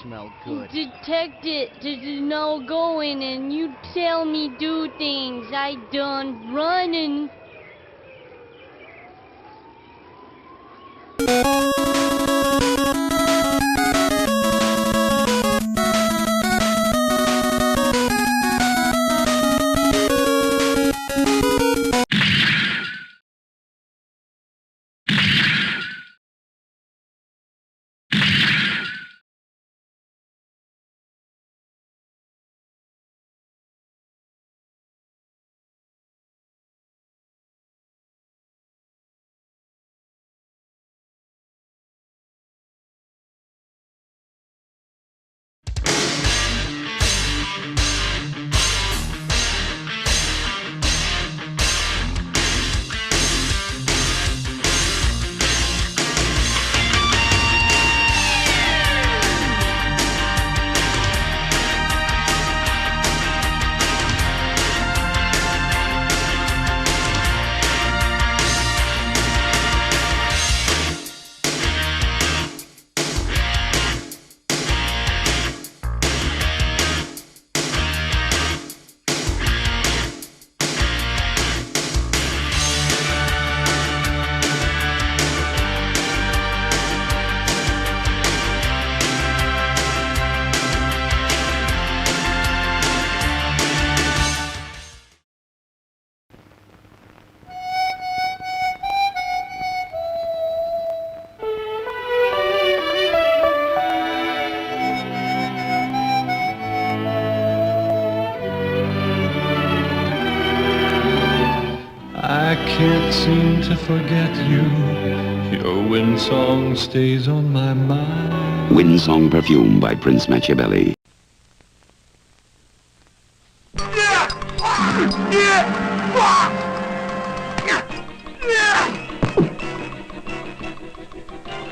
smell good. Detective, there's no going, and you tell me do things. I done running. I can't seem to forget you. Your wind song stays on my mind. Wind Song Perfume by Prince Machiavelli.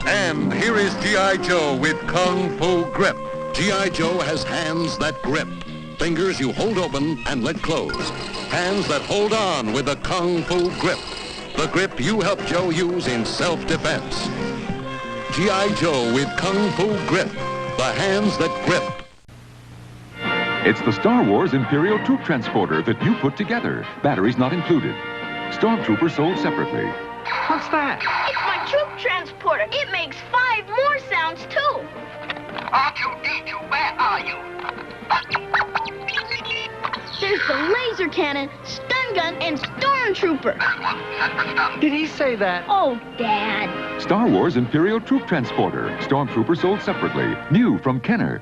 And here is G.I. Joe with Kung Fu Grip. G.I. Joe has hands that grip. Fingers you hold open and let close. Hands that hold on with a Kung Fu grip. The grip you help Joe use in self-defense. G.I. Joe with Kung Fu Grip. The hands that grip. It's the Star Wars Imperial Troop Transporter that you put together. Batteries not included. Stormtrooper sold separately. What's that? It's my troop transporter. It makes 5 more sounds, too. R2-D2, where are you? There's the laser cannon, stun gun, and stormtrooper. Did he say that? Oh, Dad. Star Wars Imperial Troop Transporter. Stormtrooper sold separately. New from G.E.E.K.E.R.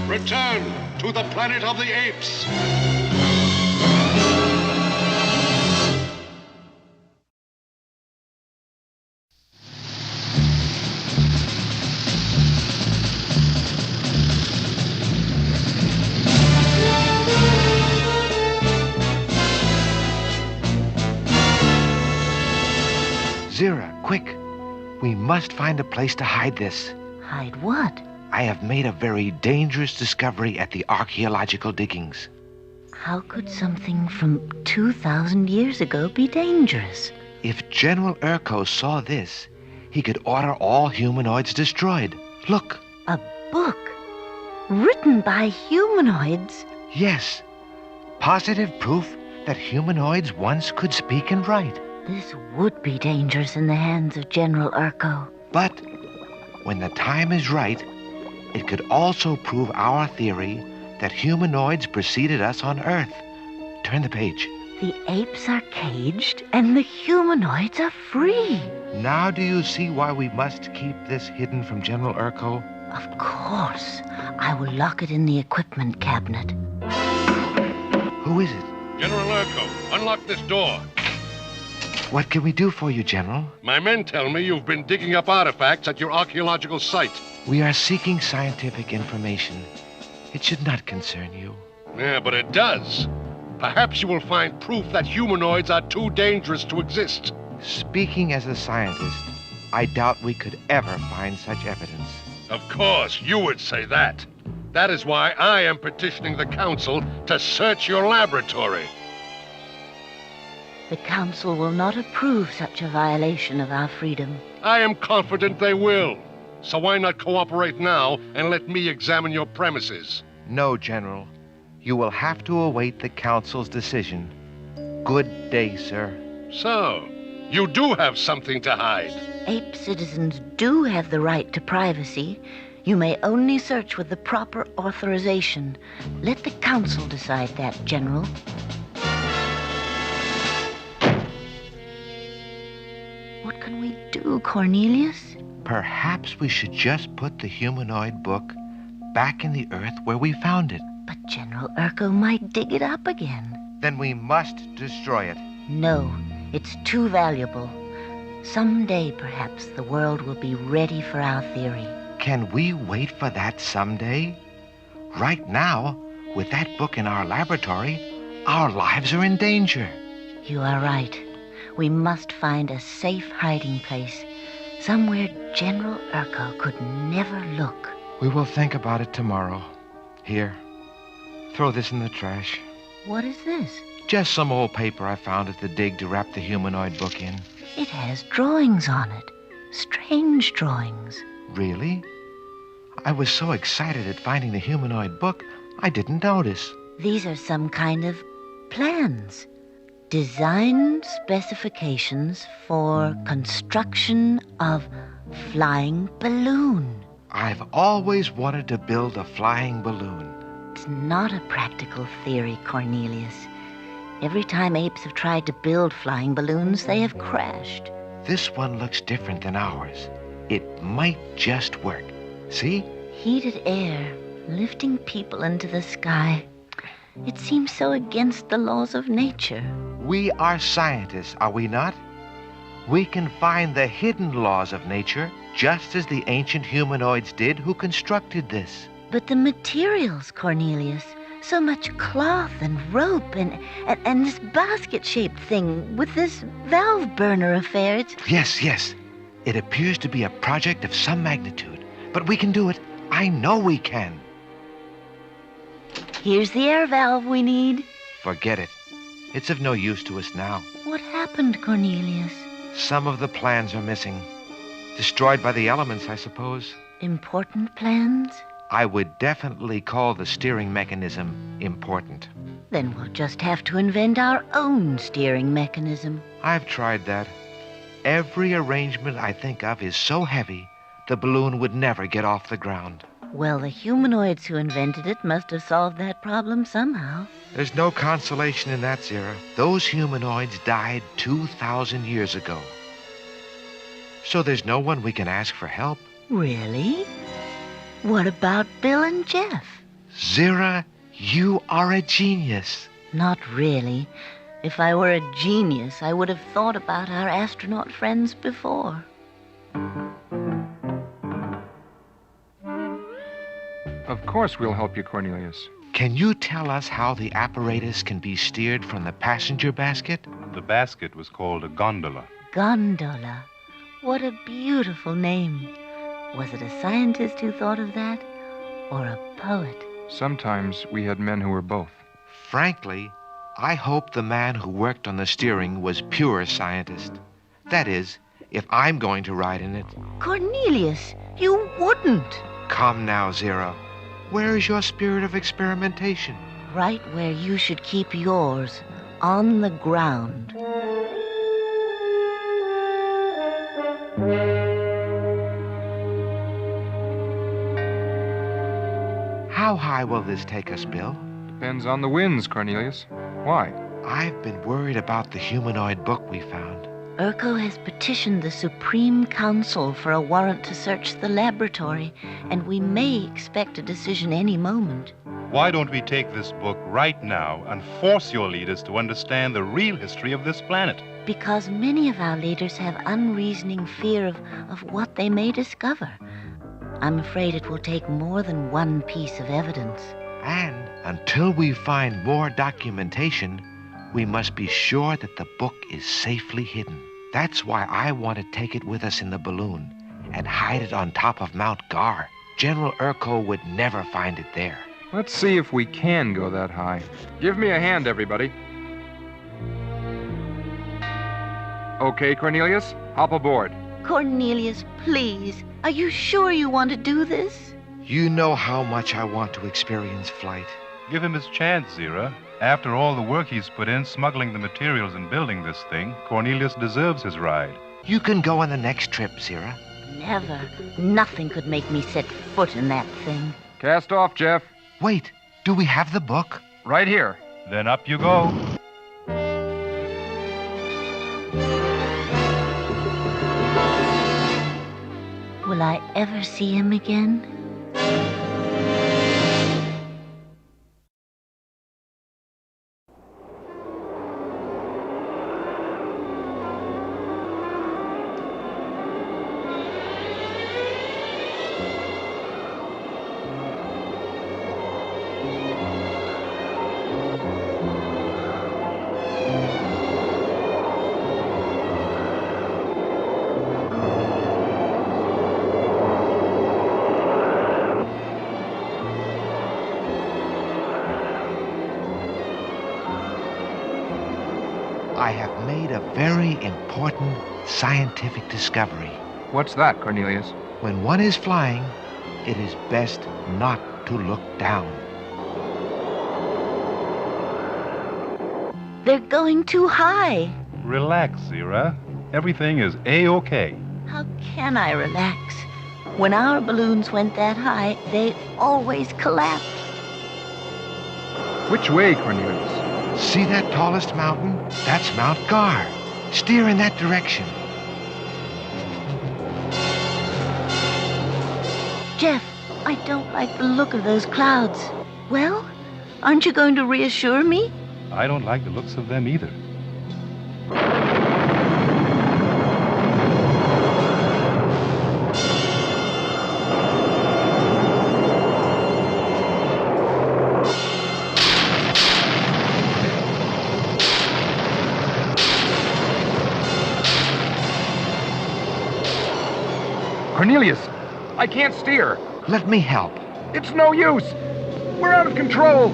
Return to the planet of the apes. Zira, quick. We must find a place to hide this. Hide what? I have made a very dangerous discovery at the archaeological diggings. How could something from 2,000 years ago be dangerous? If General Urko saw this, he could order all humanoids destroyed. Look. A book? Written by humanoids? Yes. Positive proof that humanoids once could speak and write. This would be dangerous in the hands of General Urko. But when the time is right, it could also prove our theory that humanoids preceded us on Earth, turn the page. The apes are caged and the humanoids are free. Now do you see why we must keep this hidden from General Urko? Of course. I will lock it in the equipment cabinet. Who is it? General Urko, unlock this door. What can we do for you, General? My men tell me you've been digging up artifacts at your archaeological site. We are seeking scientific information. It should not concern you. Yeah, but it does. Perhaps you will find proof that humanoids are too dangerous to exist. Speaking as a scientist, I doubt we could ever find such evidence. Of course, you would say that. That is why I am petitioning the Council to search your laboratory. The Council will not approve such a violation of our freedom. I am confident they will. So why not cooperate now and let me examine your premises? No, General. You will have to await the Council's decision. Good day, sir. So, you do have something to hide. Ape citizens do have the right to privacy. You may only search with the proper authorization. Let the Council decide that, General. What can we do, Cornelius? Perhaps we should just put the humanoid book back in the earth where we found it. But General Urko might dig it up again. Then we must destroy it. No, it's too valuable. Someday, perhaps, the world will be ready for our theory. Can we wait for that someday? Right now, with that book in our laboratory, our lives are in danger. You are right. We must find a safe hiding place, somewhere General Urko could never look. We will think about it tomorrow. Here, throw this in the trash. What is this? Just some old paper I found at the dig to wrap the humanoid book in. It has drawings on it. Strange drawings. Really? I was so excited at finding the humanoid book, I didn't notice. These are some kind of plans. Design specifications for construction of flying balloon. I've always wanted to build a flying balloon. It's not a practical theory, Cornelius. Every time apes have tried to build flying balloons, they have crashed. This one looks different than ours. It might just work. See? Heated air, lifting people into the sky. It seems so against the laws of nature. We are scientists, are we not? We can find the hidden laws of nature, just as the ancient humanoids did who constructed this. But the materials, Cornelius, so much cloth and rope and this basket-shaped thing with this valve burner affair. Yes. It appears to be a project of some magnitude. But we can do it. I know we can. Here's the air valve we need. Forget it. It's of no use to us now. What happened, Cornelius? Some of the plans are missing. Destroyed by the elements, I suppose. Important plans? I would definitely call the steering mechanism important. Then we'll just have to invent our own steering mechanism. I've tried that. Every arrangement I think of is so heavy, the balloon would never get off the ground. Well, the humanoids who invented it must have solved that problem somehow. There's no consolation in that, Zira. Those humanoids died 2,000 years ago. So there's no one we can ask for help. Really? What about Bill and Jeff? Zira, you are a genius. Not really. If I were a genius, I would have thought about our astronaut friends before. Of course we'll help you, Cornelius. Can you tell us how the apparatus can be steered from the passenger basket? The basket was called a gondola. Gondola. What a beautiful name. Was it a scientist who thought of that? Or a poet? Sometimes we had men who were both. Frankly, I hope the man who worked on the steering was pure scientist. That is, if I'm going to ride in it. Cornelius, you wouldn't. Come now, Zira. Where is your spirit of experimentation? Right where you should keep yours, on the ground. How high will this take us, Bill? Depends on the winds, Cornelius. Why? I've been worried about the humanoid book we found. Urko has petitioned the Supreme Council for a warrant to search the laboratory, and we may expect a decision any moment. Why don't we take this book right now and force your leaders to understand the real history of this planet? Because many of our leaders have unreasoning fear of what they may discover. I'm afraid it will take more than one piece of evidence. And until we find more documentation, we must be sure that the book is safely hidden. That's why I want to take it with us in the balloon and hide it on top of Mount G.E.E.R. General Urko would never find it there. Let's see if we can go that high. Give me a hand, everybody. Okay, Cornelius, hop aboard. Cornelius, please, are you sure you want to do this? You know how much I want to experience flight. Give him his chance, Zira. After all the work he's put in smuggling the materials and building this thing, Cornelius deserves his ride. You can go on the next trip, Zira. Never. Nothing could make me set foot in that thing. Cast off, Jeff. Wait, do we have the book? Right here. Then up you go. Will I ever see him again? I have made a very important scientific discovery. What's that, Cornelius? When one is flying, it is best not to look down. They're going too high. Relax, Zira. Everything is A-OK. How can I relax? When our balloons went that high, they always collapsed. Which way, Cornelius? See that tallest mountain? That's Mount G.E.E.R. Steer in that direction. Jeff, I don't like the look of those clouds. Well, aren't you going to reassure me? I don't like the looks of them either. Cornelius, I can't steer. Let me help. It's no use. We're out of control.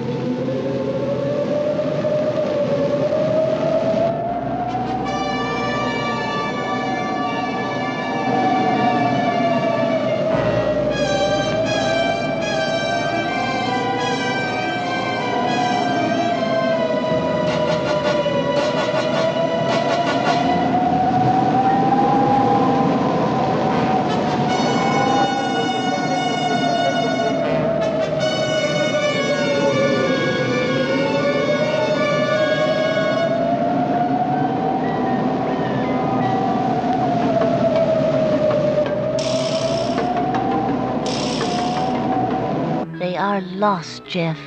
Lost, Jeff.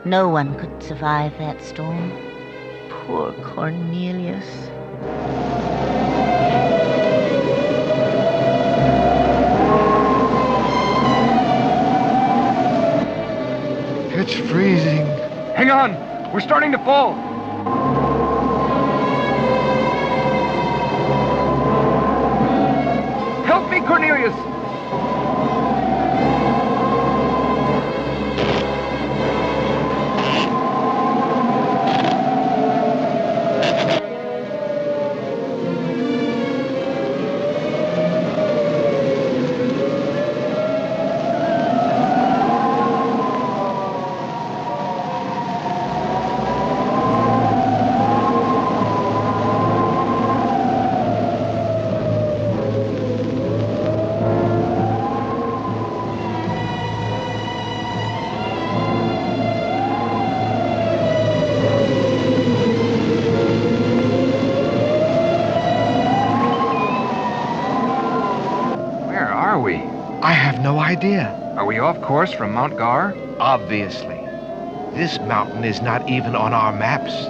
No one could survive that storm. Poor Cornelius. It's freezing. Hang on! We're starting to fall! Help me, Cornelius! no idea. Are we off course from Mount G.E.E.R? Obviously. This mountain is not even on our maps.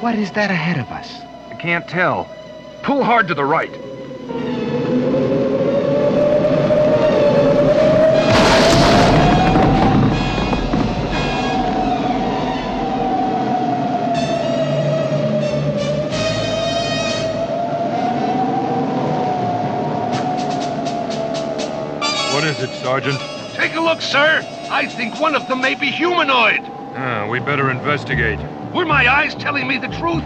What is that ahead of us? I can't tell. Pull hard to the right. What is it, Sergeant? Take a look, sir. I think one of them may be humanoid. We better investigate. Were my eyes telling me the truth?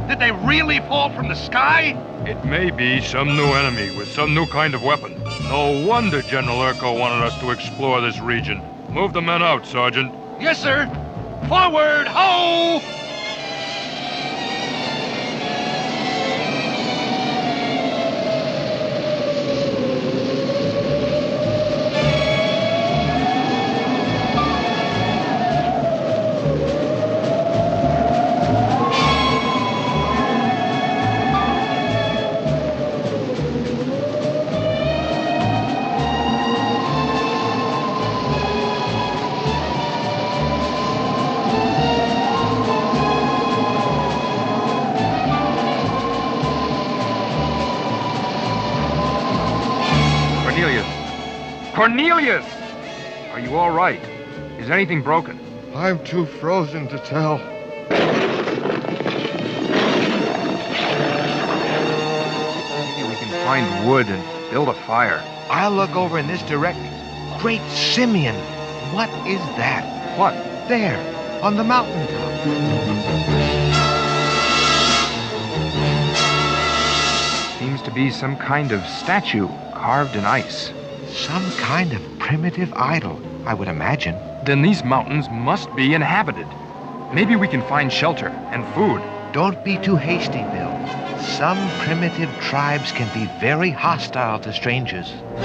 Did they really fall from the sky? It may be some new enemy with some new kind of weapon. No wonder General Urko wanted us to explore this region. Move the men out, Sergeant. Yes, sir. Forward, ho! Cornelius! Are you all right? Is anything broken? I'm too frozen to tell. Maybe we can find wood and build a fire. I'll look over in this direction. Great Simeon! What is that? What? There, on the mountaintop. Seems to be some kind of statue carved in ice. Some kind of primitive idol, I would imagine. Then these mountains must be inhabited. Maybe we can find shelter and food. Don't be too hasty, Bill. Some primitive tribes can be very hostile to strangers. We'll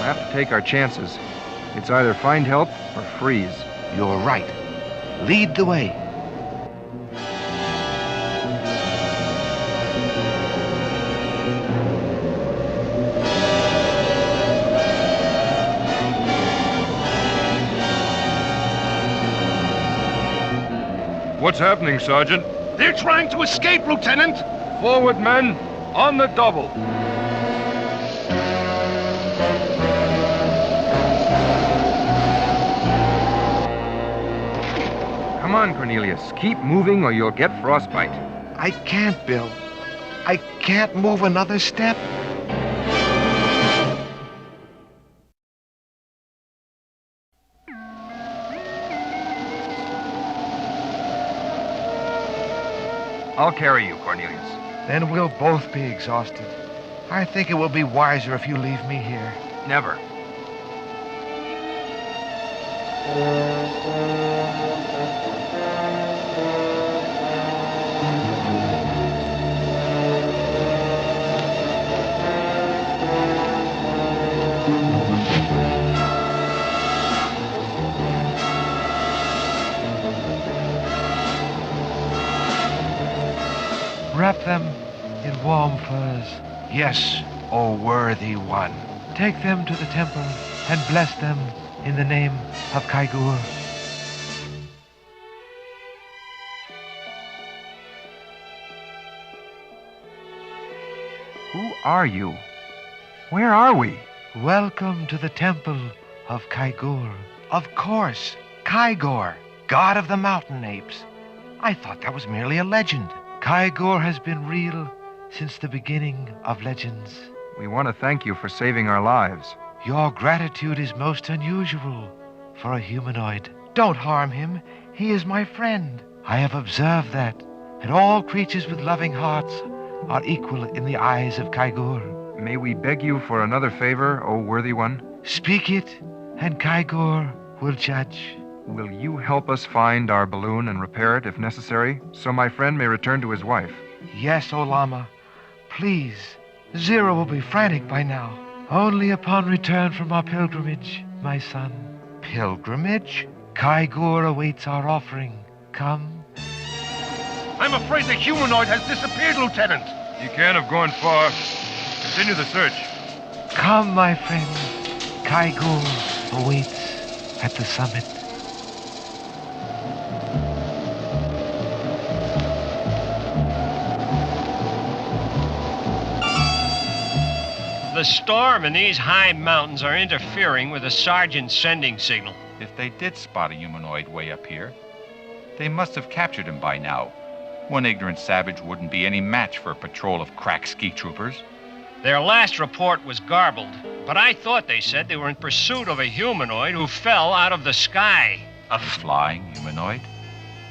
have to take our chances. It's either find help or freeze. You're right. Lead the way. What's happening, Sergeant? They're trying to escape, Lieutenant. Forward, men. On the double. Come on, Cornelius. Keep moving or you'll get frostbite. I can't, Bill. I can't move another step. I'll carry you, Cornelius. Then we'll both be exhausted. I think it will be wiser if you leave me here. Never. Wrap them in warm furs. Yes, O worthy one. Take them to the temple and bless them in the name of G.E.E.K.E.R. Who are you? Where are we? Welcome to the temple of G.E.E.K.E.R. Of course, G.E.E.K.E.R, god of the mountain apes. I thought that was merely a legend. G.E.E.K.E.R has been real since the beginning of legends. We want to thank you for saving our lives. Your gratitude is most unusual for a humanoid. Don't harm him. He is my friend. I have observed that all creatures with loving hearts are equal in the eyes of G.E.E.K.E.R. May we beg you for another favor, O worthy one? Speak it, and G.E.E.K.E.R will judge. Will you help us find our balloon and repair it if necessary, so my friend may return to his wife? Yes, O Lama. Please. Zero will be frantic by now. Only upon return from our pilgrimage, my son. Pilgrimage? G.E.E.K.E.R awaits our offering. Come. I'm afraid the humanoid has disappeared, Lieutenant. You can't have gone far. Continue the search. Come, my friend. G.E.E.K.E.R awaits at the summit. The storm in these high mountains are interfering with the sergeant's sending signal. If they did spot a humanoid way up here, they must have captured him by now. One ignorant savage wouldn't be any match for a patrol of crack ski troopers. Their last report was garbled, but I thought they said they were in pursuit of a humanoid who fell out of the sky. A flying humanoid?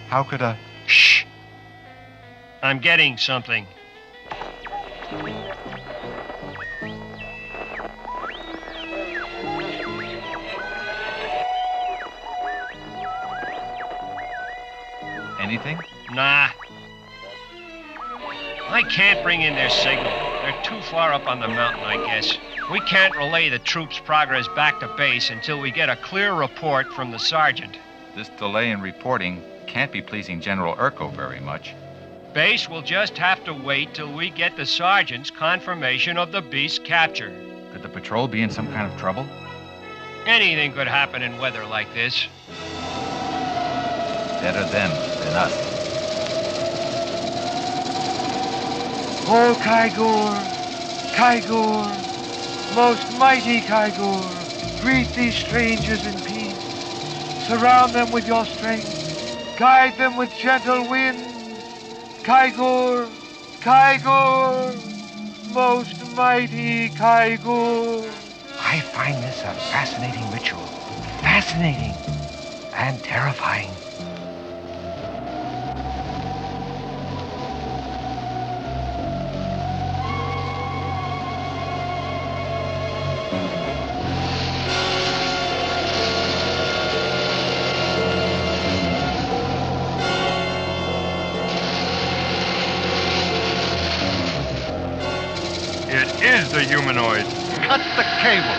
How could a... Shh! I'm getting something. Anything? Nah. I can't bring in their signal. They're too far up on the mountain, I guess. We can't relay the troops' progress back to base until we get a clear report from the sergeant. This delay in reporting can't be pleasing General Urko very much. Base will just have to wait till we get the sergeant's confirmation of the beast's capture. Could the patrol be in some kind of trouble? Anything could happen in weather like this. Better them than us. Oh, G.E.E.K.E.R, G.E.E.K.E.R, most mighty G.E.E.K.E.R, greet these strangers in peace. Surround them with your strength. Guide them with gentle winds. G.E.E.K.E.R, G.E.E.K.E.R, most mighty G.E.E.K.E.R. I find this a fascinating ritual. Fascinating and terrifying. It is the humanoid. Cut the cable.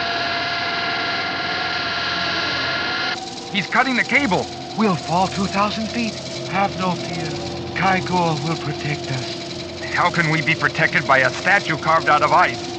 He's cutting the cable. We'll fall 2,000 feet. Have no fear. G.E.E.K.E.R will protect us. How can we be protected by a statue carved out of ice?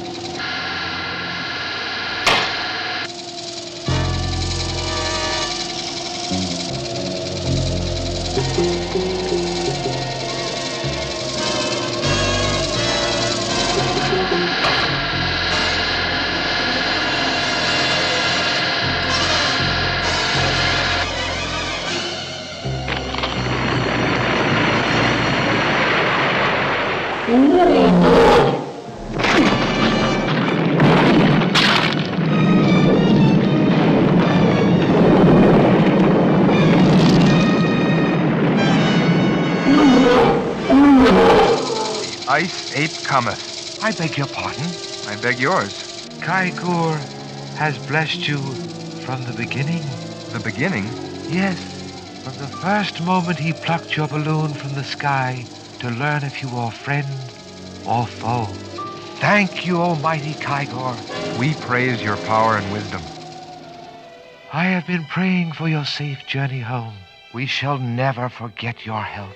Ice ape cometh. I beg your pardon? I beg yours. G.E.E.K.E.R has blessed you from the beginning. The beginning? Yes, from the first moment he plucked your balloon from the sky to learn if you were friend or foe. Thank you, almighty G.E.E.K.E.R. We praise your power and wisdom. I have been praying for your safe journey home. We shall never forget your help.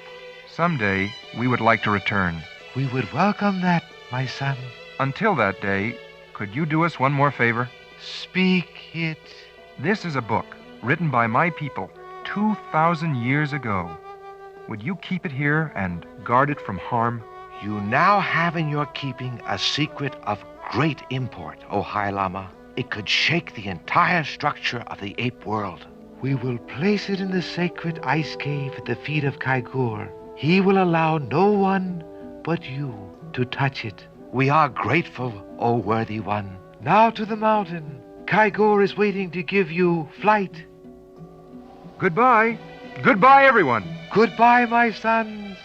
Someday, we would like to return. We would welcome that, my son. Until that day, could you do us one more favor? Speak it. This is a book written by my people 2,000 years ago. Would you keep it here and guard it from harm? You now have in your keeping a secret of great import, O High Lama. It could shake the entire structure of the ape world. We will place it in the sacred ice cave at the feet of G.E.E.K.E.R. He will allow no one but you to touch it. We are grateful, O worthy one. Now to the mountain. G.E.E.K.E.R is waiting to give you flight. Goodbye. Goodbye, everyone. Goodbye, my sons.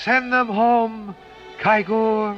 Send them home, G.E.E.K.E.R.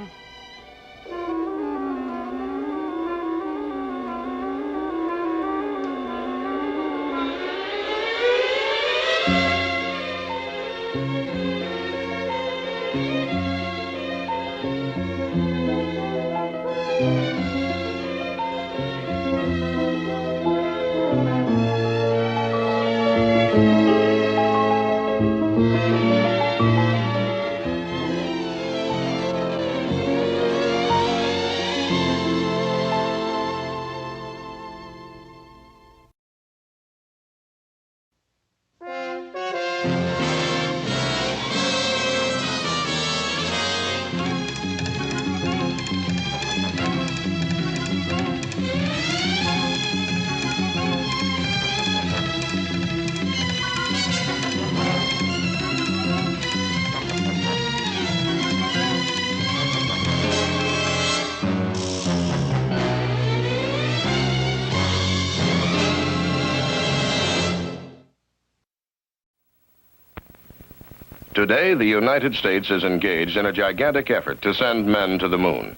Today, the United States is engaged in a gigantic effort to send men to the moon.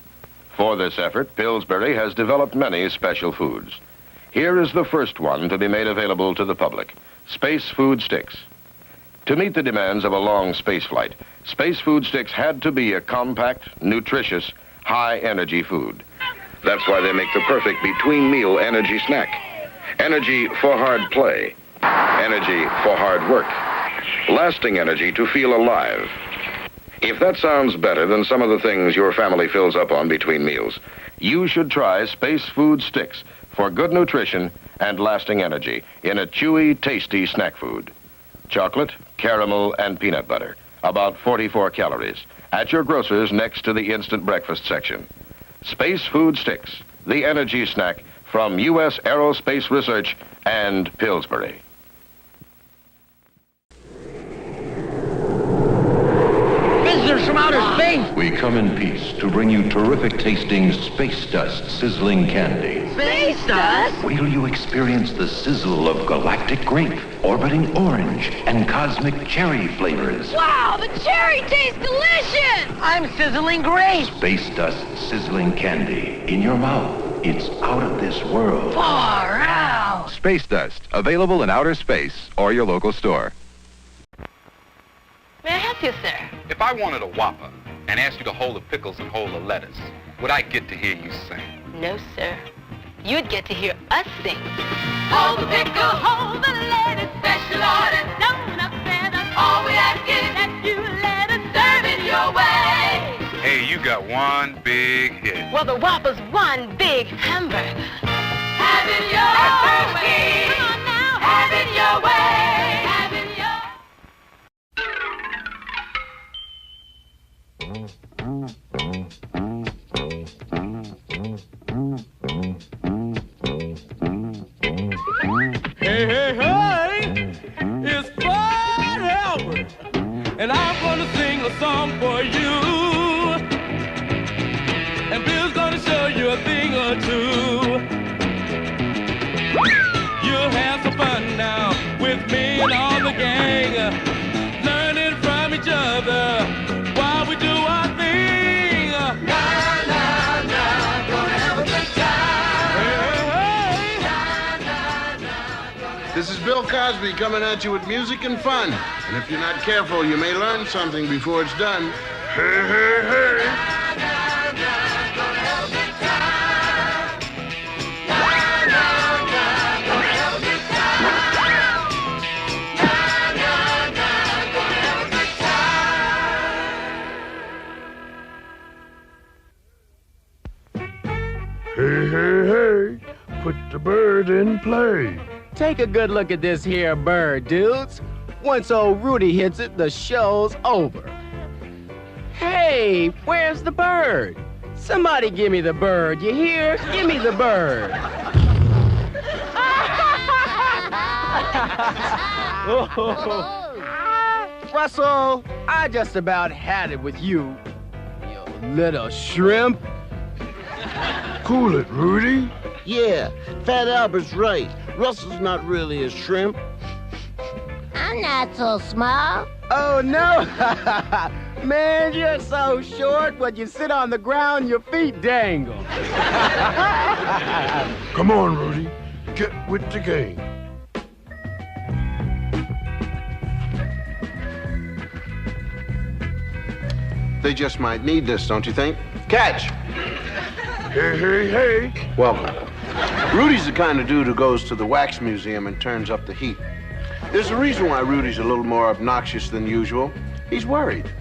For this effort, Pillsbury has developed many special foods. Here is the first one to be made available to the public, Space Food Sticks. To meet the demands of a long space flight, Space Food Sticks had to be a compact, nutritious, high-energy food. That's why they make the perfect between-meal energy snack. Energy for hard play. Energy for hard work. Lasting energy to feel alive. If that sounds better than some of the things your family fills up on between meals, you should try Space Food Sticks for good nutrition and lasting energy in a chewy, tasty snack food. Chocolate, caramel, and peanut butter. About 44 calories. At your grocer's next to the instant breakfast section. Space Food Sticks, the energy snack from U.S. Aerospace Research and Pillsbury. Visitors from outer space! We come in peace to bring you terrific tasting space dust sizzling candy. Space dust? Wait till you experience the sizzle of galactic grape, orbiting orange, and cosmic cherry flavors. Wow, the cherry tastes delicious! I'm sizzling grape. Space dust sizzling candy. In your mouth, it's out of this world. Far out! Space dust, available in outer space or your local store. May I help you, sir? If I wanted a Whopper and asked you to hold the pickles and hold the lettuce, would I get to hear you sing? No, sir. You'd get to hear us sing. Hold the pickle, hold the lettuce, special order, don't upset us. All we ask is that you let us serve it your way. Hey, you got one big hit. Well, the Whopper's one big hamburger. Have it your way. Come on now. Have it your way. Have it your Hey, hey, hey, it's Fred Albert, and I'm gonna sing a song for you, and Bill's gonna show you a thing or two. You Cosby coming at you with music and fun. And if you're not careful, you may learn something before it's done. Hey, hey, hey. Hey, hey, hey, put the bird in play. Take a good look at this here bird, dudes. Once old Rudy hits it, the show's over. Hey, where's the bird? Somebody give me the bird, you hear? Give me the bird. Russell, I just about had it with you, you little shrimp. Cool it, Rudy. Yeah, Fat Albert's right. Russell's not really a shrimp. I'm not so small. Oh, no. Man, you're so short, when you sit on the ground, your feet dangle. Come on, Rudy. Get with the game. They just might need this, don't you think? Catch! Hey, hey, hey. Welcome. Rudy's the kind of dude who goes to the wax museum and turns up the heat. There's a reason why Rudy's a little more obnoxious than usual. He's worried.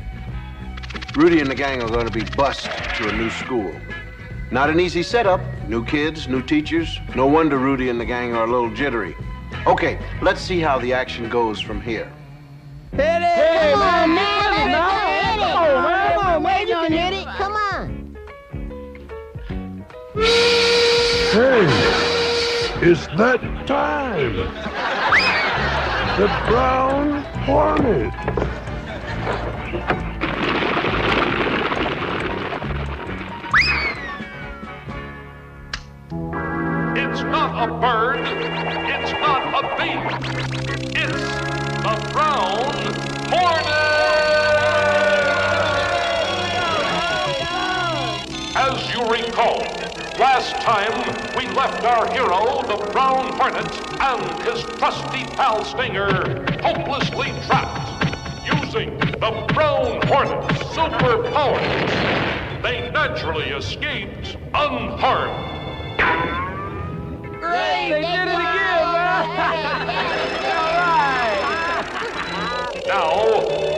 Rudy and the gang are going to be bused to a new school. Not an easy setup. New kids, new teachers. No wonder Rudy and the gang are a little jittery. Okay, let's see how the action goes from here. Hit it! Hey, come on, man! Come on, man! You can hit it! Come on! Hey, it's that time. The brown hornet. It's not a bird. It's not a bee. It's the brown hornet! As you recall, last time we left our hero, the brown hornet, and his trusty pal Stinger hopelessly trapped. Using the brown hornet's superpowers, they naturally escaped unharmed. Great! They did it again, man! All right! Now,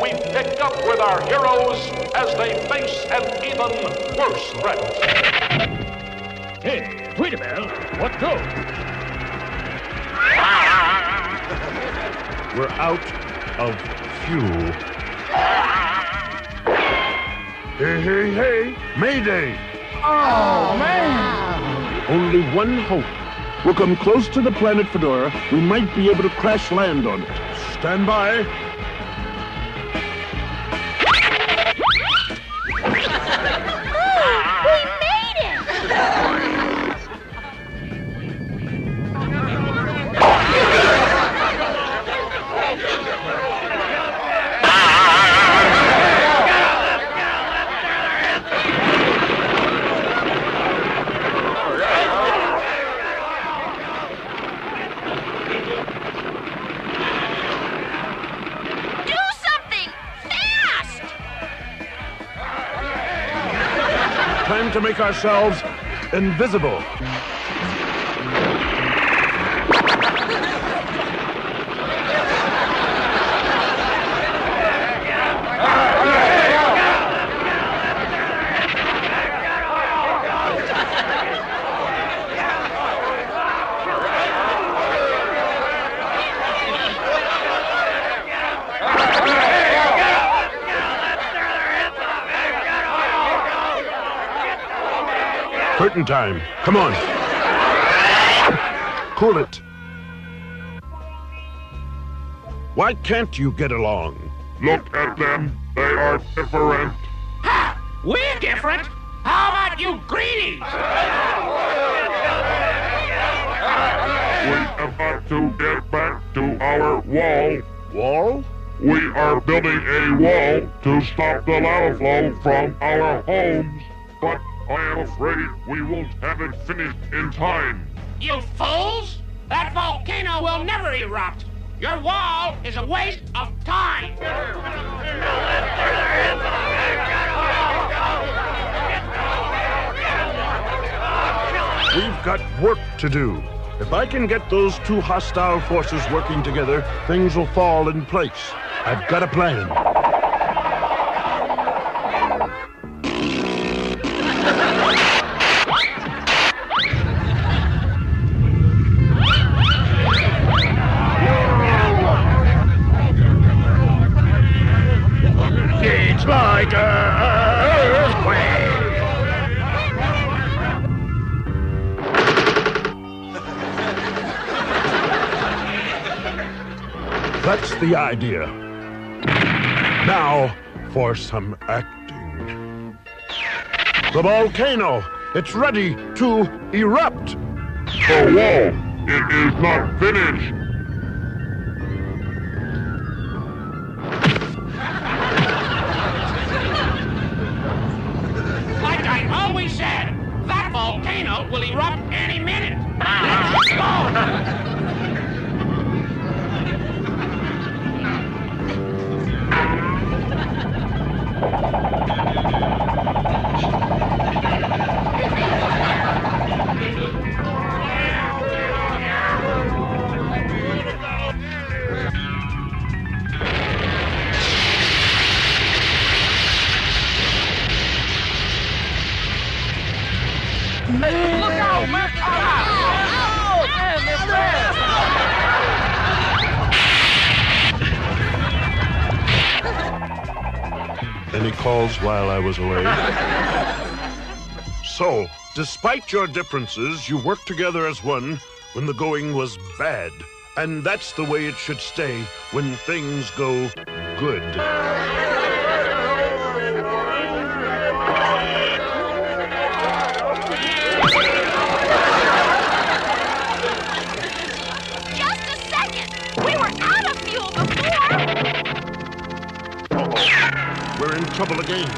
we pick up with our heroes as they face an even worse threat. Hey, wait a minute. What go? We're out of fuel. Hey, hey, hey, Mayday! Oh, man! Only one hope. We'll come close to the planet Fedora. We might be able to crash land on it. Stand by. We made it! Time to make ourselves invisible. Curtain time. Come on. Cool it. Why can't you get along? Look at them. They are different. Ha! We're different. How about you greenies? We have got to get back to our wall. Wall? We are building a wall to stop the lava flow from our homes, but I am afraid we won't have it finished in time. You fools! That volcano will never erupt. Your wall is a waste of time. We've got work to do. If I can get those two hostile forces working together, things will fall in place. I've got a plan. It's like an earthquake. That's the idea. Now for some acting. The volcano, it's ready to erupt. The wall, it is not finished. Like I always said, that volcano will erupt any minute. Let's go! Look out, man! Oh, man, they're fast! Any calls while I was away? So, despite your differences, you worked together as one when the going was bad. And that's the way it should stay when things go good. Just a second! We were out of fuel before! We're in trouble again.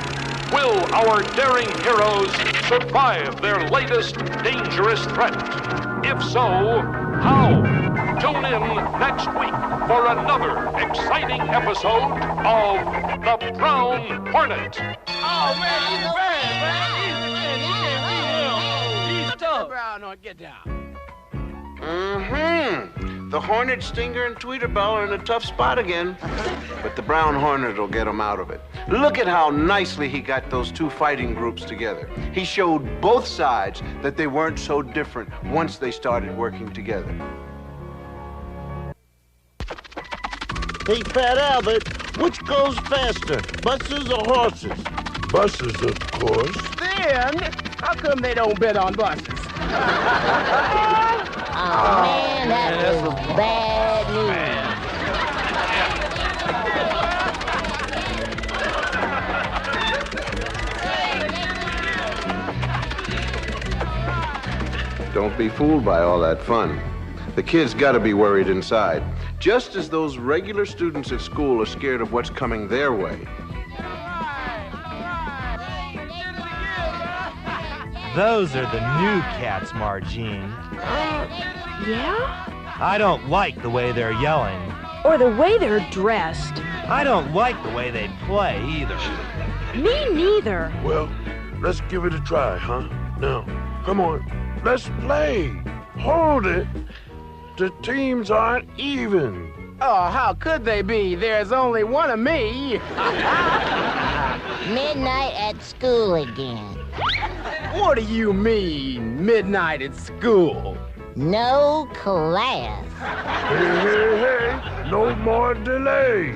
Will our daring heroes survive their latest dangerous threat? If so, how? Tune in next week for another exciting episode of The Brown Hornet. Oh, man, he's bad, man. He's tough. Brown, get down. Mm-hmm. The Hornet, Stinger, and Tweeterbell are in a tough spot again. But the Brown Hornet will get them out of it. Look at how nicely he got those two fighting groups together. He showed both sides that they weren't so different once they started working together. Hey, Fat Albert, which goes faster, buses or horses? Buses, of course. Then, how come they don't bet on buses? Oh, man, that was bad news. Don't be fooled by all that fun. The kids gotta be worried inside, just as those regular students at school are scared of what's coming their way. Those are the new cats, Margine. Yeah? I don't like the way they're yelling. Or the way they're dressed. I don't like the way they play either. Me neither. Well, let's give it a try, huh? Now, come on, let's play. Hold it. The teams aren't even. Oh, how could they be? There's only one of me. Midnight at school again. What do you mean, midnight at school? No class. Hey, hey, hey, no more delay.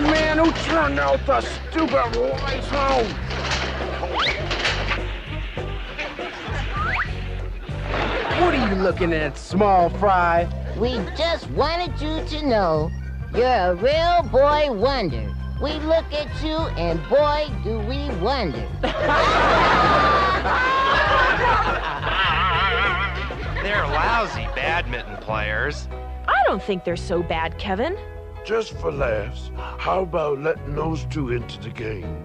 Man, who turned out the stupid lights on? What are you looking at, small fry? We just wanted you to know you're a real boy wonder. We look at you and boy, do we wonder. They're lousy badminton players. I don't think they're so bad, Kevin. Just for laughs, how about letting those two into the game?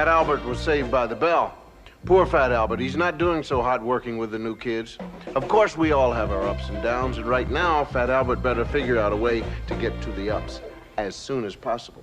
Fat Albert was saved by the bell. Poor Fat Albert, he's not doing so hot working with the new kids. Of course, we all have our ups and downs, and right now, Fat Albert better figure out a way to get to the ups as soon as possible.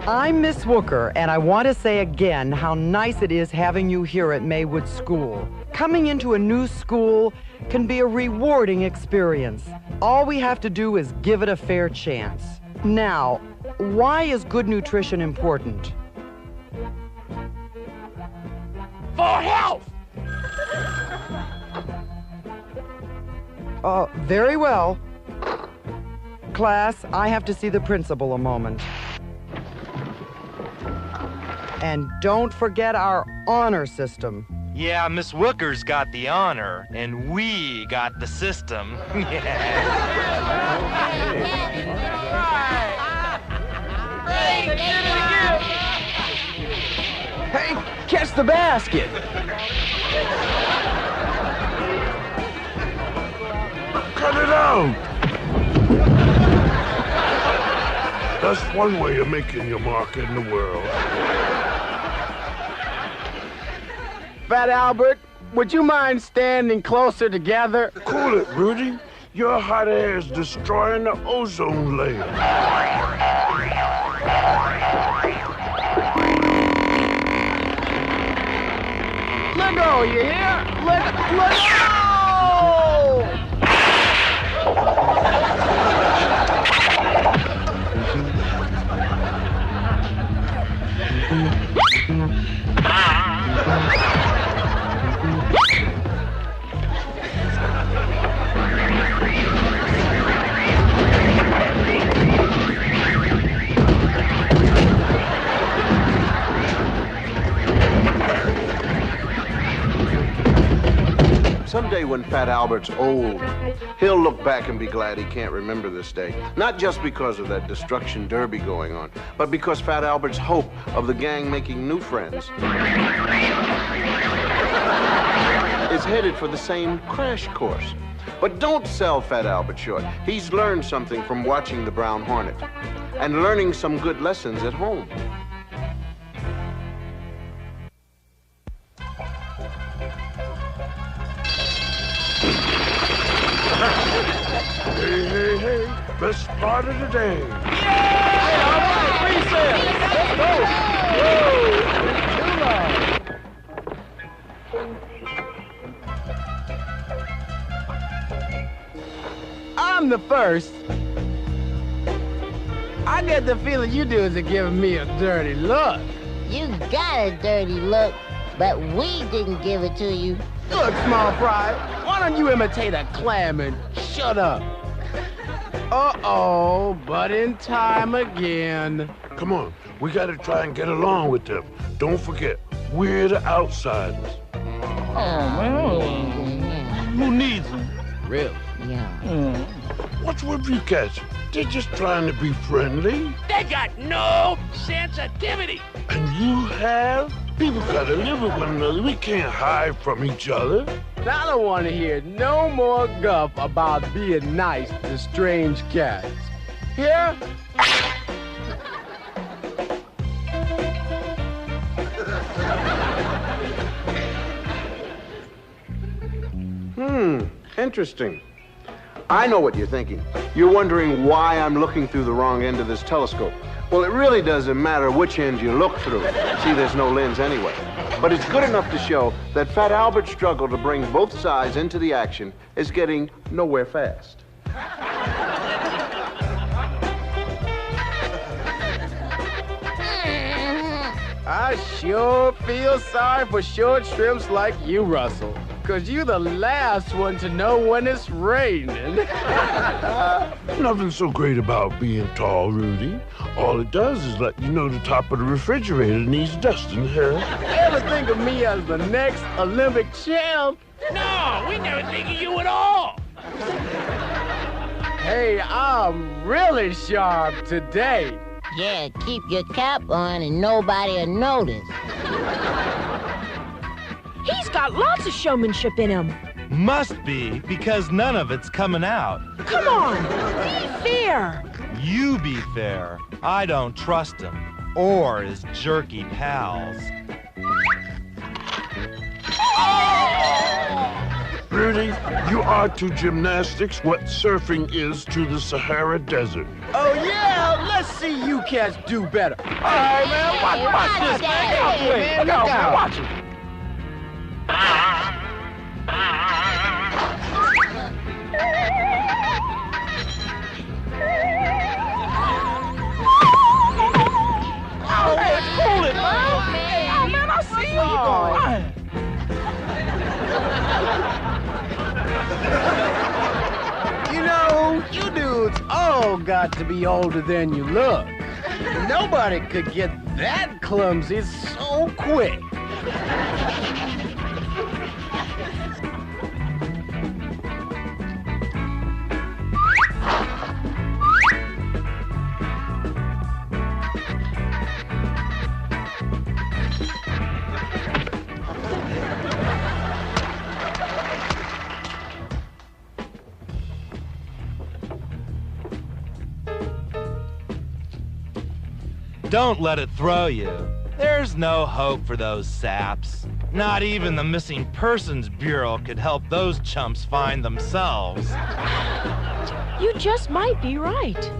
I'm Miss Wooker, and I want to say again how nice it is having you here at Maywood School. Coming into a new school can be a rewarding experience. All we have to do is give it a fair chance. Now, why is good nutrition important? For health! Very well. Class, I have to see the principal a moment. And don't forget our honor system. Yeah, Miss Wooker's got the honor, and we got the system. Hey, catch the basket! Cut it out! That's one way of making your mark in the world. Fat Albert, would you mind standing closer together? Cool it, Rudy. Your hot air is destroying the ozone layer. Let go, you hear? Let go! Someday when Fat Albert's old, he'll look back and be glad he can't remember this day. Not just because of that destruction derby going on, but because Fat Albert's hope of the gang making new friends is headed for the same crash course. But don't sell Fat Albert short. He's learned something from watching the Brown Hornet and learning some good lessons at home. Hey, best part of the day. Hey, all right, recess. Let's go. I'm the first. I get the feeling you dudes are giving me a dirty look. You got a dirty look, but we didn't give it to you. Look, small fry, why don't you imitate a clam and shut up? Uh-oh, but in time again. Come on, we gotta try and get along with them. Don't forget, we're the outsiders. Oh, man. Who needs them? Really? Yeah. What's with you cats? They're just trying to be friendly. They got no sensitivity. And you have? People gotta live with one another. We can't hide from each other. I don't want to hear no more guff about being nice to strange cats. Here? Interesting. I know what you're thinking. You're wondering why I'm looking through the wrong end of this telescope. Well, it really doesn't matter which end you look through. See, there's no lens anyway. But it's good enough to show that Fat Albert's struggle to bring both sides into the action is getting nowhere fast. I sure feel sorry for short shrimps like you, Russell. Cause you the last one to know when it's raining. Nothing so great about being tall, Rudy. All it does is let you know the top of the refrigerator needs dusting, huh? Ever think of me as the next Olympic champ? No, we never think of you at all. Hey, I'm really sharp today. Yeah, keep your cap on and nobody'll notice. He's got lots of showmanship in him. Must be, because none of it's coming out. Come on, be fair. You be fair. I don't trust him. Or his jerky pals. Rudy, you are to gymnastics what surfing is to the Sahara Desert. Oh, yeah? Let's see you cats do better. All right, man. Watch this, man. Get out the way. Look out, man. Watch it. Oh, man, cool it, man. Oh, man, I see you going. You know, you dudes all got to be older than you look. Nobody could get that clumsy so quick. Don't let it throw you. There's no hope for those saps. Not even the Missing Persons Bureau could help those chumps find themselves. You just might be right.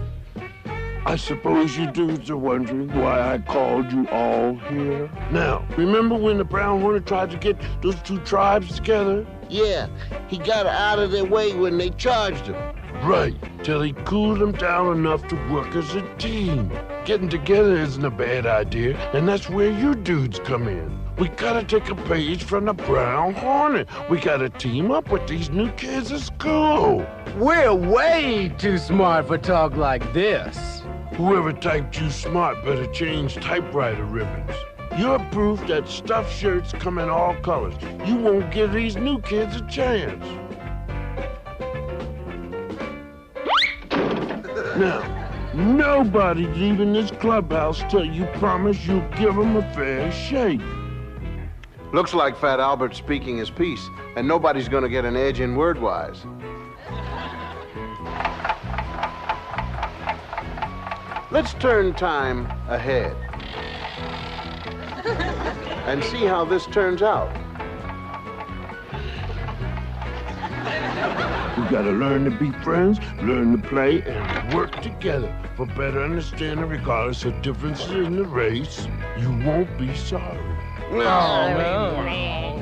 I suppose you dudes are wondering why I called you all here. Now, remember when the Brown Hornet tried to get those two tribes together? Yeah, he got out of their way when they charged him. Right, till he cooled them down enough to work as a team. Getting together isn't a bad idea, and that's where you dudes come in. We gotta take a page from the Brown Hornet. We gotta team up with these new kids at school. We're way too smart for talk like this. Whoever typed you smart better change typewriter ribbons. You're proof that stuffed shirts come in all colors. You won't give these new kids a chance. Now, nobody leaving this clubhouse till you promise you'll give them a fair shake. Looks like Fat Albert's speaking his piece, and nobody's gonna get an edge in word-wise. Let's turn time ahead and see how this turns out. We gotta learn to be friends, learn to play, and work together for better understanding regardless of differences in the race. You won't be sorry. Oh, no.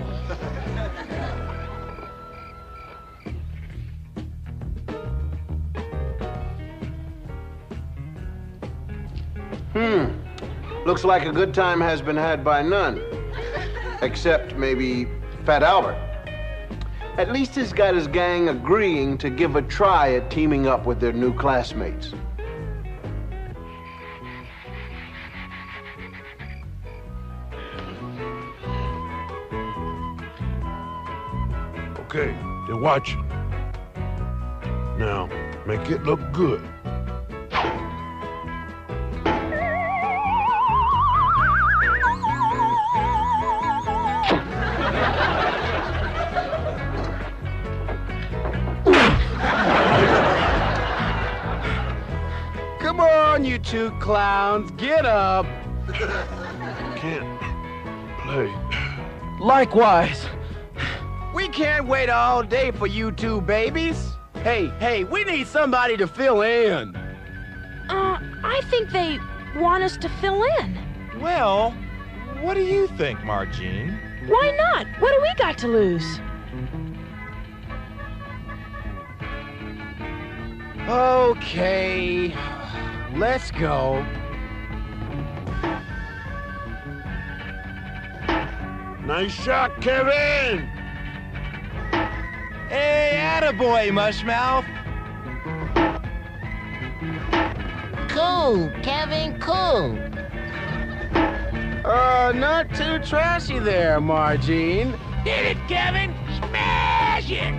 Looks like a good time has been had by none. Except maybe Fat Albert. At least he's got his gang agreeing to give a try at teaming up with their new classmates. Okay, they're watching. Now, make it look good. Come on, you two clowns, get up. Can't play. Likewise. We can't wait all day for you two babies. Hey, we need somebody to fill in. I think they want us to fill in. Well, what do you think, Margene? Why not? What do we got to lose? Okay, let's go. Nice shot, Kevin! Hey, attaboy, Mushmouth! Cool, Kevin, cool. Not too trashy there, Margene. Get it, Kevin! Smash it!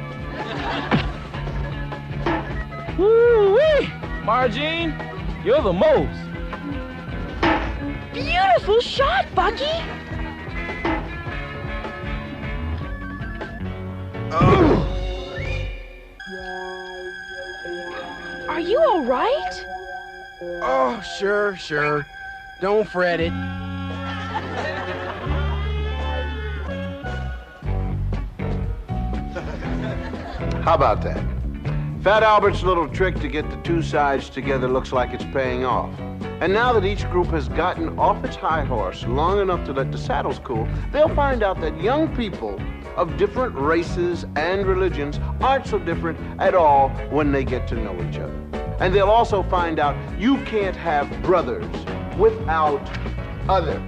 Woo-wee! Margene, you're the most. Beautiful shot, Bucky! Are you all right? Oh, sure. Don't fret it. How about that? Fat Albert's little trick to get the two sides together looks like it's paying off. And now that each group has gotten off its high horse long enough to let the saddles cool, they'll find out that young people of different races and religions aren't so different at all when they get to know each other. And they'll also find out you can't have brothers without others.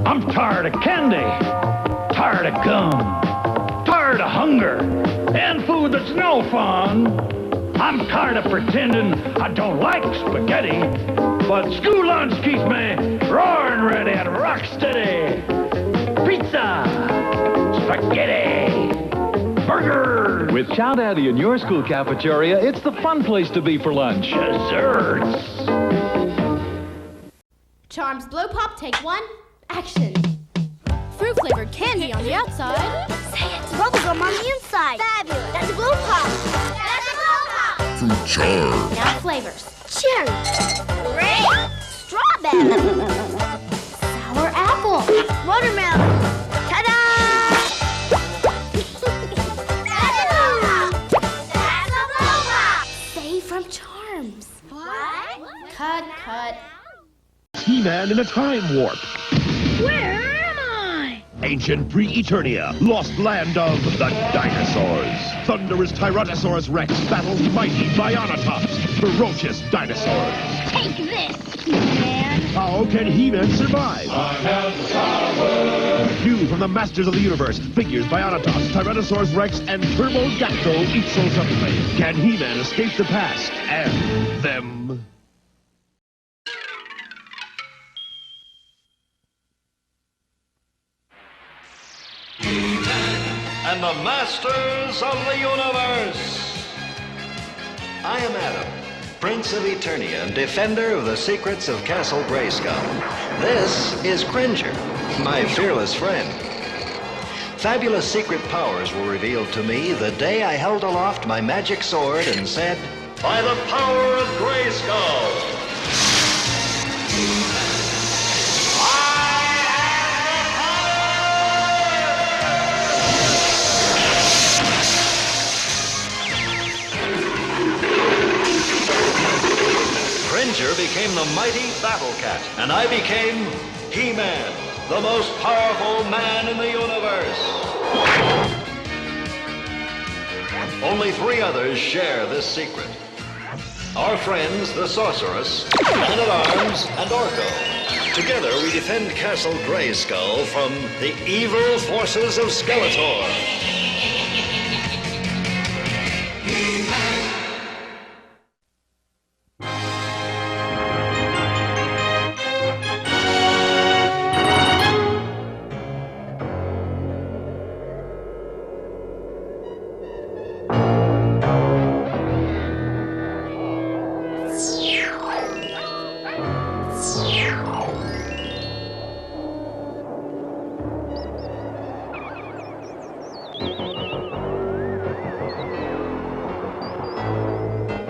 I'm tired of candy, tired of gum, tired of hunger, and food that's no fun. I'm tired of pretending I don't like spaghetti, but school lunch keeps me roaring ready and rock steady. Pizza, spaghetti, burgers. With Chow Daddy in your school cafeteria, it's the fun place to be for lunch. Desserts. Charms Blow Pop, take one. Action. Fruit-flavored candy on the outside. Say it. Bubblegum on the inside. Fabulous. That's a Blow Pop. That's a Blow Pop. Fruit charm. Now flavors. Cherry. Grape. Strawberry. Sour apple. Watermelon. Ta-da! That's a Blow Pop. That's a Blow Pop. Say from Charms. What? Cut. He-Man in a time warp. Where am I? Ancient pre-Eternia, lost land of the dinosaurs. Thunderous Tyrannosaurus Rex battles mighty Bionatops, ferocious dinosaurs. Take this, He-Man. How can He-Man survive? I have the power. New from the Masters of the Universe, figures Bionatops, Tyrannosaurus Rex, and Turbodactyl each sold separately. Can He-Man escape the past and them? And the Masters of the Universe. I am Adam, Prince of Eternia and defender of the secrets of Castle Grayskull. This is Cringer, my fearless friend. Fabulous secret powers were revealed to me the day I held aloft my magic sword and said, By the power of Grayskull. Cringer became the mighty Battle Cat, and I became He-Man, the most powerful man in the universe. Only 3 others share this secret. Our friends, the Sorceress, Man-at-Arms, and Orko. Together we defend Castle Grayskull from the evil forces of Skeletor.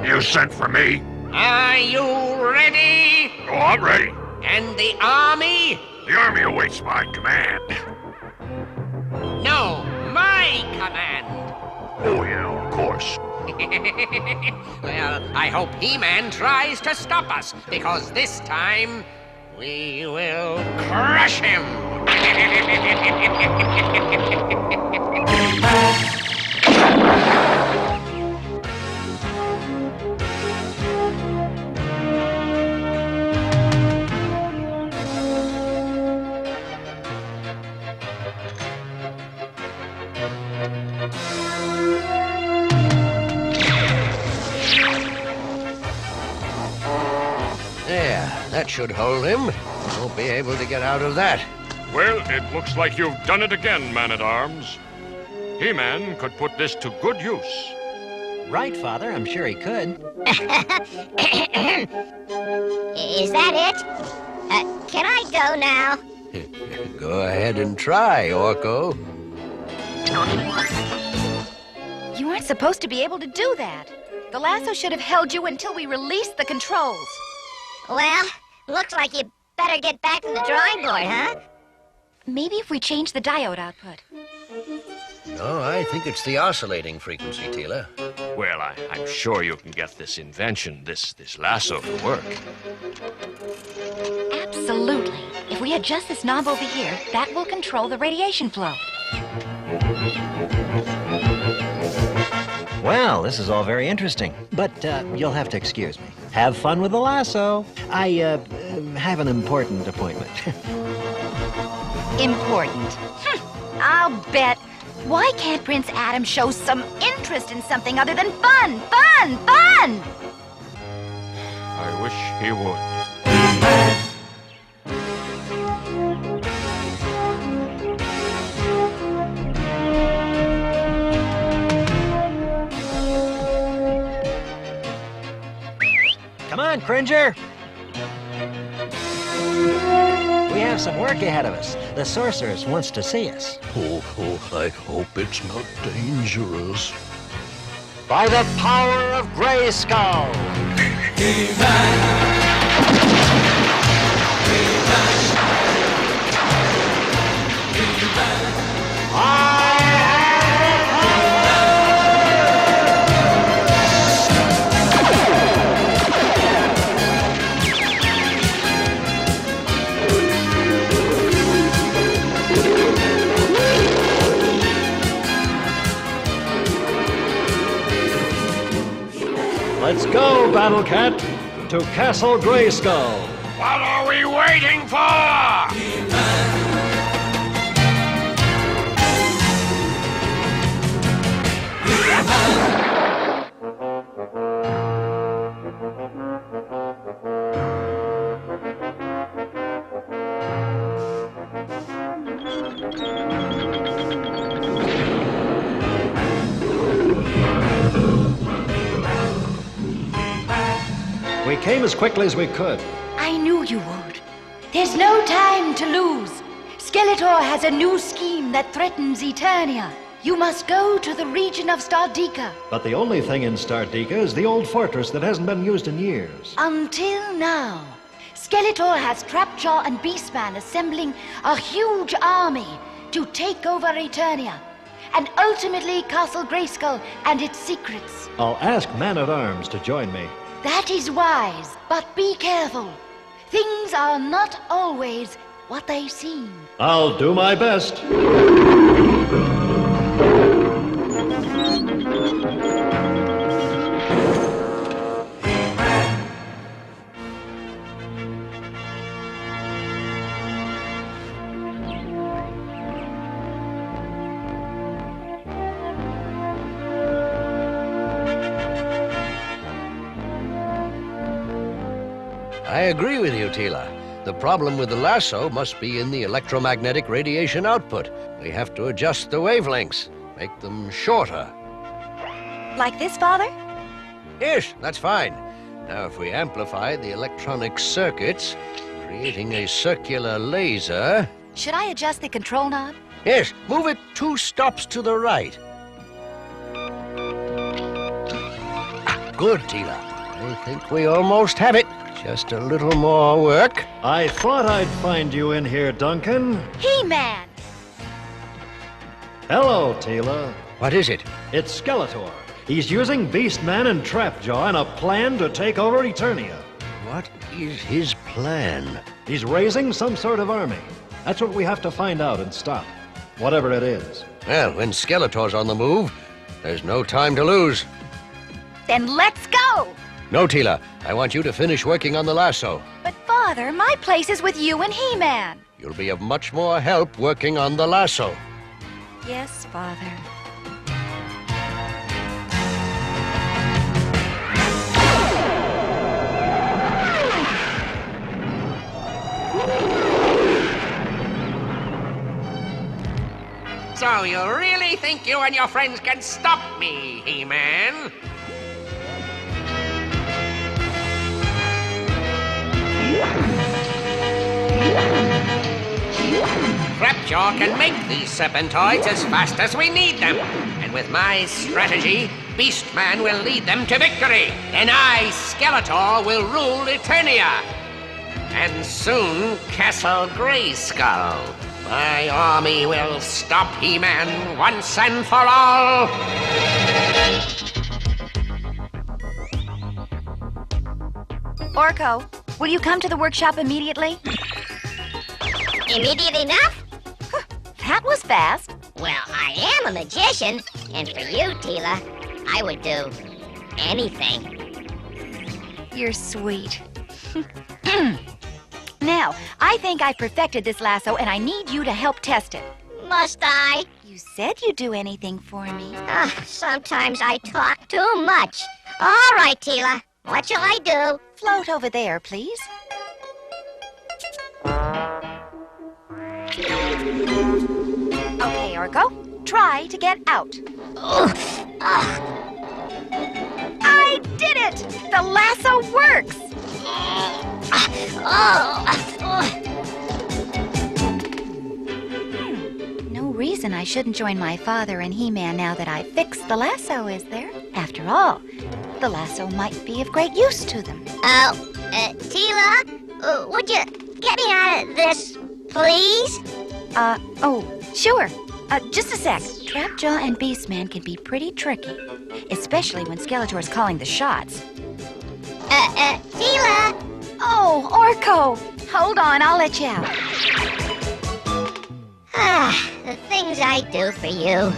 You sent for me? Are you ready? Oh, I'm ready. And the army? The army awaits my command. No, my command. Oh, yeah, of course. Well, I hope He-Man tries to stop us, because this time we will crush him. That should hold him. He won't be able to get out of that. Well, it looks like you've done it again, Man-at-Arms. He-Man could put this to good use. Right, Father. I'm sure he could. Is that it? Can I go now? Go ahead and try, Orko. You aren't supposed to be able to do that. The lasso should have held you until we released the controls. Well, looks like you better get back to the drawing board, huh? Maybe if we change the diode output. No, I think it's the oscillating frequency, Tila. Well, I'm sure you can get this invention, this lasso to work. Absolutely. If we adjust this knob over here, that will control the radiation flow. Well, this is all very interesting, but you'll have to excuse me. Have fun with the lasso. I have an important appointment. Important? I'll bet. Why can't Prince Adam show some interest in something other than fun? Fun! Fun! I wish he would. Come on, Cringer! We have some work ahead of us. The sorceress wants to see us. Oh, I hope it's not dangerous. By the power of Grayskull! Let's go, Battle Cat, to Castle Grayskull. What are we waiting for? We came as quickly as we could. I knew you would. There's no time to lose. Skeletor has a new scheme that threatens Eternia. You must go to the region of Stardika. But the only thing in Stardika is the old fortress that hasn't been used in years. Until now. Skeletor has Trapjaw and Beastman assembling a huge army to take over Eternia, and ultimately Castle Grayskull and its secrets. I'll ask Man-at-Arms to join me. That is wise, but be careful. Things are not always what they seem. I'll do my best. I agree with you, Tila. The problem with the lasso must be in the electromagnetic radiation output. We have to adjust the wavelengths, make them shorter. Like this, Father? Yes, that's fine. Now, if we amplify the electronic circuits, creating a circular laser... Should I adjust the control knob? Yes, move it 2 stops to the right. Good, Tila. I think we almost have it. Just a little more work. I thought I'd find you in here, Duncan. He-Man! Hello, Tila. What is it? It's Skeletor. He's using Beastman and Trapjaw in a plan to take over Eternia. What is his plan? He's raising some sort of army. That's what we have to find out and stop. Whatever it is. Well, when Skeletor's on the move, there's no time to lose. Then let's go! No, Tila. I want you to finish working on the lasso. But, Father, my place is with you and He-Man. You'll be of much more help working on the lasso. Yes, Father. So you really think you and your friends can stop me, He-Man? Crapjaw can make these Serpentoids as fast as we need them. And with my strategy, Beastman will lead them to victory. Then I, Skeletor, will rule Eternia. And soon, Castle Grayskull. My army will stop He-Man once and for all. Orko, will you come to the workshop immediately? Immediate enough? That was fast. Well, I am a magician, and for you, Teela, I would do anything. You're sweet. Now, I think I've perfected this lasso, and I need you to help test it. Must I? You said you'd do anything for me. Sometimes I talk too much. All right, Teela. What shall I do? Float over there, please. Okay, Orko. Try to get out. I did it! The lasso works! No reason I shouldn't join my father and He-Man now that I've fixed the lasso, is there? After all, the lasso might be of great use to them. Teela, would you get me out of this, please? Sure. Just a sec. Trapjaw and Beastman can be pretty tricky, especially when Skeletor's calling the shots. Teela! Oh, Orko! Hold on, I'll let you out. The things I do for you.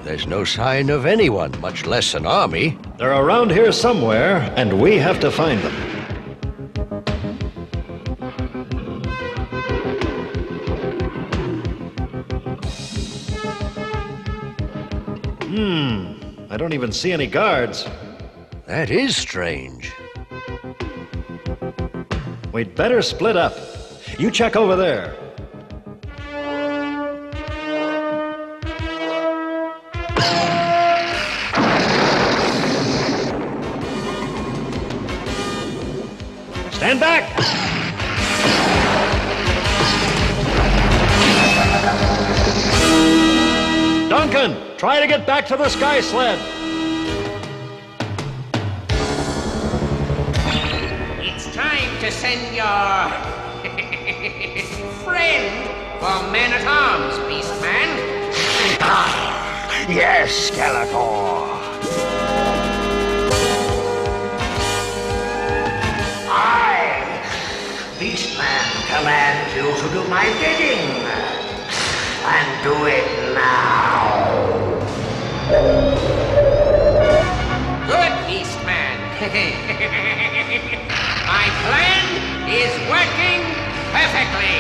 There's no sign of anyone, much less an army. They're around here somewhere, and we have to find them. I don't even see any guards. That is strange. We'd better split up. You check over there. Stand back! Duncan, try to get back to the sky sled. It's time to send your friend for men-at-arms, Beastman. Yes, Skeletor. Beastman commands you to do my bidding. And do it now. Good, Beastman. My plan is working perfectly.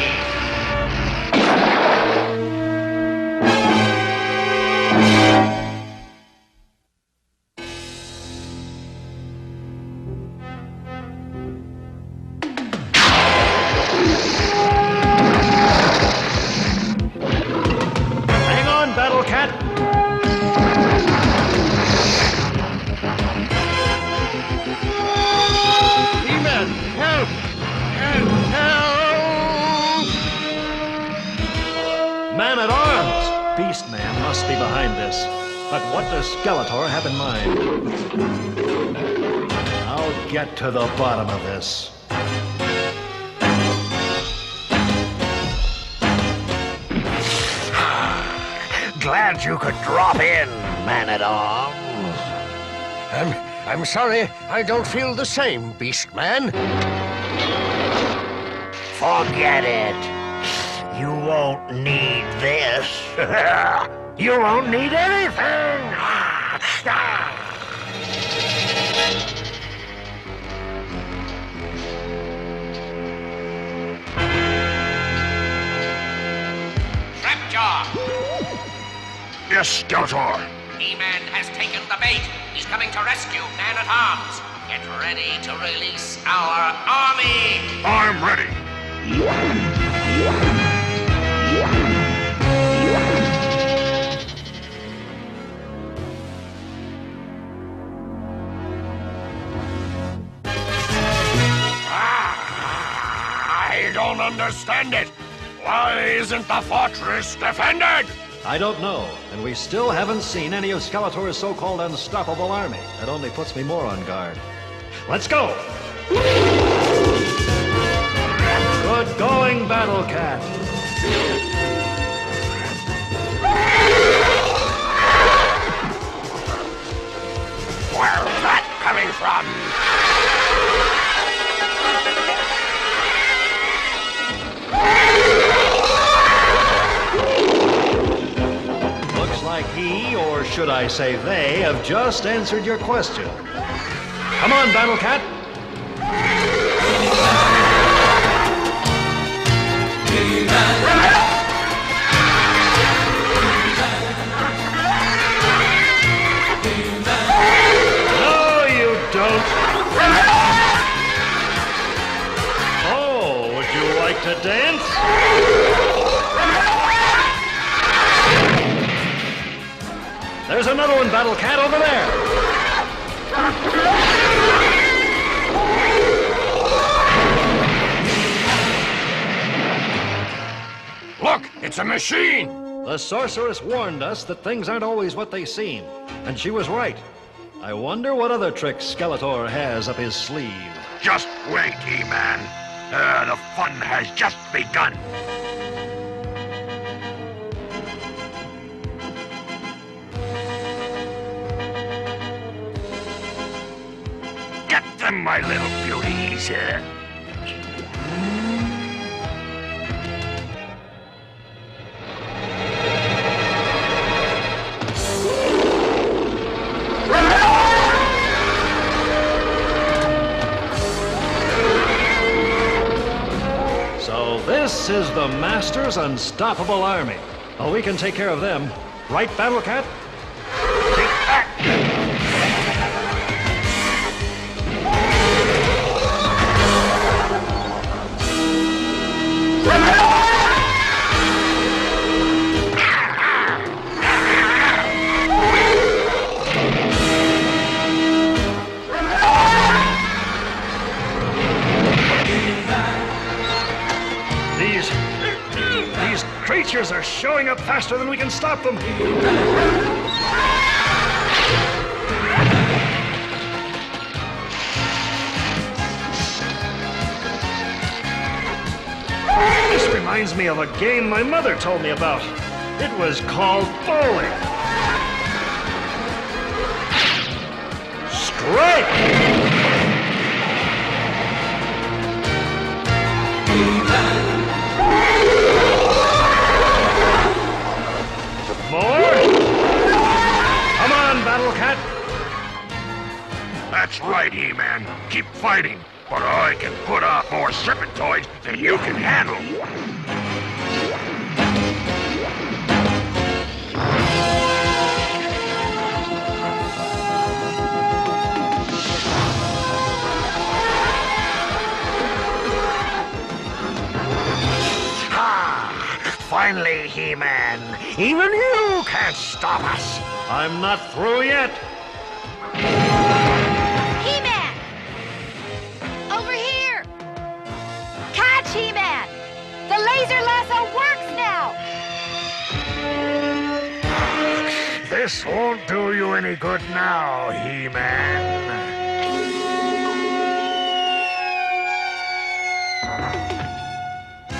Beastman must be behind this. But what does Skeletor have in mind? I'll get to the bottom of this. Glad you could drop in, Man-at-Arms. I'm sorry, I don't feel the same, Beastman. Forget it. You won't need this. You won't need anything. Trapjaw! Yes, Skeletor. He-Man has taken the bait. He's coming to rescue Man-at-Arms. Get ready to release our army! I'm ready. I don't understand it. Why isn't the fortress defended? I don't know, and we still haven't seen any of Skeletor's so-called unstoppable army. That only puts me more on guard. Let's go! Good going, Battle Cat. Where's that coming from? Looks like he, or should I say they, have just answered your question. Come on, Battle Cat. No, you don't. Oh, would you like to dance? There's another one, Battle Cat, over there. Look, it's a machine. The sorceress warned us that things aren't always what they seem, and she was right. I wonder what other tricks Skeletor has up his sleeve. Just wait, He-Man. The fun has just begun. Get them, my little beauties. So this is the Master's unstoppable army. Oh, we can take care of them. Right, Battle Cat? These creatures are showing up faster than we can stop them. This reminds me of a game my mother told me about. It was called bowling. Strike! More? Come on, Battle Cat. That's right, He-Man. Keep fighting, but I can put out more serpentoids than you can handle. Finally, He-Man. Even you can't stop us. I'm not through yet. He-Man! Over here! Catch, He-Man! The laser lasso works now! This won't do you any good now, He-Man.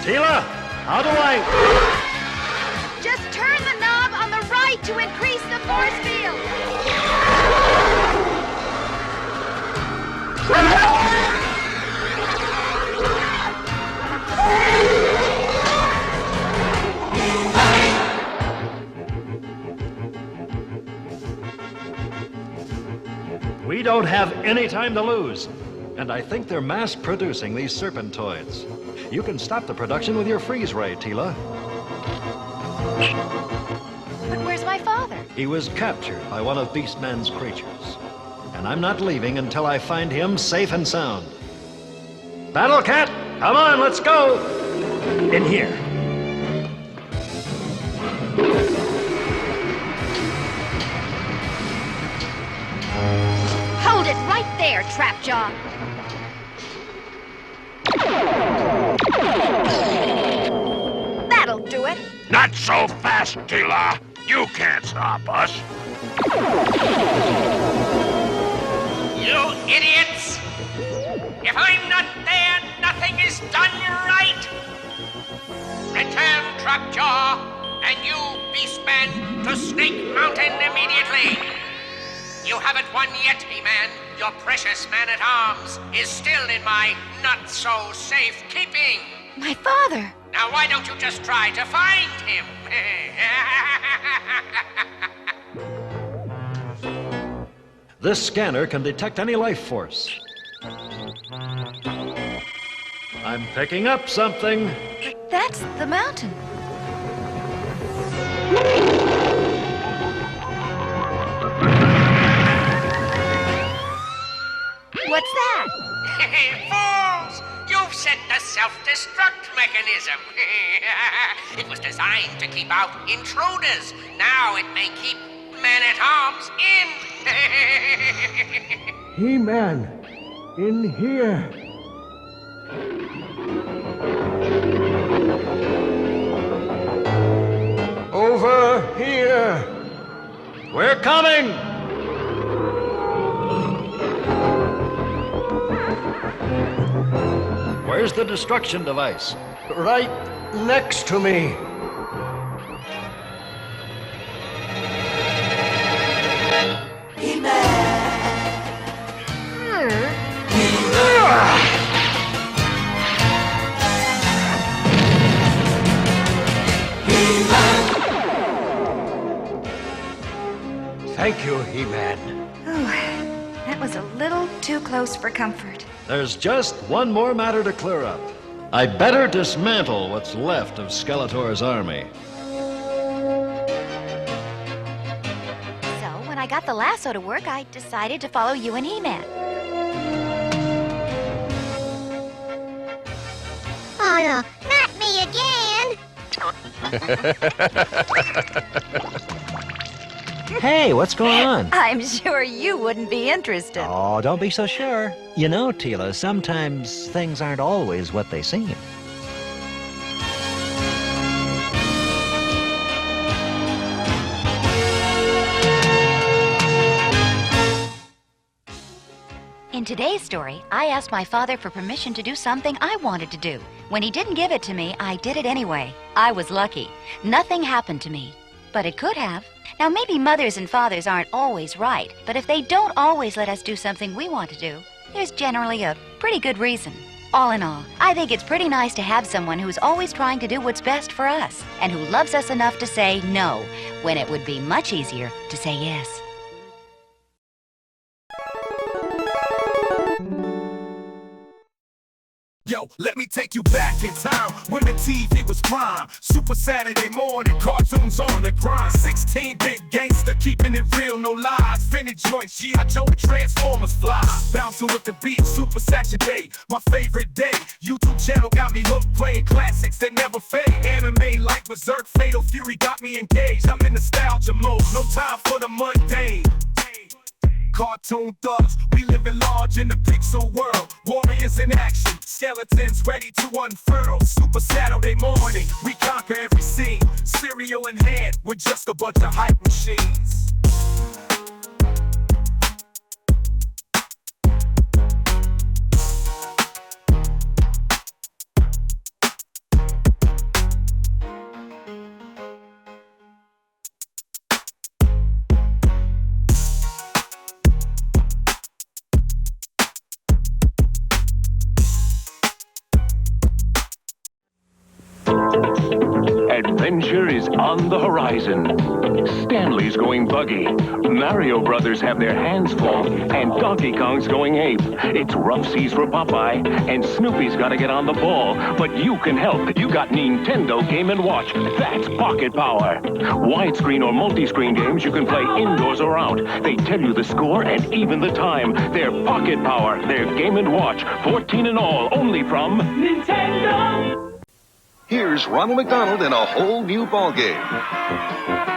Teela, how do I... Just turn the knob on the right to increase the force field! We don't have any time to lose. And I think they're mass-producing these serpentoids. You can stop the production with your freeze ray, Teela. But where's my father? He was captured by one of Beastman's creatures. and I'm not leaving until I find him safe and sound. Battle Cat, come on, let's go! In here. Hold it right there, Trapjaw. That'll do it. Not so fast, Teela. You can't stop us. You idiots! If I'm not there, nothing is done right! Return, Trapjaw, and you, Beastman, to Snake Mountain immediately! You haven't won yet, He-Man. Your precious man-at-arms is still in my not-so-safe keeping. My father! Now why don't you just try to find him? This scanner can detect any life force. I'm picking up something. That's the mountain. What's that? Fools! You've set the self-destruct mechanism. It was designed to keep out intruders. Now it may keep man-at-arms in. He-Man, in here. Over here. We're coming. Where's the destruction device? Right next to me. Thank you, He-Man. That was a little too close for comfort. There's just one more matter to clear up. I'd better dismantle what's left of Skeletor's army. So, when I got the lasso to work, I decided to follow you and He-Man. Oh no, not me again! Hey, what's going on? I'm sure you wouldn't be interested. Oh, don't be so sure. You know, Teela, sometimes things aren't always what they seem. In today's story, I asked my father for permission to do something I wanted to do. When he didn't give it to me, I did it anyway. I was lucky. Nothing happened to me. But it could have. Now, maybe mothers and fathers aren't always right, but if they don't always let us do something we want to do, there's generally a pretty good reason. All in all, I think it's pretty nice to have someone who's always trying to do what's best for us, and who loves us enough to say no, when it would be much easier to say yes. Yo, let me take you back in time when the TV was prime. Super Saturday morning, cartoons on the grind. 16-bit gangster, keeping it real, no lies. Finny joints, G.E.E.K.E.R, Transformers fly. Bouncing with the beat, Super Saturday, my favorite day. YouTube channel got me hooked, playing classics that never fade. Anime like Berserk, Fatal Fury got me engaged. I'm in nostalgia mode, no time for the mundane. Cartoon thugs, we living large in the pixel world. Warriors in action, skeletons ready to unfurl. Super Saturday morning, we conquer every scene. Cereal in hand, we're just a bunch of hype machines. Adventure is on the horizon. Stanley's going buggy. Mario Brothers have their hands full, and Donkey Kong's going ape. It's rough seas for Popeye, and Snoopy's got to get on the ball. But you can help. You got Nintendo Game & Watch. That's pocket power. Widescreen or multi-screen games you can play indoors or out. They tell you the score and even the time. They're pocket power. They're Game & Watch. 14 in all, only from Nintendo. Here's Ronald McDonald in a whole new ball game.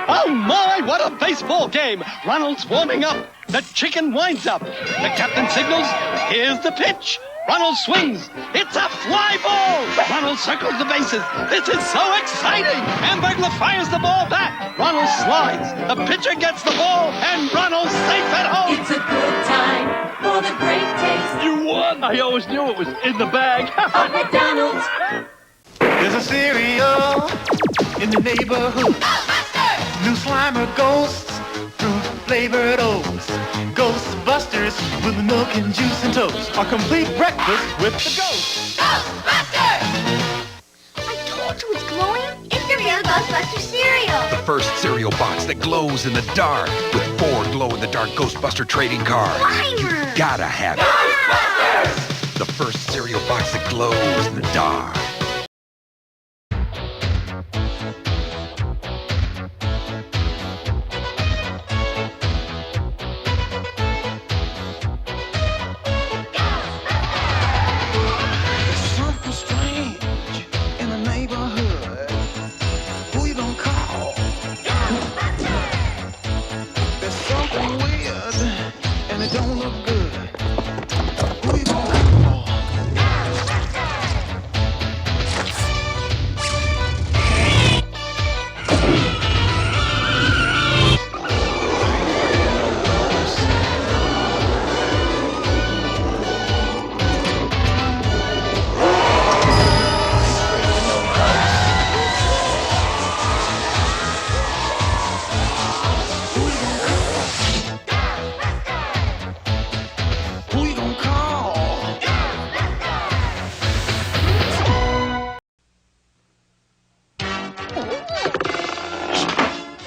Oh my, what a baseball game! Ronald's warming up. The chicken winds up. The captain signals, here's the pitch. Ronald swings. It's a fly ball. Ronald circles the bases. This is so exciting. Hamburglar fires the ball back. Ronald slides. The pitcher gets the ball, and Ronald's safe at home. It's a good time for the great taste. You won. I always knew it was in the bag. Of McDonald's. There's a cereal in the neighborhood. Ghostbusters! New Slimer ghosts, fruit-flavored oats. Ghostbusters with milk and juice and toast. A complete breakfast with the ghosts. Ghostbusters! I told you it's glowing. It's the real Ghostbusters cereal. The first cereal box that glows in the dark with 4 glow-in-the-dark Ghostbuster trading cards. Slimer! You gotta have it. Ghostbusters! The first cereal box that glows in the dark.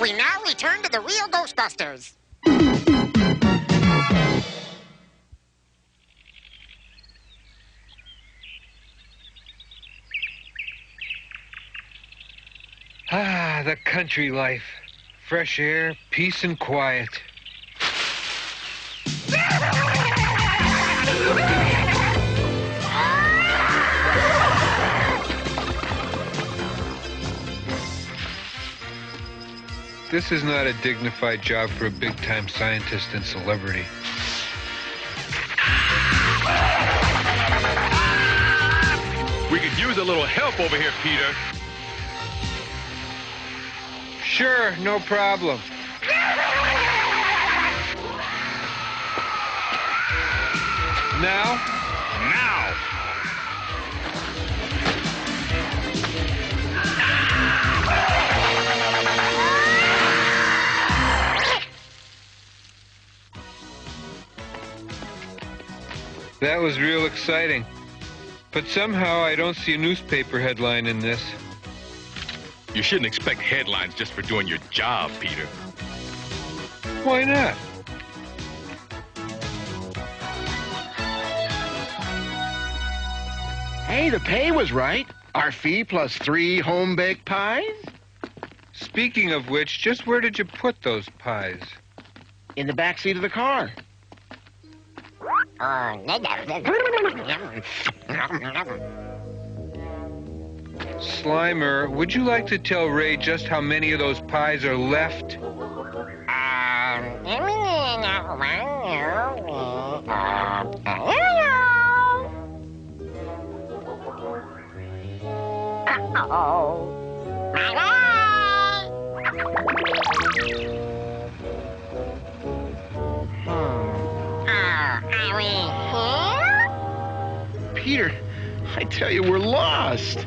We now return to the real Ghostbusters. Ah, the country life. Fresh air, peace and quiet. This is not a dignified job for a big-time scientist and celebrity. We could use a little help over here, Peter. Sure, no problem. Now? Now! That was real exciting. But somehow I don't see a newspaper headline in this. You shouldn't expect headlines just for doing your job, Peter. Why not? Hey, the pay was right. Our fee plus 3 home-baked pies? Speaking of which, just where did you put those pies? In the back seat of the car. Slimer, would you like to tell Ray just how many of those pies are left? Peter, I tell you, we're lost.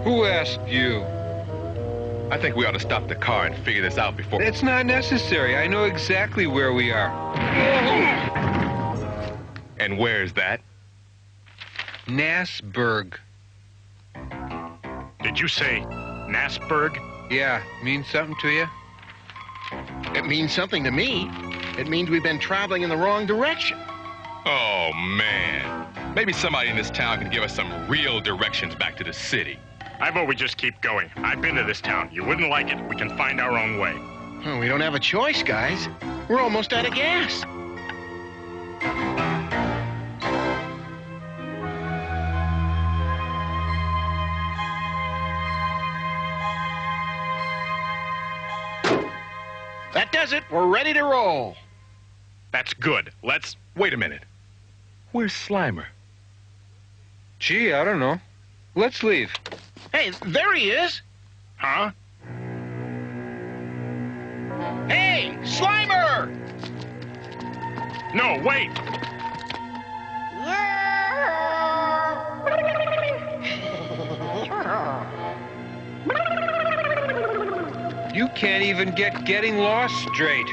Who asked you? I think we ought to stop the car and figure this out before... It's not necessary. I know exactly where we are. And where's that? Nassberg. Did you say Nassberg? Yeah, mean something to you? It means something to me. It means we've been traveling in the wrong direction. Oh, man. Maybe somebody in this town can give us some real directions back to the city. I vote we just keep going. I've been to this town. You wouldn't like it. We can find our own way. Oh, we don't have a choice, guys. We're almost out of gas. That does it. We're ready to roll. That's good. Let's... Wait a minute. Where's Slimer? Gee, I don't know. Let's leave. Hey, there he is. Huh? Hey, Slimer! No, wait! You can't even get getting lost straight.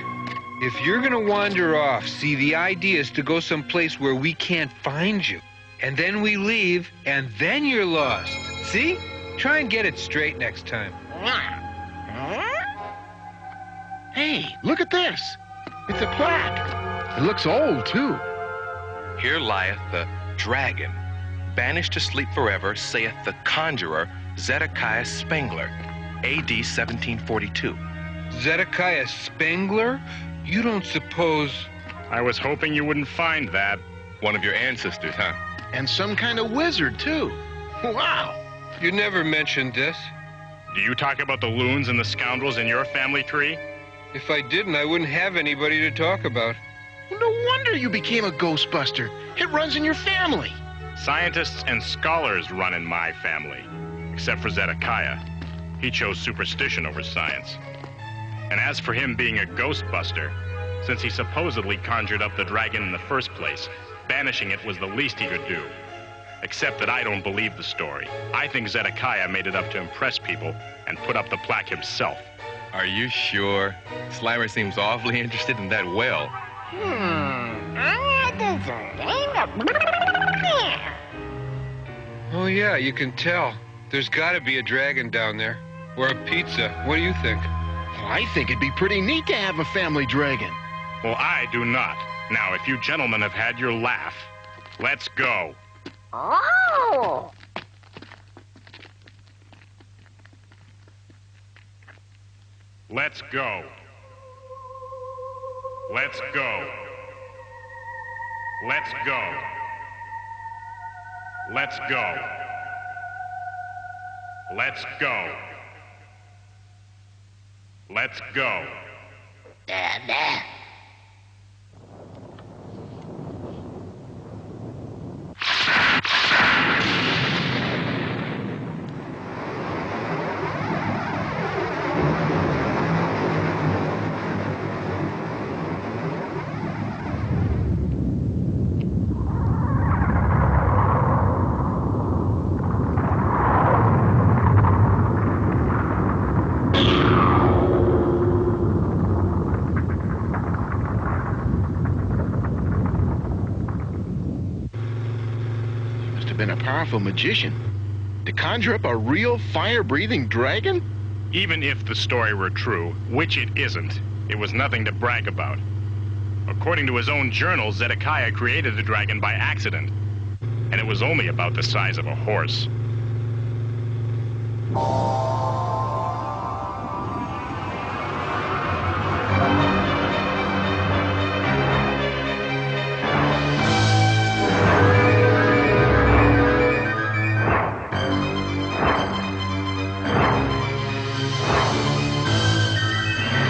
If you're gonna wander off, see, the idea is to go someplace where we can't find you. And then we leave, and then you're lost. See? Try and get it straight next time. Hey, look at this. It's a plaque. It looks old, too. Here lieth the dragon, banished to sleep forever, saith the conjurer Zedekiah Spengler, A.D. 1742. Zedekiah Spengler? You don't suppose... I was hoping you wouldn't find that. One of your ancestors, huh? And some kind of wizard, too. Wow. You never mentioned this. Do you talk about the loons and the scoundrels in your family tree? If I didn't, I wouldn't have anybody to talk about. Well, no wonder you became a Ghostbuster. It runs in your family. Scientists and scholars run in my family, except for Zedekiah. He chose superstition over science. And as for him being a Ghostbuster, since he supposedly conjured up the dragon in the first place, banishing it was the least he could do. Except that I don't believe the story. I think Zedekiah made it up to impress people and put up the plaque himself. Are you sure? Slimer seems awfully interested in that well. Oh, yeah, you can tell. There's gotta be a dragon down there. Or a pizza. What do you think? I think it'd be pretty neat to have a family dragon. Well, I do not. Now, if you gentlemen have had your laugh, let's go. Oh! Let's go. Let's go. Let's go. Let's go. Let's go. Let's go. Been a powerful magician to conjure up a real fire-breathing dragon? Even if the story were true, which it isn't, it was nothing to brag about. According to his own journal, Zedekiah created the dragon by accident, and it was only about the size of a horse.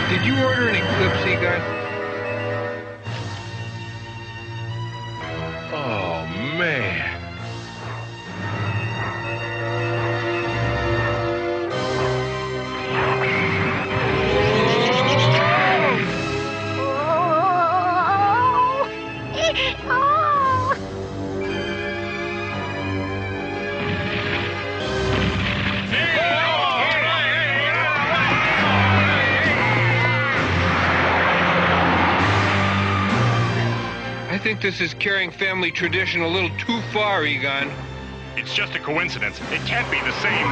Did you order an Eclipse, Egon? Oh, man. I think this is carrying family tradition a little too far, Egon. It's just a coincidence. It can't be the same.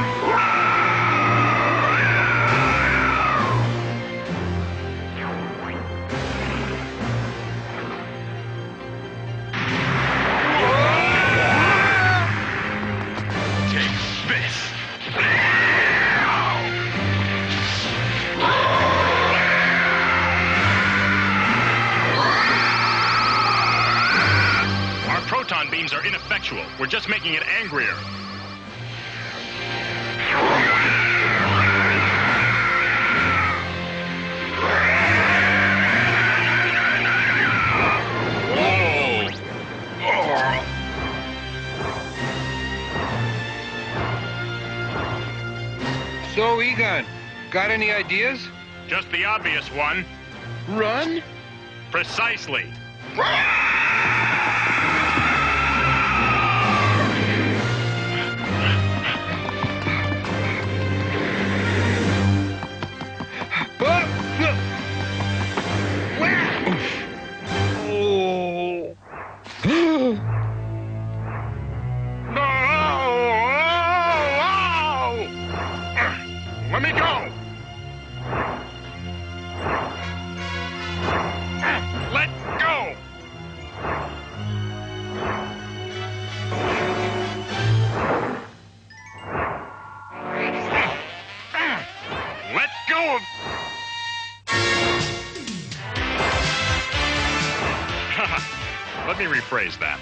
Proton beams are ineffectual. We're just making it angrier. Whoa! So, Egon, got any ideas? Just the obvious one. Run? Precisely. Let me go! Let go! Let go of... Let me rephrase that.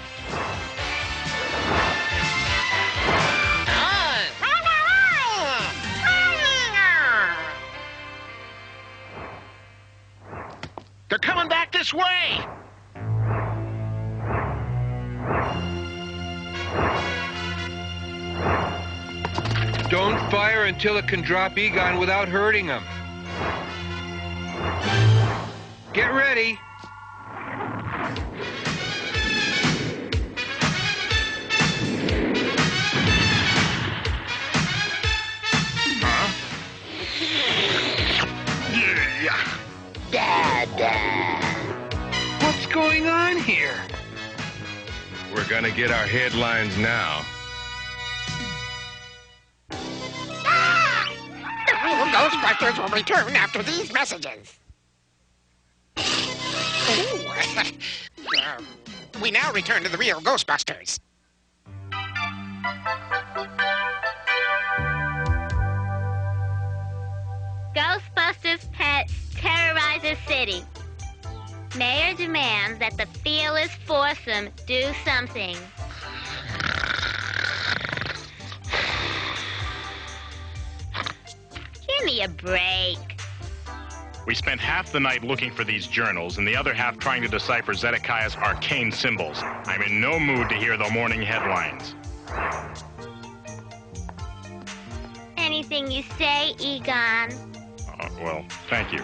They're coming back this way! Don't fire until it can drop Egon without hurting him. Get ready. What's going on here? We're gonna get our headlines now. The real Ghostbusters will return after these messages. We now return to the real Ghostbusters. Ghostbusters pet terrorizes city. Mayor demands that the fearless foursome do something. Give me a break. We spent half the night looking for these journals and the other half trying to decipher Zedekiah's arcane symbols. I'm in no mood to hear the morning headlines. Anything you say, Egon. Well, thank you.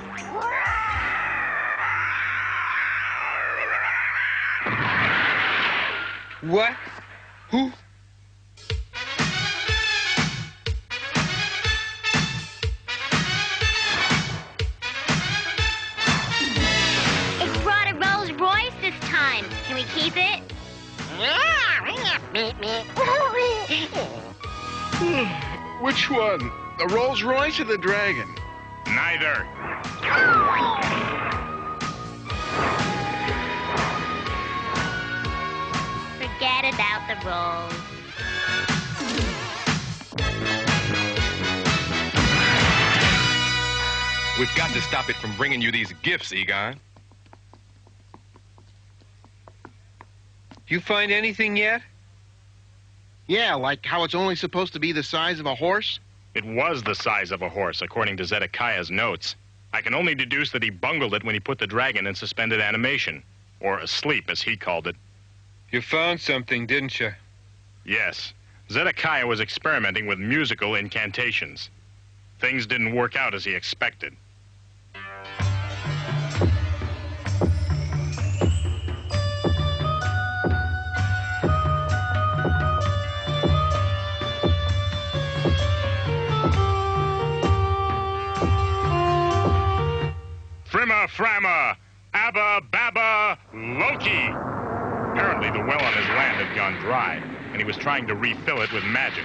What? Who? It brought a Rolls Royce this time. Can we keep it? Which one? The Rolls Royce or the Dragon? Neither. Forget about the rolls. We've got to stop it from bringing you these gifts, Egon. You find anything yet? Yeah, like how it's only supposed to be the size of a horse? It was the size of a horse, according to Zedekiah's notes. I can only deduce that he bungled it when he put the dragon in suspended animation. Or asleep, as he called it. You found something, didn't you? Yes. Zedekiah was experimenting with musical incantations. Things didn't work out as he expected. Frimma Framma, Abba Babba Loki. Apparently the well on his land had gone dry. and he was trying to refill it with magic.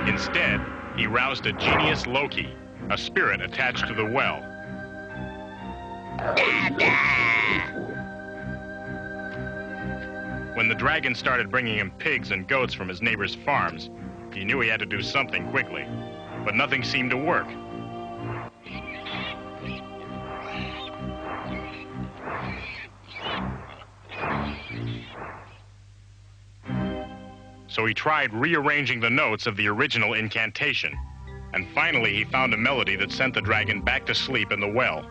Instead, he roused a genius Loki, a spirit attached to the well. When the dragon started bringing him pigs and goats from his neighbors' farms, he knew he had to do something quickly, but nothing seemed to work. So he tried rearranging the notes of the original incantation, and finally he found a melody that sent the dragon back to sleep in the well.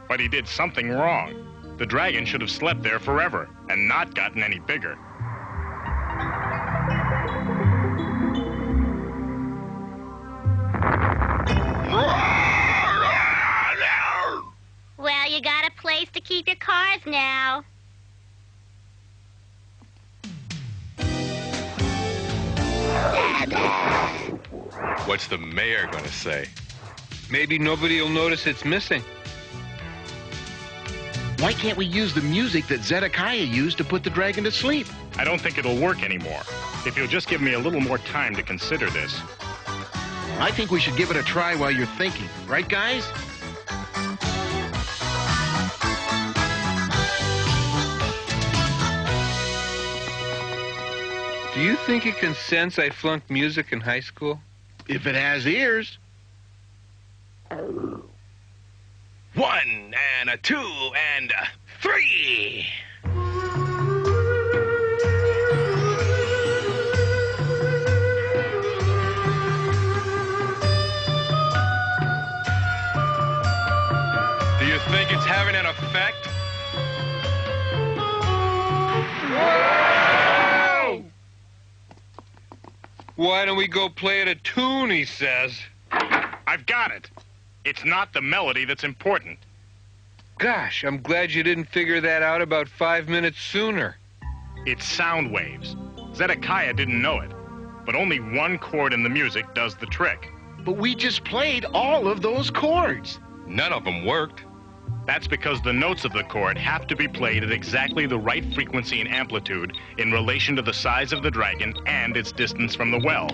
But he did something wrong. The dragon should have slept there forever and not gotten any bigger. Well, you got a place to keep your cars now. What's the mayor gonna say? Maybe nobody will notice it's missing. Why can't we use the music that Zedekiah used to put the dragon to sleep? I don't think it'll work anymore. If you'll just give me a little more time to consider this. I think we should give it a try while you're thinking. Right, guys? Do you think it can sense I flunked music in high school? If it has ears. 1 and a 2 and a 3. Do you think it's having an effect? Whoa! Why don't we go play it a tune, he says. I've got it. It's not the melody that's important. Gosh, I'm glad you didn't figure that out about 5 minutes sooner. It's sound waves. Zedekiah didn't know it, but only one chord in the music does the trick. But we just played all of those chords. None of them worked. That's because the notes of the chord have to be played at exactly the right frequency and amplitude in relation to the size of the dragon and its distance from the well.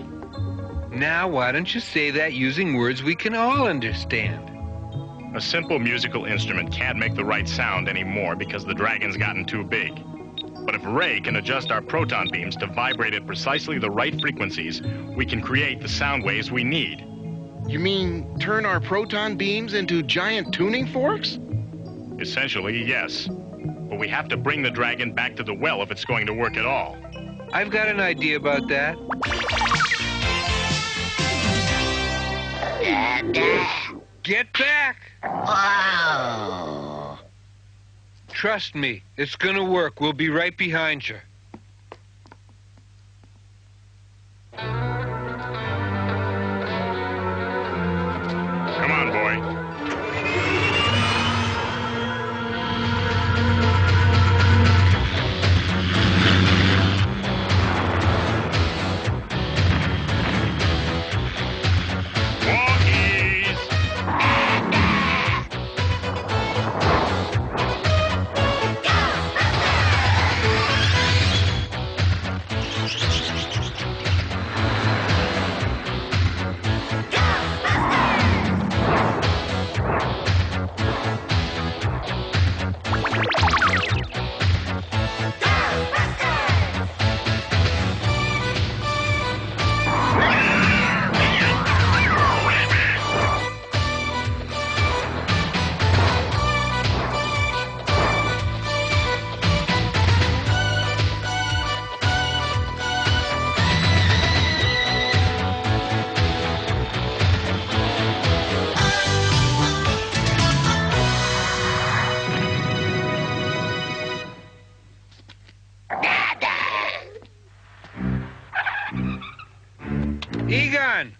Now, why don't you say that using words we can all understand? A simple musical instrument can't make the right sound anymore because the dragon's gotten too big. But if Ray can adjust our proton beams to vibrate at precisely the right frequencies, we can create the sound waves we need. You mean turn our proton beams into giant tuning forks? Essentially, yes. But we have to bring the dragon back to the well if it's going to work at all. I've got an idea about that. Get back! Wow. Trust me, it's gonna work. We'll be right behind you. Come on, boy. Egon!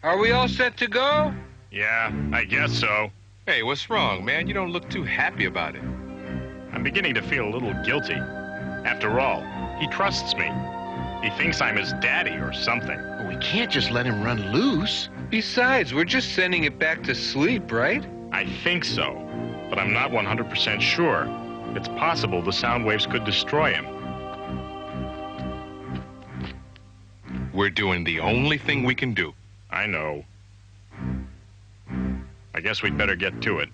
Are we all set to go? Yeah, I guess so. Hey, what's wrong, man? You don't look too happy about it. I'm beginning to feel a little guilty. After all, he trusts me. He thinks I'm his daddy or something. Well, we can't just let him run loose. Besides, we're just sending it back to sleep, right? I think so, but I'm not 100% sure. It's possible the sound waves could destroy him. We're doing the only thing we can do. I know. I guess we'd better get to it.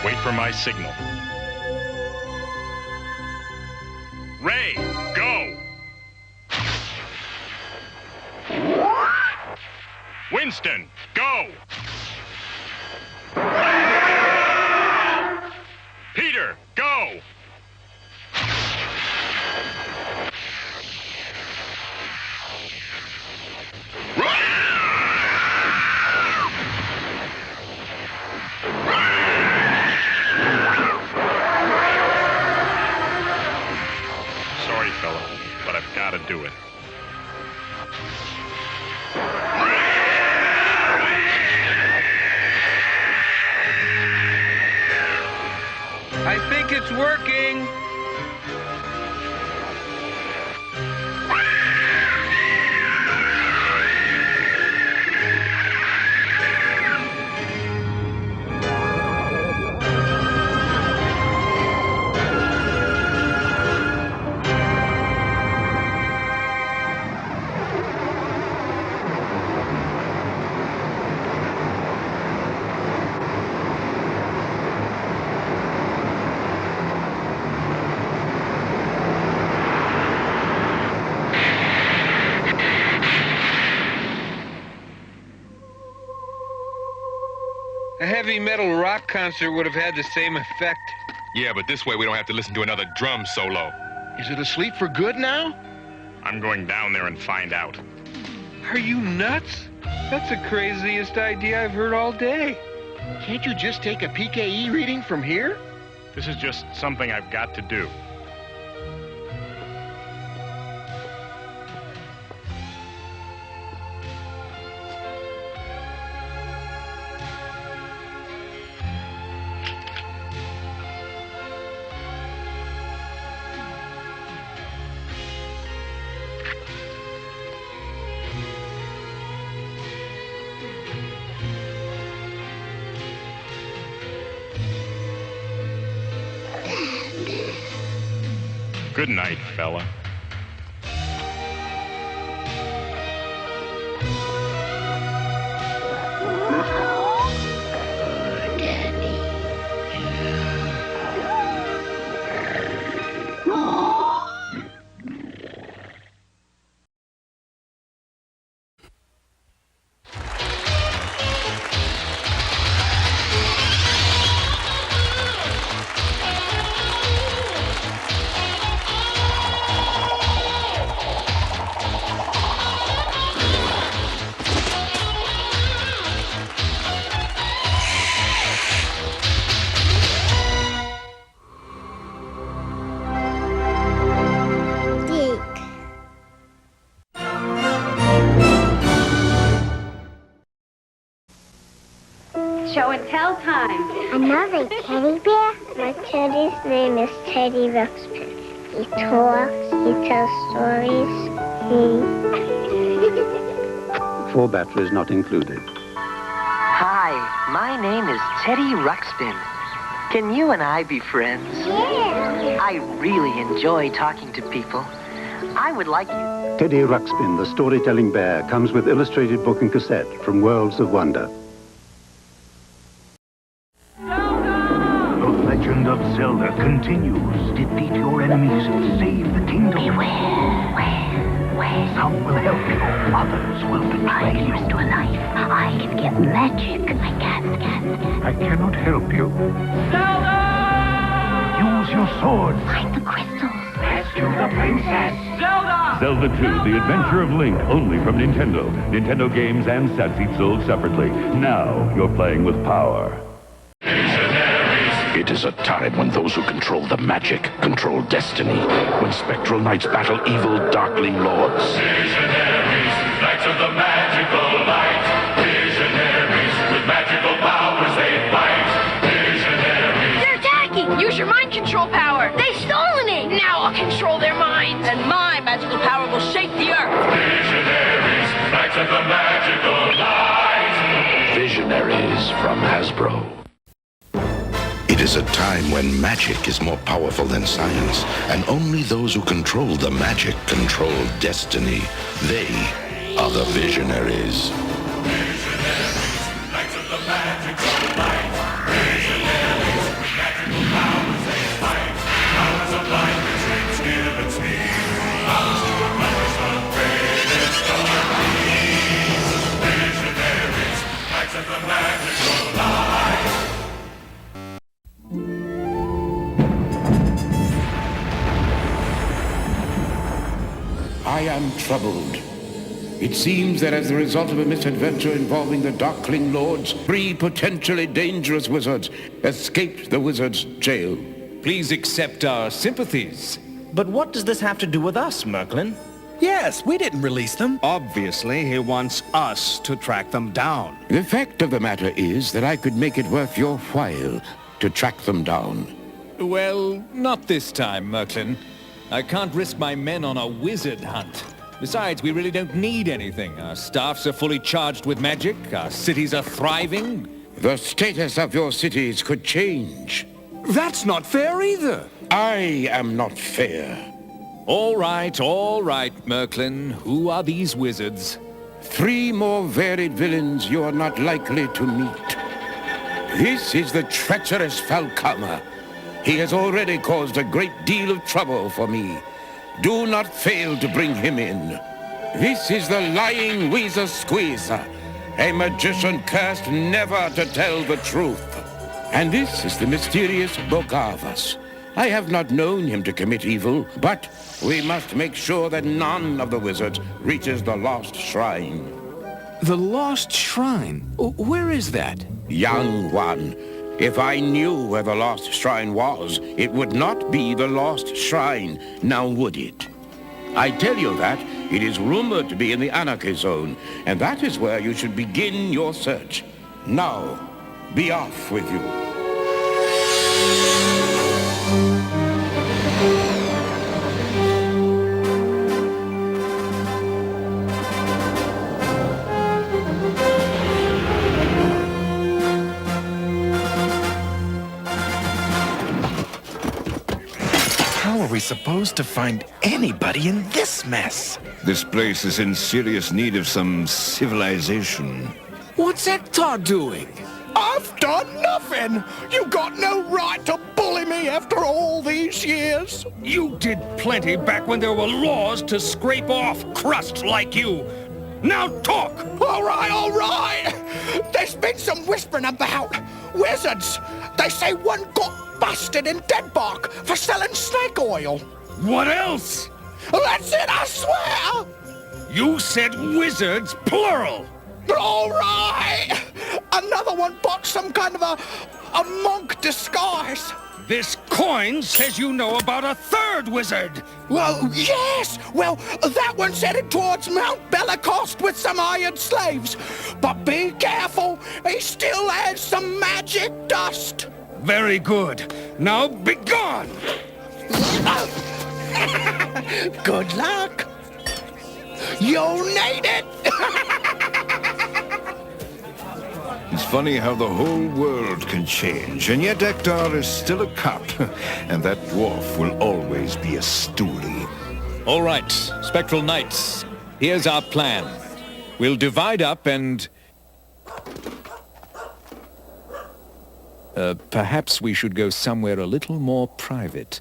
Wait for my signal. Ray, go! Winston, go! Peter, go! Sorry, fella, but I've got to do it. I think it's working. A heavy metal rock concert would have had the same effect. Yeah, but this way we don't have to listen to another drum solo. Is it asleep for good now? I'm going down there and find out. Are you nuts? That's the craziest idea I've heard all day. Can't you just take a PKE reading from here? This is just something I've got to do. Good night, fella. Show and tell time. Another teddy bear? My teddy's name is Teddy Ruxpin. He talks, he tells stories, he... 4 batteries not included. Hi, my name is Teddy Ruxpin. Can you and I be friends? Yeah. I really enjoy talking to people. I would like you... Teddy Ruxpin, the storytelling bear, comes with illustrated book and cassette from Worlds of Wonder. The legend of Zelda continues. Defeat your enemies, save the kingdom. Beware. Some will help you, others will betray you. I to a knife. I can get magic. I can't. I cannot help you. Zelda! Use your sword. Find the crystals. Rescue the princess. Zelda! Zelda 2, The Adventure of Link, only from Nintendo. Nintendo games and set seats sold separately. Now you're playing with power. It is a time when those who control the magic control destiny. When spectral knights battle evil darkling lords. Visionaries, knights of the magical light. Visionaries, with magical powers they fight. power. They've stolen it. Now I'll control their minds. And my magical power will shake the earth. Visionaries, Knights of the Magical Light. Visionaries from Hasbro. It is a time when magic is more powerful than science, and only those who control the magic control destiny. They are the Visionaries. Knights of the Magical Light. Visionaries, magical powers they fight. Powers of light, dreams give and speed. Powers to accomplish the greatest of deeds. Visionaries, Knights of the Magical Light. I am troubled. It seems that as a result of a misadventure involving the Darkling Lords, 3 potentially dangerous wizards escaped the wizard's jail. Please accept our sympathies. But what does this have to do with us, Merklin? Yes, we didn't release them. Obviously, he wants us to track them down. The fact of the matter is that I could make it worth your while to track them down. Well, not this time, Merklin. I can't risk my men on a wizard hunt. Besides, we really don't need anything. Our staffs are fully charged with magic. Our cities are thriving. The status of your cities could change. That's not fair either. I am not fair. All right, Merklin. Who are these wizards? 3 more varied villains you are not likely to meet. This is the treacherous Falcama. He has already caused a great deal of trouble for me. Do not fail to bring him in. This is the lying Weezer Squeezer, a magician cursed never to tell the truth. And this is the mysterious Bogavas. I have not known him to commit evil, but we must make sure that none of the wizards reaches the Lost Shrine. The Lost Shrine? Where is that? Young one, if I knew where the Lost Shrine was, it would not be the Lost Shrine, now would it? I tell you that it is rumored to be in the Anarchy Zone, and that is where you should begin your search. Now, be off with you. How are we supposed to find anybody in this mess? This place is in serious need of some civilization. What's Hector doing? I've done nothing! You got no right to bully me after all these years! You did plenty back when there were laws to scrape off crusts like you. Now talk! All right! There's been some whispering about wizards. They say one got busted in Denmark for selling snake oil. What else? That's it, I swear! You said wizards, plural! All right! Another one bought some kind of a monk disguise. This coin says you know about a 3rd wizard. Well, yes! Well, that one's headed towards Mount Bellacost with some hired slaves. But be careful, he still has some magic dust. Very good. Now be gone! Good luck. You'll need it. It's funny how the whole world can change, and yet Hector is still a cop, and that dwarf will always be a stoolie. All right, Spectral Knights, here's our plan. We'll divide up and... perhaps we should go somewhere a little more private.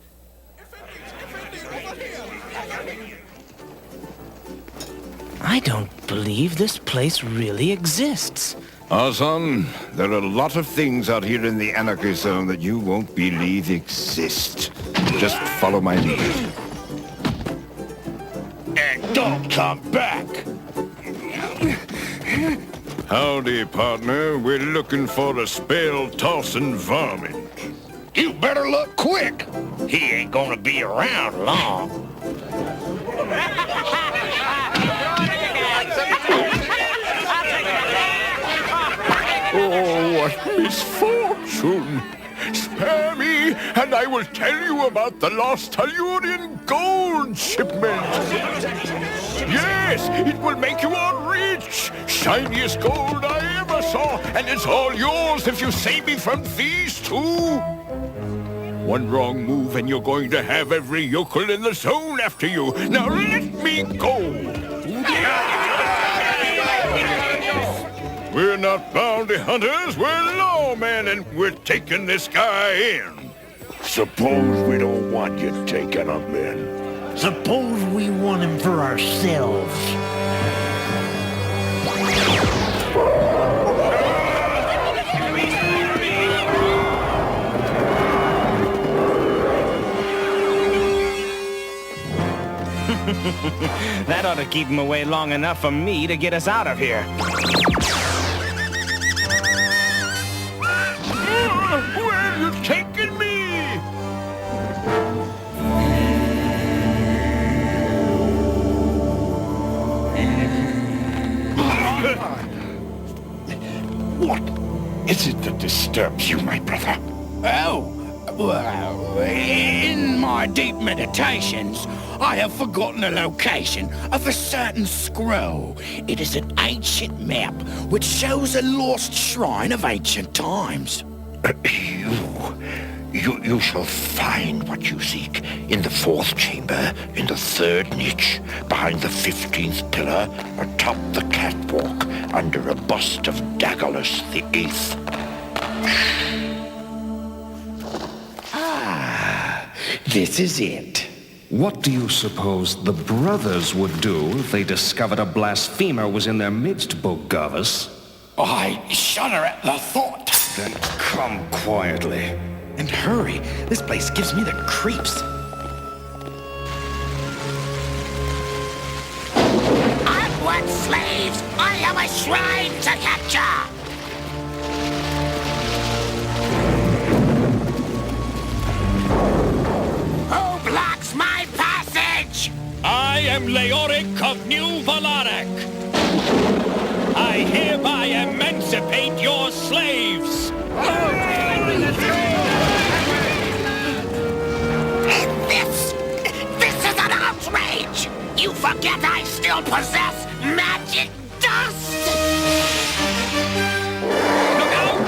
I don't believe this place really exists. Ozon, there are a lot of things out here in the Anarchy Zone that you won't believe exist. Just follow my lead. And don't come back! Howdy, partner. We're looking for a spell-tossing varmint. You better look quick. He ain't gonna be around long. Oh, what misfortune! Spare me, and I will tell you about the lost Tellurian gold shipment. Yes, it will make you all rich. Shiniest gold I ever saw, and it's all yours if you save me from these two. One wrong move and you're going to have every yokel in the zone after you. Now let me go. We're not bounty hunters, we're lawmen, and we're taking this guy in. Suppose we don't want you taking him in. Suppose we want him for ourselves. That ought to keep him away long enough for me to get us out of here. Where are you taking me? What is it that disturbs you, my brother? Oh, well, in my deep meditations, I have forgotten the location of a certain scroll. It is an ancient map which shows a lost shrine of ancient times. You shall find what you seek in the 4th chamber, in the 3rd niche, behind the 15th pillar, atop the catwalk, under a bust of Dagalus the 8th. This is it. What do you suppose the brothers would do if they discovered a blasphemer was in their midst, Bogavus? I shudder at the thought. Then come quietly. And hurry. This place gives me the creeps. Onward, slaves! I have a shrine to capture! Who blocks my passage? I am Leoric of New Valarak. I hereby emancipate your slaves. This is an outrage! You forget I still possess magic dust! Look out!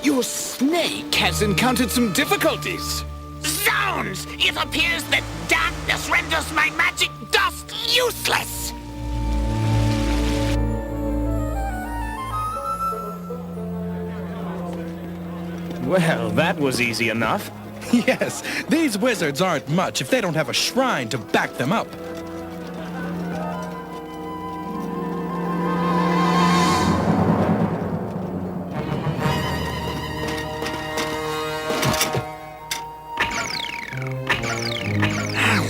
Your snake has encountered some difficulties. Zounds! It appears that darkness renders my magic dust useless! Well, that was easy enough. Yes, these wizards aren't much if they don't have a shrine to back them up.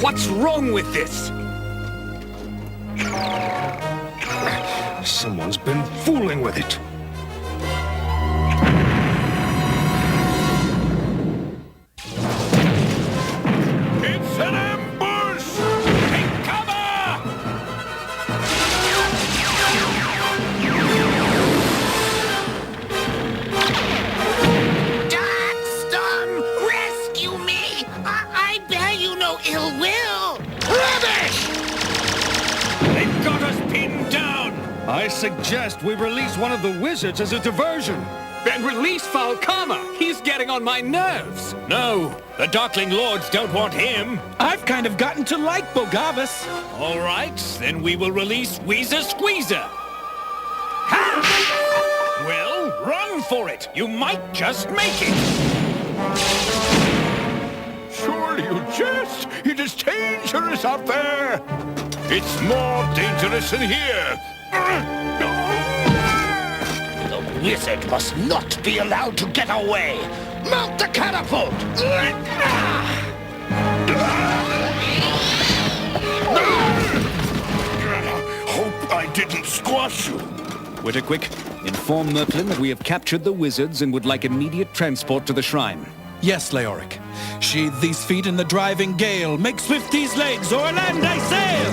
What's wrong with this? Someone's been fooling with it. It's an ambush! Take cover! Darkstorm, rescue me! I bear you no ill will! Rubbish! They've got us pinned down! I suggest we release one of the wizards as a diversion. And release Falcama! He's getting on my nerves! No, the Darkling Lords don't want him! I've kind of gotten to like Bogavus. All right, then we will release Weezer Squeezer! Well, run for it! You might just make it! Surely you jest! It is dangerous out there! It's more dangerous in here! The wizard must not be allowed to get away! Mount the catapult! Hope I didn't squash you. Whitterquick, inform Merklin that we have captured the wizards and would like immediate transport to the shrine. Yes, Leoric. Sheathe these feet in the driving gale. Make swift these legs, or land I sail!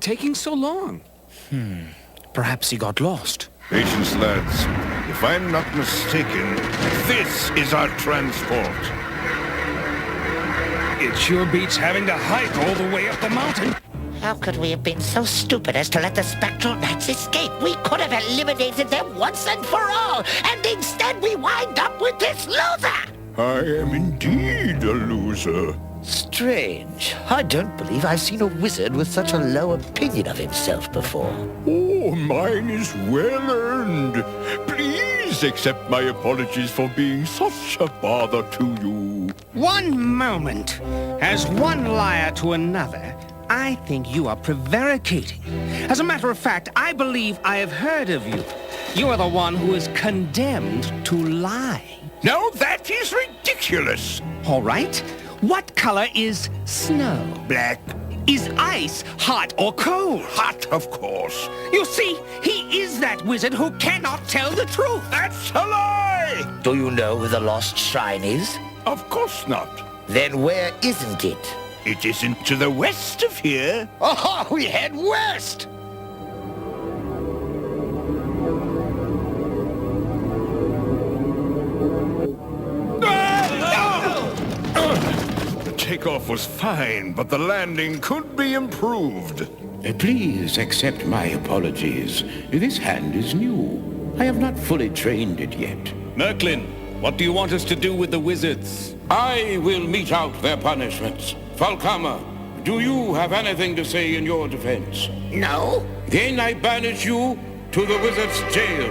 taking so long? Perhaps he got lost. Patience, lads. If I'm not mistaken, this is our transport. It sure beats having to hike all the way up the mountain. How could we have been so stupid as to let the spectral gnats escape? We could have eliminated them once and for all, and instead we wind up with this loser! I am indeed a loser. Strange. I don't believe I've seen a wizard with such a low opinion of himself before. Oh, mine is well earned. Please accept my apologies for being such a bother to you. One moment. As one liar to another, I think you are prevaricating. As a matter of fact, I believe I have heard of you. You are the one who is condemned to lie. Now that is ridiculous. All right. What color is snow? Black. Is ice hot or cold? Hot, of course. You see, he is that wizard who cannot tell the truth. That's a lie! Do you know where the lost shrine is? Of course not. Then where isn't it? It isn't to the west of here. Oh, we head west! The takeoff was fine, but the landing could be improved. Please accept my apologies. This hand is new. I have not fully trained it yet. Merklin, what do you want us to do with the wizards? I will mete out their punishments. Falcama, do you have anything to say in your defense? No. Then I banish you to the wizard's jail.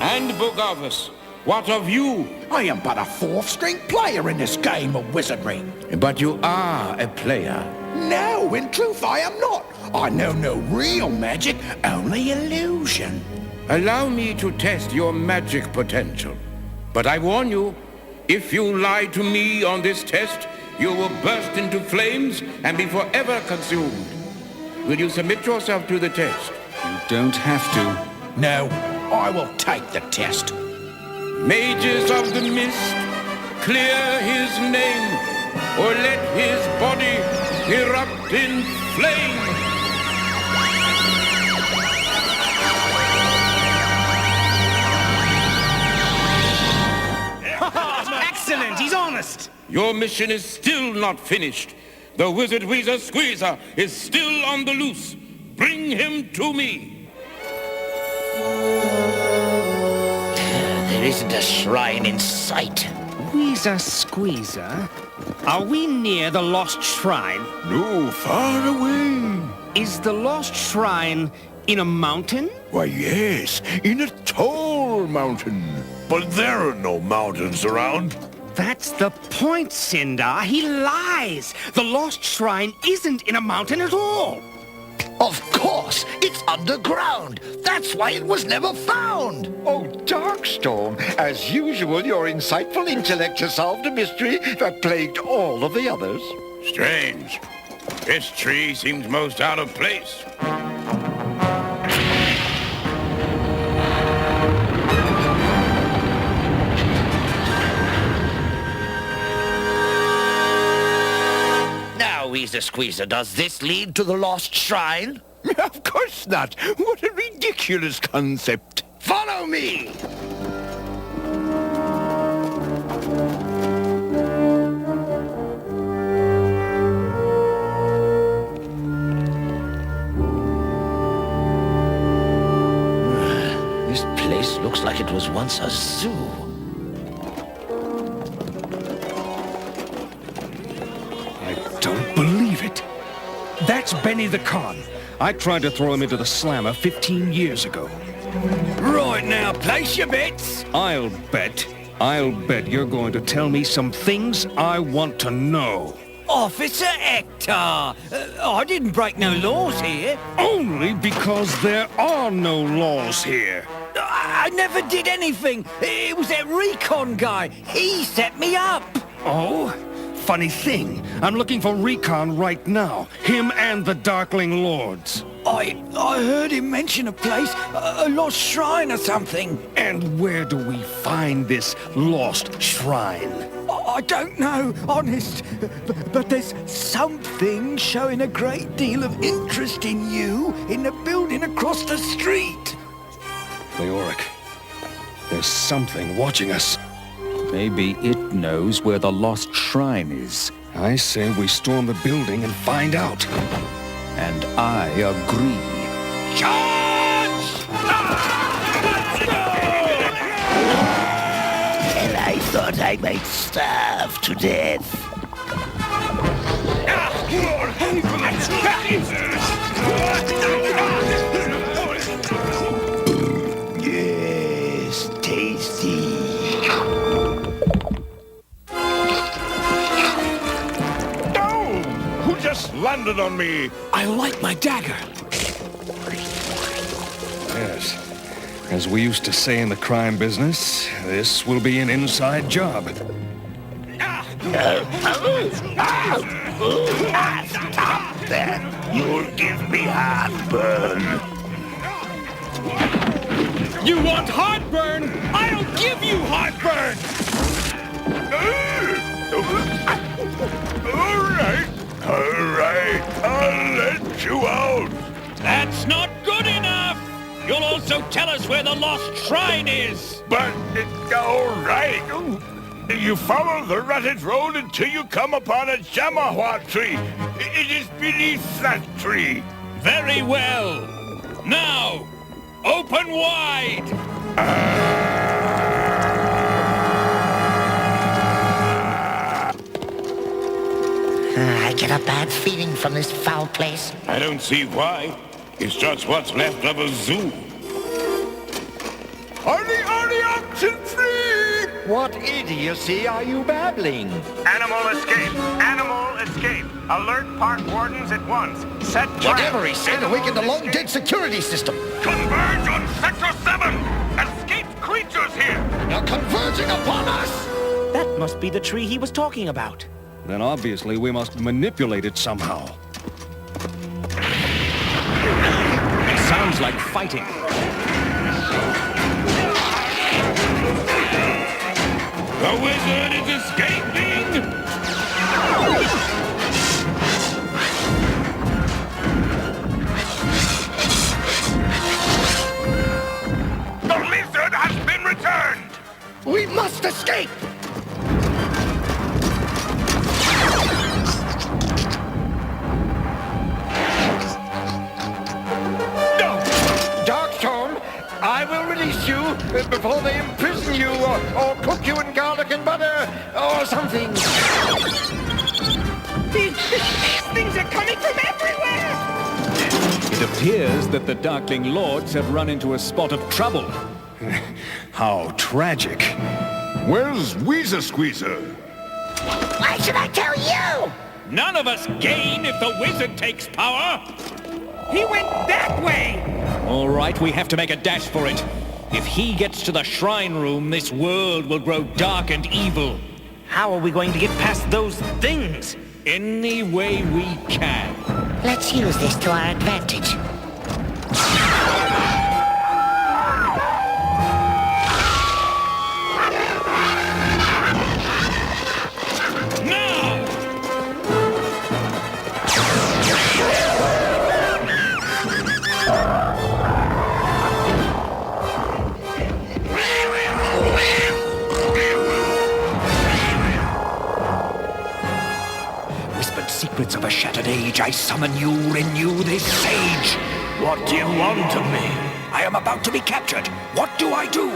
And Bogavus, what of you? I am but a fourth-string player in this game of wizardry. But you are a player. No, in truth I am not. I know no real magic, only illusion. Allow me to test your magic potential. But I warn you, if you lie to me on this test, you will burst into flames and be forever consumed. Will you submit yourself to the test? You don't have to. No, I will take the test. Mages of the mist, clear his name, or let his body erupt in flame. Excellent, he's honest. Your mission is still not finished. The Wizard Weezer Squeezer is still on the loose. Bring him to me. There isn't a shrine in sight. Weezer Squeezer? Are we near the lost shrine? No, far away. Is the lost shrine in a mountain? Why, yes, in a tall mountain. But there are no mountains around. That's the point, Sindar. He lies. The lost shrine isn't in a mountain at all. Of course, it's underground. That's why it was never found. Oh, Darkstorm, as usual, your insightful intellect has solved a mystery that plagued all of the others. Strange. This tree seems most out of place. Now, Weezer Squeezer, does this lead to the lost shrine? Of course not. What a ridiculous concept. Follow me! This place looks like it was once a zoo. Don't believe it. That's Benny the Con. I tried to throw him into the slammer 15 years ago. Right now, place your bets. I'll bet you're going to tell me some things I want to know. Officer G.E.E.K.E.R, I didn't break no laws here. Only because there are no laws here. I never did anything. It was that recon guy. He set me up. Oh? Funny thing, I'm looking for Recon right now. Him and the Darkling Lords. I heard him mention a place, a lost shrine or something. And where do we find this lost shrine? I don't know, honest, but there's something showing a great deal of interest in you in the building across the street. Leoric, there's something watching us. Maybe it knows where the lost shrine is. I say we storm the building and find out. And I agree. And I thought I might starve to death. Yes, tasty. No! Who just landed on me? I like my dagger. Yes. As we used to say in the crime business, this will be an inside job. Stop that! You'll give me heartburn. You want heartburn? I'll give you heartburn! All right, I'll let you out. That's not good enough! You'll also tell us where the lost shrine is! But, all right. You follow the rutted road until you come upon a jamahua tree. It is beneath that tree. Very well. Now, open wide! I get a bad feeling from this foul place. I don't see why. It's just what's left of a zoo. Are the oxen free? What idiocy are you babbling? Animal escape! Animal escape! Alert park wardens at once. Set traps. Whatever he said, awaken the long-dead security system. Converge on Sector 7! Escaped creatures here! They're converging upon us! That must be the tree he was talking about. Then obviously we must manipulate it somehow. It sounds like fighting. The wizard is escaping! The lizard has been returned! We must escape! Darkstorm, I will release you before they imprison you or cook you in garlic and butter or something. These things are coming from everywhere! It appears that the Darkling Lords have run into a spot of trouble. How tragic. Where's Weezer Squeezer? Why should I tell you? None of us gain if the wizard takes power! He went that way! All right, we have to make a dash for it. If he gets to the shrine room, this world will grow dark and evil. How are we going to get past those things? Any way we can. Let's use this to our advantage. Secrets of a shattered age, I summon you, renew this sage. What do you want of me? I am about to be captured. What do I do?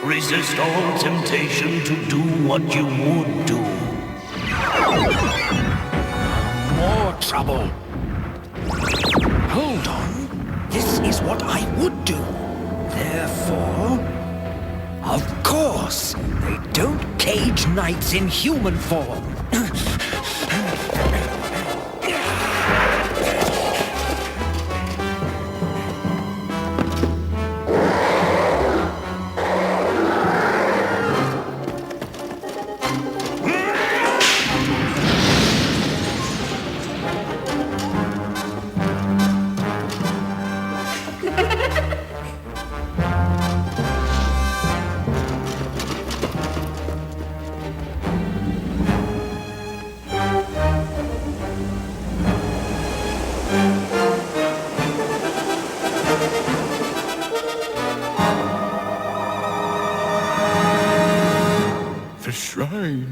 Resist all temptation to do what you would do. More trouble. Hold on. This is what I would do. Therefore, of course, they don't cage knights in human form.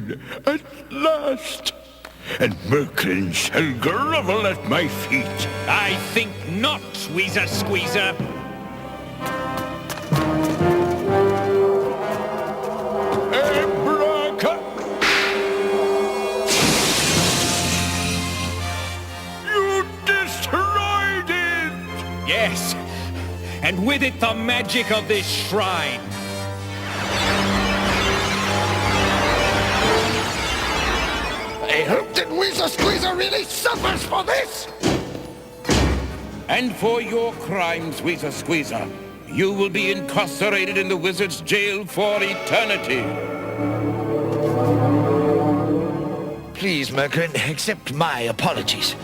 mine at last. And Merklin shall grovel at my feet. I think not, Weezer Squeezer. You destroyed it! Yes, and with it the magic of this shrine. I hope that Weezer Squeezer really suffers for this! And for your crimes, Weezer Squeezer, you will be incarcerated in the wizard's jail for eternity. Please, Merklin, accept my apologies.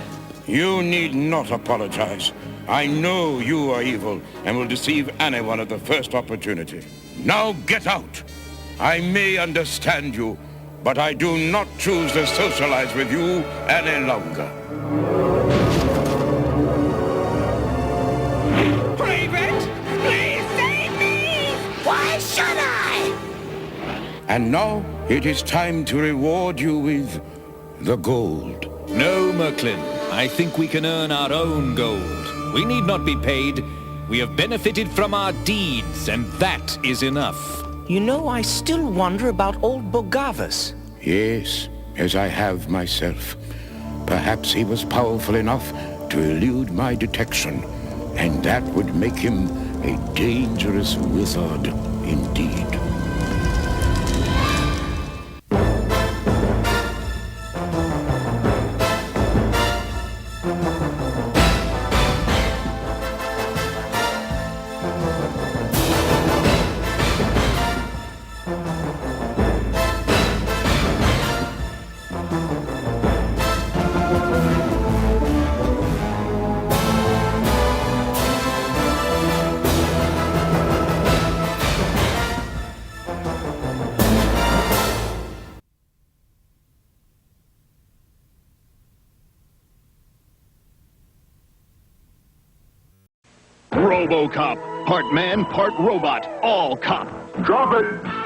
You need not apologize. I know you are evil and will deceive anyone at the first opportunity. Now get out! I may understand you, but I do not choose to socialize with you any longer. Private, please save me! Why should I? And now it is time to reward you with the gold. No, Merklin. I think we can earn our own gold. We need not be paid. We have benefited from our deeds, and that is enough. You know, I still wonder about old Bogavus. Yes, as I have myself. Perhaps he was powerful enough to elude my detection, and that would make him a dangerous wizard indeed. RoboCop, part man, part robot, all cop. Drop it!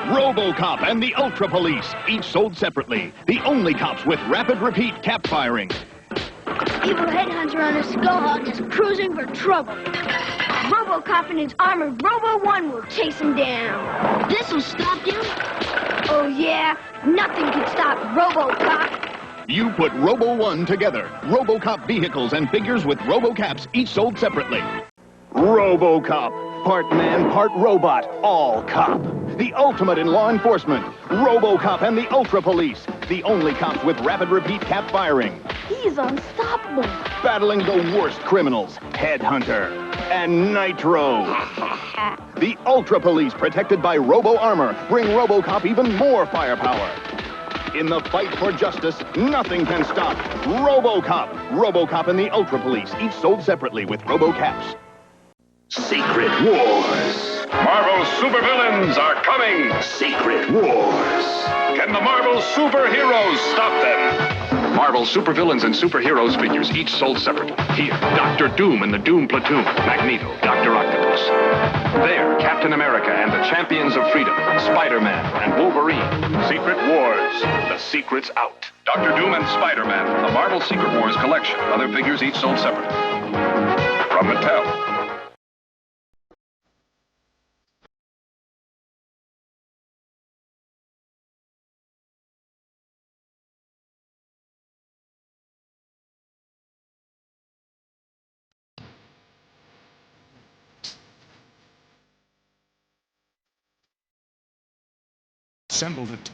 RoboCop and the Ultra Police, each sold separately. The only cops with rapid repeat cap firing. Evil headhunter on a Skullhawk is cruising for trouble. RoboCop and his armored Robo-1 will chase him down. This'll stop you? Oh yeah, nothing can stop RoboCop. You put Robo-1 together. RoboCop vehicles and figures with RoboCaps, each sold separately. RoboCop, part man, part robot, all cop. The ultimate in law enforcement. RoboCop and the Ultra Police, the only cops with rapid repeat cap firing. He's unstoppable. Battling the worst criminals, Headhunter and Nitro. The Ultra Police, protected by Robo Armor, bring RoboCop even more firepower. In the fight for justice, nothing can stop RoboCop. RoboCop and the Ultra Police, each sold separately with RoboCaps. Secret Wars. Marvel supervillains are coming. Secret Wars. Can the Marvel superheroes stop them? Marvel supervillains and superheroes figures each sold separately. Here, Doctor Doom and the Doom Platoon. Magneto, Dr. Octopus. There, Captain America and the Champions of Freedom. Spider-Man and Wolverine. Secret Wars. The secret's out. Dr. Doom and Spider-Man. The Marvel Secret Wars collection. Other figures each sold separately. From Mattel. Assembled it.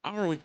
Are we?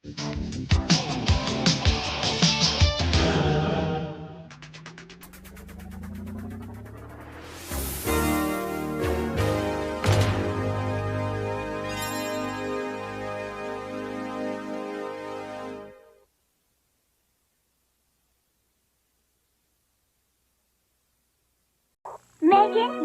Megan,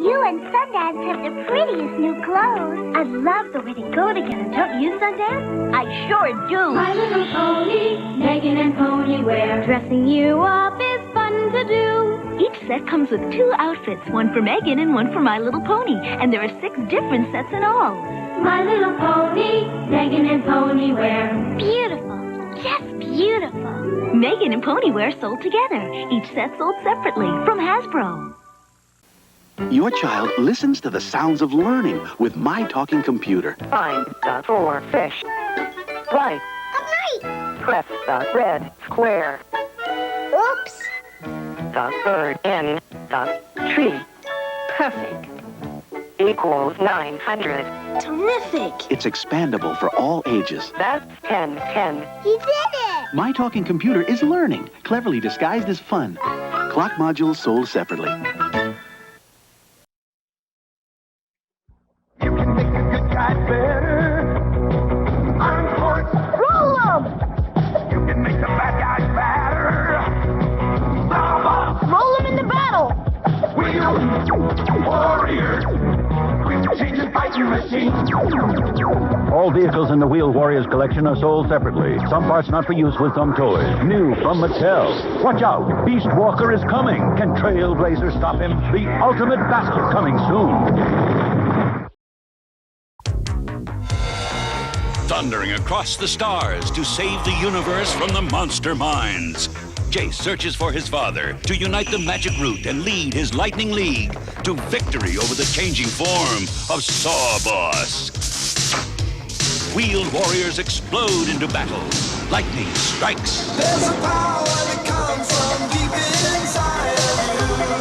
you and Sundance have the prettiest new clothes. I love the way they go together, don't you, Sundance? I sure do. My Little Pony, Megan and Pony wear. Dressing you up is fun to do. Each set comes with 2 outfits, one for Megan and one for My Little Pony, and there are 6 different sets in all. My Little Pony, Megan and Pony wear. Beautiful, just beautiful. Megan and Pony wear sold together, each set sold separately from Hasbro. Your child listens to the sounds of learning with My Talking Computer. Find the 4 fish. Right. Press the red square. Oops. The bird in the tree. Perfect. Equals 900. Terrific. It's expandable for all ages. That's 1010. He did it. My Talking Computer is learning, cleverly disguised as fun. Clock modules sold separately. Better. I'm sports. Roll 'em. You can make the bad guys better. Roll 'em in the battle. Wheel warriors. Quick change and fighting machine. All vehicles in the Wheel Warriors collection are sold separately. Some parts not for use with some toys. New from Mattel. Watch out! Beast Walker is coming. Can Trailblazer stop him? The ultimate battle coming soon. Thundering across the stars to save the universe from the monster minds. Jayce searches for his father to unite the magic root and lead his Lightning League to victory over the changing form of Sawboss. Wheeled warriors explode into battle. Lightning strikes. There's a power that comes from deep inside of you.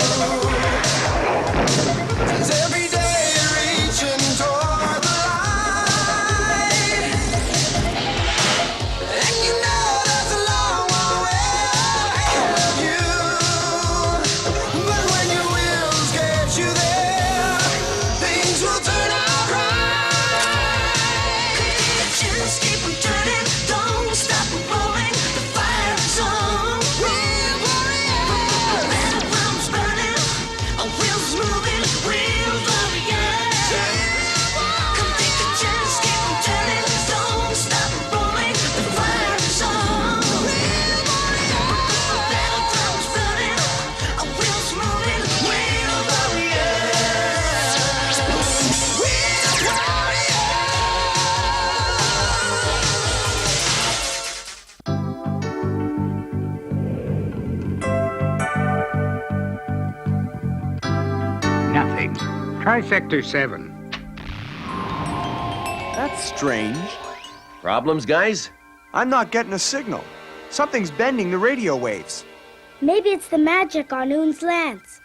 It's every day reaching toward the light. And you know there's a long way ahead of you. But when your wheels get you there, things will turn out right. Just keep on turning, don't stop rolling. The fire is on. Wheel warrior. Metal drums burning, wheels moving, wheel warrior. Come take the chance, keep on turning, don't stop rolling. The fire is on. Wheel warrior. Metal drums burning, wheels moving, wheel warrior. Wheel warrior. Nothing. Try Sector 7. That's strange. Problems, guys? I'm not getting a signal. Something's bending the radio waves. Maybe it's the magic on Oon's lance.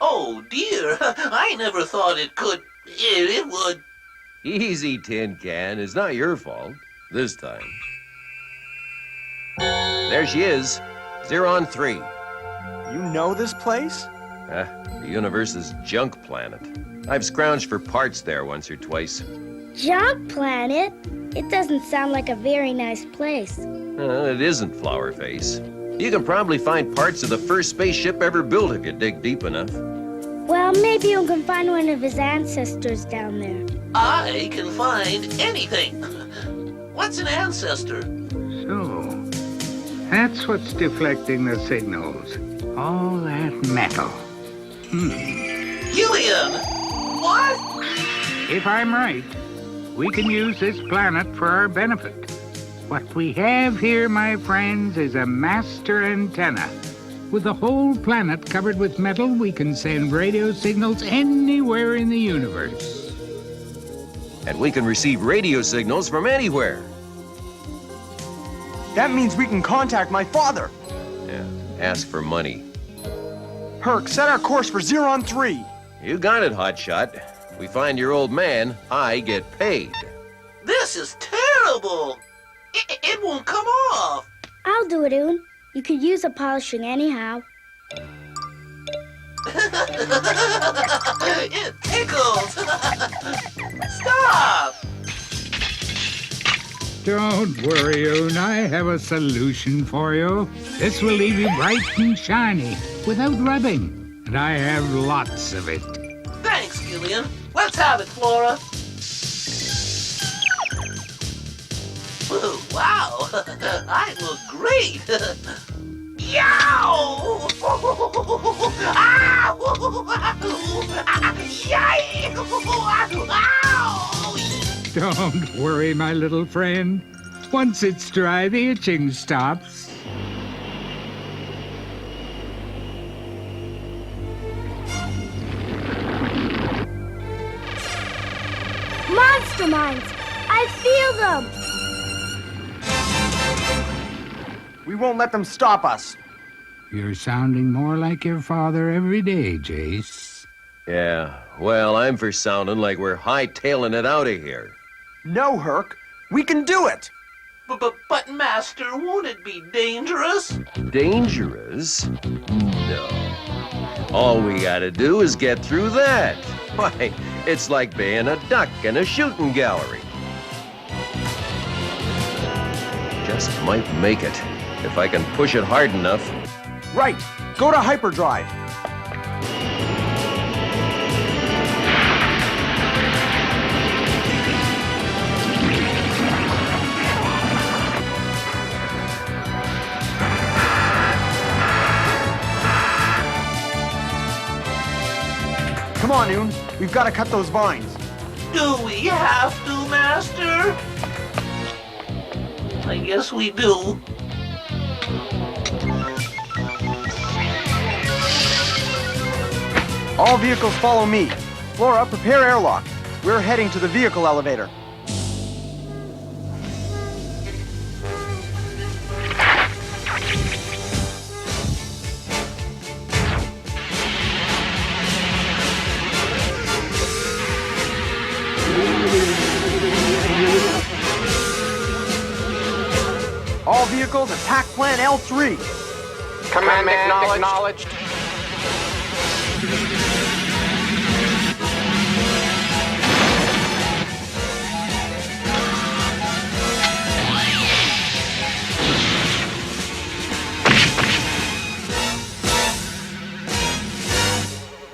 Oh, dear. I never thought it could. It would. Easy, Tin Can. It's not your fault. This time. There she is. Zeron 3. You know this place? The universe's junk planet. I've scrounged for parts there once or twice. Junk planet? It doesn't sound like a very nice place. It isn't, Flowerface. You can probably find parts of the first spaceship ever built if you dig deep enough. Well, maybe you can find one of his ancestors down there. I can find anything. What's an ancestor? So, that's what's deflecting the signals. All that metal. Helium! What? If I'm right, we can use this planet for our benefit. What we have here, my friends, is a master antenna. With the whole planet covered with metal, we can send radio signals anywhere in the universe. And we can receive radio signals from anywhere. That means we can contact my father. Yeah, ask for money. Herc, set our course for Zeron 3. You got it, Hotshot. We find your old man, I get paid. This is terrible. It won't come off. I'll do it, Oon. You could use a polishing anyhow. It tickles. Stop. Don't worry, Oon. I have a solution for you. This will leave you bright and shiny without rubbing. And I have lots of it. Thanks, Gillian. Let's have it, Flora. Wow, I look great. Yow! Don't worry, my little friend. Once it's dry, the itching stops. Monster mines! I feel them! We won't let them stop us. You're sounding more like your father every day, Jayce. Yeah, well, I'm for sounding like we're hightailing it out of here. No, Herc. We can do it. But Master, won't it be dangerous? Dangerous? No. All we gotta do is get through that. Why, it's like being a duck in a shooting gallery. Just might make it, if I can push it hard enough. Right. Go to hyperdrive. Come on, Oon. We've got to cut those vines. Do we have to, Master? I guess we do. All vehicles follow me. Flora, prepare airlock. We're heading to the vehicle elevator. All vehicles attack plan L3. Command acknowledged.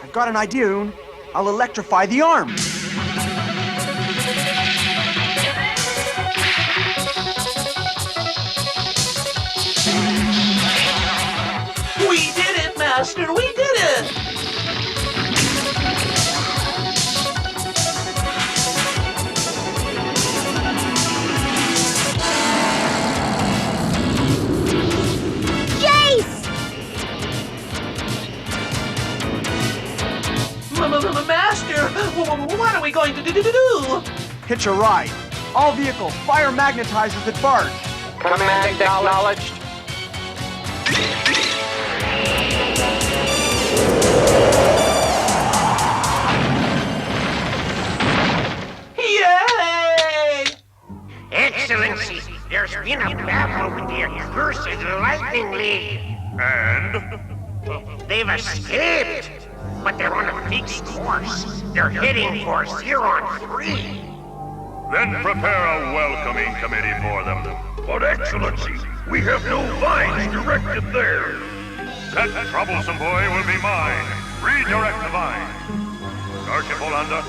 I've got an idea, Oon. I'll electrify the arm. We did it, Master! We did it! Jayce! Master, what are we going to do? Hitch a ride. All vehicles, fire magnetizers at barge. Command acknowledged. Yay! Excellency, there's been a battle with the accursed Lightning League. And? They've escaped, but they're on a fixed course. They're heading for Zeron 3. Then prepare a welcoming committee for them. But Excellency, we have no vines directed there. That troublesome boy will be mine. Redirect the vine. Sergeant Highlander,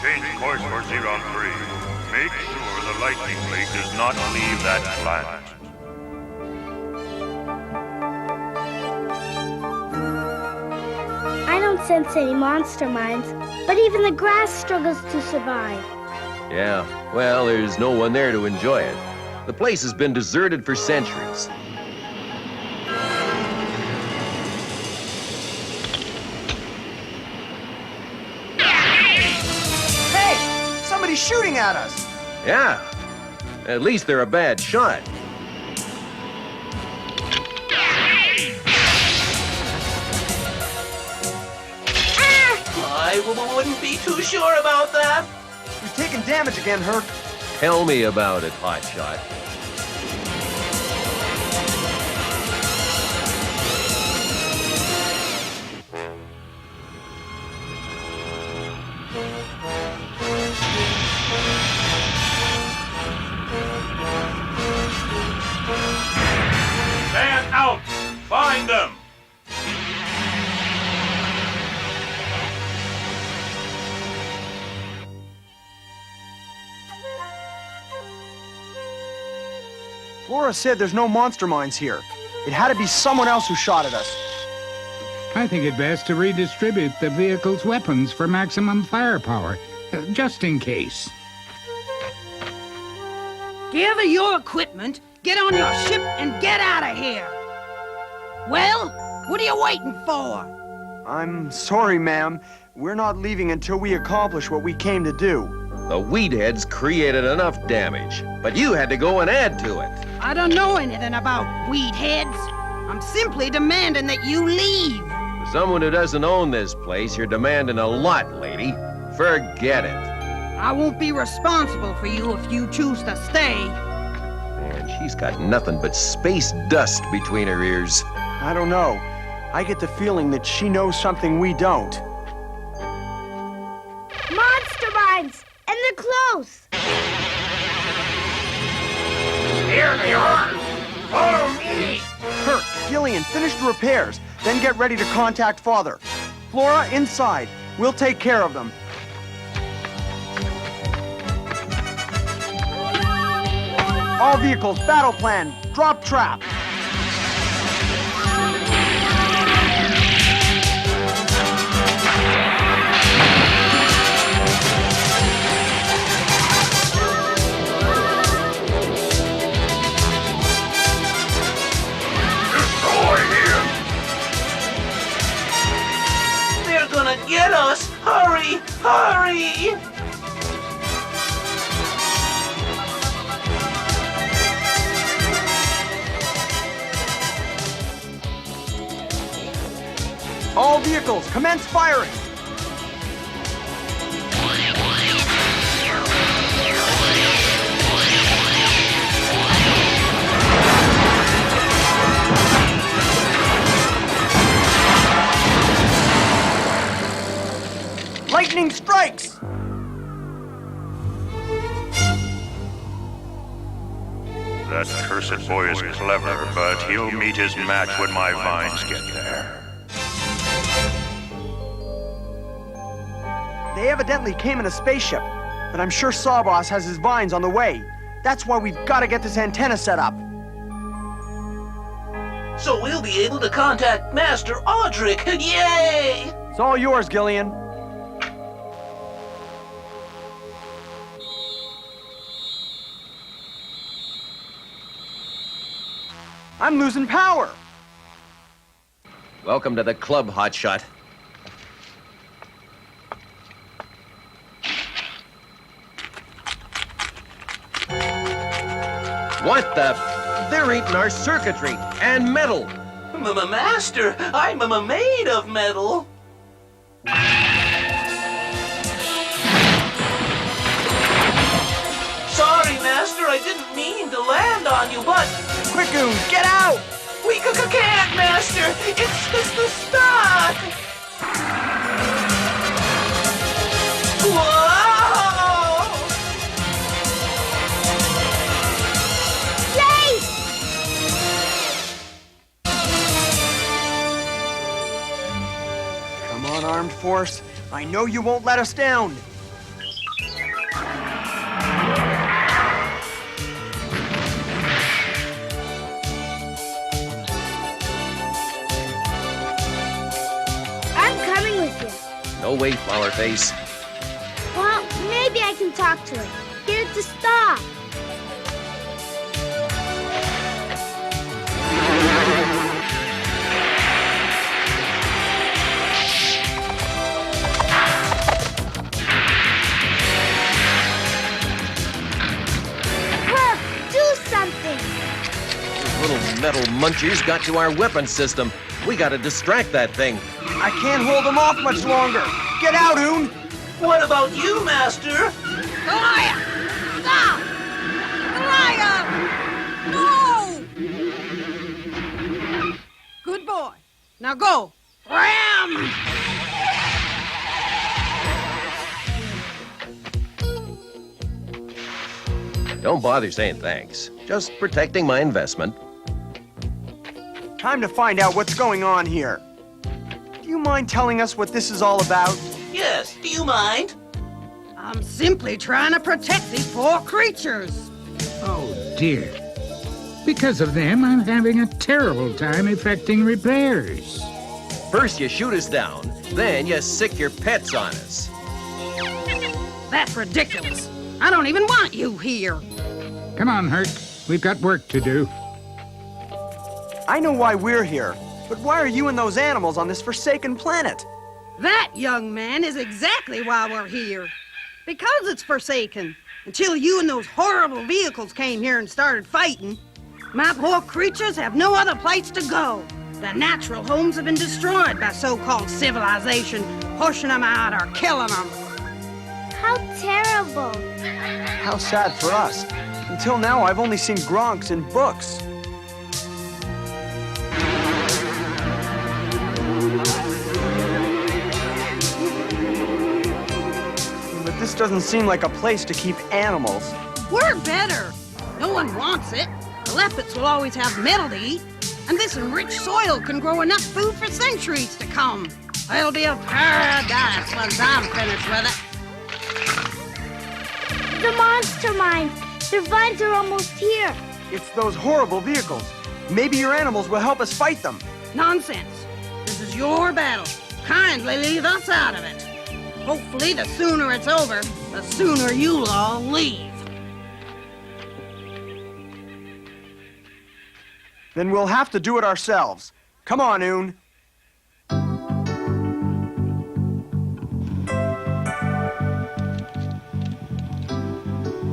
change course for Zeron 3. Make sure the Lightning League does not leave that planet. I don't sense any monster mines, but even the grass struggles to survive. Yeah, well, there's no one there to enjoy it. The place has been deserted for centuries. Hey! Somebody's shooting at us! Yeah, at least they're a bad shot. I wouldn't be too sure about that. We've taken damage again, Herc. Tell me about it, Hotshot. find them! Flora said there's no monster mines here. It had to be someone else who shot at us. I think it best to redistribute the vehicle's weapons for maximum firepower, just in case. Gather your equipment, get on your ship, and get out of here! Well, what are you waiting for? I'm sorry, ma'am. We're not leaving until we accomplish what we came to do. The weedheads created enough damage, but you had to go and add to it. I don't know anything about weed heads. I'm simply demanding that you leave. For someone who doesn't own this place, you're demanding a lot, lady. Forget it. I won't be responsible for you if you choose to stay. Man, she's got nothing but space dust between her ears. I don't know. I get the feeling that she knows something we don't. Monster mines! And they're close! Here they are! Follow me! Kirk, Gillian, finish the repairs, then get ready to contact Father. Flora, inside. We'll take care of them. All vehicles, battle plan, drop trap. They're gonna get us! Hurry! Hurry! All vehicles, commence firing! Lightning strikes! That cursed boy is clever, but he'll meet his match when my vines get there. They evidently came in a spaceship, but I'm sure Sawboss has his vines on the way. That's why we've got to get this antenna set up. So we'll be able to contact Master Audric! Yay! It's all yours, Gillian. I'm losing power! Welcome to the club, hotshot. What the? They're eating our circuitry and metal. Master, I'm made of metal. Sorry, Master, I didn't mean to land on you, but... Quick, Goon, get out! We can't, Master! It's stuck! Whoa! Jayce! Come on, Armed Force. I know you won't let us down. No way, Flowerface. Well, maybe I can talk to it. Get it to stop. Kirk, do something. Those little metal munchers got to our weapon system. We gotta distract that thing. I can't hold them off much longer. Get out, Oon! What about you, Master? Goliath! Stop! Goliath! No! Good boy. Now go. Ram! Don't bother saying thanks. Just protecting my investment. Time to find out what's going on here. Do you mind telling us what this is all about? Yes, do you mind? I'm simply trying to protect these poor creatures. Oh, dear. Because of them, I'm having a terrible time effecting repairs. First you shoot us down, then you sick your pets on us. That's ridiculous. I don't even want you here. Come on, Herc. We've got work to do. I know why we're here, but why are you and those animals on this forsaken planet? That, young man, is exactly why we're here. Because it's forsaken. Until you and those horrible vehicles came here and started fighting, my poor creatures have no other place to go. Their natural homes have been destroyed by so-called civilization, pushing them out or killing them. How terrible. How sad for us. Until now, I've only seen Gronks in books. But this doesn't seem like a place to keep animals. We're better. No one wants it. The leopards will always have metal to eat, and this enriched soil can grow enough food for centuries to come. It'll be a paradise once I'm finished with it. The monster mines. Their vines are almost here. It's those horrible vehicles. Maybe your animals will help us fight them. Nonsense. This is your battle. Kindly leave us out of it. Hopefully, the sooner it's over, the sooner you'll all leave. Then we'll have to do it ourselves. Come on, Oon.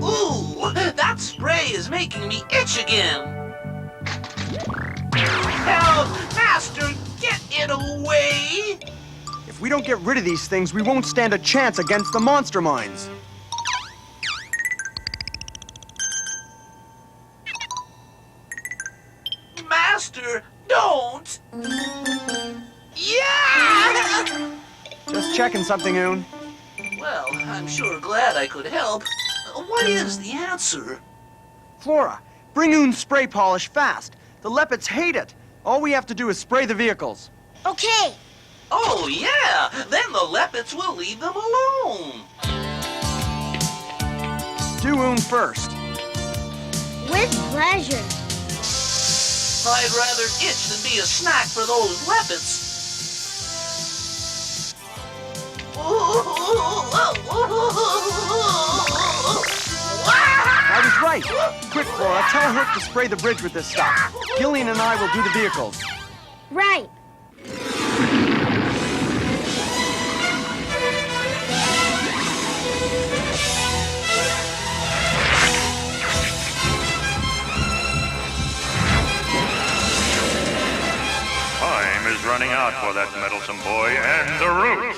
Ooh, that spray is making me itch again. Help! Master, get it away! If we don't get rid of these things, we won't stand a chance against the monster mines. Master, don't! Yeah! Just checking something, Oon. Well, I'm sure glad I could help. What is the answer? Flora, bring Oon's spray polish fast. The leopards hate it. All we have to do is spray the vehicles. Okay. Oh, yeah! Then the leopards will leave them alone. Do Oon first. With pleasure. I'd rather itch than be a snack for those leopards. I was right. Quick, Flora, tell Herc to spray the bridge with this stuff. Gillian and I will do the vehicles. Right. Time is running out for that meddlesome boy and the root.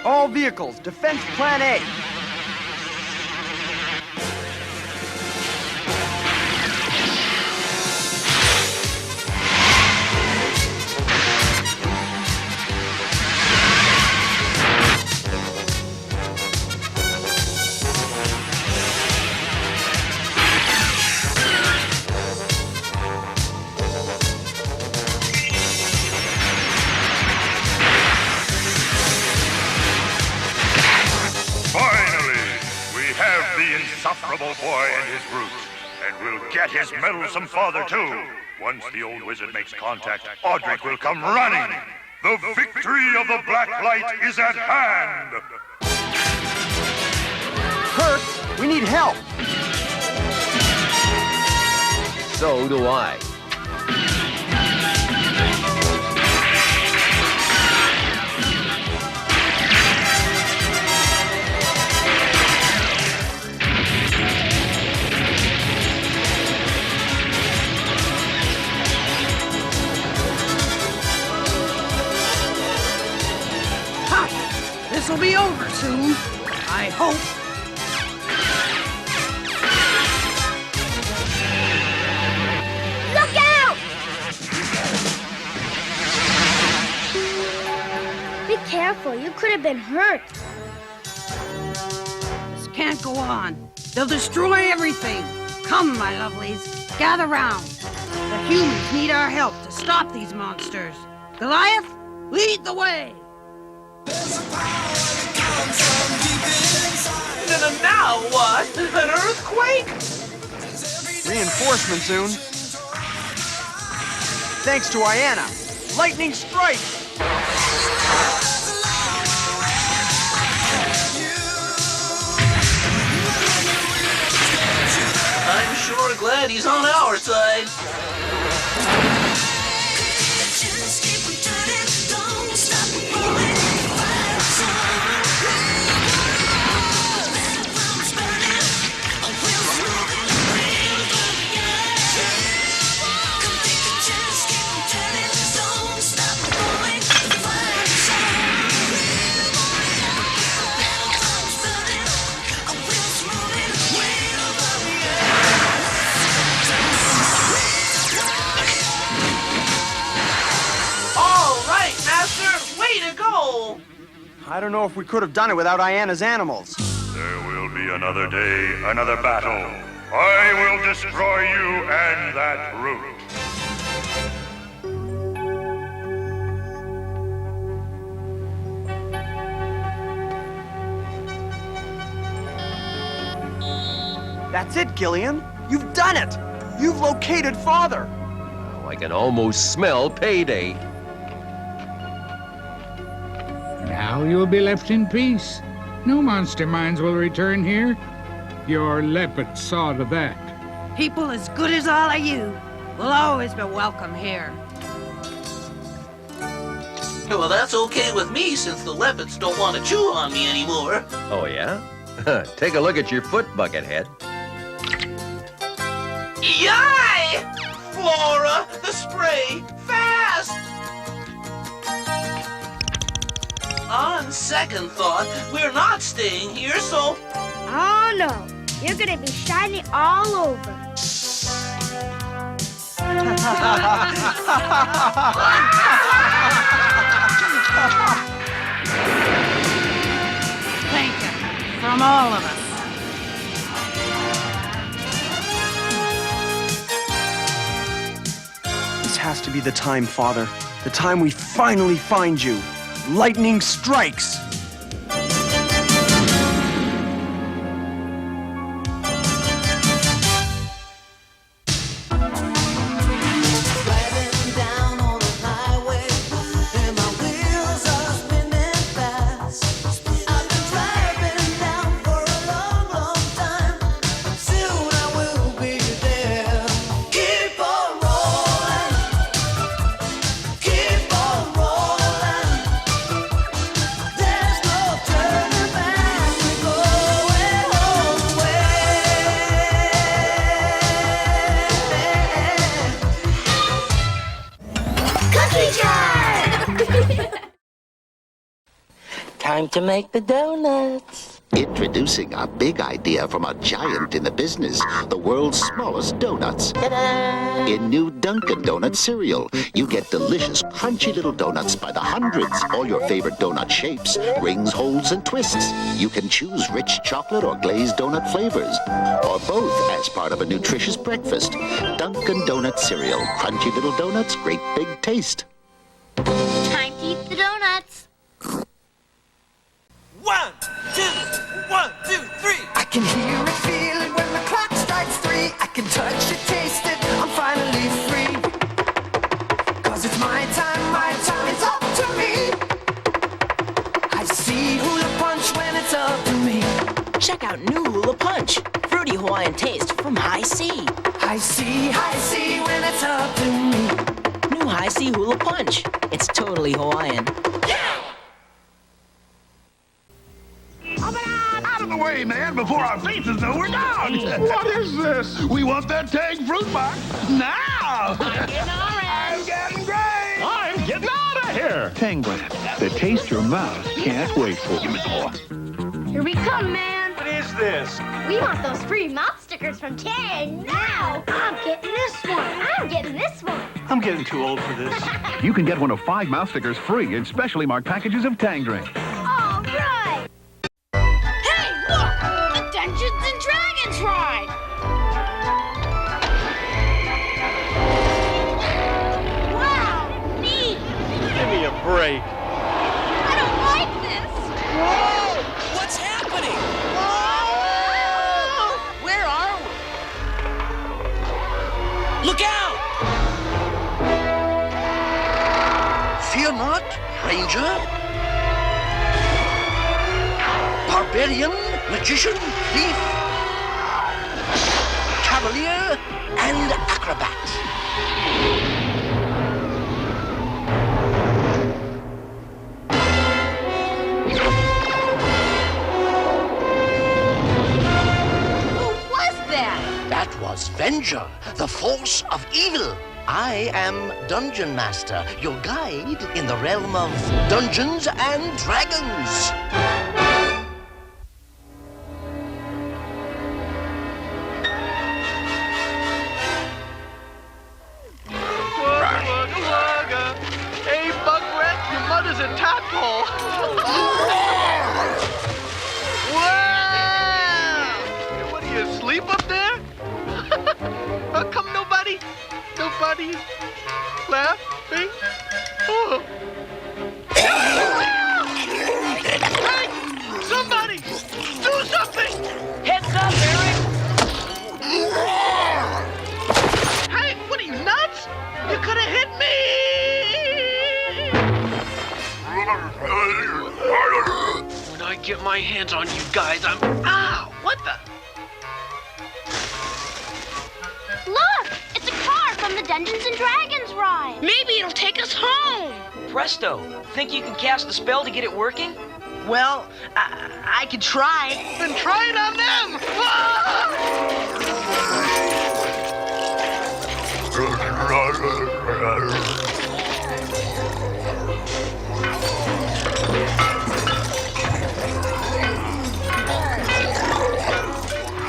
All vehicles, Defense Plan A. Insufferable boy and his roots, and we'll get his meddlesome father too. Once the old wizard makes contact, Audric will come running. The victory of the Black Light is at hand. Herc, we need help. So do I. This'll be over soon. I hope. Look out! Be careful, you could have been hurt. This can't go on. They'll destroy everything. Come, my lovelies, gather round. The humans need our help to stop these monsters. Goliath, lead the way. Now what? An earthquake? Reinforcements soon. Thanks to Iana. Lightning strike! I'm sure glad he's on our side. I don't know if we could have done it without Iana's animals. There will be another day, another battle. I will destroy you and that root. That's it, Gillian. You've done it. You've located Father. Oh, I can almost smell payday. Now you'll be left in peace. No monster minds will return here. Your leopard saw to that. People as good as all of you will always be welcome here. Well, that's okay with me since the leopards don't want to chew on me anymore. Oh, yeah? Take a look at your foot, Buckethead. Yay! Flora, the spray, fast! On second thought, we're not staying here, so... Oh, no. You're gonna be shiny all over. Thank you from all of us. This has to be the time, Father. The time we finally find you. Lightning strikes! Time to make the donuts. Introducing a big idea from a giant in the business, the world's smallest donuts. Ta-da! In new Dunkin' Donut cereal, you get delicious, crunchy little donuts by the hundreds. All your favorite donut shapes, rings, holes, and twists. You can choose rich chocolate or glazed donut flavors, or both as part of a nutritious breakfast. Dunkin' Donut cereal, crunchy little donuts, great big taste. Time to eat the donuts. 1, 2, 1, 2, 3. I can hear it, feel it when the clock strikes 3. I can touch it, taste it, I'm finally free. 'Cause it's my time, it's up to me. I see hula punch when it's up to me. Check out new Hula Punch. Fruity Hawaiian taste from High C. I see when it's up to me. New High C Hula Punch. It's totally Hawaiian. Out of the way, man, before our faces know we're down. What is this? We want that tag fruit box now. I'm getting orange. I'm getting gray. I'm getting orange. Here, Tangland. The taste your mouth can't wait for. Give me more. Here we come, man. What is this? We want those free mouth stickers from K.E.K.E.R now. I'm getting this one. I'm getting this one. I'm getting too old for this. You can get one of 5 mouth stickers free in specially marked packages of Tang Drink. All right. Hey, look! The Dungeons and Dragons ride. Wow, neat. Give me a break. I don't like this. Whoa! What's happening? Whoa! Where are we? Look out! Fear not, Ranger. Barbarian, magician, thief, cavalier, and acrobat. Who was that? That was Venger, the force of evil. I am Dungeon Master, your guide in the realm of Dungeons and Dragons. Wugga wugga. Hey, Bugrat, your mother's a tadpole. Wow! Hey, what are you, asleep up there? How come nobody laughing? Oh. Hey, somebody, do something! Heads up, Eric! Hey, what are you, nuts? You could have hit me! When I get my hands on you guys, I'm... Ow! What the? Look, it's a car from the Dungeons and Dragons ride. Maybe it'll take us home. Presto, think you can cast a spell to get it working? Well, I could try. Then try it on them!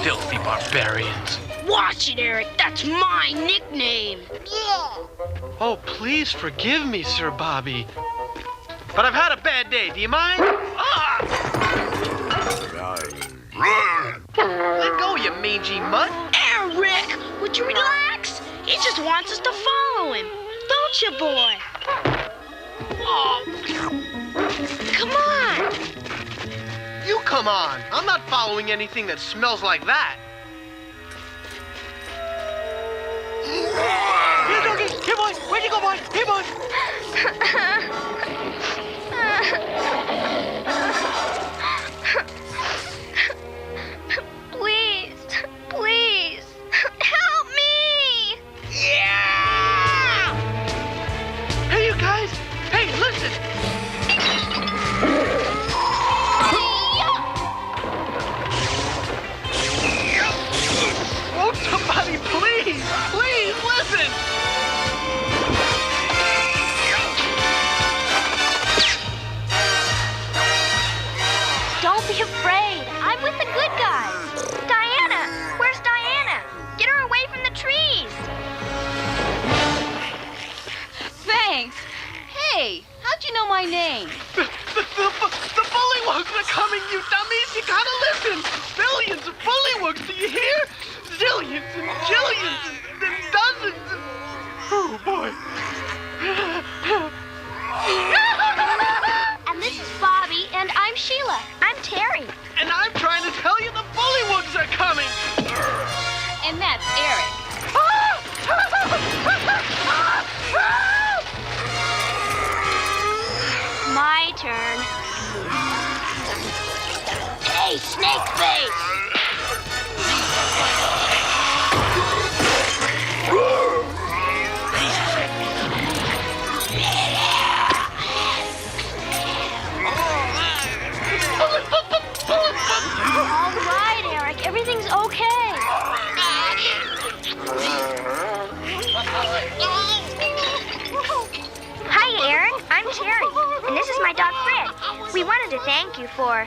Filthy barbarians. Watch it, Eric. That's my nickname. Oh, please forgive me, Sir Bobby. But I've had a bad day. Do you mind? Ah! Let go, you mangy mutt. Eric, would you relax? He just wants us to follow him. Don't you, boy? Oh. Come on. You come on. I'm not following anything that smells like that. Here, doggy. Here, boy. Where'd you go, boy? Here, boy. Please, help me! Yeah! Hey, you guys! Hey, listen! Won't somebody please listen! Don't be afraid. I'm with the good guys. Diana! Where's Diana? Get her away from the trees. Thanks. Hey, how'd you know my name? The bullywugs are coming, you dummies! You gotta listen! Billions of bullywugs, do you hear? Zillions and jillions and dozens and... Oh, boy. And this is Bobby, and I'm Sheila. I'm Terry. And I'm trying to tell you the bullywugs are coming! And that's Eric. My turn. Hey, Snake Face! All right, Eric. Everything's okay. Hi, Eric. I'm We wanted to thank you for...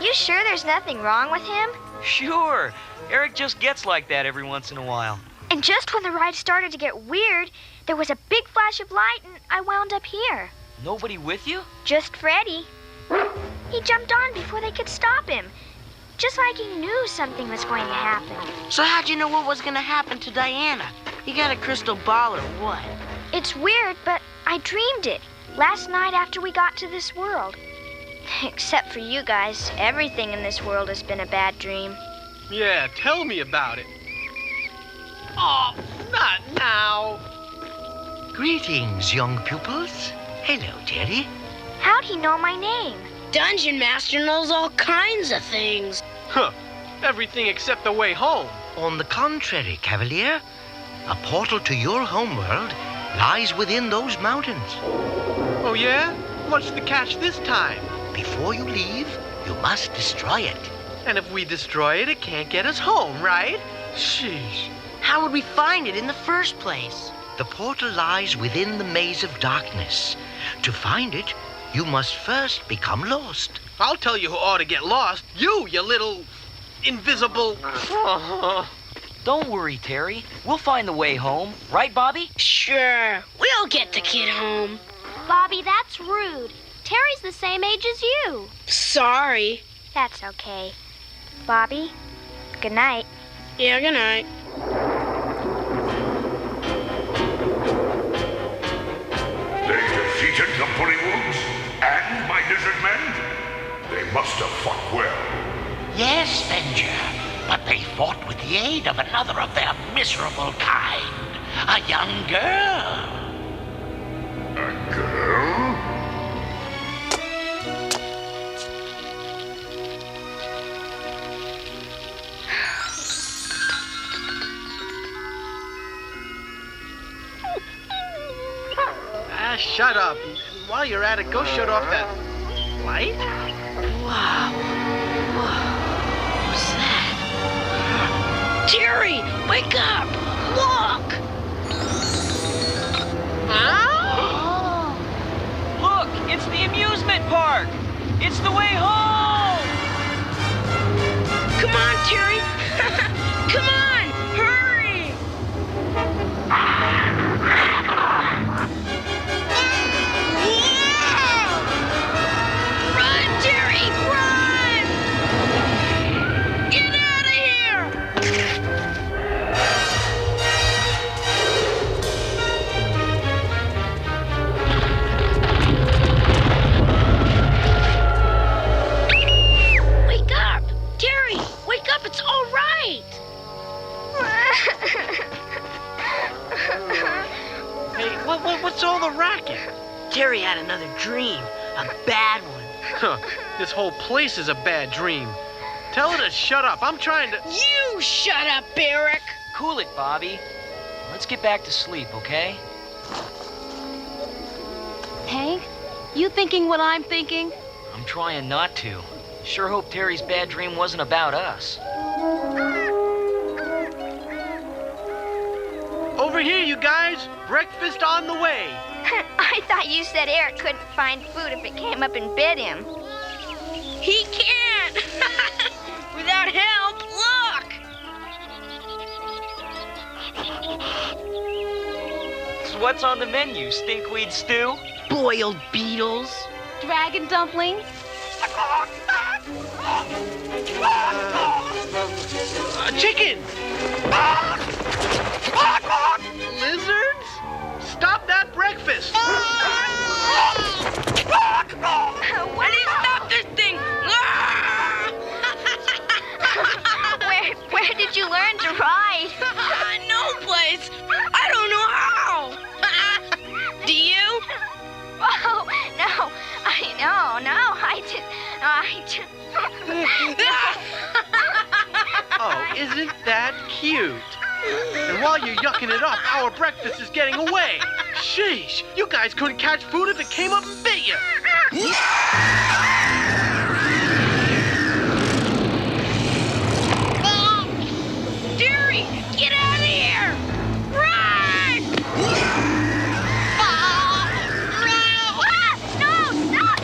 You sure there's nothing wrong with him? Sure. Eric just gets like that every once in a while. And just when the ride started to get weird, there was a big flash of light and I wound up here. Nobody with you? Just Freddy. He jumped on before they could stop him. Just like he knew something was going to happen. So how'd you know what was going to happen to Diana? You got a crystal ball or what? It's weird, but I dreamed it last night after we got to this world. Except for you guys, everything in this world has been a bad dream. Yeah, tell me about it. Oh, not now. Greetings, young pupils. Hello, Jerry. How'd he know my name? Dungeon Master knows all kinds of things. Huh. Everything except the way home. On the contrary, Cavalier, a portal to your homeworld lies within those mountains. Oh, yeah? What's the catch this time? Before you leave, you must destroy it. And if we destroy it, it can't get us home, right? Sheesh. How would we find it in the first place? The portal lies within the maze of darkness. To find it, you must first become lost. I'll tell you who ought to get lost. You little... invisible... Don't worry, Terry. We'll find the way home. Right, Bobby? Sure. We'll get the kid home. Bobby, that's rude. Terry's the same age as you. Sorry. That's okay. Bobby, good night. Yeah, good night. They defeated the Bullywugs and my lizard men? They must have fought well. Yes, Avenger, but they fought with the aid of another of their miserable kind. A young girl. A girl? Shut up. And while you're at it, go shut off that light. Wow. What's that? Jerry, wake up! Look! Huh? Look, it's the amusement park. It's the way home. Come on, Terry. Come on, hurry! Run, Terry, run! Get out of here! Wake up! Terry, wake up, it's all right! Hey, what's all the racket? Terry had another dream, a bad one. Huh, this whole place is a bad dream. Tell her to shut up, I'm trying to... You shut up, Eric! Cool it, Bobby. Let's get back to sleep, okay? Hank, you thinking what I'm thinking? I'm trying not to. Sure hope Terry's bad dream wasn't about us. Over here, you guys! Breakfast on the way! I thought you said Eric couldn't find food if it came up and bit him. He can't! Without help, look! So what's on the menu? Stinkweed stew? Boiled beetles. Dragon dumplings? Chicken! Lizards? Stop that breakfast! I need to stop this thing! Where did you learn to ride? No place! I don't know how! Do you? Oh, no. I didn't. Oh, isn't that cute? And while you're yucking it up, our breakfast is getting away. Sheesh, you guys couldn't catch food if it came up and bit you. Jerry, get out of here! Run! No, stop!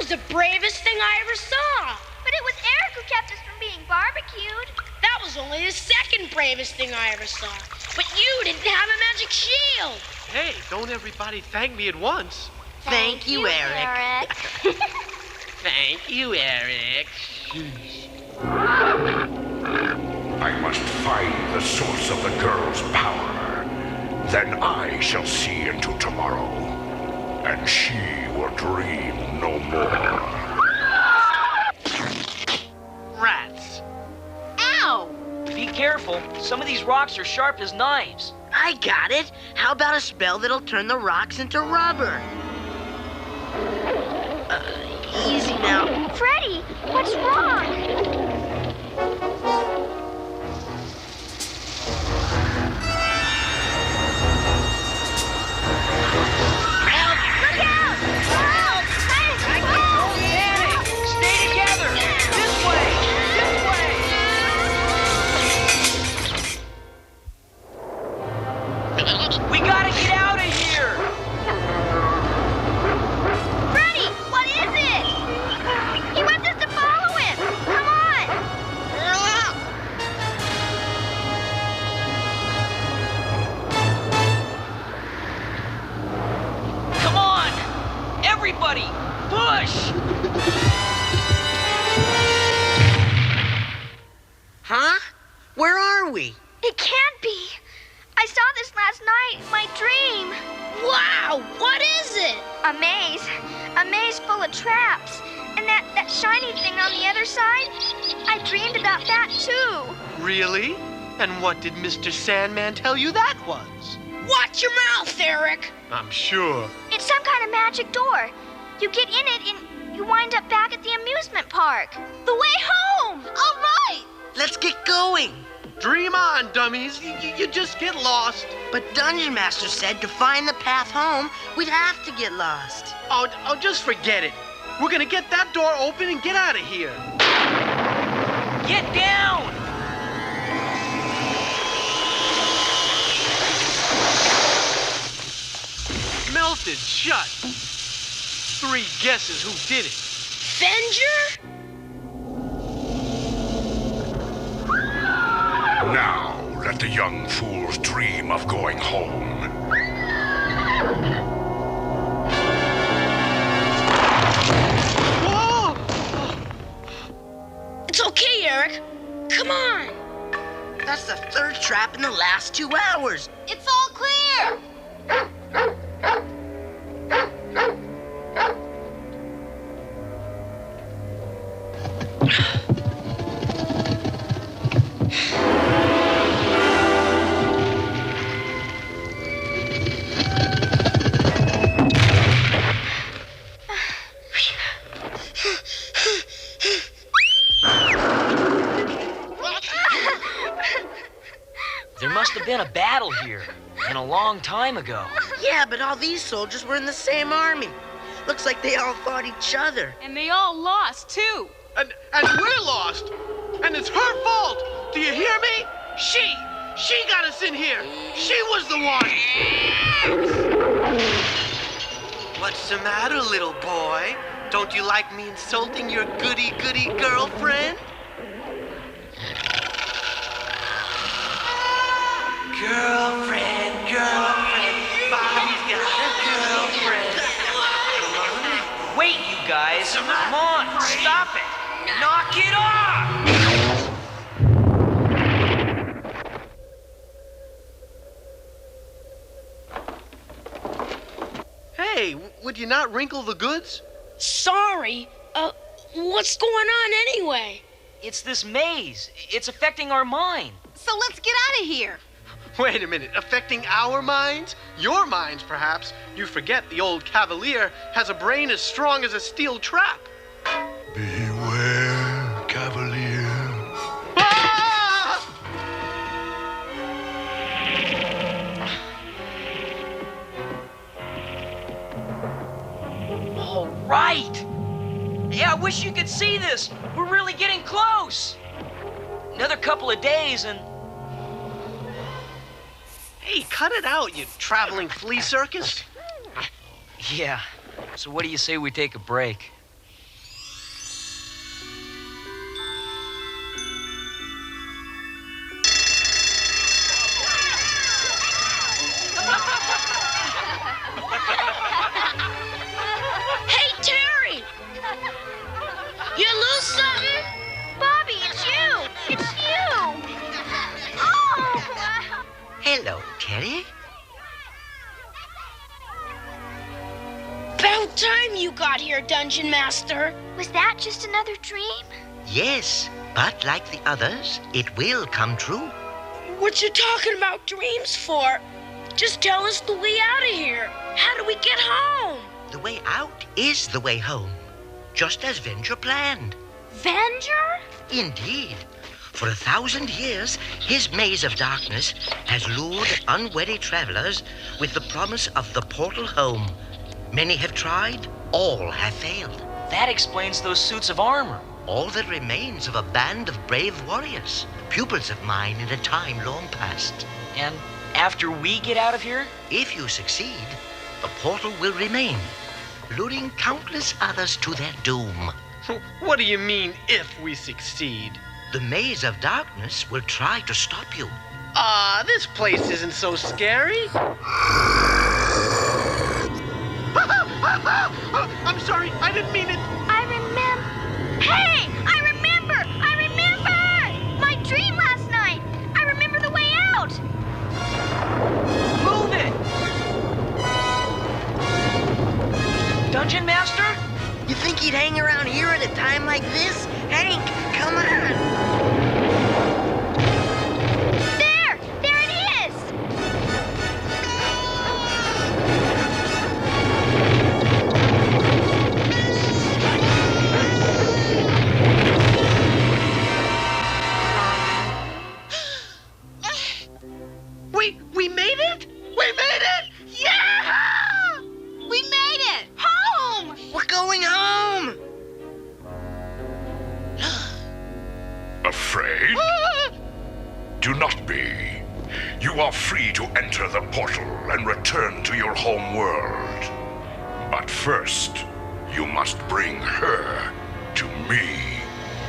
was the bravest thing I ever saw. But it was Eric who kept us from being barbecued. That was only the second bravest thing I ever saw. But you didn't have a magic shield. Hey, don't everybody thank me at once. Thank you, Eric. Thank you, Eric. I must find the source of the girl's power. Then I shall see into tomorrow, and she will dream no more. Rats. Ow! Be careful. Some of these rocks are sharp as knives. I got it. How about a spell that'll turn the rocks into rubber? Easy now. Freddy, what's wrong? Stay together! This way! This way! We gotta get out of here! Freddy, what is it? He wants us to follow him. Come on. Come on! Everybody, push! Huh? Where are we? It can't be. I saw this last night in my dream. Wow, what is it? A maze. A maze full of traps. And that shiny thing on the other side, I dreamed about that too. Really? And what did Mr. Sandman tell you that was? Watch your mouth, Eric. I'm sure. It's some kind of magic door. You get in it and you wind up back at the amusement park. The way home! All right, let's get going. Dream on, dummies. You just get lost. But Dungeon Master said to find the path home, we'd have to get lost. Oh, just forget it. We're gonna get that door open and get out of here. Get down! Melted shut. 3 guesses who did it. Venger? Now, let the young fools dream of going home. Whoa! It's okay, Eric. Come on. That's the 3rd trap in the last 2 hours. It's all clear! There must have been a battle here, and a long time ago. Yeah, but all these soldiers were in the same army. Looks like they all fought each other. And they all lost, too. And we're lost. And it's her fault. Do you hear me? She got us in here. She was the one. What's the matter, little boy? Don't you like me insulting your goody-goody girlfriend? Girlfriend, Bobby's got a girlfriend. Wait, you guys. Come on, stop it. Knock it off! Hey, would you not wrinkle the goods? Sorry. What's going on anyway? It's this maze. It's affecting our mind. So let's get out of here. Wait a minute, affecting our minds? Your minds, perhaps. You forget the old Cavalier has a brain as strong as a steel trap. Beware, Cavalier. Ah! All right. Yeah, I wish you could see this. We're really getting close. Another couple of days and... Hey, cut it out, you traveling flea circus. Yeah. So what do you say we take a break? Hello, Terry. About time you got here, Dungeon Master. Was that just another dream? Yes, but like the others, it will come true. What you talking about dreams for? Just tell us the way out of here. How do we get home? The way out is the way home, just as Venger planned. Venger? Indeed. For 1,000 years, his maze of darkness has lured unwary travelers with the promise of the portal home. Many have tried, all have failed. That explains those suits of armor. All that remains of a band of brave warriors, pupils of mine in a time long past. And after we get out of here? If you succeed, the portal will remain, luring countless others to their doom. What do you mean, if we succeed? The maze of darkness will try to stop you. This place isn't so scary. I'm sorry, I didn't mean it. I remember. Hey! I remember! I remember! My dream last night! I remember the way out! Move it! Dungeon Master? You think he'd hang around here at a time like this? Hank, come on! There! There it is! We made it? We made it! Yeah! We made it! Home! We're going home! Afraid? Do not be. You are free to enter the portal and return to your home world. But first, you must bring her to me.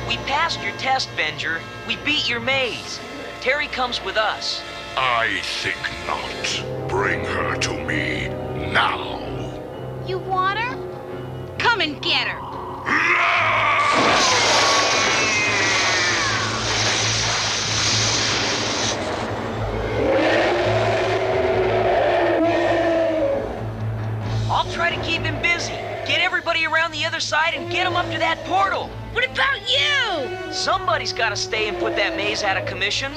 We passed your test, Venger. We beat your maze. Terry comes with us. I think not. Bring her to me now. You want her? Come and get her. I'll try to keep him busy. Get everybody around the other side and get them up to that portal. What about you? Somebody's got to stay and put that maze out of commission.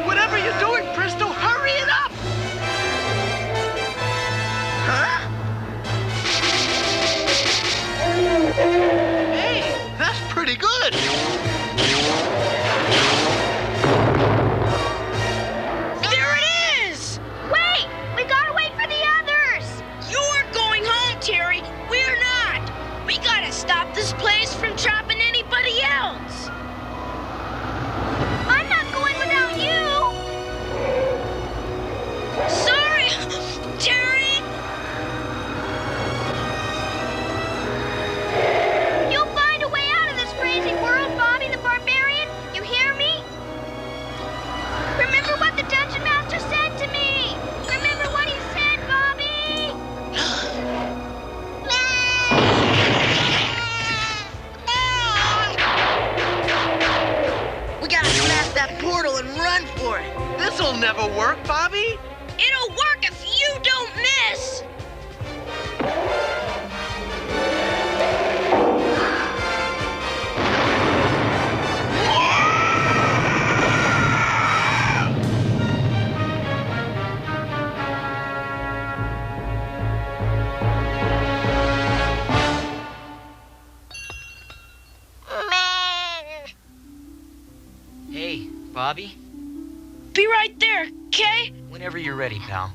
Whatever you're doing, Presto, hurry it up! Huh? Hey, that's pretty good. There it is! Wait! We gotta wait for the others! You're going home, Terry. We're not. We gotta stop this place from trapping anybody else. I'm not going without you! Sorry, Terry. You'll find a way out of this crazy world, Bobby the Barbarian. You hear me? Remember what the Dungeon Master said to me! Remember what he said, Bobby! We gotta smash that portal and run for it. This'll never work, Bobby. It'll work if you don't miss. Hey, Bobby. Be right there, okay? Whenever you're ready, pal.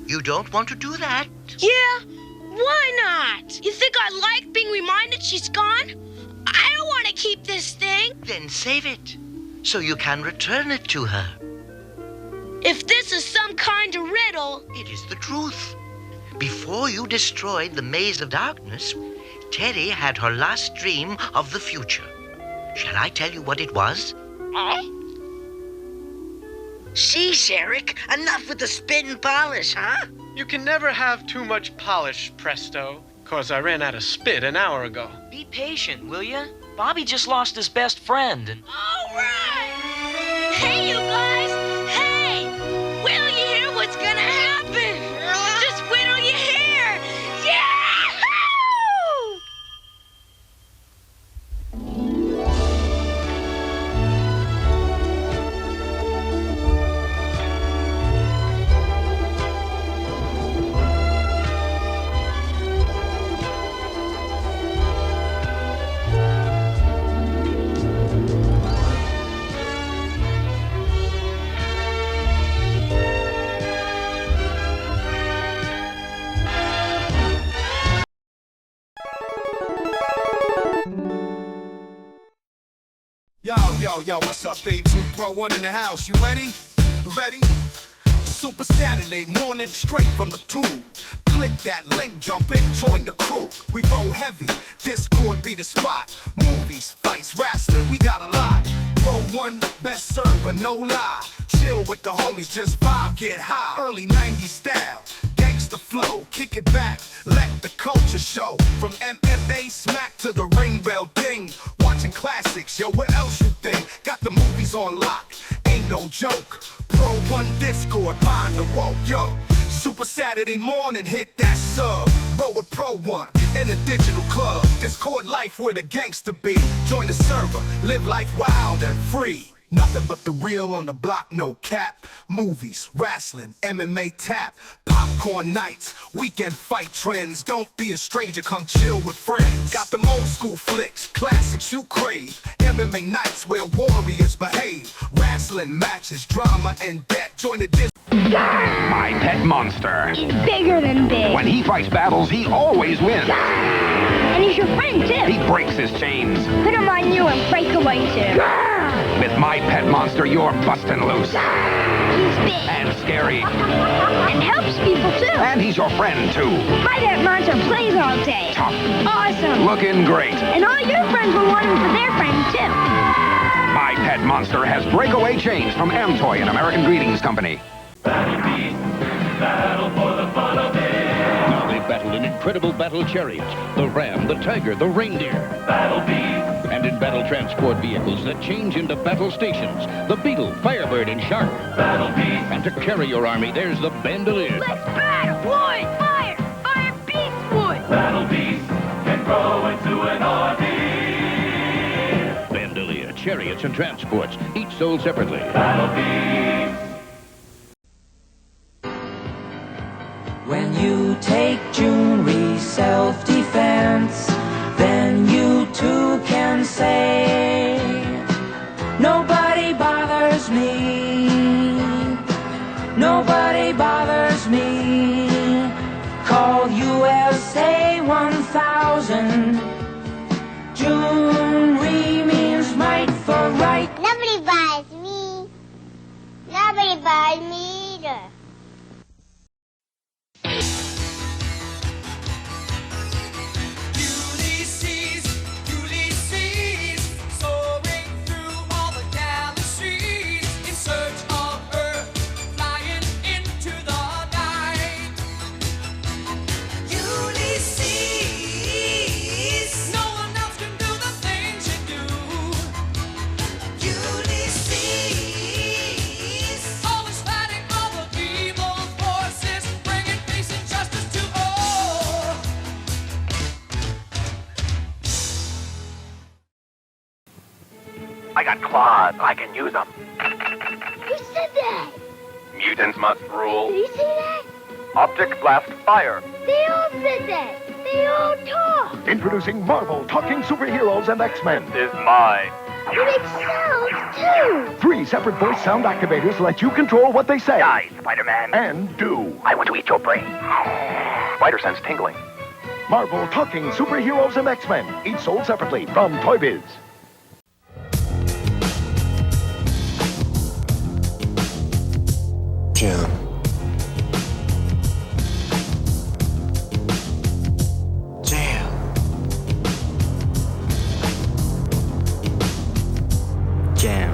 You don't want to do that? Yeah, why not? You think I like being reminded she's gone? I don't want to keep this thing. Then save it, so you can return it to her. If this is some kind of riddle... It is the truth. Before you destroyed the maze of darkness, Terry had her last dream of the future. Shall I tell you what it was? Sheesh, Eric. Enough with the spit and polish, huh? You can never have too much polish, Presto. 'Cause I ran out of spit an hour ago. Be patient, will ya? Bobby just lost his best friend and... All right! Hey, you guys! Hey! Wait till you hear what's gonna happen! Just wait till you hear! Yahoo! Yo, what's up, Apes? PRO-1 in the house. You ready? Ready? Super Saturday morning, straight from the tube. Click that link, jump in, join the crew. We roll heavy, Discord be the spot. Movies, fights, wrestling, we got a lot. PRO-1, best server, no lie. Chill with the homies, just vibe, get high. Early 90s style, gangsta flow. Kick it back, let the culture show. From MMA smack to the ring bell ding. Watching classics, yo, what else you think? Got the movies on lock, ain't no joke. PRO-1 Discord, behind the rope, yo. Super Saturday morning, hit that sub. Roll with PRO-1 in a digital club. Discord life where the gangsta be. Join the server, live life wild and free. Nothing but the real on the block, no cap. Movies, wrestling, MMA tap. Popcorn nights, weekend fight trends. Don't be a stranger, come chill with friends. Got them old school flicks, classics you crave. MMA nights where warriors behave. Wrestling matches, drama and death. Join the My pet monster. He's bigger than big. When he fights battles, he always wins. And he's your friend, too. He breaks his chains. Put him on you and break away, too. With my pet monster, you're busting loose. He's big. And scary. And helps people, too. And he's your friend, too. My pet monster plays all day. Tough. Awesome. Looking great. And all your friends will want him for their friends, too. My pet monster has breakaway chains from Amtoy and American Greetings Company. Battle beat, battle for the fun of it. Now they battle in incredible battle chariots. The ram, the tiger, the reindeer. Battle beat. And in battle transport vehicles that change into battle stations. The beetle, firebird, and shark. Battle beat. And to carry your army, there's the bandolier. Let's battle! Wood, fire! Fire beats wood! Battle beat can grow into an army. Bandolier, chariots, and transports, each sold separately. Battle beat. When you take jewelry, self-defense, then you too can say, nobody bothers me, nobody bothers me. Call USA 1000. Jewelry means might for right. Nobody buys me. Nobody buys me either. Ulysses, soaring through all the galaxies, in search of Earth, flying into the night. Ulysses, no one else can do the things you do. Ulysses, always fighting all the evil forces, bringing peace and justice to all. I got claws. I can use them. Who said that? Mutants must rule. Did he say that? Optic blast fire. They all said that. They all talk. Introducing Marvel talking superheroes and X-Men. Is mine. They make sounds, too. 3 separate voice sound activators let you control what they say. Die, Spider-Man. And do. I want to eat your brain. Spider sense tingling. Marvel talking superheroes and X-Men. Each sold separately from Toy Biz. Jim. Jam. Jam.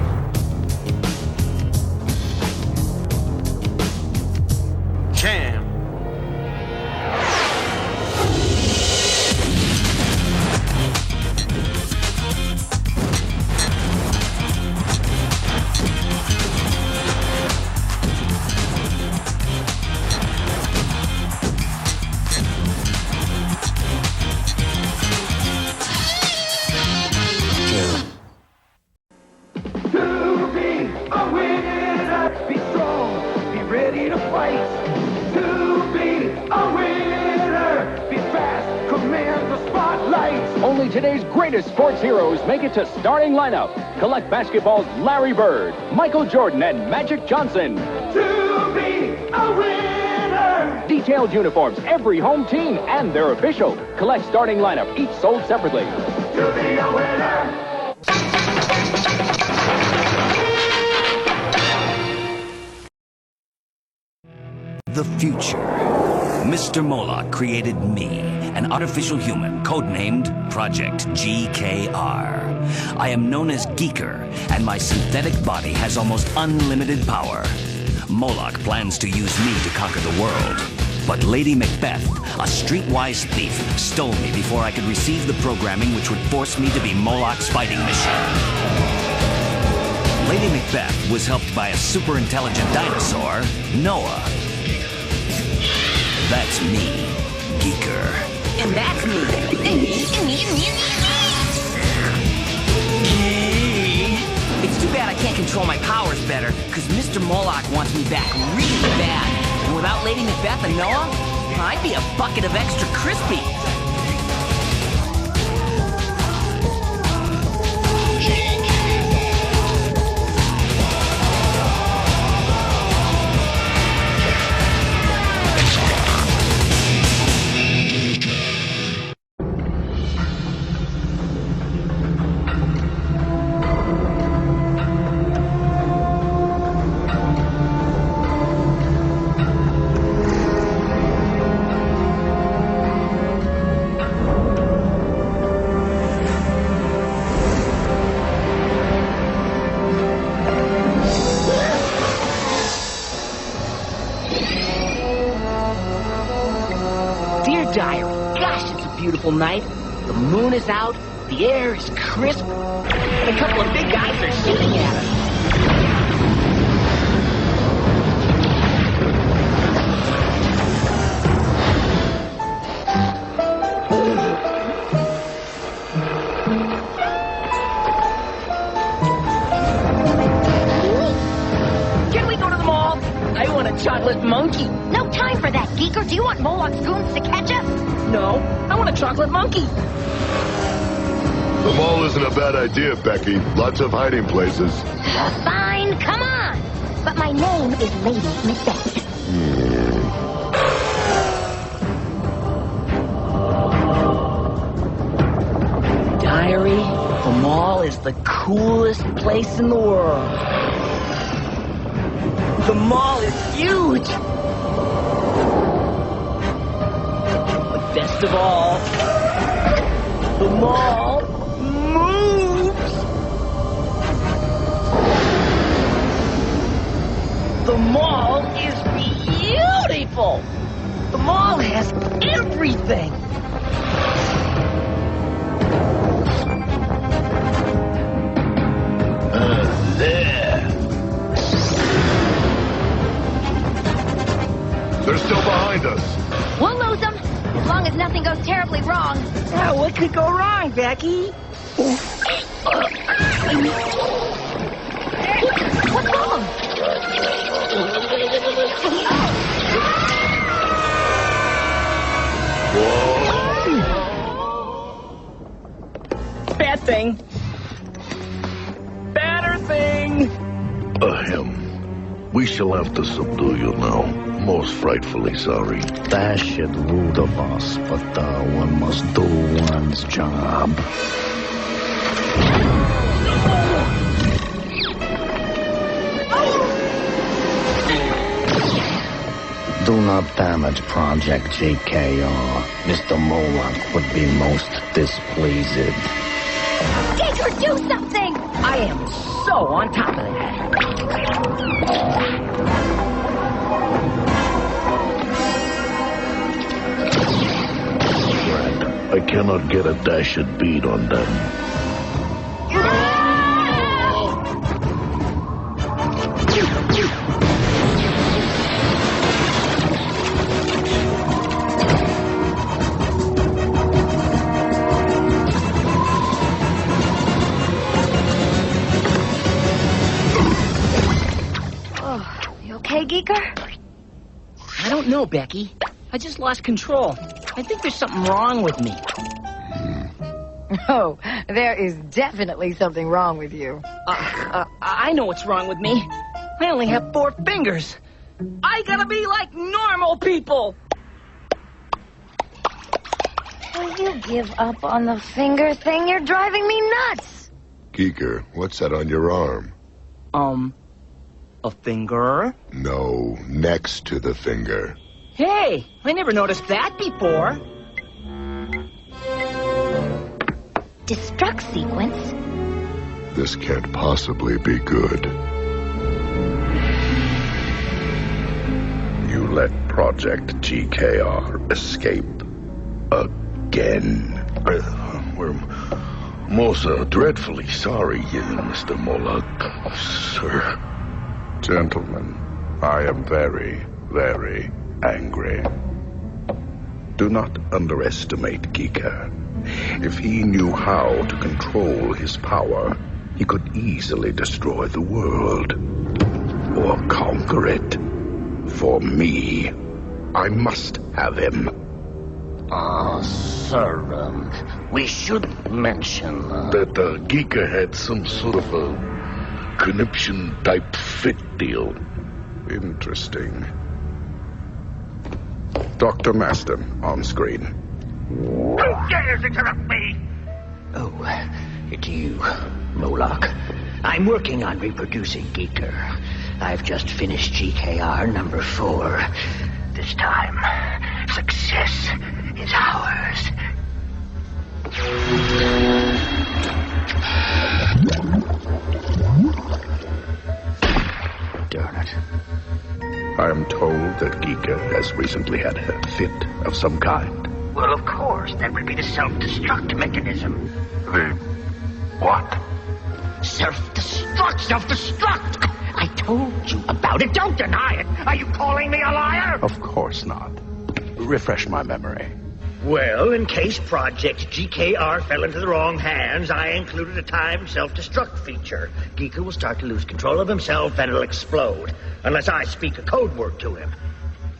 today's greatest sports heroes make it to starting lineup. Collect basketball's Larry Bird, Michael Jordan, and Magic Johnson. To be a winner! Detailed uniforms, every home team, and they're official. Collect starting lineup, each sold separately. To be a winner! The future. Mr. Moloch created me, an artificial human codenamed Project G.E.E.K.E.R. I am known as G.E.E.K.E.R, and my synthetic body has almost unlimited power. Moloch plans to use me to conquer the world. But Lady Macbeth, a streetwise thief, stole me before I could receive the programming which would force me to be Moloch's fighting machine. Lady Macbeth was helped by a super-intelligent dinosaur, Noah. That's me, G.E.E.K.E.R. And that's me. It's too bad I can't control my powers better, because Mr. Moloch wants me back really bad. And without Lady Macbeth and Noah, I'd be a bucket of extra crispy. Night. The moon is out, the air is crisp, and a couple of big guys are shooting at us. Can we go to the mall? I want a chocolate monkey. No time for that, G.E.E.K.E.R. Do you want Moloch's goons to catch us? No, I want a chocolate monkey. The mall isn't a bad idea, Becky. Lots of hiding places. Fine, come on. But my name is Lady Macbeth. Diary, the mall is the coolest place in the world. The mall is huge. Best of all, the mall moves! The mall is beautiful! The mall has everything! There! They're still behind us. We'll lose them. As long as nothing goes terribly wrong. What could go wrong, Becky? What's wrong? Bad thing. Badder thing. Ahem. We shall have to subdue you now. Most frightfully sorry. That should rule the boss, but one must do one's job. Do not damage Project G.E.E.K.E.R. Mr. Moloch would be most displeased. G.E.E.K.E.R, do something! I am so on top of that. I cannot get a dashed bead on them. You okay, G.E.E.K.E.R? I don't know, Becky. I just lost control. I think there's something wrong with me. Oh, there is definitely something wrong with you. I know what's wrong with me. I only have 4 fingers. I gotta be like normal people. Will you give up on the finger thing? You're driving me nuts. G.E.E.K.E.R, what's that on your arm? A finger? No, next to the finger. Hey, I never noticed that before. Destruct sequence? This can't possibly be good. You let Project G.E.E.K.E.R escape again. We're most dreadfully sorry, Mr. Moloch, sir. Gentlemen, I am very, very angry. Do not underestimate G.E.E.K.E.R. If he knew how to control his power, he could easily destroy the world. Or conquer it. For me, I must have him. Sir, we should mention that G.E.E.K.E.R had some sort of a conniption-type fit deal. Interesting. Dr. Maston, on screen. Who dares interrupt me? Oh, it's you, Moloch. I'm working on reproducing G.E.E.K.E.R. I've just finished G.E.K.E.R number 4. This time, success is ours. Darn it. I am told that G.E.E.K.E.R has recently had a fit of some kind. Well, of course, that would be the self-destruct mechanism. The what? Self-destruct! Self-destruct! I told you about it. Don't deny it. Are you calling me a liar? Of course not. Refresh my memory. Well, in case Project G.E.K.E.R fell into the wrong hands, I included a timed self-destruct feature. G.E.K.E.R will start to lose control of himself and it'll explode, unless I speak a code word to him.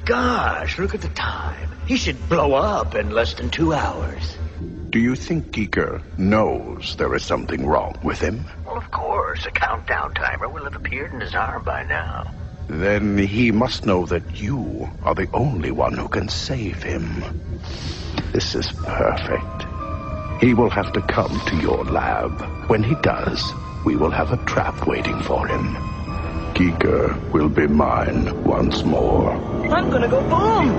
Gosh, look at the time. He should blow up in less than 2 hours. Do you think G.E.E.K.E.R knows there is something wrong with him? Well, of course. A countdown timer will have appeared in his arm by now. Then he must know that you are the only one who can save him. This is perfect. He will have to come to your lab. When he does, we will have a trap waiting for him. G.E.E.K.E.R will be mine once more. I'm gonna go boom!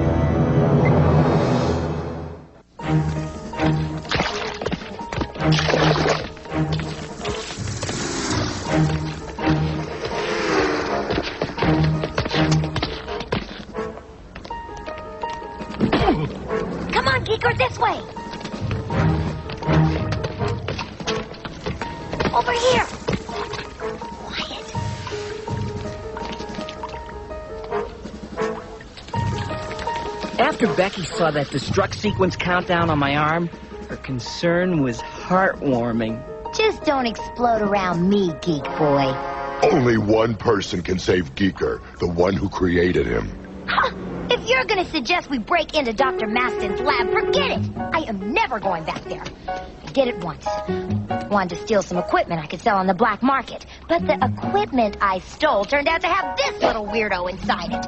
Come on, G.E.E.K.E.R, this way. Over here. Quiet. After Becky saw that destruct sequence countdown on my arm, her concern was heartwarming. Just don't explode around me, geek boy. Only one person can save G.E.E.K.E.R, the one who created him. Huh. If you're gonna suggest we break into Dr. Maston's lab, forget it. I am never going back there. I did it once. Wanted to steal some equipment I could sell on the black market. But the equipment I stole turned out to have this little weirdo inside it.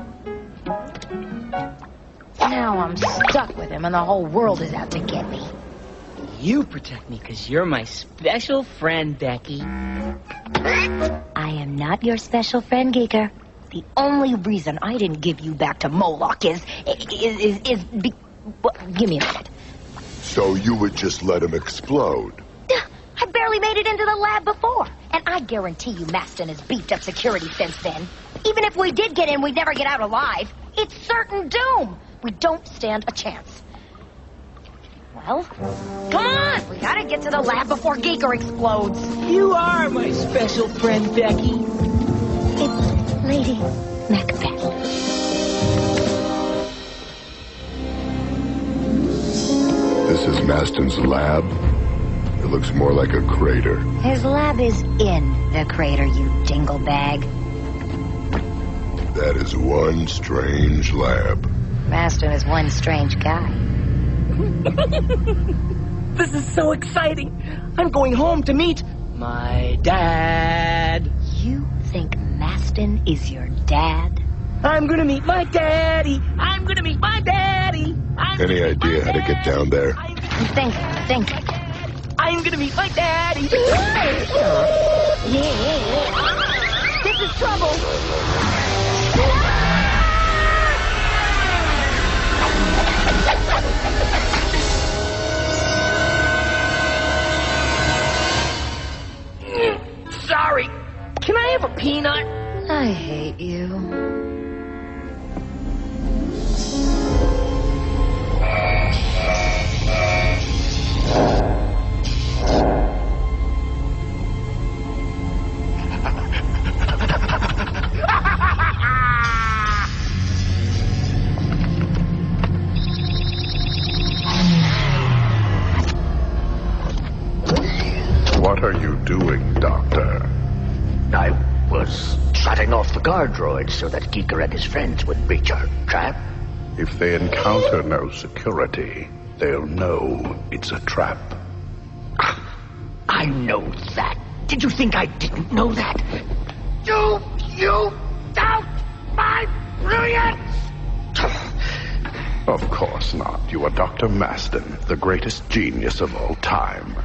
Now I'm stuck with him and the whole world is out to get me. You protect me because you're my special friend, Becky. I am not your special friend, G.E.E.K.E.R. The only reason I didn't give you back to Moloch give me a minute. So you would just let him explode? I barely made it into the lab before. And I guarantee you Maston has beefed up security since then. Even if we did get in, we'd never get out alive. It's certain doom. We don't stand a chance. Well, come on! We gotta get to the lab before G.E.E.K.E.R explodes. You are my special friend, Becky. It's Lady Macbeth. This is Maston's lab? It looks more like a crater. His lab is in the crater, you dinglebag. That is one strange lab. Maston is one strange guy. This is so exciting. I'm going home to meet my dad. You think Maston is your dad? I'm gonna meet my daddy. I'm gonna meet my daddy. Any idea how to get down there? Think. I'm gonna meet my daddy. Yeah. This is trouble. Sorry. Can I have a peanut? I hate you. What are you doing, Doctor? I was shutting off the guard droids so that G.E.E.K.E.R and his friends would breach our trap. If they encounter no security, they'll know it's a trap. I know that. Did you think I didn't know that? Do you doubt my brilliance? Of course not. You are Dr. Maston, the greatest genius of all time.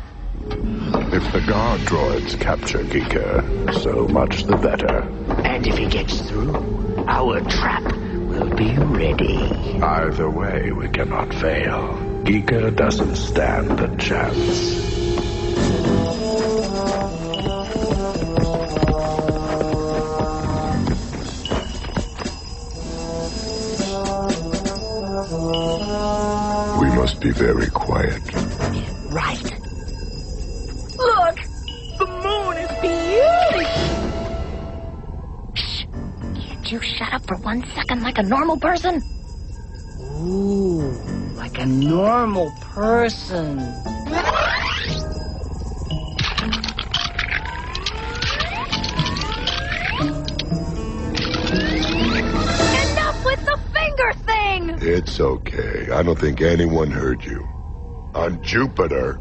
If the guard droids capture G.E.E.K.E.R, so much the better. And if he gets through, our trap will be ready. Either way, we cannot fail. G.E.E.K.E.R doesn't stand a chance. We must be very quiet. Right. Look! The moon is beautiful! Shh! Can't you shut up for 1 second like a normal person? Ooh, like a normal person. Enough with the finger thing! It's okay. I don't think anyone heard you. On Jupiter.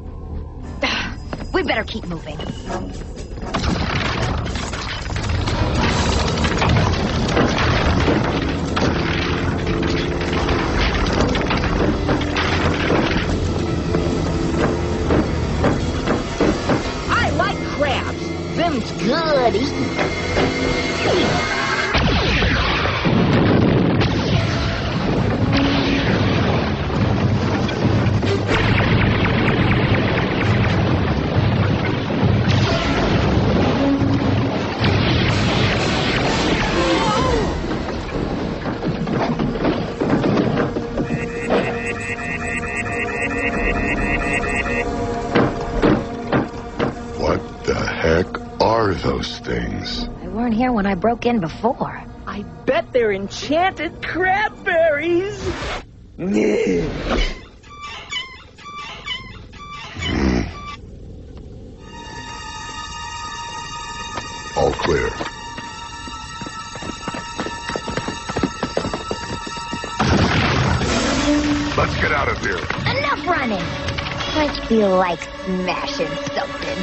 We better keep moving. I like crabs. Them's good eating. Those things. They weren't here when I broke in before. I bet they're enchanted crabberries. All clear. Let's get out of here. Enough running. I feel like smashing something.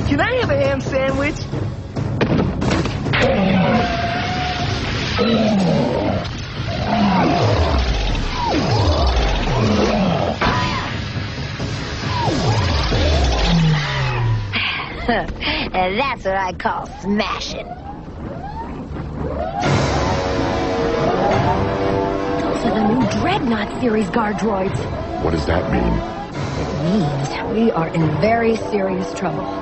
Can I have a ham sandwich? And that's what I call smashing. Those are the new Dreadnought series guard droids. What does that mean? It means we are in very serious trouble.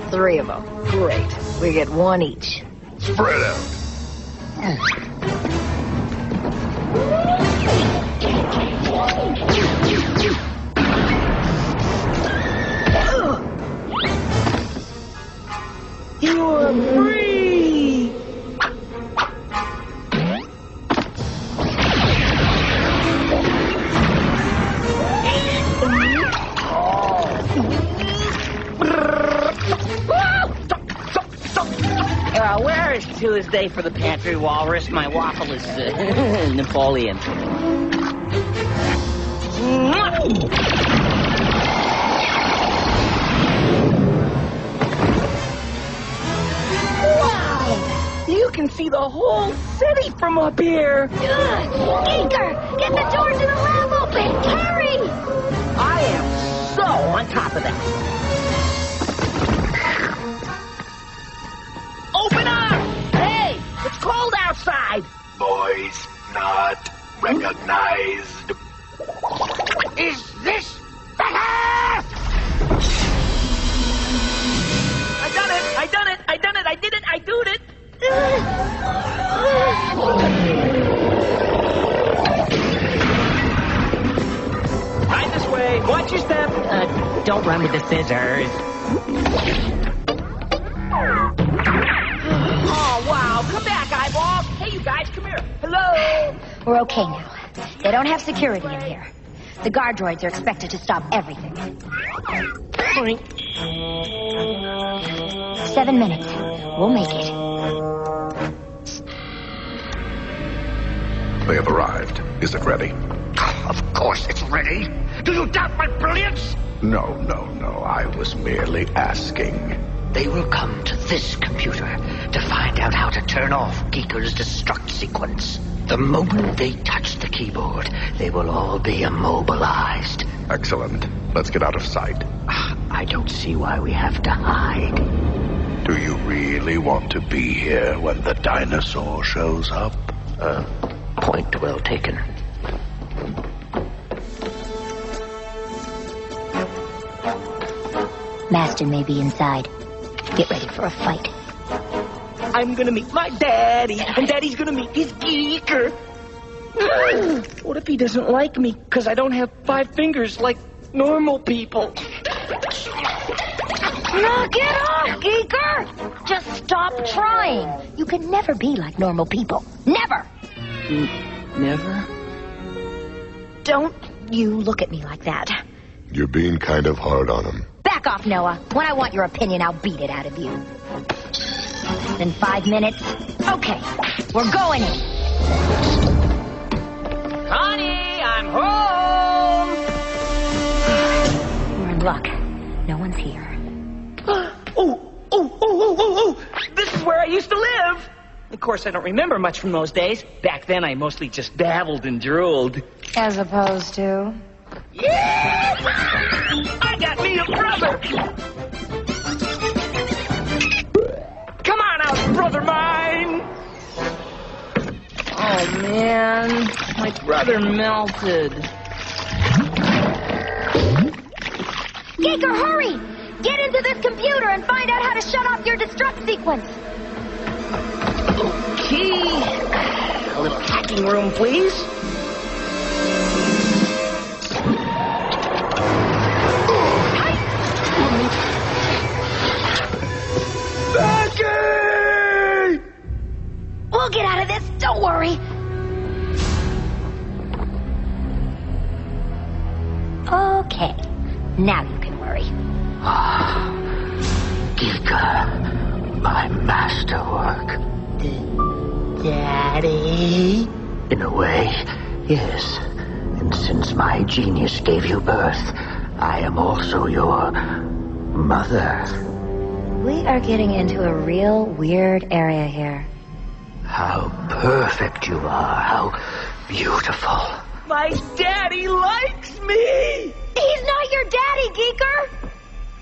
Three of them. Great. We get one each. Spread out. Father's Day for the pantry walrus. My waffle is Napoleon. Wow! You can see the whole city from up here. Good! G.E.E.K.E.R, get the door to the lab open! Hurry! I am so on top of that. Open up! Hey, it's cold outside. Voice not recognized. Is this better? I done it! I done it! I done it! I did it! I doed it! Right this way. Watch your step. Don't run with the scissors. Oh, wow. Come back, eyeballs. Hey, you guys, come here. Hello. We're okay now. They don't have security in here. The guard droids are expected to stop everything. 7 minutes. We'll make it. They have arrived. Is it ready? Of course it's ready. Do you doubt my brilliance? No. I was merely asking. They will come to this computer to find out how to turn off G.E.K.E.R's destruct sequence. The moment they touch the keyboard, they will all be immobilized. Excellent. Let's get out of sight. I don't see why we have to hide. Do you really want to be here when the dinosaur shows up? Point well taken. Master may be inside. Get ready for a fight. I'm gonna meet my daddy, and daddy's gonna meet his G.E.E.K.E.R. What if he doesn't like me because I don't have 5 fingers like normal people? Knock it off, G.E.E.K.E.R! Just stop trying. You can never be like normal people. Never! Never? Don't you look at me like that. You're being kind of hard on him. Back off, Noah. When I want your opinion, I'll beat it out of you. In 5 minutes? Okay, we're going in. Honey, I'm home! We're in luck. No one's here. Oh! This is where I used to live! Of course, I don't remember much from those days. Back then, I mostly just babbled and drooled. As opposed to? Yeah! I got me a brother! Come on out, brother mine! Oh, man. My brother melted. G.E.E.K.E.R, hurry! Get into this computer and find out how to shut off your destruct sequence. Okay. A little hacking room, please. Becky! We'll get out of this, don't worry. Okay, now you can worry. G.E.E.K.E.R, my masterwork. Daddy? In a way, yes. And since my genius gave you birth, I am also your mother. We are getting into a real weird area here. How perfect you are. How beautiful. My daddy likes me! He's not your daddy, G.E.E.K.E.R!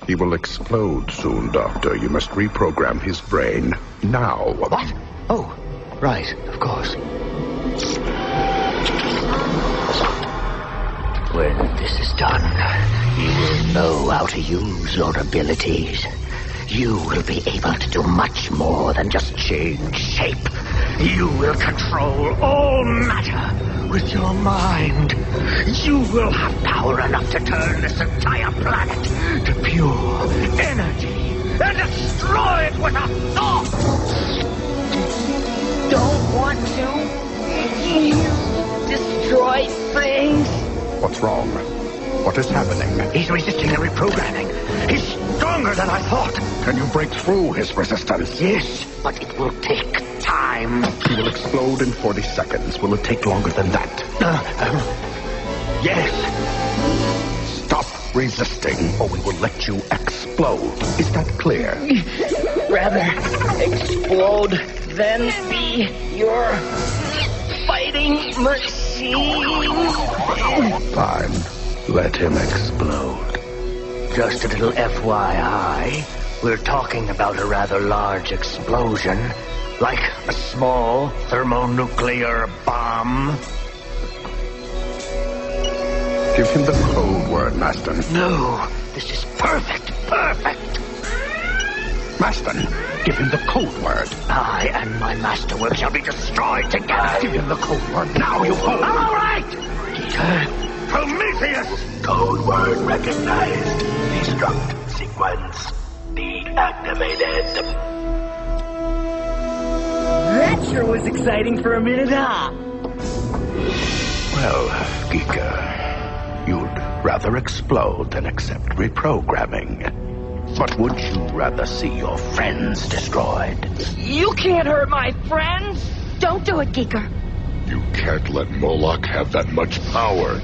He will explode soon, Doctor. You must reprogram his brain now. What? Oh, right, of course. When this is done, you will know how to use your abilities. You will be able to do much more than just change shape. You will control all matter with your mind. You will have power enough to turn this entire planet to pure energy and destroy it with a thought. Don't want to destroy things. What's wrong? What is happening? He's resisting the reprogramming. He's stronger than I thought. Can you break through his resistance? Yes, but it will take time. time. He will explode in 40 seconds. Will it take longer than that? Yes. Stop resisting, or we will let you explode. Is that clear? Rather explode than be your fighting machine. Fine. Let him explode. Just a little FYI, we're talking about a rather large explosion, like a small thermonuclear bomb. Give him the code word, Maston. No, this is perfect, perfect. Maston, give him the code word. I and my masterwork shall be destroyed together. Give him the code word now, you fool. All right. Prometheus. Code word recognized. Destruct sequence deactivated. That sure was exciting for a minute, huh? Well, G.E.E.K.E.R, you'd rather explode than accept reprogramming. But would you rather see your friends destroyed? You can't hurt my friends. Don't do it, G.E.E.K.E.R. You can't let Moloch have that much power.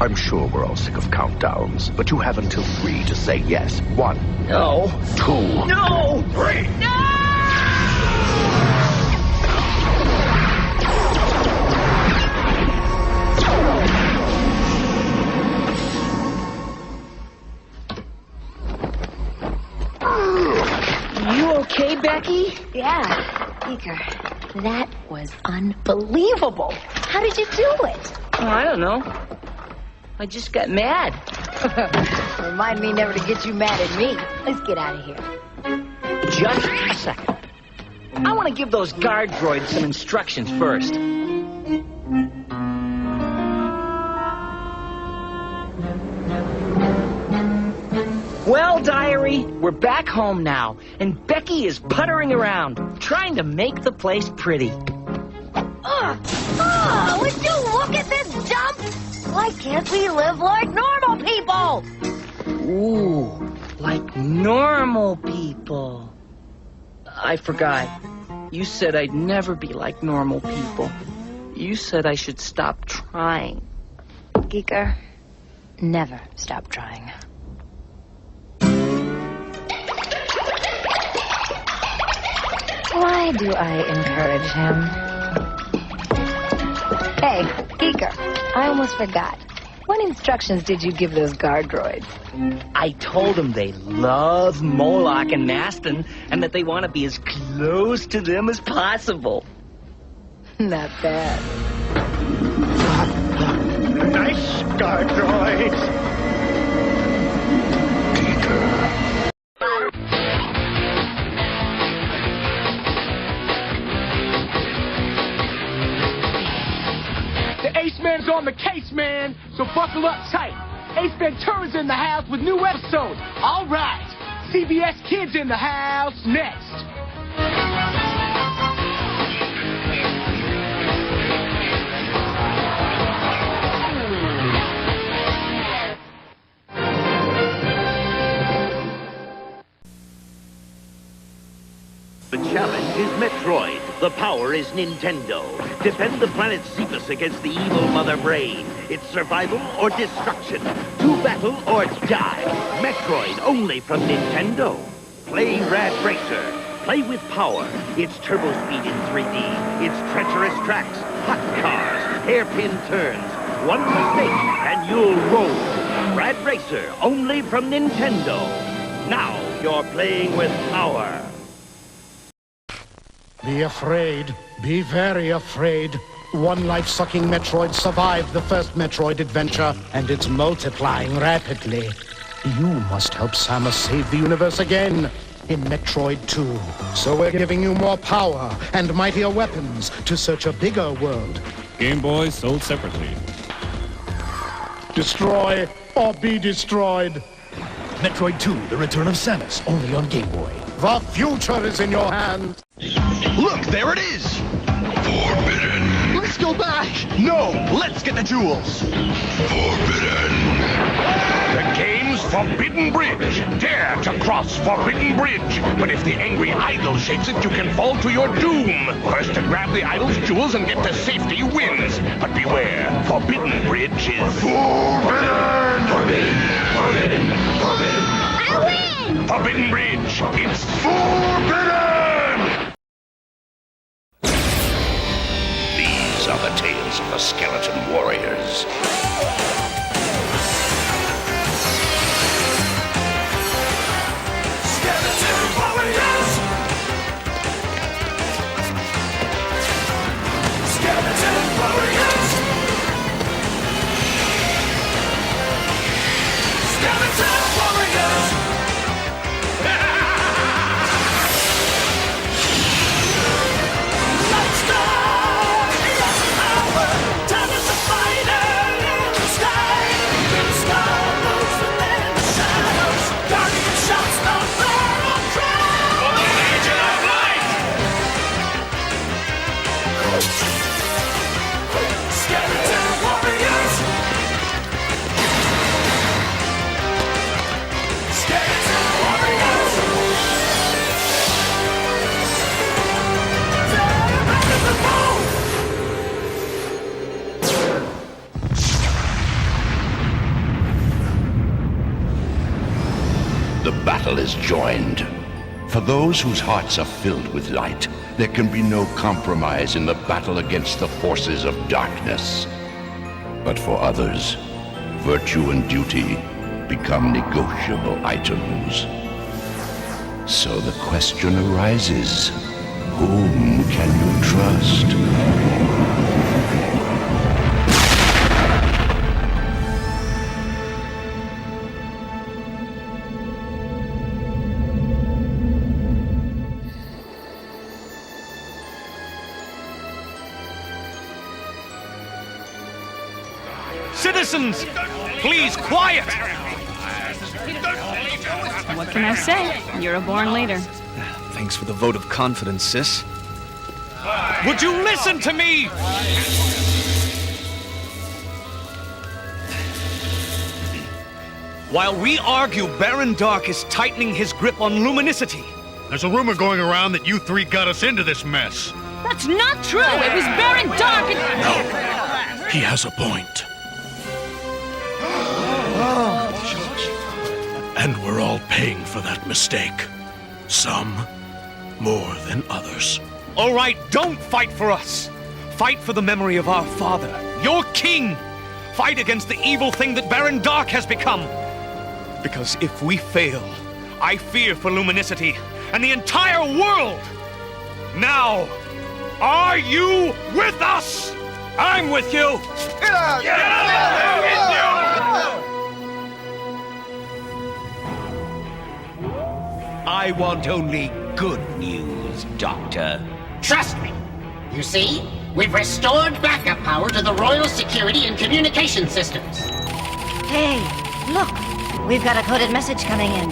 I'm sure we're all sick of countdowns, but you have until 3 to say yes. 1. No. 2. No. 3. No! You okay, Becky? Yeah, G.E.E.K.E.R. That was unbelievable. How did you do it? Oh, I don't know. I just got mad. Remind me never to get you mad at me. Let's get out of here. Just a second. I want to give those guard droids some instructions first. Well, Diary, we're back home now, and Becky is puttering around, trying to make the place pretty. Would you look at this dump? Why can't we live like normal people? Ooh, like normal people. I forgot. You said I'd never be like normal people. You said I should stop trying. G.E.E.K.E.R, never stop trying. Why do I encourage him? Hey, G.E.E.K.E.R, I almost forgot. What instructions did you give those guard droids? I told them they love Moloch and Maston, and that they want to be as close to them as possible. Not bad. Nice guard droids. Man's on the case, man, so buckle up tight. Ace Ventura's in the house with new episodes. All right, CBS Kids in the house next. The challenge is Metroid. The power is Nintendo. Defend the planet Cephas against the evil Mother Brain. It's survival or destruction. To battle or die. Metroid only from Nintendo. Play Rad Racer. Play with power. It's turbo speed in 3D. It's treacherous tracks, hot cars, hairpin turns. One mistake and you'll roll. Rad Racer only from Nintendo. Now you're playing with power. Be afraid. Be very afraid. One life-sucking Metroid survived the first Metroid adventure, and it's multiplying rapidly. You must help Samus save the universe again in Metroid 2. So we're giving you more power and mightier weapons to search a bigger world. Game Boy sold separately. Destroy or be destroyed. Metroid 2, The Return of Samus, only on Game Boy. The future is in your hands. Look, there it is! Forbidden. Let's go back! No! Let's get the jewels! Forbidden! The game's Forbidden Bridge! Dare to cross Forbidden Bridge! But if the angry idol shakes it, you can fall to your doom! First to grab the idol's jewels and get to safety wins! But beware, Forbidden Bridge is... Forbidden! Forbidden! Forbidden! Forbidden! I win! Forbidden Bridge! It's forbidden! These are the tales of the Skeleton Warriors. Skeleton Warriors! Skeleton Warriors! Skeleton Warriors! Let's go! Time is a fighter in the sky. Star moves within the shadows. Guardian shouts the battle cry. For the Legion of Light! Skeleton Warriors! Skeleton Warriors! They're back in the fold! The battle is joined. For those whose hearts are filled with light, there can be no compromise in the battle against the forces of darkness. But for others, virtue and duty become negotiable items. So the question arises, whom can you trust? Citizens, please quiet! What can I say? You're a born leader. Thanks for the vote of confidence, sis. Would you listen to me? While we argue, Baron Dark is tightening his grip on luminicity. There's a rumor going around that you three got us into this mess. That's not true! It was Baron Dark and... No, he has a point. And we're all paying for that mistake. Some more than others. All right, don't fight for us. Fight for the memory of our father, your king. Fight against the evil thing that Baron Dark has become. Because if we fail, I fear for luminicity and the entire world. Now, are you with us? I'm with you. I want only good news, Doctor. Trust me. You see, we've restored backup power to the Royal Security and Communication Systems. Hey, look. We've got a coded message coming in.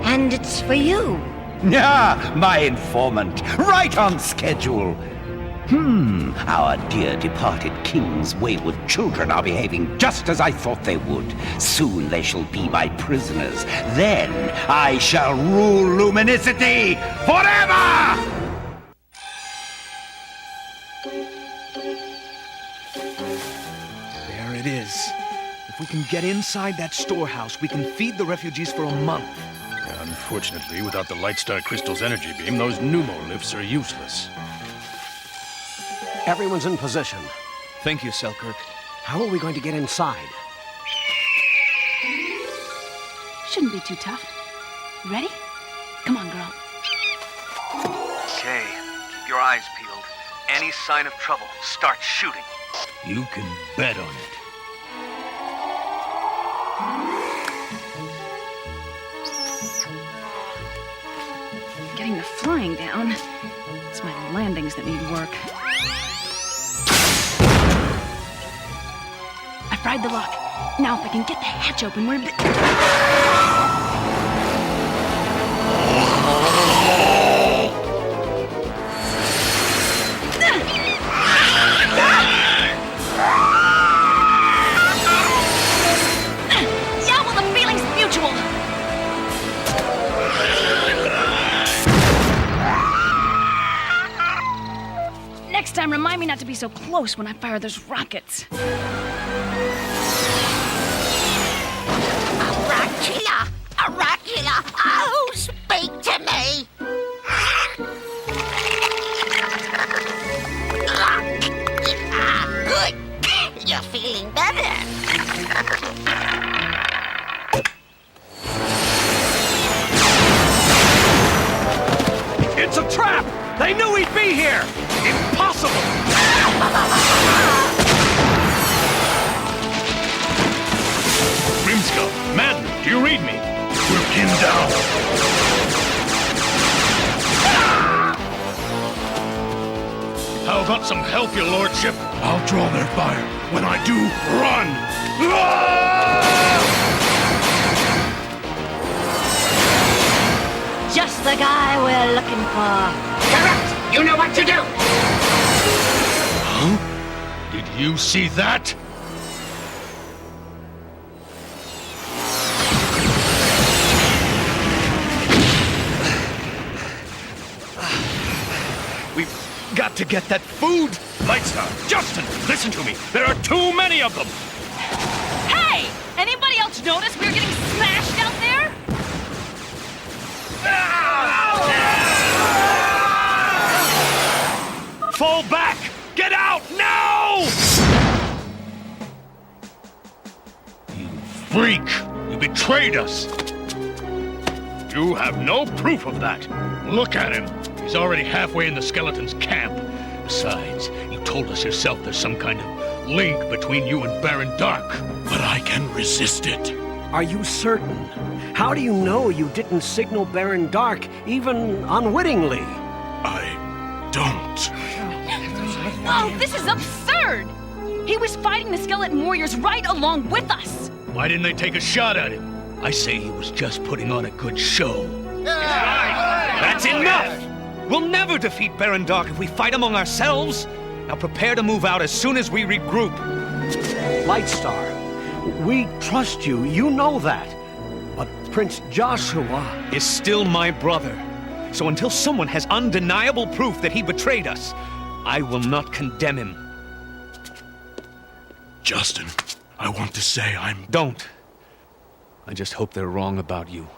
And it's for you. Ah, my informant. Right on schedule. Our dear departed king's wayward children are behaving just as I thought they would. Soon they shall be my prisoners. Then I shall rule luminicity forever! There it is. If we can get inside that storehouse, we can feed the refugees for a month. Unfortunately, without the Lightstar Crystal's energy beam, those pneumolifts are useless. Everyone's in position. Thank you, Selkirk. How are we going to get inside? Shouldn't be too tough. You ready? Come on, girl. Okay, keep your eyes peeled. Any sign of trouble, start shooting. You can bet on it. Getting the flying down. It's my landings that need work. I fried the lock. Now if I can get the hatch open, we're... so close when I fire those rockets. Dracula! Oh, speak to me! Good! You're feeling better! It's a trap! They knew he'd be here! Impossible! Grimskull, Madden, do you read me? We're pinned down. How about some help, your lordship? I'll draw their fire. When I do, run! Just the guy we're looking for. Correct! You know what to do! Huh? Did you see that? We've got to get that food! Lightstar, Justin, listen to me. There are too many of them. Hey! Anybody else notice we were getting smashed out there? Fall back! Get out now! You freak! You betrayed us! You have no proof of that. Look at him! He's already halfway in the skeleton's camp. Besides, you told us yourself there's some kind of link between you and Baron Dark. But I can resist it. Are you certain? How do you know you didn't signal Baron Dark, even unwittingly? I don't. Oh, this is absurd! He was fighting the skeleton warriors right along with us! Why didn't they take a shot at him? I say he was just putting on a good show. That's enough! We'll never defeat Baron Dark if we fight among ourselves. Now prepare to move out as soon as we regroup. Lightstar, we trust you, you know that. But Prince Joshua is still my brother. So until someone has undeniable proof that he betrayed us, I will not condemn him. Justin, I want to say I'm... Don't. I just hope they're wrong about you.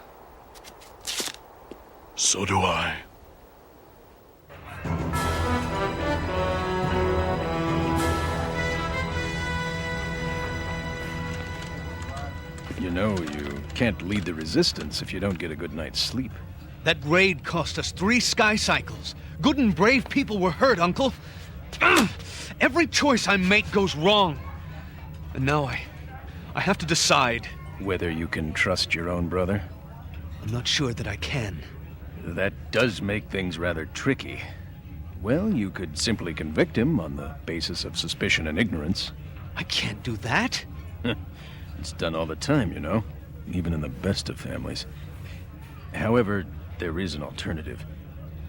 So do I. You know, you can't lead the resistance if you don't get a good night's sleep. That raid cost us 3 sky cycles. Good and brave people were hurt, Uncle. Every choice I make goes wrong. And now I have to decide. Whether you can trust your own brother? I'm not sure that I can. That does make things rather tricky. Well, you could simply convict him on the basis of suspicion and ignorance. I can't do that. It's done all the time, you know, even in the best of families. However, there is an alternative.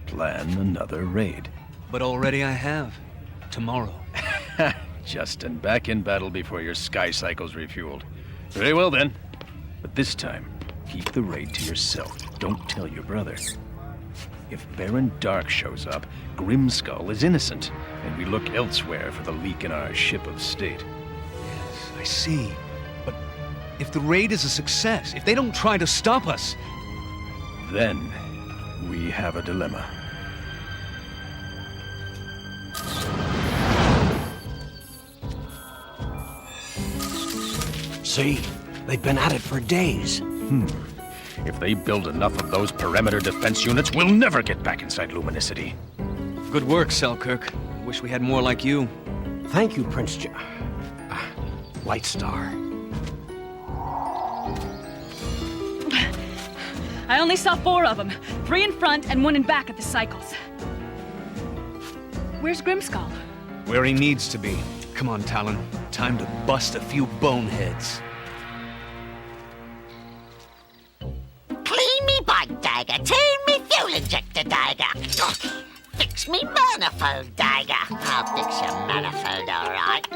Plan another raid. But already I have. Tomorrow. Justin, back in battle before your sky cycle's refueled. Very well then. But this time, keep the raid to yourself. Don't tell your brother. If Baron Dark shows up, Grimskull is innocent, and we look elsewhere for the leak in our ship of state. Yes, I see. But if the raid is a success, if they don't try to stop us... Then we have a dilemma. See? They've been at it for days. If they build enough of those perimeter defense units, we'll never get back inside Luminicity. Good work, Selkirk. I wish we had more like you. Thank you, Prince Lightstar. I only saw 4 of them. 3 in front and 1 in back at the cycles. Where's Grimskull? Where he needs to be. Come on, Talon. Time to bust a few boneheads. Clean me bike dagger, turn me fuel injector dagger. Fix me manifold dagger. I'll fix your manifold, all right.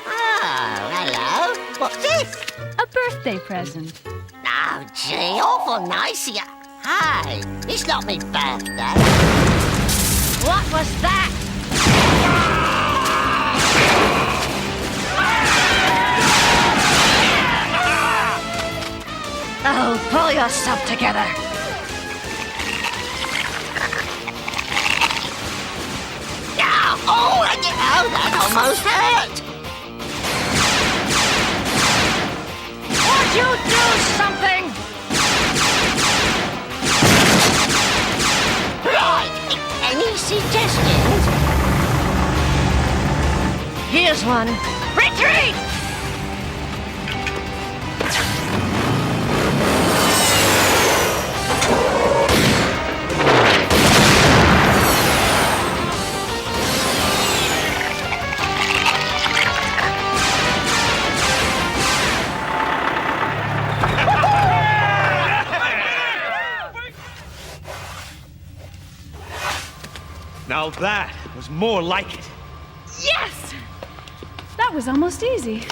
Oh, hello. What's this? A birthday present. Oh, gee, awful nice of you. Hey, it's not me birthday. What was that? Oh, pull yourself together. Oh, that almost hurt. Would you do something? Right. Any suggestions? Here's one. Retreat! Now that was more like it. Yes! That was almost easy.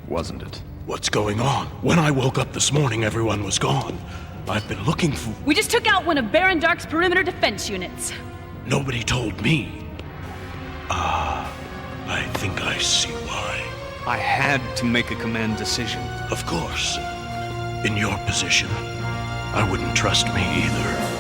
Wasn't it? What's going on? When I woke up this morning, everyone was gone. I've been looking for... We just took out one of Baron Dark's perimeter defense units. Nobody told me. I think I see why. I had to make a command decision. Of course. In your position, I wouldn't trust me either.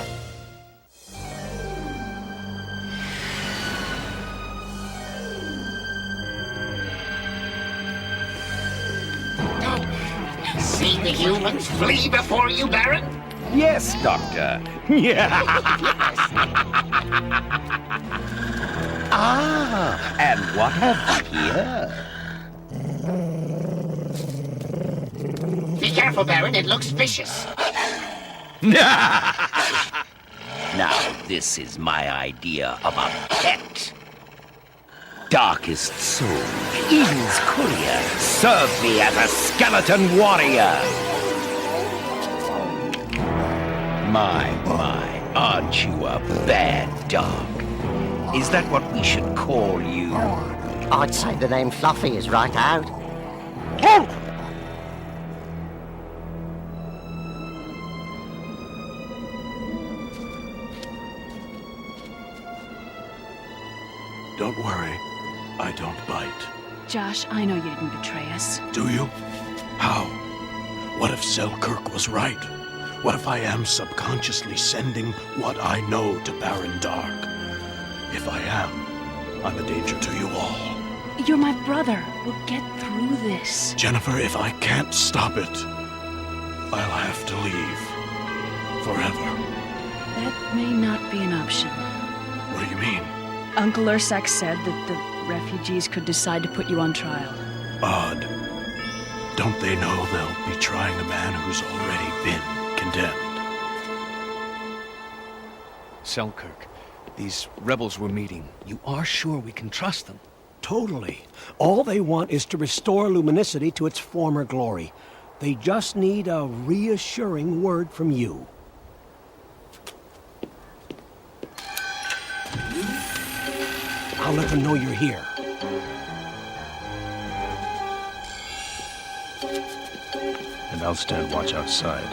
See the humans flee before you, Baron? Yes, Doctor. Ah, and what have we here? Be careful, Baron. It looks vicious. Now, this is my idea of a pet. Darkest soul, Eden's courier, serve me as a skeleton warrior. My, aren't you a bad dog? Is that what we should call you? I'd say the name Fluffy is right out. Don't worry. I don't bite. Josh, I know you didn't betray us. Do you? How? What if Selkirk was right? What if I am subconsciously sending what I know to Baron Dark? If I am, I'm a danger to you all. You're my brother. We'll get through this. Jennifer, if I can't stop it, I'll have to leave. Forever. That may not be an option. What do you mean? Uncle Ursak said that the refugees could decide to put you on trial. Odd. Don't they know they'll be trying a man who's already been condemned? Selkirk, these rebels we're meeting, you are sure we can trust them? Totally. All they want is to restore Luminicity to its former glory. They just need a reassuring word from you. I'll let them know you're here. And I'll stand watch outside.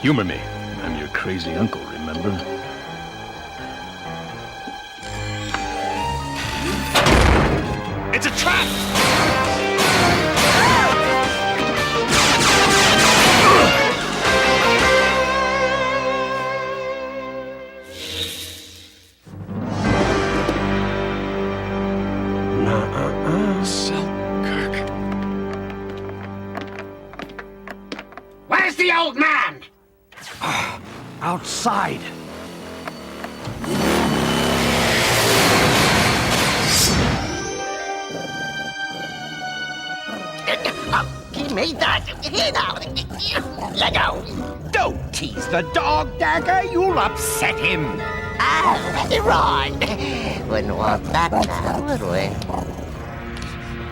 Humor me. I'm your crazy uncle, remember? It's a trap! Selkirk. Where's the old man? Outside. He made that. Here now. Let go. Don't tease the dog, Dagger. You'll upset him. Oh, right. Wouldn't want that now, would we?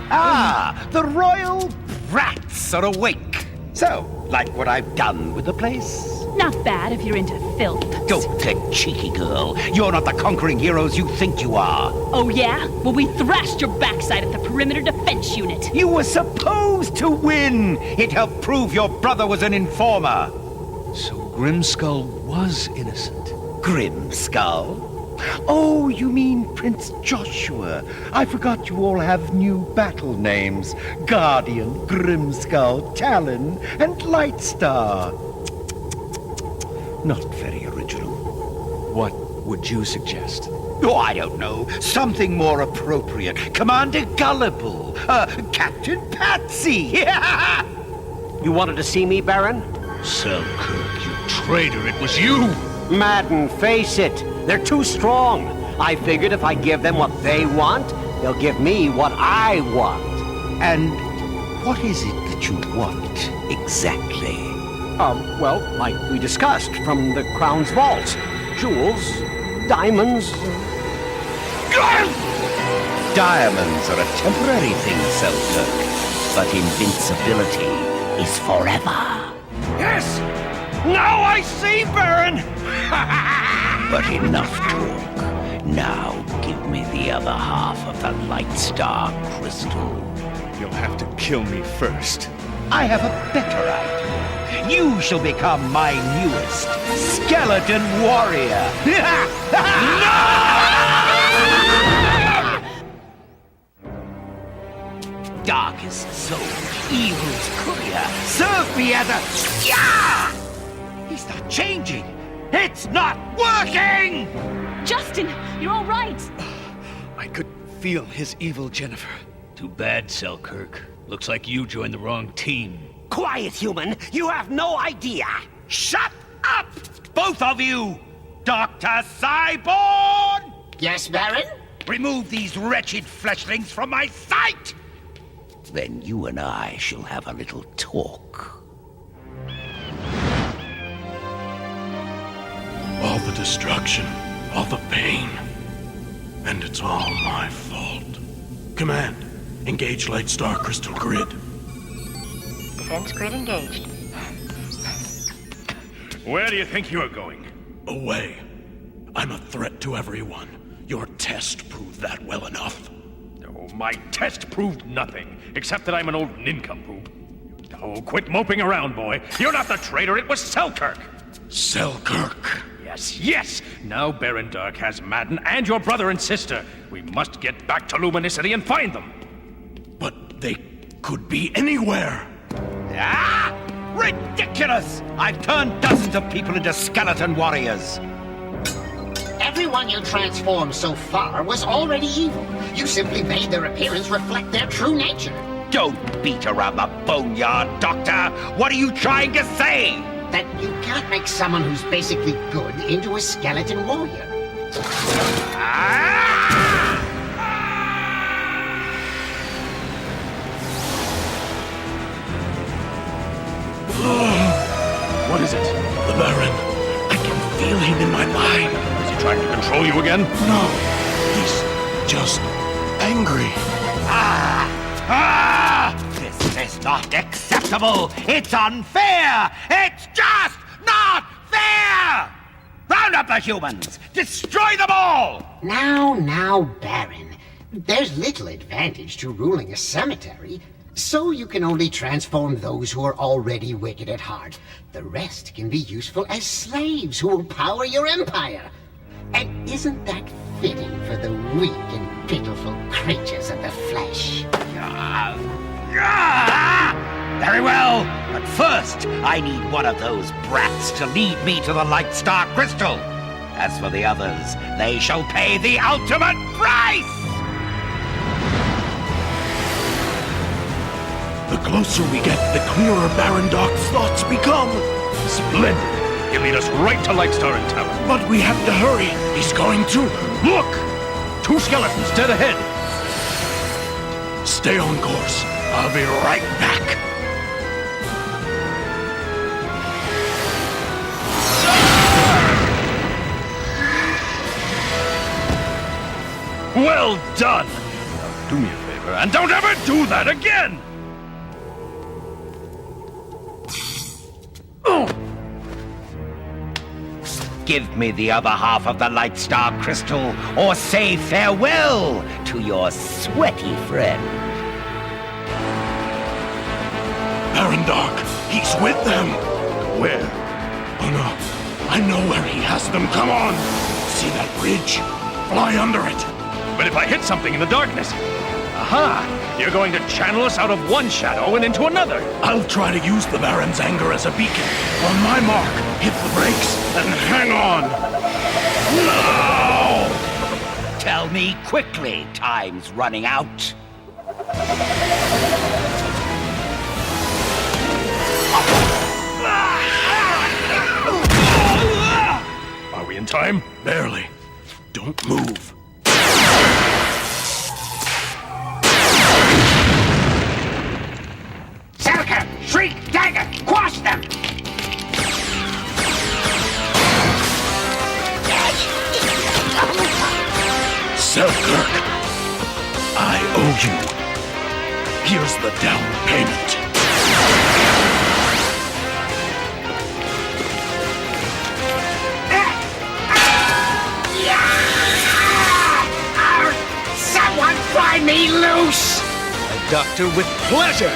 Ah, the royal brats are awake. So, like what I've done with the place? Not bad if you're into filth. Don't get cheeky, girl. You're not the conquering heroes you think you are. Oh, yeah? Well, we thrashed your backside at the perimeter defense unit. You were supposed to win. It helped prove your brother was an informer. So Grimskull was innocent. Grimskull? Oh, you mean Prince Joshua. I forgot you all have new battle names. Guardian, Grimskull, Talon, and Lightstar. Not very original. What would you suggest? Oh, I don't know. Something more appropriate. Commander Gullible. Captain Patsy. You wanted to see me, Baron? Selkirk, you traitor, it was you! Madden, face it. They're too strong. I figured if I give them what they want, they'll give me what I want. And what is it that you want, exactly? Well, like we discussed, from the Crown's vaults. Jewels, diamonds... Diamonds are a temporary thing, Selkirk, but invincibility is forever. Yes! Now I see, Baron! But enough talk. Now give me the other half of the Lightstar crystal. You'll have to kill me first. I have a better idea. You shall become my newest skeleton warrior. Darkest soul, evil's courier, serve me as a... Yeah! He's not changing. It's not working! Justin, you're all right. I could feel his evil, Jennifer. Too bad, Selkirk. Looks like you joined the wrong team. Quiet, human! You have no idea! Shut up! Both of you! Dr. Cyborg! Yes, Baron? Remove these wretched fleshlings from my sight! Then you and I shall have a little talk. All the destruction, all the pain. And it's all my fault. Command, engage Lightstar Crystal Grid. Defense grid engaged. Where do you think you're going? Away. I'm a threat to everyone. Your test proved that well enough. Oh, my test proved nothing, except that I'm an old nincompoop. Oh, quit moping around, boy. You're not the traitor, it was Selkirk. Selkirk. Yes. Now Baron Dark has Madden and your brother and sister. We must get back to Luminicity and find them. But they could be anywhere. Ah! Ridiculous! I've turned dozens of people into skeleton warriors. Everyone you transformed so far was already evil. You simply made their appearance reflect their true nature. Don't beat around the boneyard, Doctor. What are you trying to say? That you can't make someone who's basically good into a skeleton warrior. What is it? The Baron. I can feel him in my mind. Is he trying to control you again? No. He's just angry. This is not acceptable. It's unfair. It's just not fair. Round up the humans. Destroy them all. Now, Baron. There's little advantage to ruling a cemetery, so you can only transform those who are already wicked at heart. The rest can be useful as slaves who will power your empire. And isn't that fitting for the weak and pitiful creatures of the flesh? Very well, but first, I need one of those brats to lead me to the Lightstar Crystal. As for the others, they shall pay the ultimate price! The closer we get, the clearer Baron Dark's thoughts become. Splendid! He'll lead us right to Lightstar and Talon. But we have to hurry. He's going to... Look! 2 skeletons dead ahead. Stay on course. I'll be right back. Well done! Now do me a favor, and don't ever do that again! Give me the other half of the Lightstar Crystal, or say farewell to your sweaty friend. Baron Dark, he's with them. Where? Oh no, I know where he has them. Come on. See that bridge? Fly under it. But if I hit something in the darkness... Aha! You're going to channel us out of one shadow and into another. I'll try to use the Baron's anger as a beacon. On my mark, hit the brakes and hang on. No! Tell me quickly, time's running out. Are we in time? Barely. Don't move. Selkirk, Shriek, Dagger, quash them! Selkirk, I owe you. Here's the down payment. Someone pry me loose! A doctor with pleasure!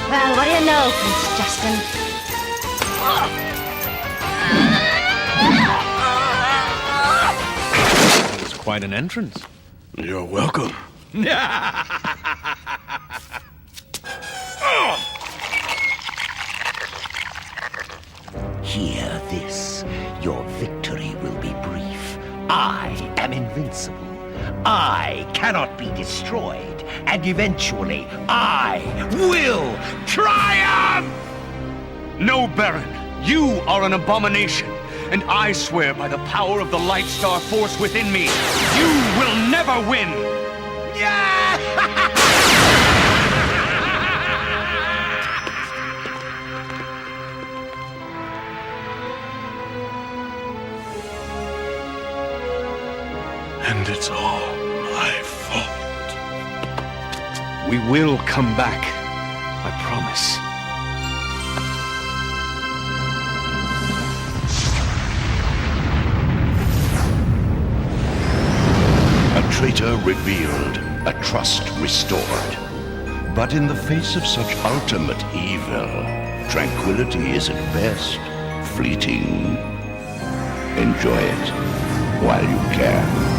Well, what do you know, Prince Justin? It was quite an entrance. You're welcome. Hear this. Your victory will be brief. I am invincible. I cannot be destroyed. And eventually, I will triumph! No, Baron. You are an abomination. And I swear by the power of the Light Star force within me, you will never win! And it's all my fault. We will come back. I promise. A traitor revealed, a trust restored. But in the face of such ultimate evil, tranquility is at best fleeting. Enjoy it while you can.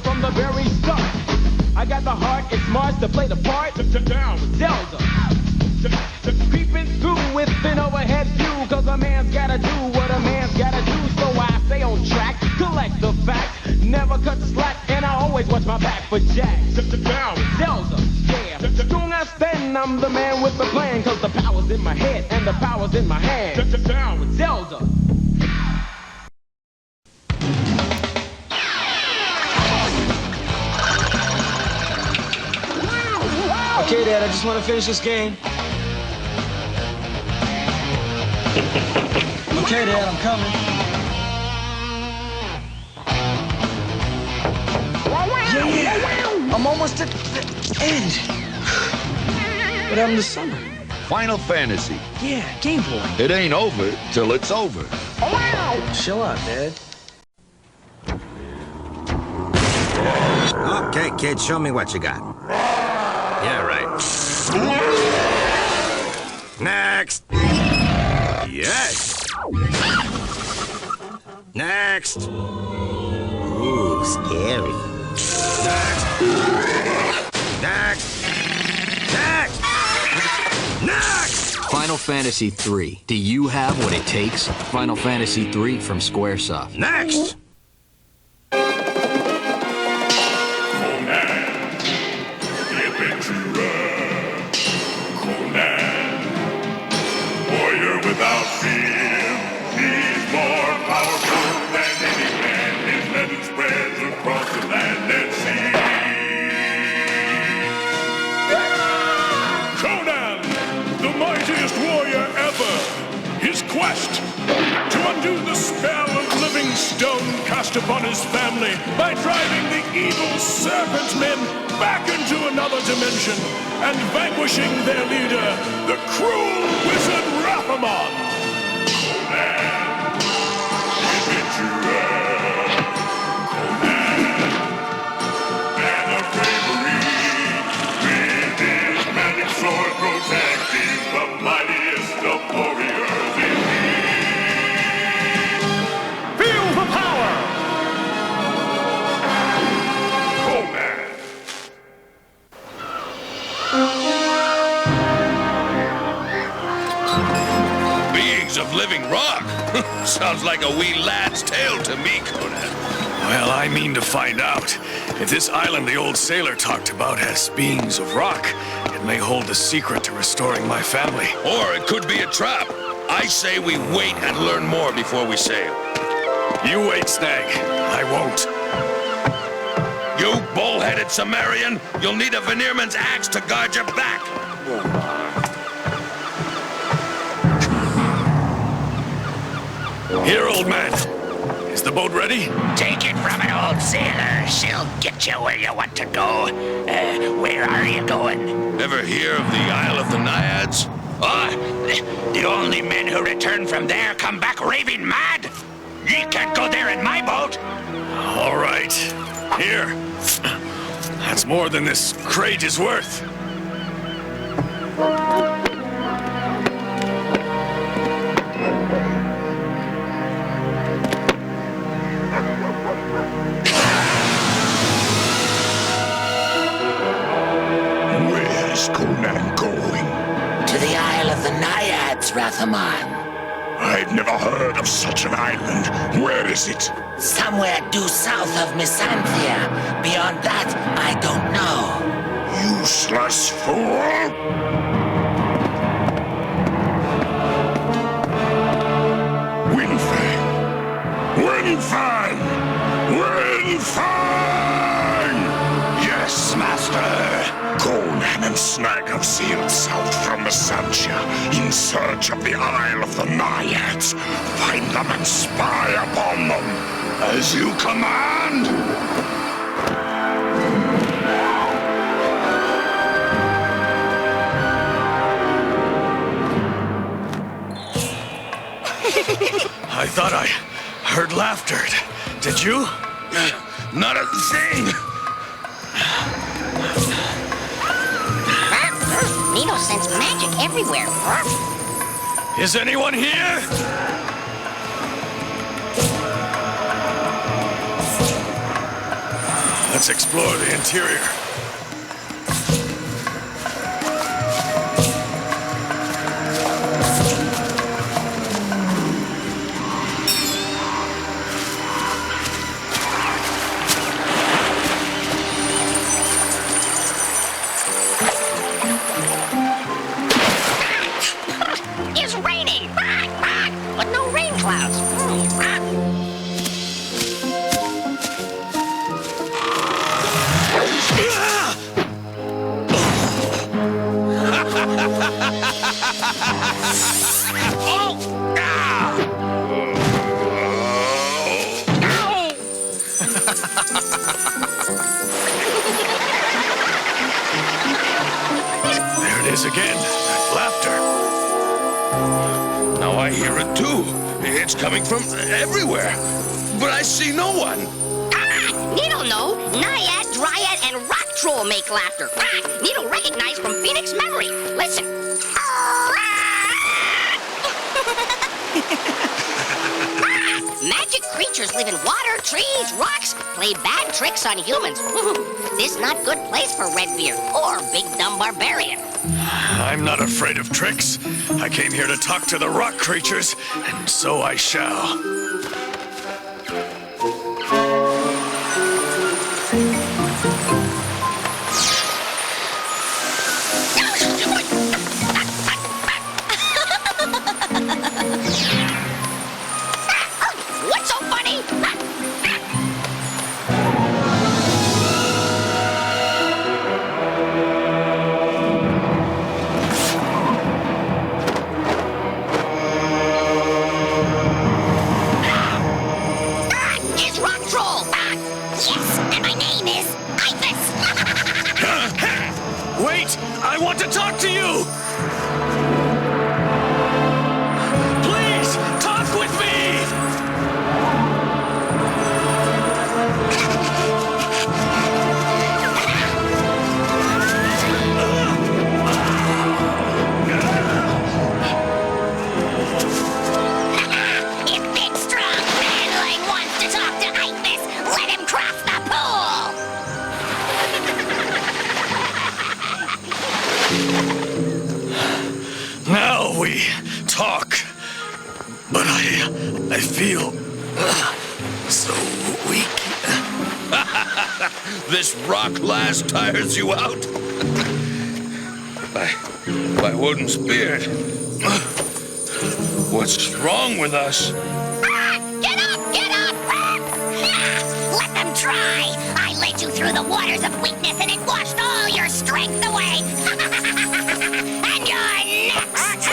From the very start, I got the heart, it's Mars to play the part. Down with Zelda, creeping through with an overhead view. Cause a man's gotta do what a man's gotta do. So I stay on track, collect the facts, never cut slack, and I always watch my back for Jack. Down with Zelda, yeah. Strong I stand, I'm the man with the plan. Cause the power's in my head and the power's in my hand. Down with Zelda. Okay, Dad, I just want to finish this game. Okay, Dad, I'm coming. Yeah, I'm almost at the end. What happened to summer? Final Fantasy. Yeah, Game Boy. It ain't over till it's over. Chill out, Dad. Okay, kid, show me what you got. Yeah, right. Next. Yes. Next. Ooh, scary. Next. Next. Next. Next. Final Fantasy III. Do you have what it takes? Final Fantasy III from Squaresoft. Next. Without fear, he's more powerful than any man. His legend spreads across the land and sea. Conan! revenged upon his family by driving the evil serpent men back into another dimension and vanquishing their leader, the cruel wizard Rathamon. Conan, adventurer. Conan, man of bravery, with his magic sword protecting the mightiest of warriors indeed. Feel the power! Conan. Beings of living rock? Sounds like a wee lad's tale to me, Conan. Well, I mean to find out. If this island the old sailor talked about has beings of rock, it may hold the secret to restoring my family. Or it could be a trap. I say we wait and learn more before we sail. You wait, Snag. I won't. You bull-headed Sumerian! You'll need a Veneerman's axe to guard your back! Here, old man. Is the boat ready? Take it from an old sailor. She'll get you where you want to go. Where are you going? Ever hear of the Isle of the Naiads? Oh, the only men who return from there come back raving mad. You can't go there in my boat. All right. Here. That's more than this crate is worth. Where's Conan going? To the Isle of the Naiads, Rathamon. I've never heard of such an island. Where is it? Somewhere due south of Misanthia. Beyond that, I don't know. Useless fool! Windfang! Windfang! Windfang! Yes, master! Conan and Snag have sailed south from Misanthia in search of the Isle of the Naiads. Find them and spy upon them. As you command! I thought I heard laughter. Did you? Not a thing! Needle sense magic everywhere. Is anyone here? Let's explore the interior. It's raining! But no rain clouds. There it is again, that laughter. Now I hear it too. It's coming from everywhere. But I see no one. Needle know. Naiad, Dryad, and Rock Troll make laughter. Needle recognize from Phoenix memory. Listen. Magic creatures live in water, trees, rocks, play bad tricks on humans. This not good place for Redbeard or Big Dumb Barbarian. I'm not afraid of tricks. I came here to talk to the rock creatures, and so I shall. What's so funny? talk, but I feel so weak. This rock lass tires you out? My wooden spear. What's wrong with us? Get up! Get up! Let them try! I led you through the waters of weakness and it washed all your strength away! And you're next!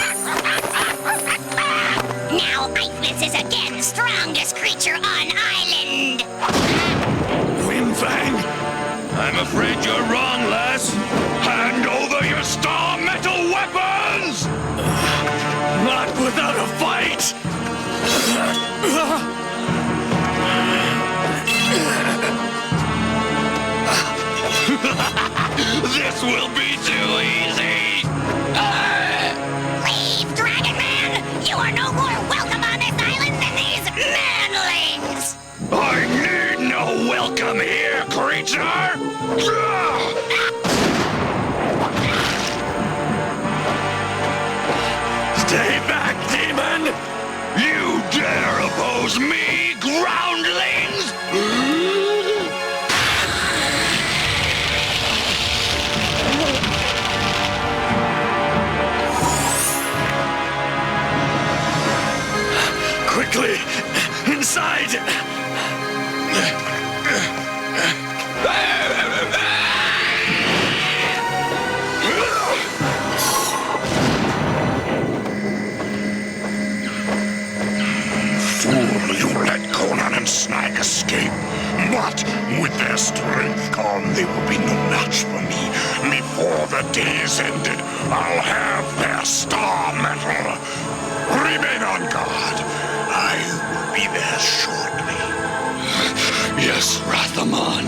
Now Ulysses is again strongest creature on island! Windfang? I'm afraid you're wrong, lass. Hand over your star metal weapons! Not without a fight! This will be too easy! Leave, Dragon Man! You are no more welcome on this island than these manlings! I need no welcome here, creature! Stay back, demon! You dare oppose me, groundlings! Quickly! Inside! Fool, you let Conan and Snag escape. But with their strength gone, they will be no match for me. Before the day's ended, I'll have their star metal. Remain on guard. I will be there shortly. Yes, Rathamon.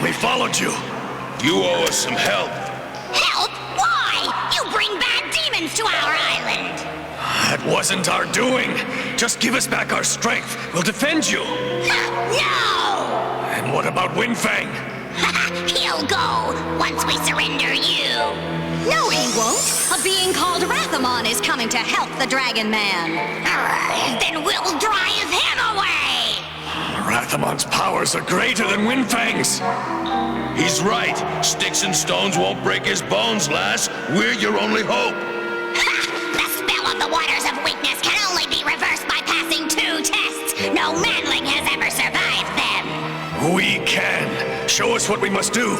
We followed you. You owe us some help. Help? Why? You bring bad demons to our island! That wasn't our doing. Just give us back our strength. We'll defend you. No! And what about Windfang? He'll go once we surrender you. No, he won't. A being called Rathamon is coming to help the Dragon Man. Then we'll drive him away! Rathamon's powers are greater than Windfang's. He's right. Sticks and stones won't break his bones, lass. We're your only hope. The spell of the waters of weakness can only be reversed by passing 2 tests. No manling has ever survived them. We can. Show us what we must do.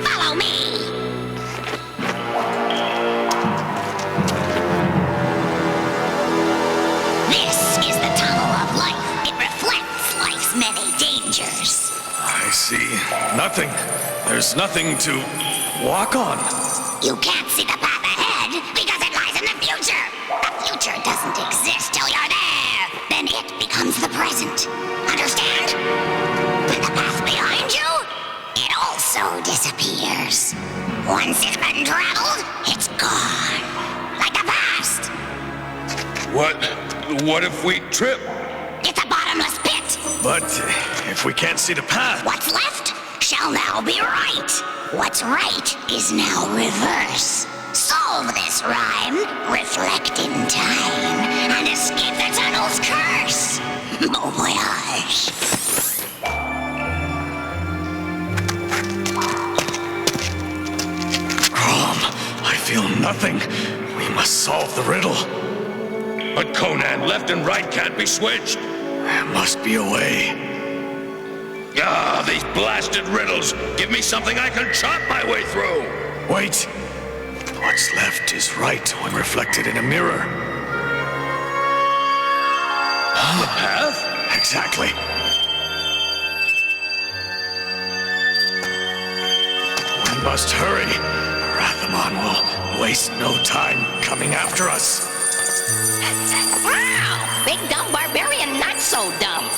Follow me. This is the tunnel of life. It reflects life's many dangers. I see. Nothing. There's nothing to walk on. You can't see the path ahead because it lies in the future. The future doesn't exist till you're there. Then it becomes the present. Understand? And the path behind you, it also disappears. Once it's been traveled, it's gone. Like the past. What if we trip? It's a bottomless pit. But if we can't see the path... What's left shall now be right. What's right is now reverse. Solve this rhyme, reflect in time, and escape the tunnel's curse. Bon voyage. I feel nothing. We must solve the riddle. But Conan, left and right can't be switched. There must be a way. Ah, these blasted riddles. Give me something I can chop my way through. Wait. What's left is right when reflected in a mirror. The path? Exactly. We must hurry. Rathamon will waste no time coming after us. Wow! Big dumb barbarian, not so dumb.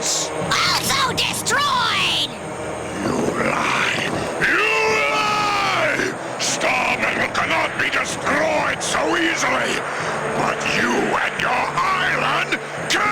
Mantlings! Also destroyed! You lie! You lie! Star Metal cannot be destroyed so easily! But you and your island can!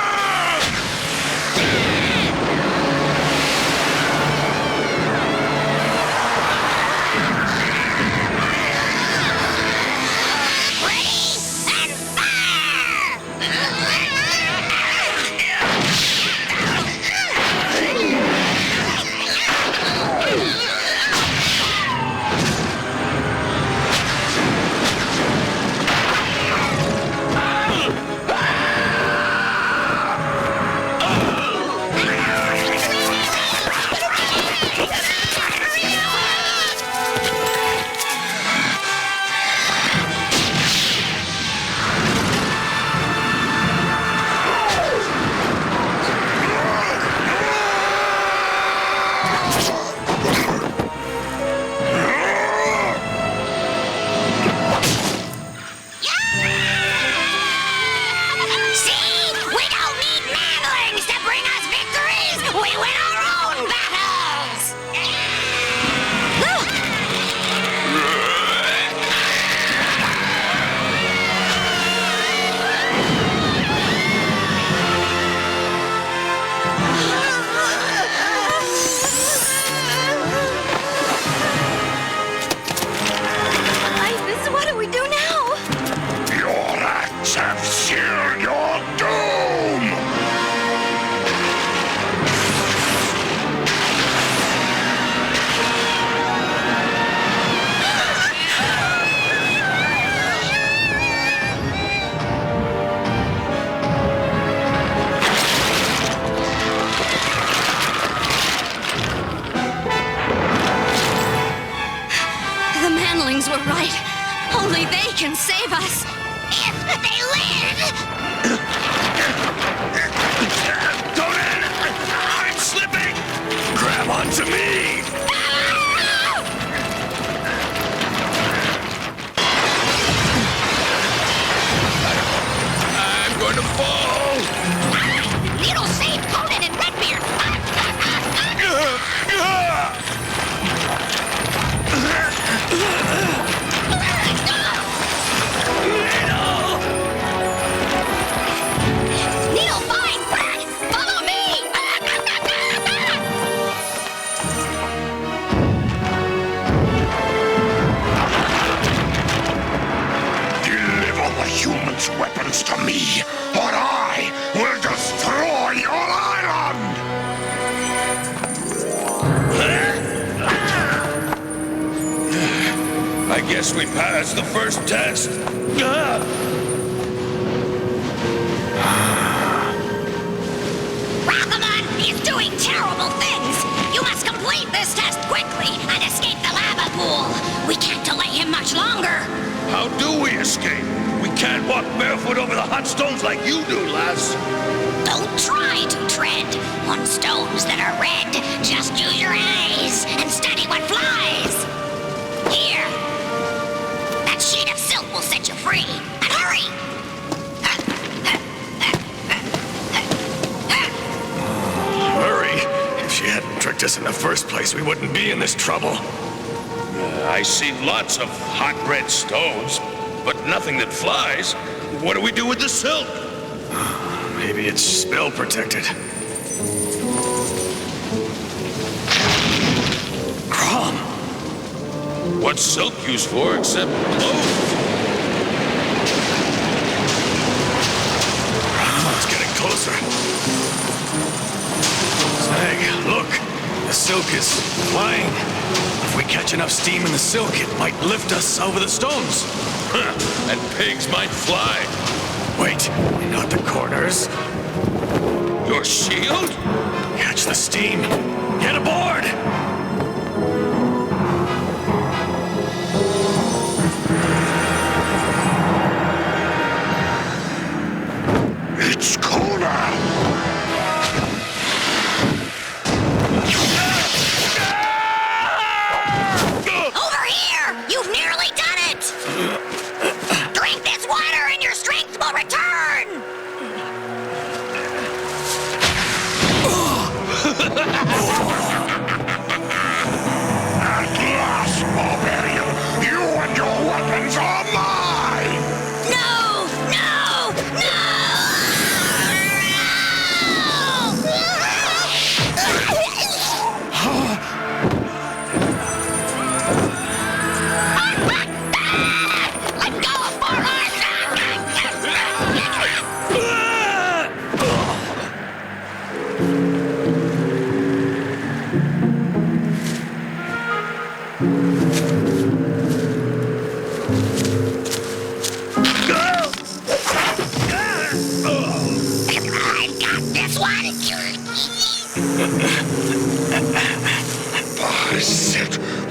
Only they can save us. If they live! Conan! I'm slipping! Grab onto me! I'm going to fall! It'll save Conan and Redbeard! Needle, fine! Follow me! Deliver the humans' weapons to me, or I will destroy your island! I guess we passed the first test. Rockamon is doing terrible things! You must complete this test quickly and escape the lava pool! We can't delay him much longer! How do we escape? We can't walk barefoot over the hot stones like you do, lass. Don't try to tread on stones that are red. Just use your eyes and study what flies. Here. That sheet of silk will set you free. And hurry! Hurry! If she hadn't tricked us in the first place, we wouldn't be in this trouble. I see lots of hot red stones, but nothing that flies. What do we do with the silk? Maybe it's spell protected. Crom! What's silk used for except clothes? It's getting closer. Snag, look! The silk is flying. If we catch enough steam in the silk, it might lift us over the stones. Huh, and pigs might fly. Wait, not the corners. Your shield? Catch the steam. Get aboard! It's Conan! Over here! You've nearly done it! Drink this water and your strength will return!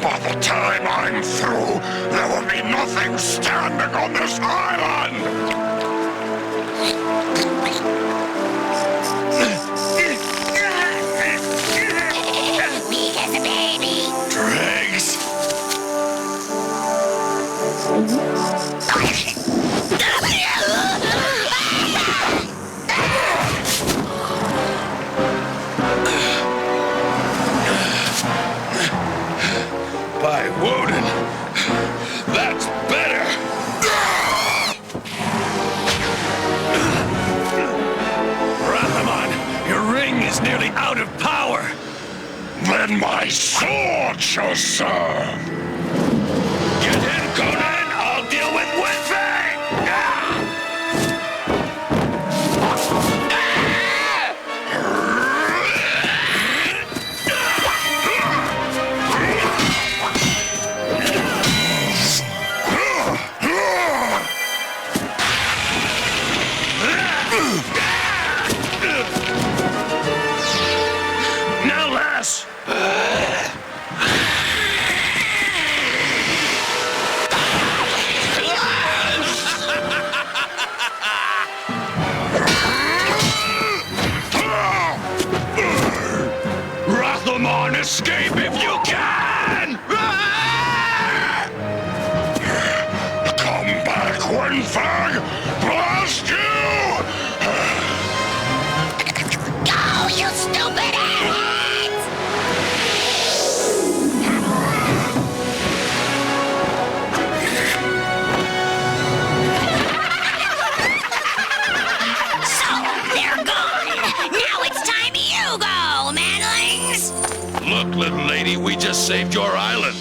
By the time I'm through, there will be nothing standing on this island! Weak as a baby. Dregs! By Woden! That's better! Rathamon, your ring is nearly out of power! Then my sword shall serve! Get in, Conan! I'll deal with Wedfang! Now, lass! Rathamon, escape if you can! Come back, Wenfang! Blast you! Go, you stupid idiots! So, they're gone. Now it's time you go, manlings! Look, little lady, we just saved your island.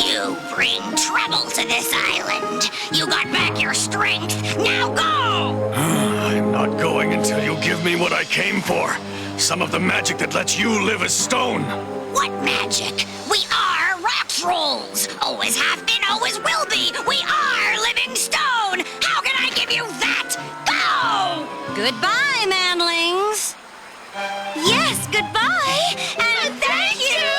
You bring trouble to this island. You got back your strength. Now go! I'm not going until you give me what I came for. Some of the magic that lets you live as stone. What magic? We are rock trolls. Always have been, always will be. We are living stone. How can I give you that? Go! Goodbye, manlings. Yes, goodbye. And thank you.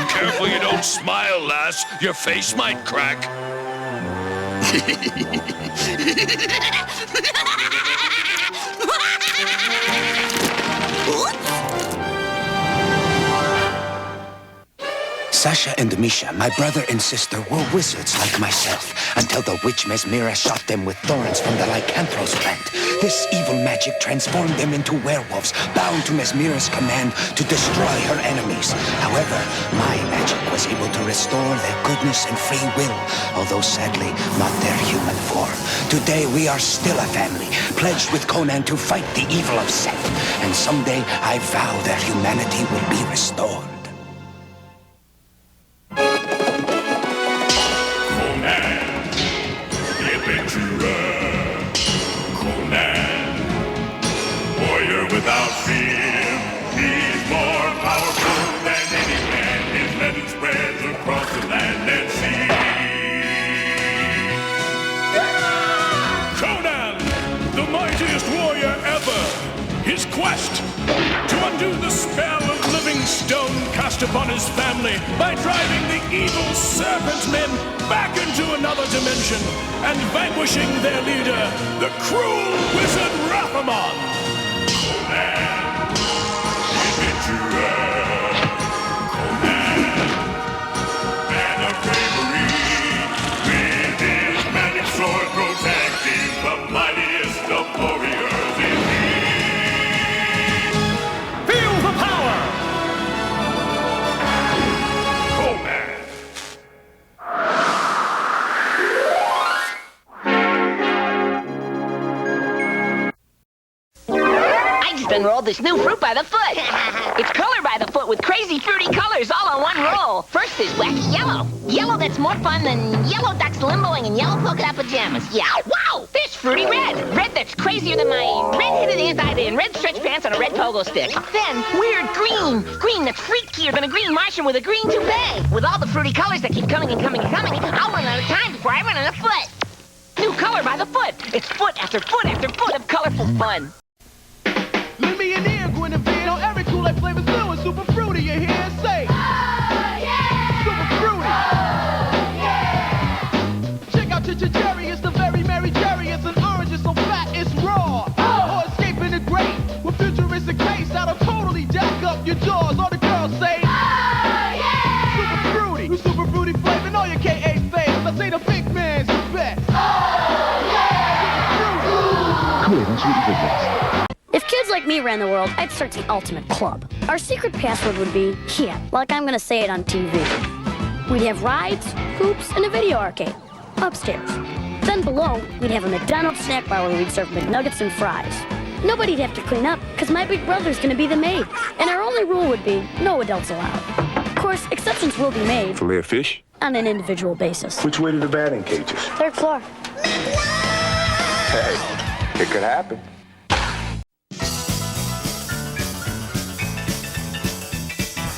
Careful you don't smile, lass. Your face might crack. Sasha and Misha, my brother and sister, were wizards like myself, until the witch Mesmira shot them with thorns from the lycanthros plant. This evil magic transformed them into werewolves, bound to Mesmira's command to destroy her enemies. However, my magic was able to restore their goodness and free will, although sadly not their human form. Today we are still a family, pledged with Conan to fight the evil of Seth, and someday I vow their humanity will be restored. Without fear, he's more powerful than any man. His legend spreads across the land and sea. Conan, the mightiest warrior ever. His quest to undo the spell of living stone cast upon his family by driving the evil serpent men back into another dimension and vanquishing their leader, the cruel wizard Rathamon. Sword protecting the mightiest of warriors in me. Feel the power! unrolled this new fruit by the foot. It's color by the foot with crazy fruity colors all on one roll. First is wacky yellow. Yellow that's more fun than yellow ducks limboing in yellow polka dot pajamas. Yeah, wow! There's fruity red. Red that's crazier than my red-headed anxiety in red stretch pants on a red pogo stick. Then, weird green. Green that's freakier than a green Martian with a green toupee. With all the fruity colors that keep coming and coming and coming, I'll run out of time before I run out of foot. New color by the foot. It's foot after foot after foot of colorful fun. Lend me an ear, Guinevere. On every Kool-Aid flavor's new and super fruity. You hear? Say, oh, yeah! Super fruity. Oh, yeah! Check out Cherry. It's the very merry cherry. It's an orange. It's so fat, it's raw. Oh. Or escaping the great with futuristic taste that'll totally jack up your jaws. All the girls say, oh, yeah! Super fruity. New super fruity flavor. Know your K.A. faves. I say the big man's the best. Oh, yeah! Kool-Aid and sweet ingredients. If kids like me ran the world, I'd start the ultimate club. Our secret password would be, yeah, like I'm gonna say it on TV. We'd have rides, hoops, and a video arcade. Upstairs. Then below, we'd have a McDonald's snack bar where we'd serve McNuggets and fries. Nobody'd have to clean up, because my big brother's gonna be the maid. And our only rule would be, no adults allowed. Of course, exceptions will be made. Fillet of fish? On an individual basis. Which way to the batting cages? 3rd floor. Hey, it could happen.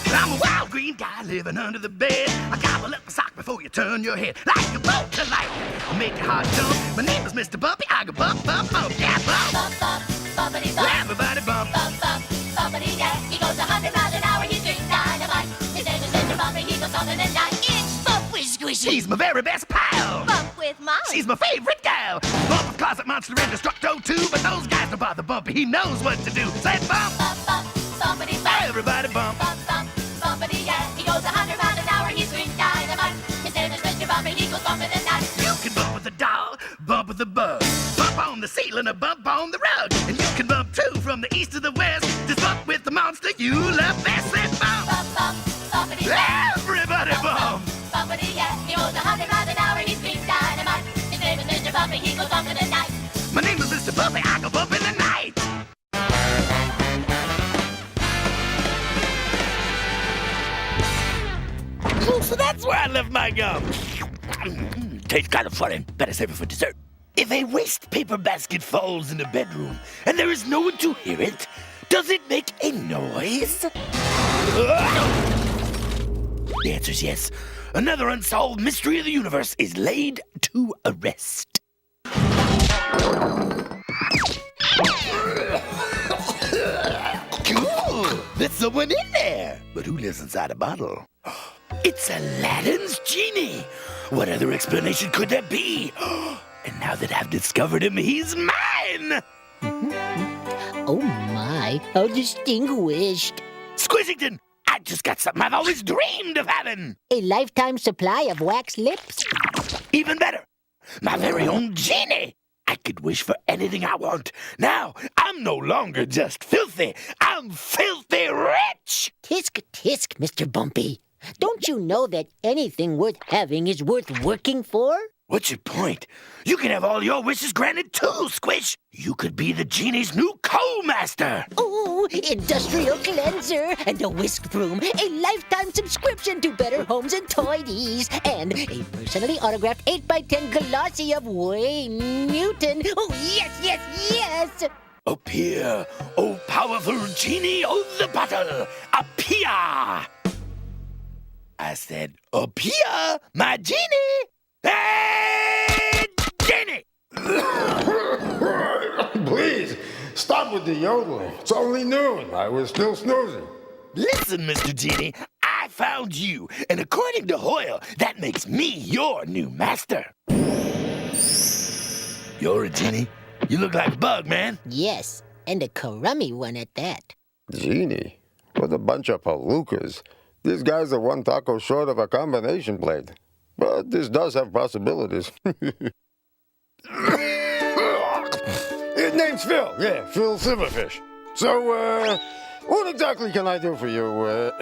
I'm a wild green guy living under the bed. I gobble up a sock before you turn your head. Like a bolt to light, I'll make your heart jump. My name is Mr. Bumpy. I go bump, bump, bump, yeah, bump. Bump, bump, bumpity bump. Everybody bump. Bump, bump, bumpity, yeah. He goes 100 miles an hour, he's green dynamite. His name is Mr. Bumpy, he goes something at night. It's Bump with Squishy. He's my very best pal. Bump with Molly. She's my favorite gal. Bump with Closet Monster and Destructo too. But those guys don't bother Bumpy, he knows what to do. Say bump. Bump, bump, bumpity bump. Everybody bump. Bump, bump. Bumpity, yeah, he goes 100 miles an hour, he's green dynamite. His name is Mr. Bumpy, he goes bumping the night. You can bump with the doll, bump with the bug. Bump on the ceiling or bump on the rug. And you can bump too from the east to the west. Just bump with the monster you love best. And bump. Bump, bump, bumpity, yeah. Everybody bump. Bumpity, yeah, he goes 100 miles an hour, he's green dynamite. His name is Mr. Bumpy, he goes bumping the night. My name is Mr. Bumpy, I go bump in the night. So that's where I left my gum. Tastes kind of funny. Better save it for dessert. If a waste paper basket falls in a bedroom and there is no one to hear it, does it make a noise? The answer is yes. Another unsolved mystery of the universe is laid to rest. Cool. There's someone in there. But who lives inside a bottle? It's Aladdin's genie. What other explanation could there be? And now that I've discovered him, he's mine. Oh my, how distinguished. Squishington, I just got something I've always dreamed of having. A lifetime supply of wax lips? Even better, my very own genie. I could wish for anything I want. Now, I'm no longer just filthy. I'm filthy rich. Tisk, tisk, Mr. Bumpy. Don't you know that anything worth having is worth working for? What's your point? You can have all your wishes granted too, Squish. You could be the genie's new co-master. Ooh, industrial cleanser and a whisk broom, a lifetime subscription to Better Homes and Toys, and a personally autographed 8x10 glossy of Wayne Newton. Oh, yes, yes, yes! Appear, O powerful genie of the bottle. Appear! I said, appear, my genie! Hey, genie! Please, stop with the yodeling. It's only noon. I was still snoozing. Listen, Mr. Genie, I found you, and according to Hoyle, that makes me your new master. You're a genie? You look like a bug, man. Yes, and a crummy one at that. Genie? What a bunch of palookas. These guys are one taco short of a combination plate. But this does have possibilities. His name's Phil. Yeah, Phil Silverfish. So, what exactly can I do for you,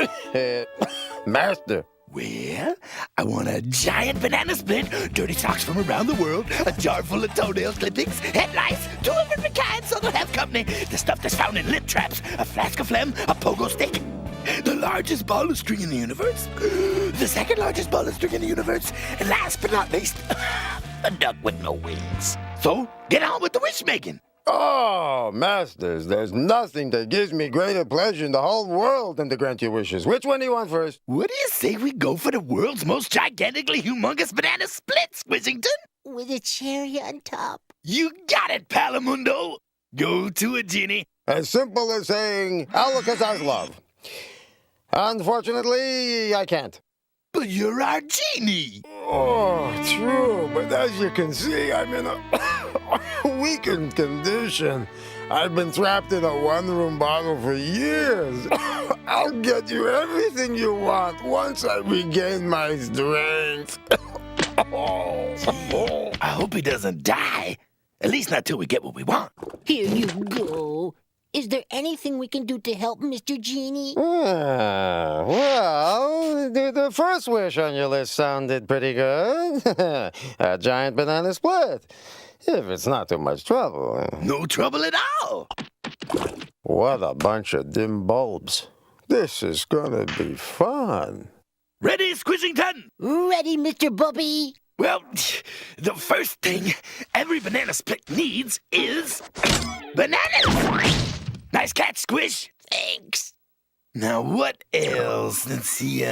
Master? Well, I want a giant banana split, dirty socks from around the world, a jar full of toenail clippings, headlights, 2 of every kind so they'll have company, the stuff that's found in lip traps, a flask of phlegm, a pogo stick, the largest ball of string in the universe, the second largest ball of string in the universe, and last but not least, a duck with no wings. So, get on with the wish making. Oh, Masters, there's nothing that gives me greater pleasure in the whole world than to grant your wishes. Which one do you want first? What do you say we go for the world's most gigantically humongous banana split, Squishington? With a cherry on top. You got it, Palamundo. Go to it, Genie. As simple as saying, Alakazar's love. Unfortunately, I can't. But you're our genie. Oh, true. But as you can see, I'm in a weakened condition. I've been trapped in a one-room bottle for years. I'll get you everything you want once I regain my strength. I hope he doesn't die. At least not till we get what we want. Here you go. Is there anything we can do to help, Mr. Genie? Well, the first wish on your list sounded pretty good. A giant banana split. If it's not too much trouble. No trouble at all. What a bunch of dim bulbs. This is gonna be fun. Ready, Squishington? Ready, Mr. Bubby. Well, the first thing every banana split needs is bananas. Nice catch, Squish. Thanks. Now, what else? Let's see,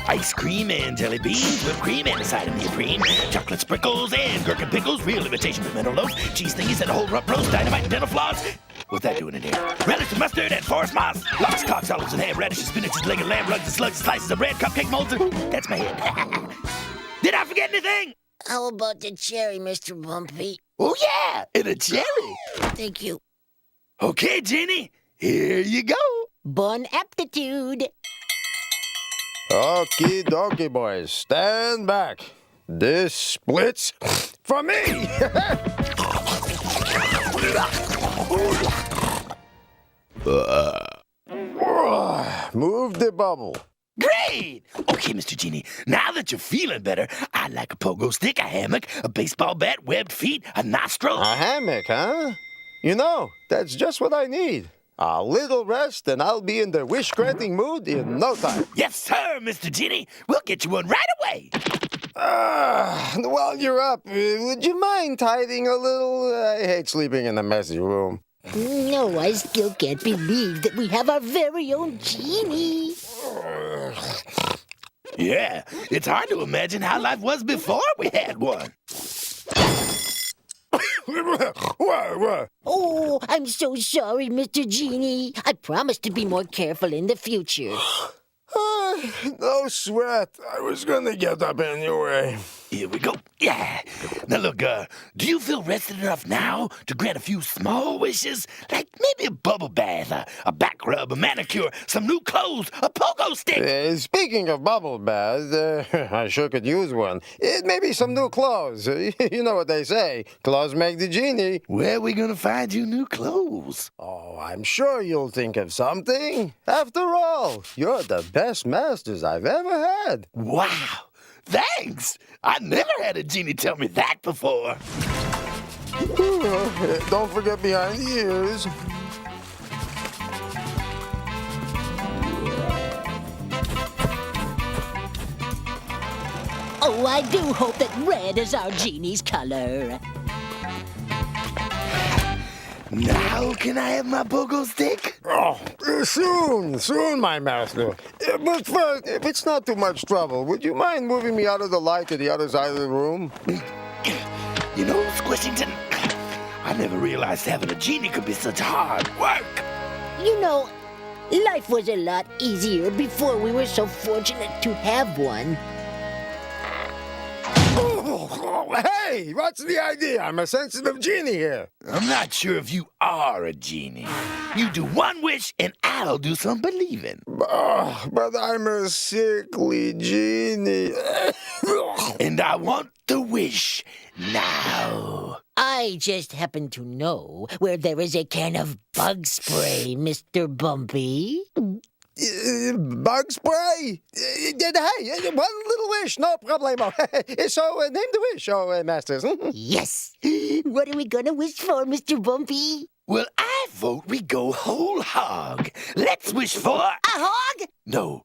ice cream and jelly beans, whipped cream and a side of neoprene, chocolate sprinkles and gherkin pickles, real imitation pimento loaves, cheese thingies and a whole rump roast, dynamite and dental floss. What's that doing in here? Relish and mustard and forest moss, lox, cocks, olives and ham, radishes, spinaches, leg and lamb, rugs and slugs, slices of bread, cupcake molds, and that's my head. Did I forget anything? How about the cherry, Mr. Bumpy? Oh, yeah, and a cherry. Thank you. Okay, Jenny, here you go. Bon aptitude. Okie dokie, boys. Stand back. This splits for me. Move the bubble. Great! Okay, Mr. Genie, now that you're feeling better, I'd like a pogo stick, a hammock, a baseball bat, webbed feet, a nostril. A hammock, huh? You know, that's just what I need. A little rest, and I'll be in the wish-granting mood in no time. Yes, sir, Mr. Genie. We'll get you one right away. While you're up, would you mind tidying a little? I hate sleeping in a messy room. No, I still can't believe that we have our very own Genie. Yeah, it's hard to imagine how life was before we had one. What? Oh, I'm so sorry, Mr. Genie. I promise to be more careful in the future. No sweat. I was gonna get up anyway. Here we go. Yeah. Now look, do you feel rested enough now to grant a few small wishes? Like maybe a bubble bath, a back rub, a manicure, some new clothes, a pogo stick. Speaking of bubble baths, I sure could use one. Maybe some new clothes. You know what they say. Clothes make the genie. Where are we gonna find you new clothes? Oh, I'm sure you'll think of something. After all, you're the best masters I've ever had. Wow. Thanks! I never had a genie tell me that before. Don't forget behind the ears. Oh, I do hope that red is our genie's color. Now can I have my pogo stick? Oh, soon, my master. But first, if it's not too much trouble, would you mind moving me out of the light to the other side of the room? You know, Squishington, I never realized having a genie could be such hard work. You know, life was a lot easier before we were so fortunate to have one. Hey, what's the idea? I'm a sensitive genie here. I'm not sure if you are a genie. You do one wish and I'll do some believing. But I'm a sickly genie. And I want the wish now. I just happen to know where there is a can of bug spray, Mr. Bumpy. Bug spray? Hey, one little wish, no problemo. So, name the wish, masters. Yes. What are we gonna wish for, Mr. Bumpy? Well, I vote we go whole hog. Let's wish for... A hog? No,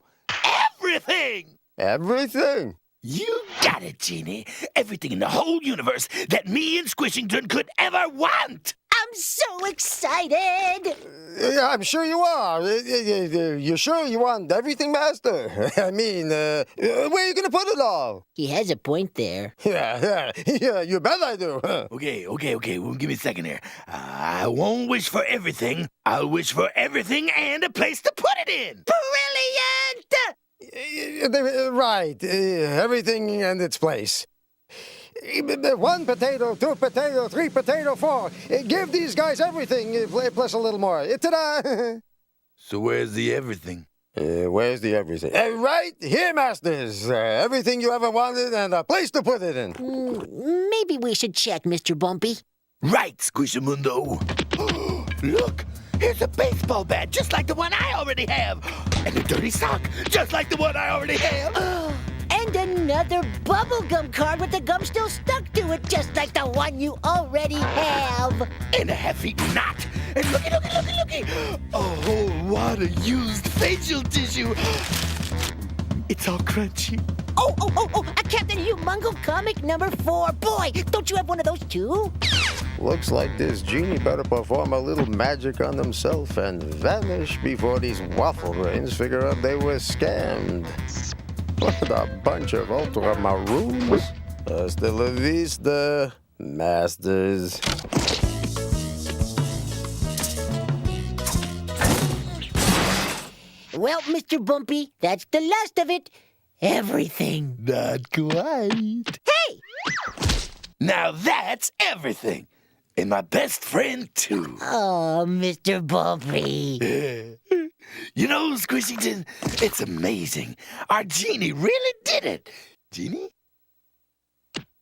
everything! Everything? You got it, Genie. Everything in the whole universe that me and Squishington could ever want. I'm so excited! Yeah, I'm sure you are. You sure you want everything, Master? I mean, where are you going to put it all? He has a point there. Yeah, you bet I do. Okay. Well, give me a second here. I won't wish for everything. I'll wish for everything and a place to put it in. Brilliant! Right, everything and its place. 1 potato, 2 potato, 3 potato, 4. Give these guys everything, plus a little more. Ta-da! So where's the everything? Where's the everything? Right here, Masters. Everything you ever wanted and a place to put it in. Maybe we should check, Mr. Bumpy. Right, Squishamundo. Look, here's a baseball bat just like the one I already have. And a dirty sock just like the one I already have. And another bubblegum card with the gum still stuck to it, just like the one you already have. And a half-eaten knot. And looky. A whole wad of used facial tissue. It's all crunchy. Oh, a Captain Humongo comic number 4. Boy, don't you have one of those too? Looks like this genie better perform a little magic on himself and vanish before these waffle brains figure out they were scammed. What a bunch of ultra-maroons. Hasta la vista, Masters. Well, Mr. Bumpy, that's the last of it. Everything. Not quite. Hey! Now that's everything. And my best friend, too. Oh, Mr. Bumpy. You know, Squishington, it's amazing. Our genie really did it. Genie?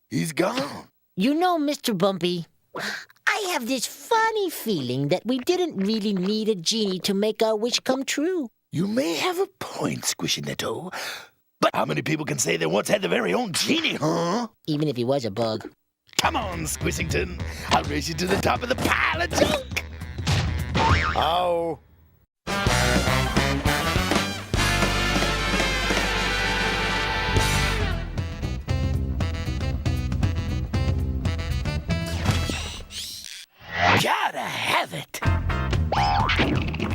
He's gone. You know, Mr. Bumpy, I have this funny feeling that we didn't really need a genie to make our wish come true. You may have a point, Squishinetto. But how many people can say they once had their very own genie, huh? Even if he was a bug. Come on, Squishington. I'll race you to the top of the pile of junk. Oh. Gotta have it.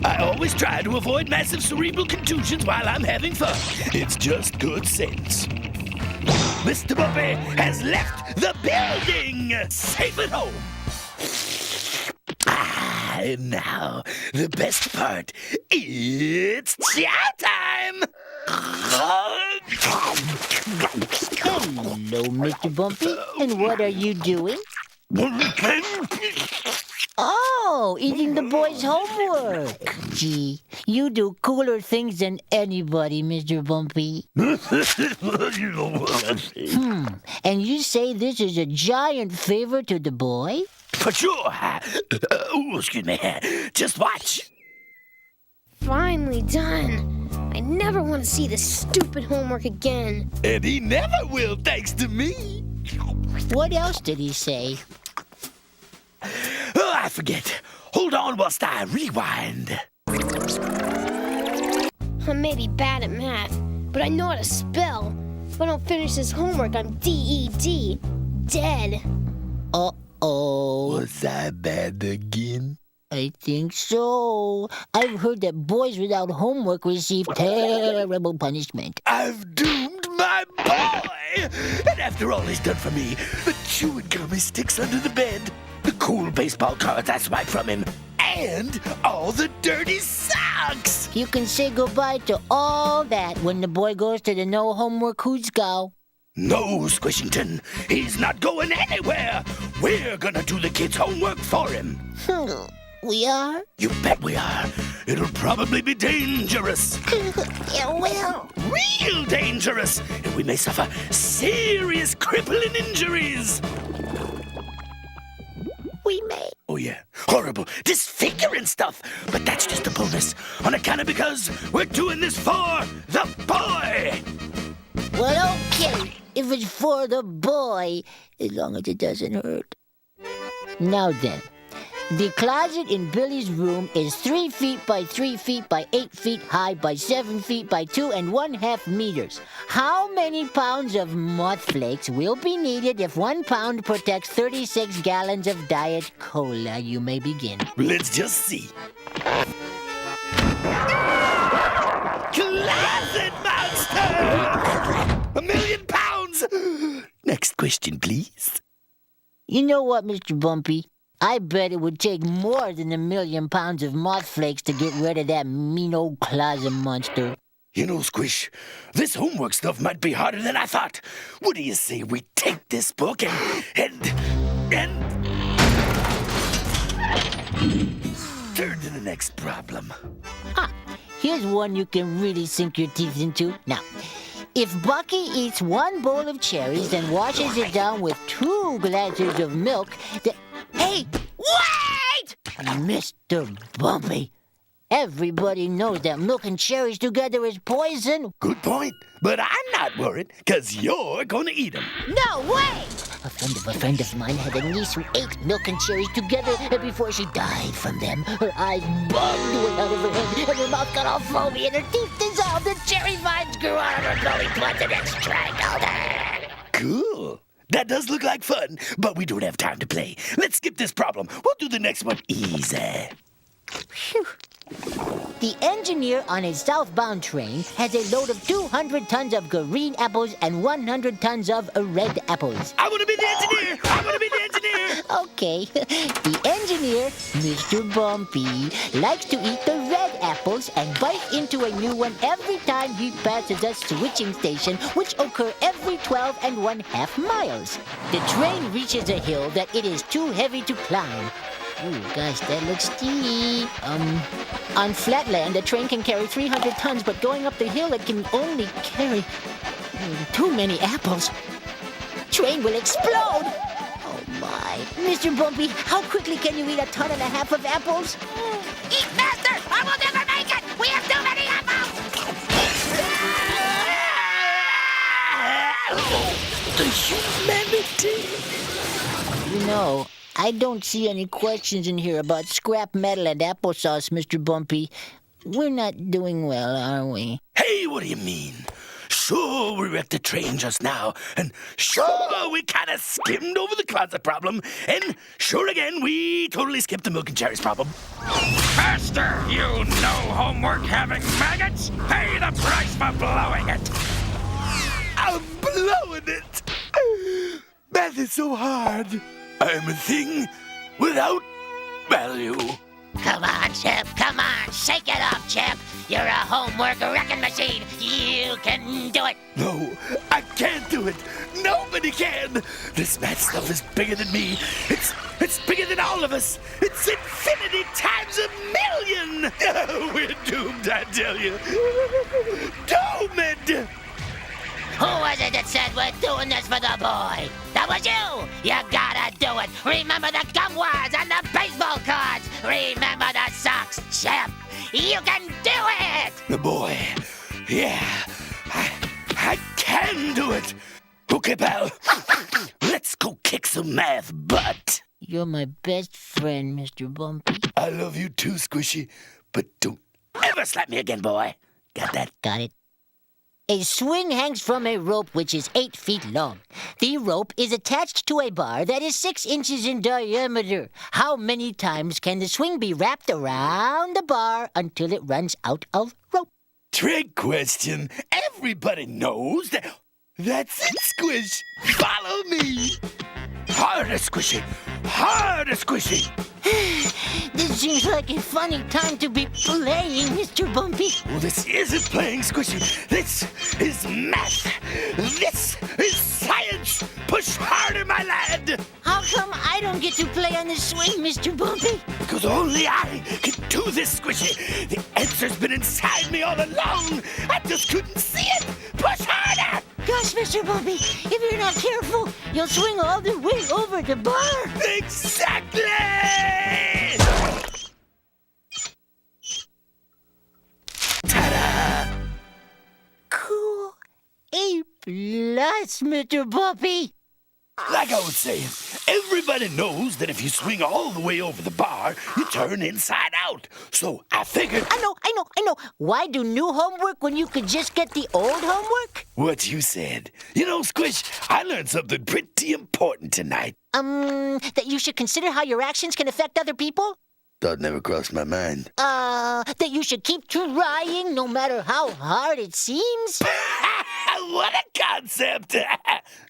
I always try to avoid massive cerebral contusions while I'm having fun. It's just good sense. Mr. Bumpy has left the building, safe at home. And now, the best part. It's chow time! Hello, Mr. Bumpy. And what are you doing? Oh, eating the boys' homework. Gee, you do cooler things than anybody, Mr. Bumpy. And you say this is a giant favor to the boy? For sure. Excuse me. Just watch. Finally done. I never want to see this stupid homework again. And he never will, thanks to me. What else did he say? Oh, I forget. Hold on whilst I rewind. I may be bad at math, but I know how to spell. If I don't finish this homework, I'm D-E-D. Dead. Uh-oh. Was I bad again? I think so. I've heard that boys without homework receive terrible punishment. I've doomed my boy! And after all he's done for me, the chewing gummy sticks under the bed, the cool baseball cards I swiped from him, and all the dirty socks! You can say goodbye to all that when the boy goes to the no homework Hoosgow. No, Squishington, he's not going anywhere. We're gonna do the kid's homework for him. We are? You bet we are. It'll probably be dangerous. It will. Real dangerous. And we may suffer serious crippling injuries. We may. Oh yeah, horrible, disfiguring stuff. But that's just a bonus on account of because we're doing this for the boy. Well, okay, if it's for the boy, as long as it doesn't hurt. Now then, the closet in Billy's room is 3 feet by 3 feet by 8 feet high by 7 feet by 2.5 meters. How many pounds of moth flakes will be needed if 1 pound protects 36 gallons of Diet Cola? You may begin. Let's just see. Closet monster! 1,000,000 pounds! Next question, please. You know what, Mr. Bumpy? I bet it would take more than 1,000,000 pounds of moth flakes to get rid of that mean old closet monster. You know, Squish, this homework stuff might be harder than I thought. What do you say we take this book and turn to the next problem? Here's one you can really sink your teeth into. Now, if Bucky eats 1 bowl of cherries and washes it down with 2 glasses of milk, Hey, wait! Mr. Bumpy, everybody knows that milk and cherries together is poison. Good point, but I'm not worried, because you're going to eat them. No way! A friend of mine had a niece who ate milk and cherries together, and before she died from them, her eyes bugged way out of her head, and her mouth got all foamy, and her teeth dissolved, and cherry vines grew out of her glowing blood and strangled her. Cool. That does look like fun, but we don't have time to play. Let's skip this problem. We'll do the next one easy. Phew. The engineer on a southbound train has a load of 200 tons of green apples and 100 tons of red apples. I want to be the engineer! I want to be the engineer! Okay. The engineer, Mr. Bumpy, likes to eat the red apples and bite into a new one every time he passes a switching station, which occur every 12.5 miles. The train reaches a hill that it is too heavy to climb. Ooh, gosh, that looks steep. On flat land, the train can carry 300 tons, but going up the hill, it can only carry too many apples. Train will explode! Oh, my. Mr. Bumpy, how quickly can you eat 1.5 tons of apples? Eat faster! I will never make it! We have too many apples! The humanity! You know, I don't see any questions in here about scrap metal and applesauce, Mr. Bumpy. We're not doing well, are we? Hey, what do you mean? Sure, we wrecked the train just now, and sure, we kind of skimmed over the closet problem, and sure again, we totally skipped the milk and cherries problem. Faster, you no-homework having maggots! Pay the price for blowing it! I'm blowing it! Math is so hard. I'm a thing without value. Come on, Chip. Come on. Shake it off, Chip. You're a homework wrecking machine. You can do it. No, I can't do it. Nobody can. This math stuff is bigger than me. It's bigger than all of us. It's infinity times 1,000,000. We're doomed, I tell you. Doomed. Who was it that said we're doing this for the boy? That was you! You gotta do it! Remember the gum wires and the baseball cards! Remember the socks, Chip! You can do it! The boy. Yeah, I can do it. Okay, pal. Let's go kick some math butt. You're my best friend, Mr. Bumpy. I love you too, Squishy. But don't ever slap me again, boy. Got that? Got it. A swing hangs from a rope which is 8 feet long. The rope is attached to a bar that is 6 inches in diameter. How many times can the swing be wrapped around the bar until it runs out of rope? Trick question. Everybody knows that. That's it, Squish. Follow me. Harder, Squishy. Harder, Squishy. This seems like a funny time to be playing, Mr. Bumpy. Well, this isn't playing, Squishy. This is math. This is science. Push harder, my lad. How come I don't get to play on the swing, Mr. Bumpy? Because only I can do this, Squishy. The answer's been inside me all along. I just couldn't see it. Push harder. Gosh, Mr. Bobby, if you're not careful, you'll swing all the way over the bar. Exactly! Ta-da! Cool. A plus, Mr. Bobby. Like I was saying, everybody knows that if you swing all the way over the bar, you turn inside out. So I figured... I know. Why do new homework when you could just get the old homework? What you said. You know, Squish, I learned something pretty important tonight. That you should consider how your actions can affect other people? Thought never crossed my mind. That you should keep trying no matter how hard it seems? What a concept!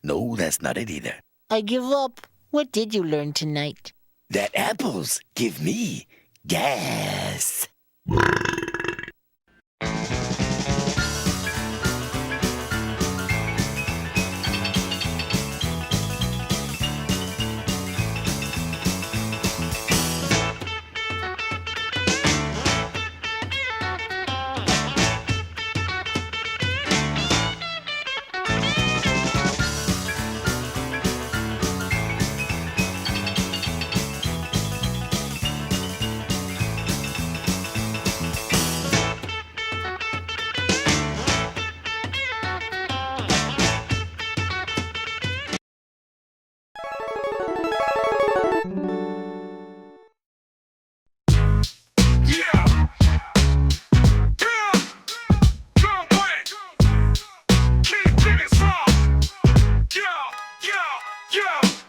No, that's not it either. I give up. What did you learn tonight? That apples give me gas.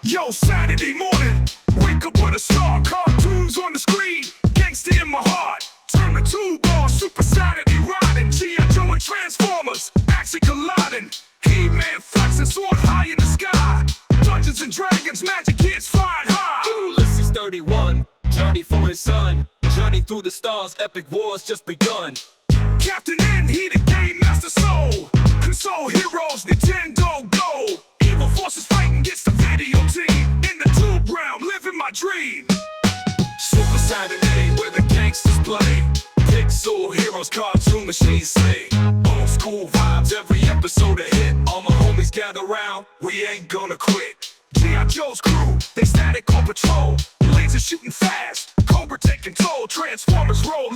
Yo, Saturday morning, wake up with a star, cartoons on the screen, gangsta in my heart, turn the tube on, Super Saturday riding, G.E.E.K.E.R and Transformers, action colliding, He-Man flexing, sword high in the sky, Dungeons and Dragons, magic kids flying high. Ulysses 31, journey for his son, journey through the stars, epic wars just begun. Captain N, he the game master soul, console heroes, Nintendo Go. Evil forces fighting against the video team. In the tube realm, living my dream. Super Saturday, where the gangsters play. Pixel heroes, cartoon machines say. Old school vibes, every episode a hit. All my homies gather round, we ain't gonna quit. G.I. Joe's crew, they static on patrol. Laser shooting fast, Cobra taking toll. Transformers roll.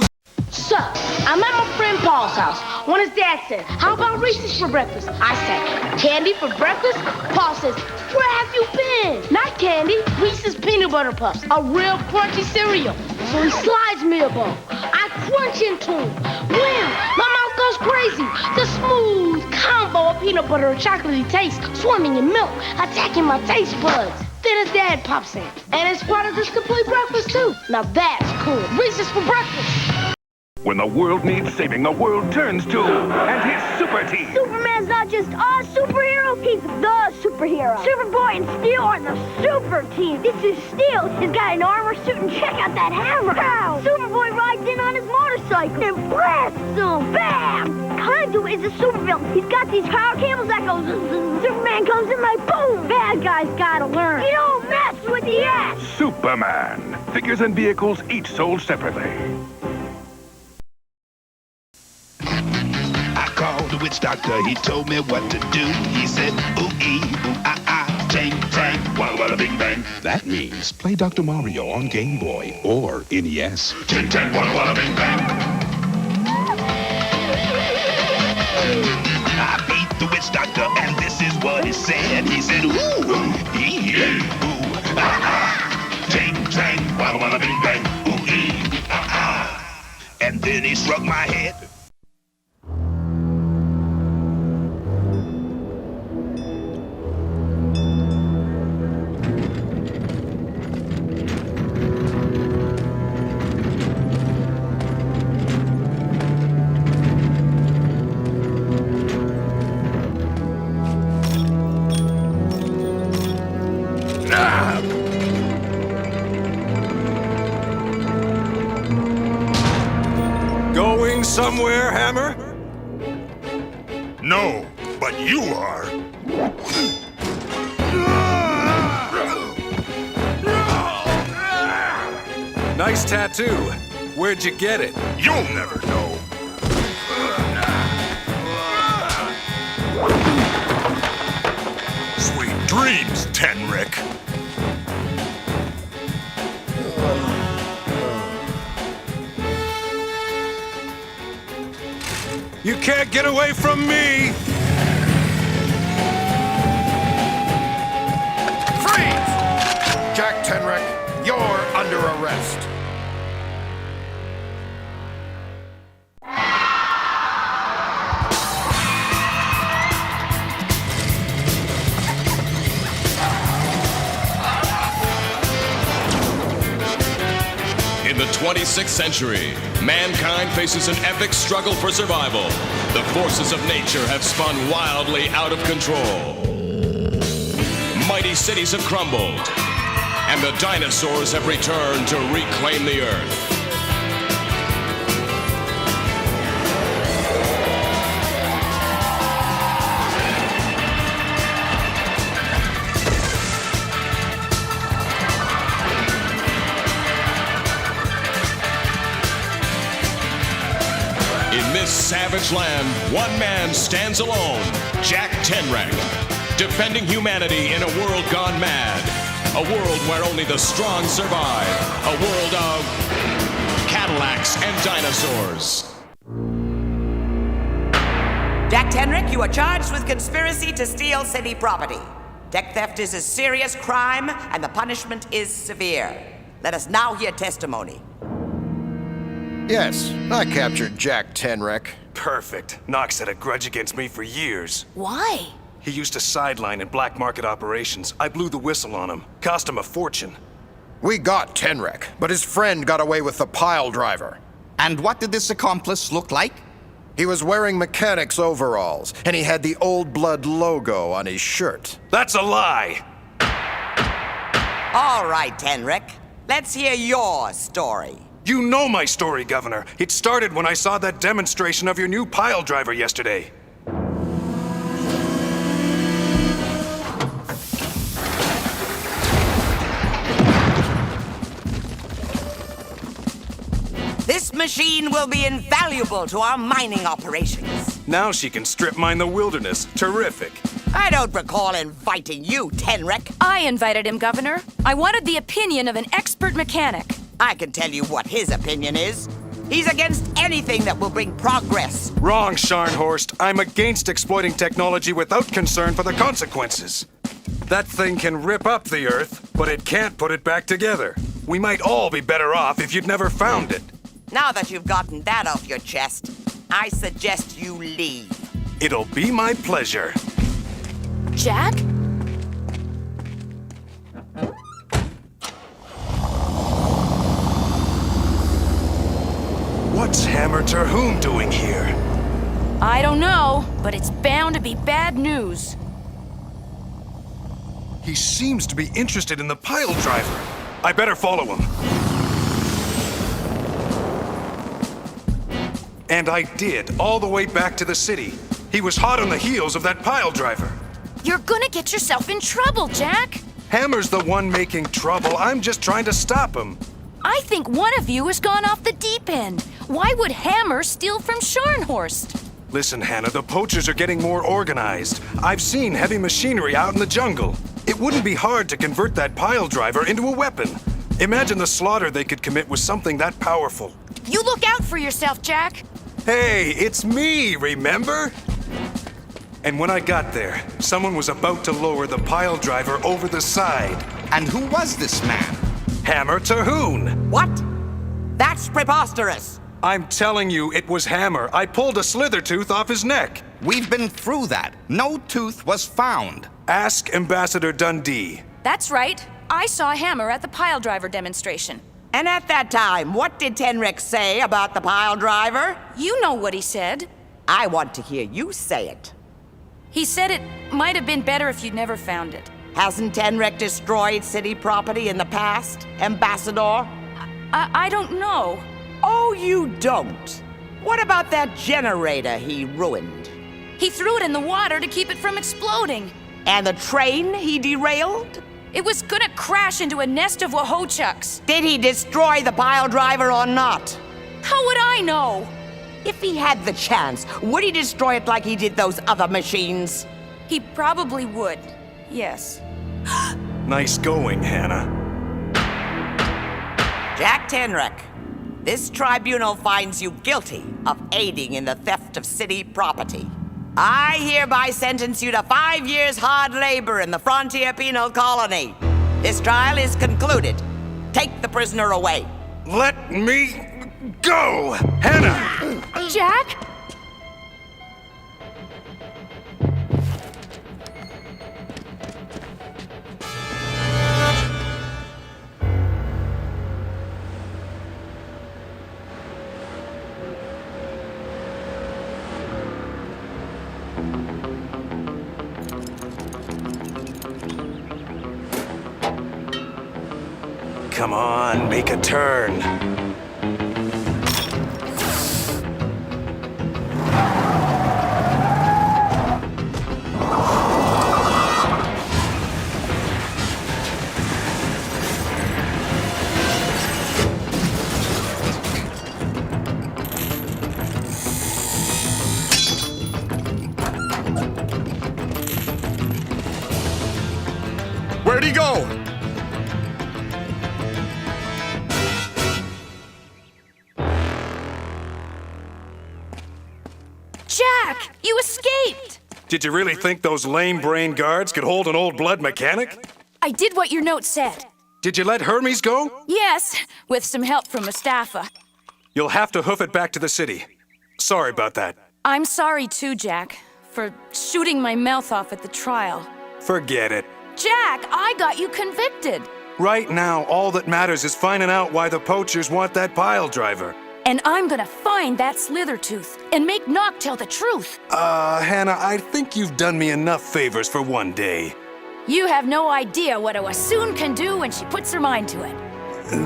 So, I'm at my friend Paul's house when his dad said, "How about Reese's for breakfast?" I said, "Candy for breakfast?" Paul says, "Where have you been?" "Not candy, Reese's Peanut Butter Puffs, a real crunchy cereal." So he slides me a bowl. I crunch into him. Wham! My mouth goes crazy. The smooth combo of peanut butter and chocolatey taste swimming in milk, attacking my taste buds. Then his dad pops in, and it's part of this complete breakfast too. Now that's cool. Reese's for breakfast. When the world needs saving, the world turns to and his super team. Superman's not just a superhero, he's the superhero. Superboy and Steel are the super team. This is Steel. He's got an armor suit and check out that hammer. Pow! Superboy rides in on his motorcycle and blasts him. Bam! Condu is a supervillain. He's got these power cables that go zzz. Superman comes in like boom. Bad guys gotta learn. You don't mess with the ass. Superman. Figures and vehicles each sold separately. I called the witch doctor, he told me what to do. He said, ooh-ee, ooh-ah-ah, tang, tang, walla-walla, bing, bang. That means play Dr. Mario on Game Boy or NES. Ting, tang, walla-walla, bing, bang. I beat the witch doctor, and this is what he said. He said, ooh-ee, ooh-ah-ah, tang, tang, walla-walla, bing, bang, ooh-ee, ooh-ah-ah. And then he struck my head. Going somewhere, Hammer? No, but you are. Nice tattoo. Where'd you get it? You'll never know. You can't get away from me! Freeze! Jack Tenrek, you're under arrest. In the 26th century, mankind faces an epic struggle for survival. The forces of nature have spun wildly out of control. Mighty cities have crumbled, and the dinosaurs have returned to reclaim the Earth. In this savage land, one man stands alone, Jack Tenrek, defending humanity in a world gone mad. A world where only the strong survive. A world of Cadillacs and dinosaurs. Jack Tenrek, you are charged with conspiracy to steal city property. Deck theft is a serious crime, and the punishment is severe. Let us now hear testimony. Yes, I captured Jack Tenrek. Perfect. Knox had a grudge against me for years. Why? He used to sideline in black market operations. I blew the whistle on him. Cost him a fortune. We got Tenrek, but his friend got away with the pile driver. And what did this accomplice look like? He was wearing mechanic's overalls, and he had the Old Blood logo on his shirt. That's a lie! All right, Tenrek. Let's hear your story. You know my story, Governor. It started when I saw that demonstration of your new pile driver yesterday. This machine will be invaluable to our mining operations. Now she can strip mine the wilderness. Terrific. I don't recall inviting you, Tenrek. I invited him, Governor. I wanted the opinion of an expert mechanic. I can tell you what his opinion is. He's against anything that will bring progress. Wrong, Scharnhorst. I'm against exploiting technology without concern for the consequences. That thing can rip up the Earth, but it can't put it back together. We might all be better off if you'd never found it. Now that you've gotten that off your chest, I suggest you leave. It'll be my pleasure. Jack? What's Hammer Terhune doing here? I don't know, but it's bound to be bad news. He seems to be interested in the pile driver. I better follow him. And I did, all the way back to the city. He was hot on the heels of that pile driver. You're gonna get yourself in trouble, Jack. Hammer's the one making trouble. I'm just trying to stop him. I think one of you has gone off the deep end. Why would Hammer steal from Scharnhorst? Listen, Hannah, the poachers are getting more organized. I've seen heavy machinery out in the jungle. It wouldn't be hard to convert that pile driver into a weapon. Imagine the slaughter they could commit with something that powerful. You look out for yourself, Jack. Hey, it's me, remember? And when I got there, someone was about to lower the pile driver over the side. And who was this man? Hammer Terhune. What? That's preposterous. I'm telling you, it was Hammer. I pulled a slither tooth off his neck. We've been through that. No tooth was found. Ask Ambassador Dundee. That's right. I saw Hammer at the pile driver demonstration. And at that time, what did Tenrek say about the pile driver? You know what he said. I want to hear you say it. He said it might have been better if you'd never found it. Hasn't Tenrek destroyed city property in the past, Ambassador? I don't know. Oh, you don't? What about that generator he ruined? He threw it in the water to keep it from exploding. And the train he derailed? It was gonna crash into a nest of Wohochucks. Did he destroy the pile driver or not? How would I know? If he had the chance, would he destroy it like he did those other machines? He probably would, yes. Nice going, Hannah. Jack Tenrek, This tribunal finds you guilty of aiding in the theft of city property. I hereby sentence you to 5 years hard labor in the Frontier Penal Colony. This trial is concluded. Take the prisoner away. Let me go! Hannah! Jack? Come on, make a turn. Where'd he go? Jack, you escaped! Did you really think those lame-brain guards could hold an old blood mechanic? I did what your note said. Did you let Hermes go? Yes, with some help from Mustafa. You'll have to hoof it back to the city. Sorry about that. I'm sorry too, Jack, for shooting my mouth off at the trial. Forget it. Jack, I got you convicted. Right now, all that matters is finding out why the poachers want that pile driver. And I'm gonna find that Slithertooth and make Knock tell the truth. Hannah, I think you've done me enough favors for one day. You have no idea what a Wassoon can do when she puts her mind to it.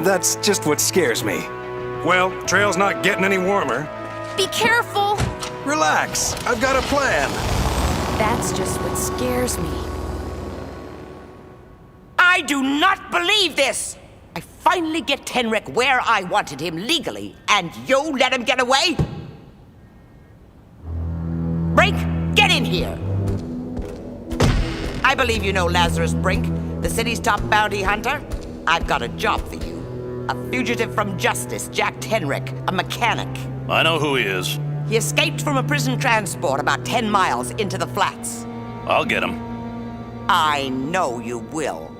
That's just what scares me. Well, trail's not getting any warmer. Be careful! Relax, I've got a plan. That's just what scares me. I do not believe this! I finally get Tenric where I wanted him legally, and you let him get away? Brink, get in here! I believe you know Lazarus Brink, the city's top bounty hunter. I've got a job for you. A fugitive from justice, Jack Tenric, a mechanic. I know who he is. He escaped from a prison transport about 10 miles into the flats. I'll get him. I know you will.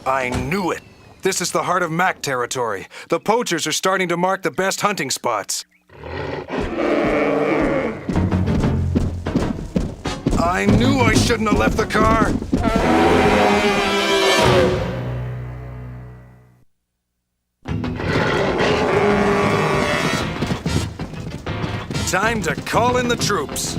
I knew it. This is the heart of Mac territory. The poachers are starting to mark the best hunting spots. I knew I shouldn't have left the car. Time to call in the troops.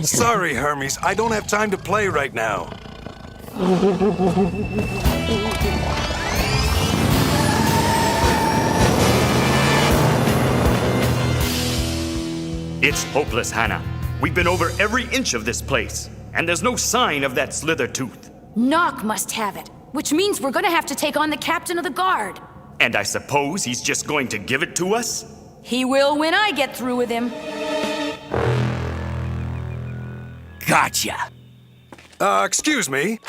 Sorry, Hermes. I don't have time to play right now. It's hopeless, Hannah. We've been over every inch of this place, and there's no sign of that Slithertooth. Knock must have it, which means we're gonna have to take on the captain of the guard. And I suppose he's just going to give it to us? He will when I get through with him. Gotcha. Excuse me?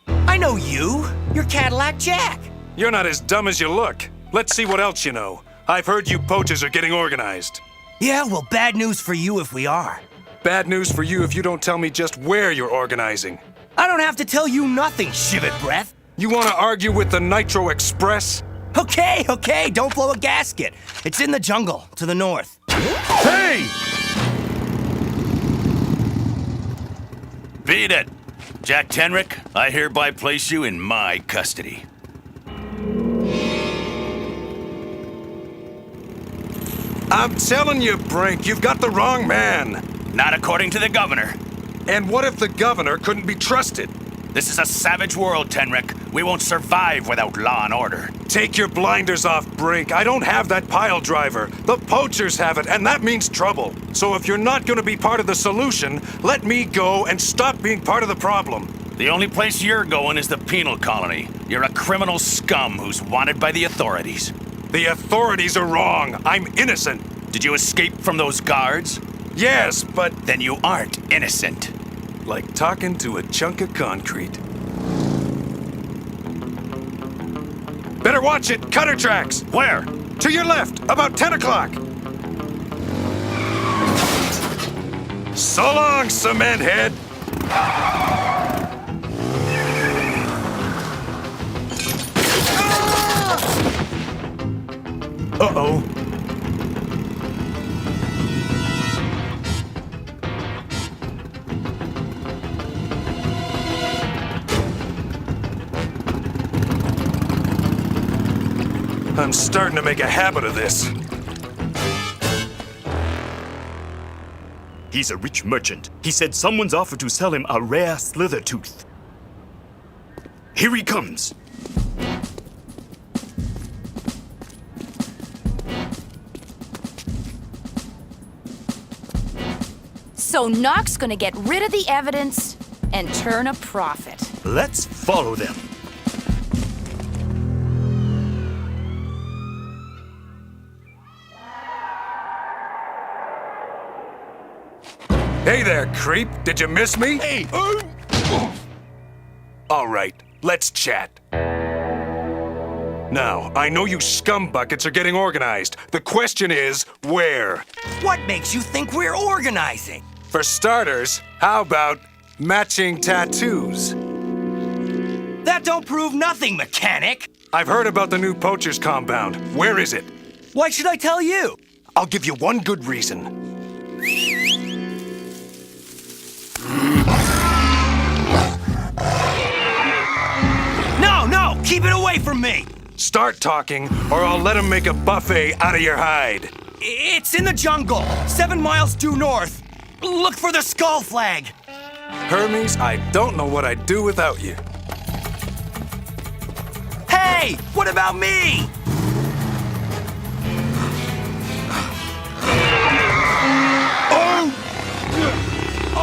I know you. You're Cadillac Jack. You're not as dumb as you look. Let's see what else you know. I've heard you poachers are getting organized. Yeah, well, bad news for you if we are. Bad news for you if you don't tell me just where you're organizing. I don't have to tell you nothing, Shivet Breath. You want to argue with the Nitro Express? Okay, don't blow a gasket. It's in the jungle, to the north. Hey! Beat it! Jack Tenric, I hereby place you in my custody. I'm telling you, Brink, you've got the wrong man. Not according to the governor. And what if the governor couldn't be trusted? This is a savage world, Tenric. We won't survive without law and order. Take your blinders off, Brink. I don't have that pile driver. The poachers have it, and that means trouble. So if you're not gonna be part of the solution, let me go and stop being part of the problem. The only place you're going is the penal colony. You're a criminal scum who's wanted by the authorities. The authorities are wrong. I'm innocent. Did you escape from those guards? Yes, but... Then you aren't innocent. Like talking to a chunk of concrete. Better watch it! Cutter tracks! Where? To your left, about 10 o'clock. So long, cement head! Uh-oh. I'm starting to make a habit of this. He's a rich merchant. He said someone's offered to sell him a rare slither tooth. Here he comes. So Nock's gonna get rid of the evidence and turn a profit. Let's follow them. Hey there, creep. Did you miss me? Hey! All right, let's chat. Now, I know you scumbuckets are getting organized. The question is, where? What makes you think we're organizing? For starters, how about matching tattoos? That don't prove nothing, mechanic. I've heard about the new poacher's compound. Where is it? Why should I tell you? I'll give you one good reason. No, keep it away from me! Start talking, or I'll let him make a buffet out of your hide. It's in the jungle, 7 miles due north. Look for the skull flag. Hermes, I don't know what I'd do without you. Hey, what about me?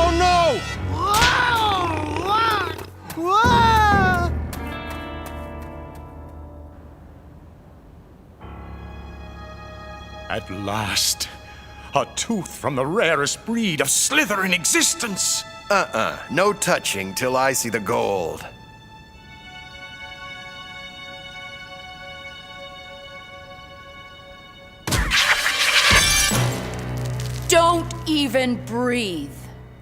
Oh no! At last, a tooth from the rarest breed of slither in existence. No touching till I see the gold. Don't even breathe.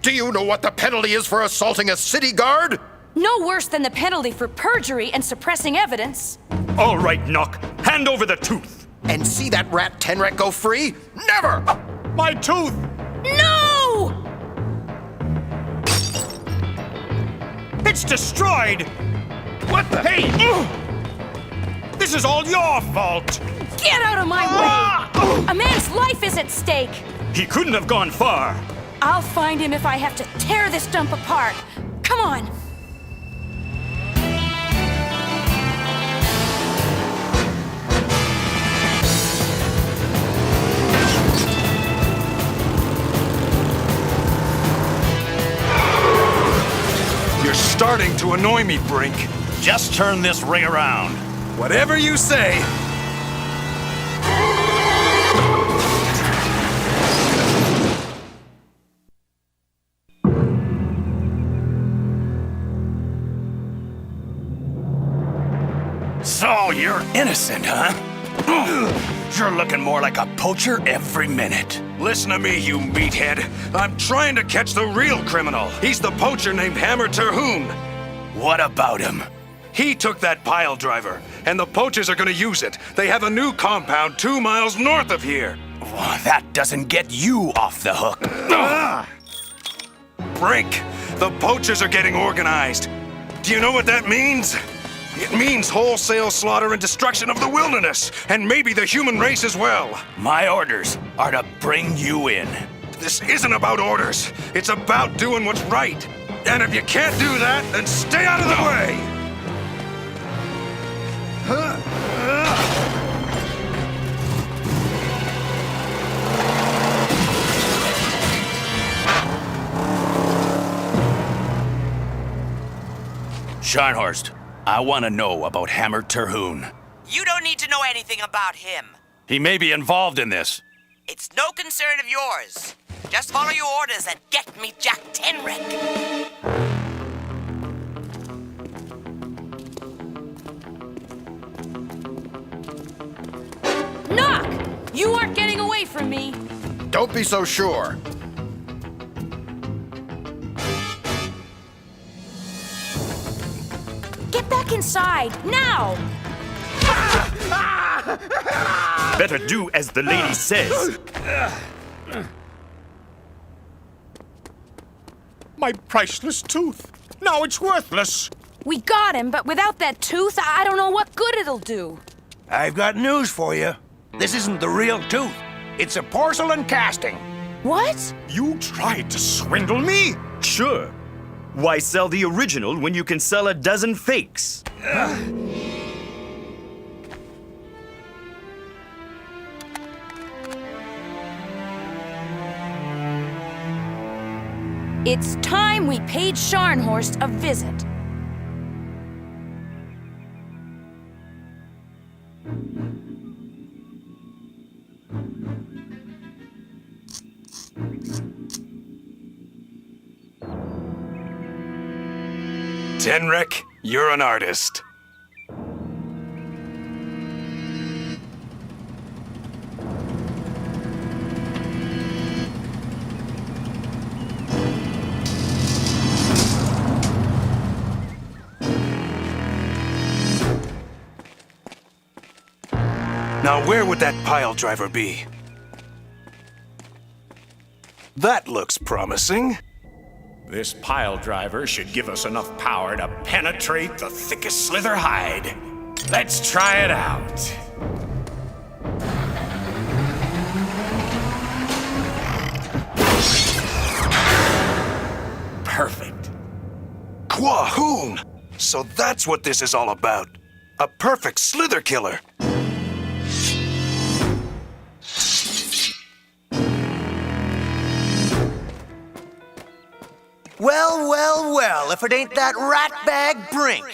Do you know what the penalty is for assaulting a city guard? No worse than the penalty for perjury and suppressing evidence. All right, Nock. Hand over the tooth. And see that rat Tenrek go free? Never! My tooth! No! It's destroyed! What the? Hey! This is all your fault! Get out of my way! A man's life is at stake! He couldn't have gone far. I'll find him if I have to tear this dump apart. Come on! You're starting to annoy me, Brink. Just turn this ring around. Whatever you say. So you're innocent, huh? You're looking more like a poacher every minute. Listen to me, you meathead. I'm trying to catch the real criminal. He's the poacher named Hammer Terhune. What about him? He took that pile driver, and the poachers are gonna use it. They have a new compound 2 miles north of here. Well, that doesn't get you off the hook. Brink, the poachers are getting organized. Do you know what that means? It means wholesale slaughter and destruction of the wilderness, and maybe the human race as well. My orders are to bring you in. This isn't about orders. It's about doing what's right. And if you can't do that, then stay out of the way. Scharnhorst, I want to know about Hammer Terhune. You don't need to know anything about him. He may be involved in this. It's no concern of yours. Just follow your orders and get me Jack Tenrick. Knock! You aren't getting away from me. Don't be so sure. Get back inside, now! Better do as the lady says. My priceless tooth. Now it's worthless. We got him, but without that tooth, I don't know what good it'll do. I've got news for you. This isn't the real tooth. It's a porcelain casting. What? You tried to swindle me? Sure. Why sell the original when you can sell a dozen fakes? It's time we paid Scharnhorst a visit. Tenrick, you're an artist. Now, where would that pile driver be? That looks promising. This pile driver should give us enough power to penetrate the thickest slither hide. Let's try it out. Perfect. Quahoon! So that's what this is all about. A perfect slither killer. Well, well, well, if it ain't that ratbag Brink.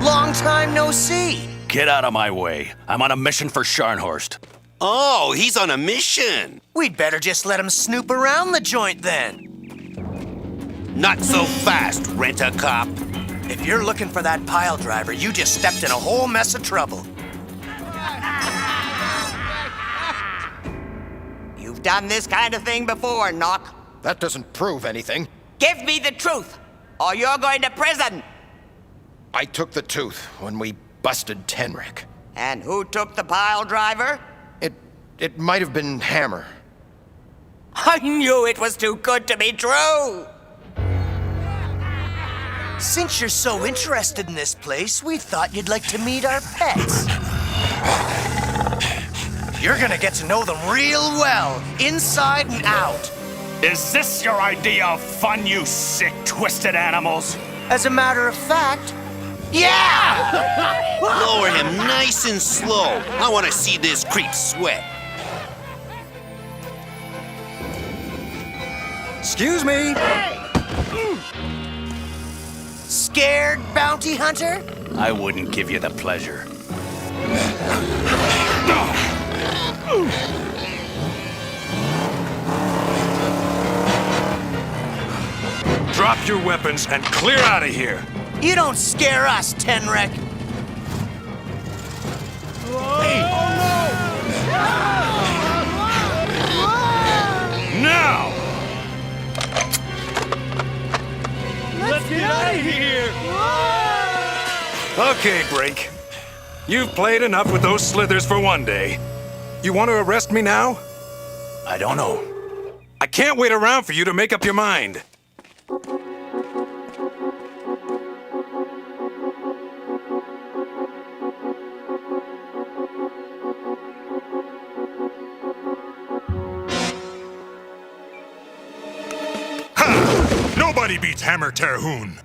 Long time no see. Get out of my way. I'm on a mission for Scharnhorst. Oh, he's on a mission. We'd better just let him snoop around the joint then. Not so fast, rent-a-cop. If you're looking for that pile driver, you just stepped in a whole mess of trouble. You've done this kind of thing before, Knock. That doesn't prove anything. Give me the truth, or you're going to prison. I took the tooth when we busted Tenrick. And who took the pile driver? It might have been Hammer. I knew it was too good to be true. Since you're so interested in this place, we thought you'd like to meet our pets. You're gonna get to know them real well, inside and out. Is this your idea of fun, you sick, twisted animals? As a matter of fact, yeah! Lower him nice and slow. I want to see this creep sweat. Excuse me. Scared, bounty hunter? I wouldn't give you the pleasure. Drop your weapons and clear out of here. You don't scare us, Tenrick. Now! Let's get out of here! Okay, Brink. You've played enough with those slithers for one day. You want to arrest me now? I don't know. I can't wait around for you to make up your mind. Nobody beats Hammer Terhune.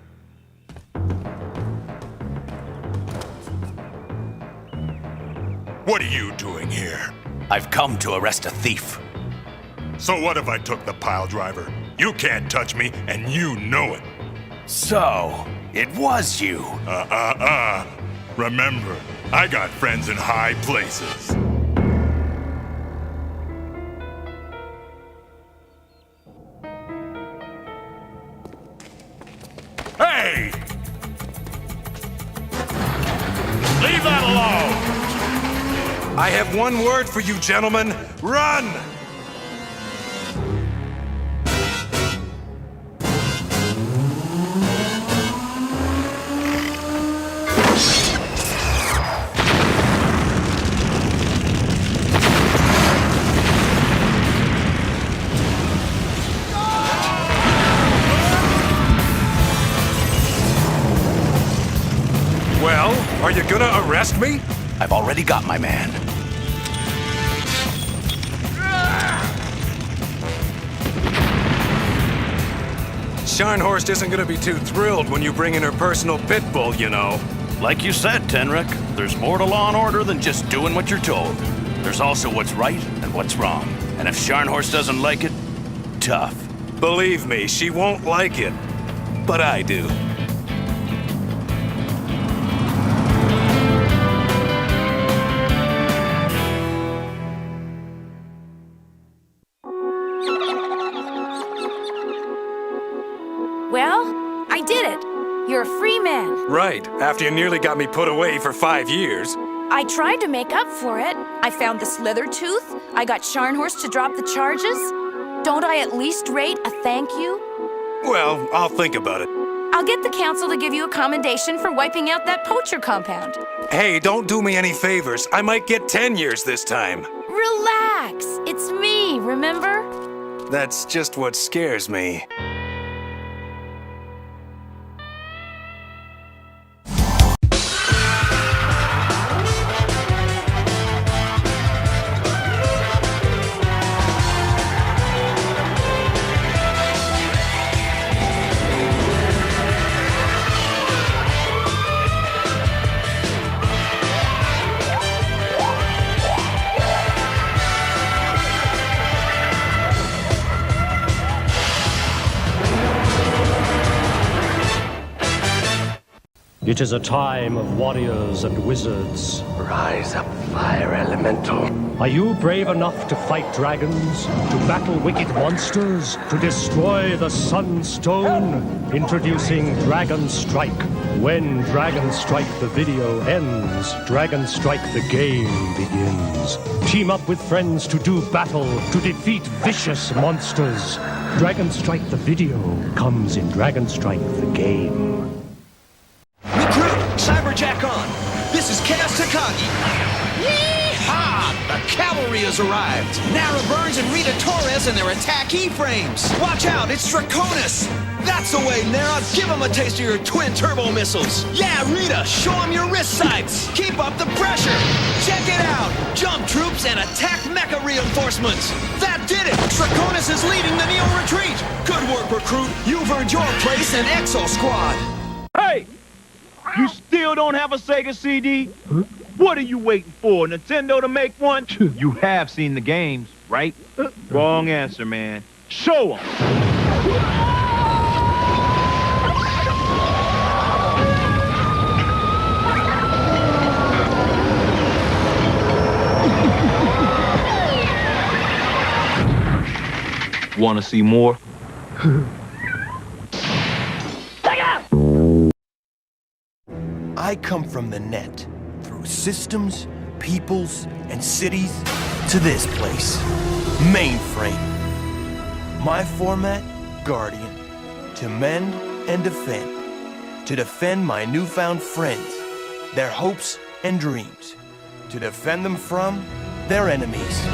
What are you doing here? I've come to arrest a thief. So what if I took the pile driver? You can't touch me, and you know it. So, it was you. Remember, I got friends in high places. Hey! Leave that alone! I have one word for you, gentlemen. Run! Well, are you gonna arrest me? I've already got my man. Scharnhorst isn't gonna be too thrilled when you bring in her personal pit bull, you know. Like you said, Tenric, there's more to law and order than just doing what you're told. There's also what's right and what's wrong. And if Scharnhorst doesn't like it, tough. Believe me, she won't like it. But I do. Well, I did it. You're a free man. Right, after you nearly got me put away for 5 years. I tried to make up for it. I found the slither tooth. I got Scharnhorst to drop the charges. Don't I at least rate a thank you? Well, I'll think about it. I'll get the council to give you a commendation for wiping out that poacher compound. Hey, don't do me any favors. I might get 10 years this time. Relax. It's me, remember? That's just what scares me. It is a time of warriors and wizards. Rise up, fire elemental. Are you brave enough to fight dragons, to battle wicked monsters, to destroy the Sunstone? Introducing Dragon Strike. When Dragon Strike the video ends, Dragon Strike the game begins. Team up with friends to do battle, to defeat vicious monsters. Dragon Strike the video comes in Dragon Strike the game. Cyberjack on! This is Chaos Takagi! Yee-haw! The cavalry has arrived! Nara Burns and Rita Torres and their attack E-frames! Watch out, it's Draconis! That's the way, Nara! Give him a taste of your twin turbo missiles! Yeah, Rita, show him your wrist sights! Keep up the pressure! Check it out! Jump troops and attack mecha reinforcements! That did it! Draconis is leading the Neo retreat! Good work, recruit! You've earned your place in Exo Squad! Hey! You still don't have a Sega CD? Huh? What are you waiting for? Nintendo to make one? You have seen the games, right? Wrong answer, man. Show them! Want to see more? I come from the net, through systems, peoples, and cities, to this place, mainframe. My format, Guardian, to mend and defend. To defend my newfound friends, their hopes and dreams. To defend them from their enemies.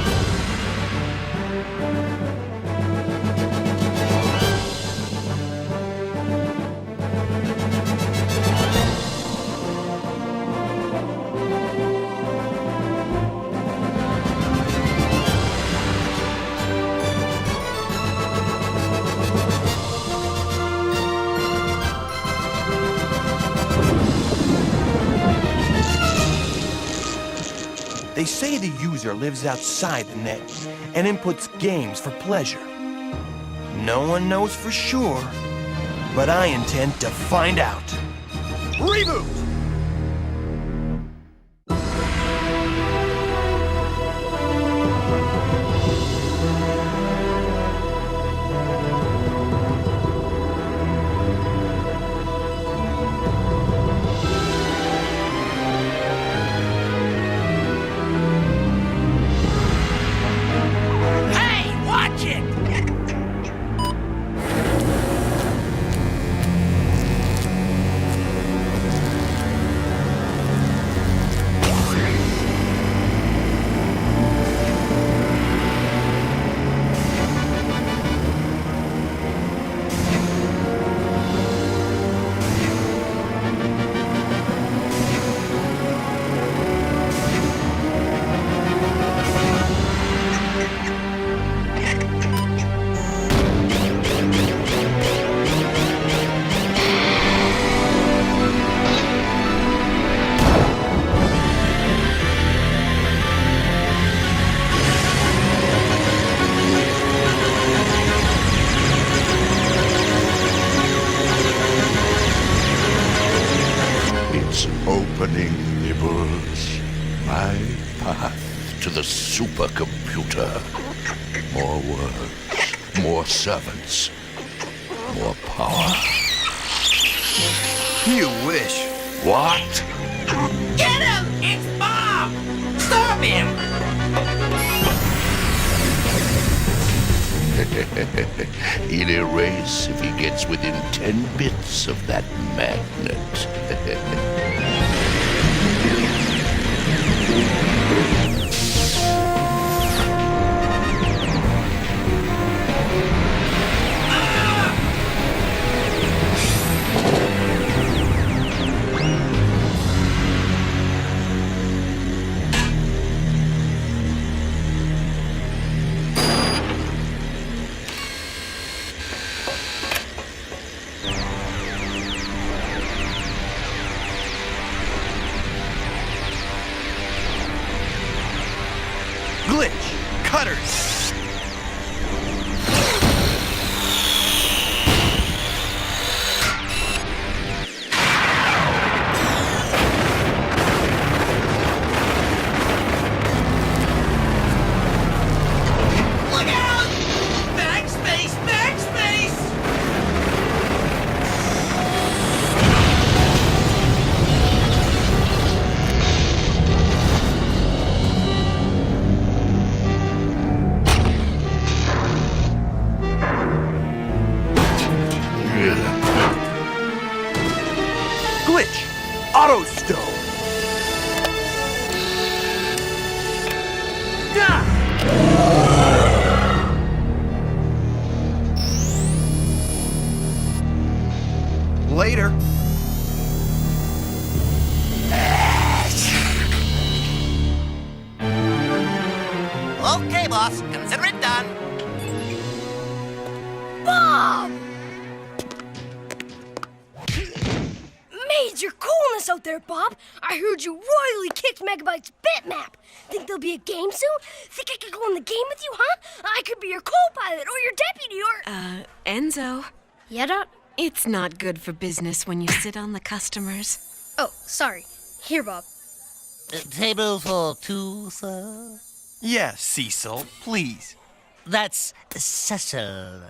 They They say the user lives outside the net and inputs games for pleasure. No one knows for sure, but I intend to find out. ReBoot! Opening nibbles. My path to the supercomputer. More words, more servants, more power. You wish. What? Get him! It's Bob! Stop him! He'll erase if he gets within 10 bits of that magnet. Glitch! Cutters! Look out! Backspace! Backspace! Glitch! Auto stone! Later. Okay, boss. Consider it done. Bob! Major coolness out there, Bob. I heard you royally kicked Megabyte's bitmap. Think there'll be a game soon? Think I could go in the game with you, huh? I could be your co-pilot or your deputy or... Enzo. Yeah, Dot? It's not good for business when you sit on the customers. Oh, sorry. Here, Bob. Table for two, sir? Yes, Cecil, please. That's Cecil.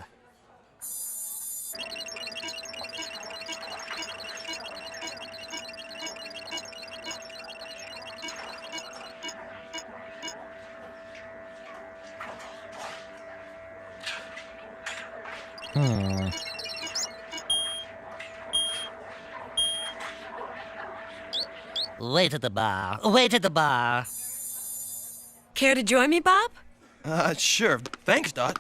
Wait at the bar. Wait at the bar. Care to join me, Bob? Sure. Thanks, Dot.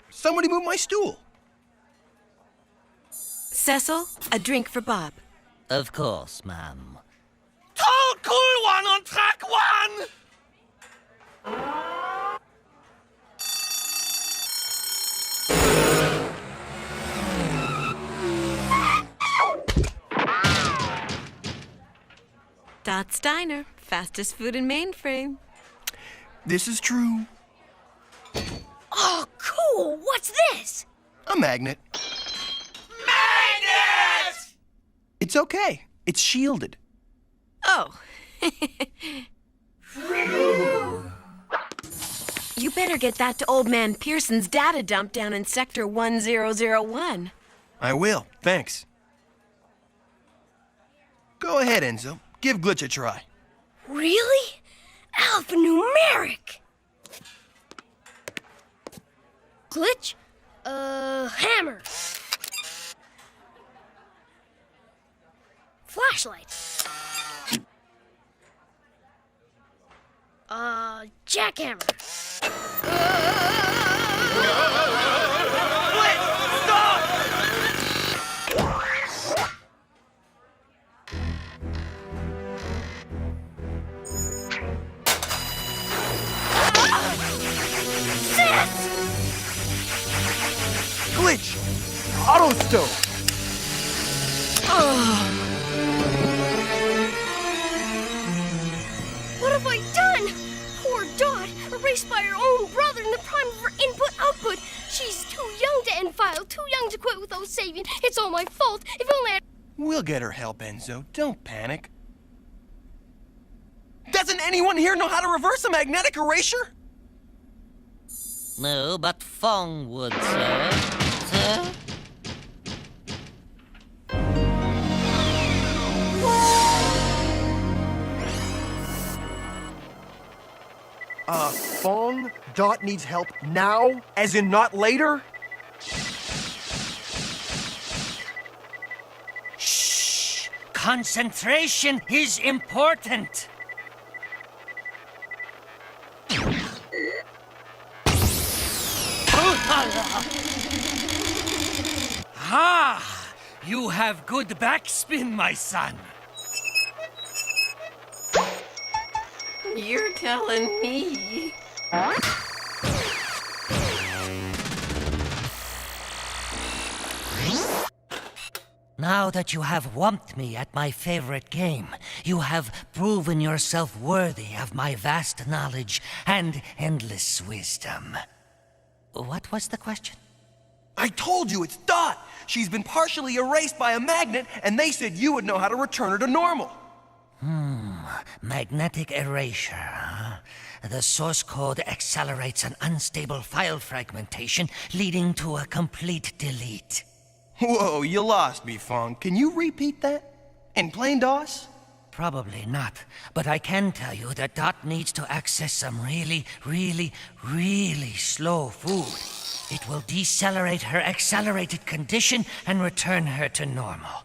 Somebody move my stool. Cecil, a drink for Bob. Of course, ma'am. Tall, cool one on track one! Dot's Diner, fastest food in mainframe. This is true. Oh, cool! What's this? A magnet. Magnet! It's okay. It's shielded. Oh. You better get that to Old Man Pearson's data dump down in Sector 1001. I will. Thanks. Go ahead, Enzo. Give Glitch a try. Really? Alphanumeric! Glitch? Hammer. Flashlight. Jackhammer. Glitch! Auto stove! What have I done? Poor Dot, erased by her own brother in the prime of her input-output. She's too young to end file, too young to quit without saving. It's all my fault. If only I... We'll get her help, Enzo. Don't panic. Doesn't anyone here know how to reverse a magnetic erasure? No, but Fong would, sir. Sir? Fong? Dot needs help now? As in not later? Shh! Concentration is important. Ah! You have good backspin, my son. You're telling me. Now that you have whumped me at my favorite game, you have proven yourself worthy of my vast knowledge and endless wisdom. What was the question? I told you it's Dot! She's been partially erased by a magnet, and they said you would know how to return her to normal. Magnetic erasure, huh? The source code accelerates an unstable file fragmentation, leading to a complete delete. Whoa, you lost me, Fong. Can you repeat that? In plain DOS? Probably not, but I can tell you that Dot needs to access some really slow food. It will decelerate her accelerated condition and return her to normal.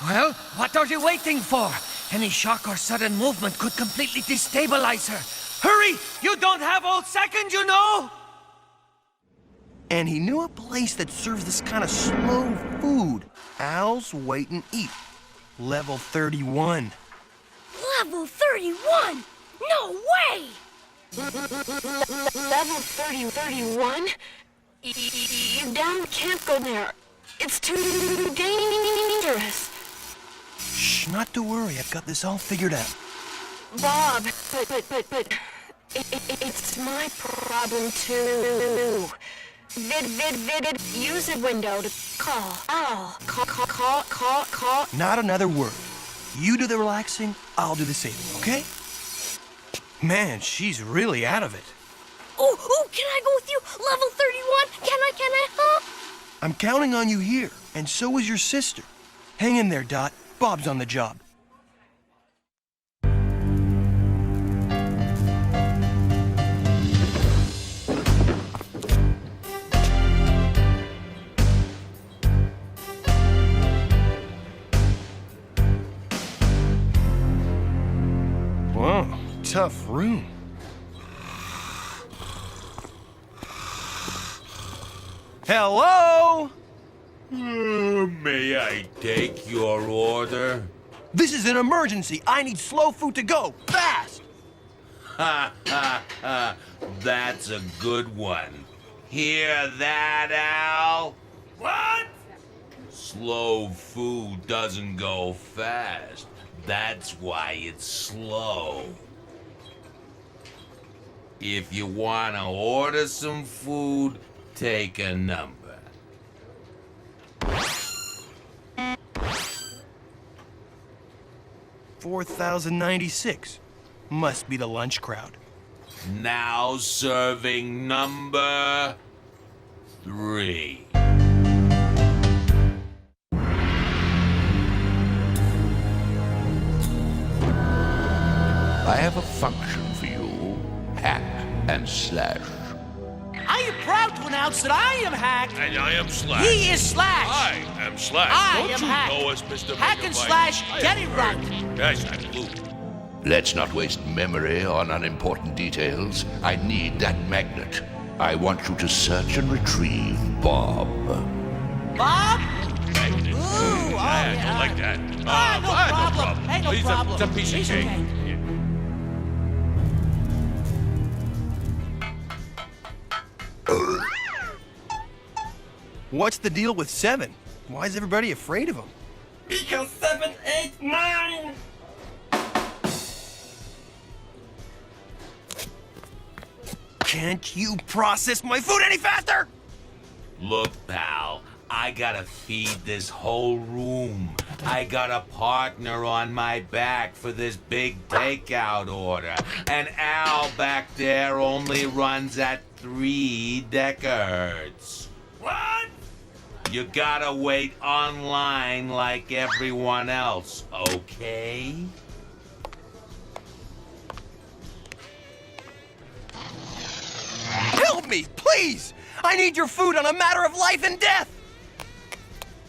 Well, what are you waiting for? Any shock or sudden movement could completely destabilize her. Hurry! You don't have all second, you know! And he knew a place that serves this kind of slow food. Al's Wait and Eat. Level 31. Level 31? No way! Level 31? You damn can't go there. It's too dangerous. Shh, not to worry. I've got this all figured out. Bob, but it's my problem too. Use a window to call. Call. Not another word. You do the relaxing, I'll do the saving, okay? Man, she's really out of it. Oh, can I go with you? Level 31? Can I, huh? I'm counting on you here, and so is your sister. Hang in there, Dot. Bob's on the job. Whoa, tough room. Hello? May I take your order? This is an emergency. I need slow food to go, fast! Ha ha ha, that's a good one. Hear that, Al? What? Slow food doesn't go fast. That's why it's slow. If you want to order some food, take a number. 4,096. Must be the lunch crowd. Now serving number 3. I have a function for you. Hack and slash. I am proud to announce that I am Hack. And I am Slash. He is Slash. I am Slash. I Don't am you Hack. know us, Mr. Hack and Megabyte? Slash, I get have it right. heard. Yes, I do. Let's not waste memory on unimportant details. I need that magnet. I want you to search and retrieve Bob. Bob? Magnet. Ooh, I don't like that. No problem. Hey, no He's problem. It's a piece of He's cake. okay. What's the deal with 7? Why is everybody afraid of him? Because 7, 8, 9. Can't you process my food any faster? Look, pal, I gotta feed this whole room. I got a partner on my back for this big takeout order. And Al back there only runs at 3 decahertz. What? You gotta wait online like everyone else, okay? Help me, please! I need your food on a matter of life and death!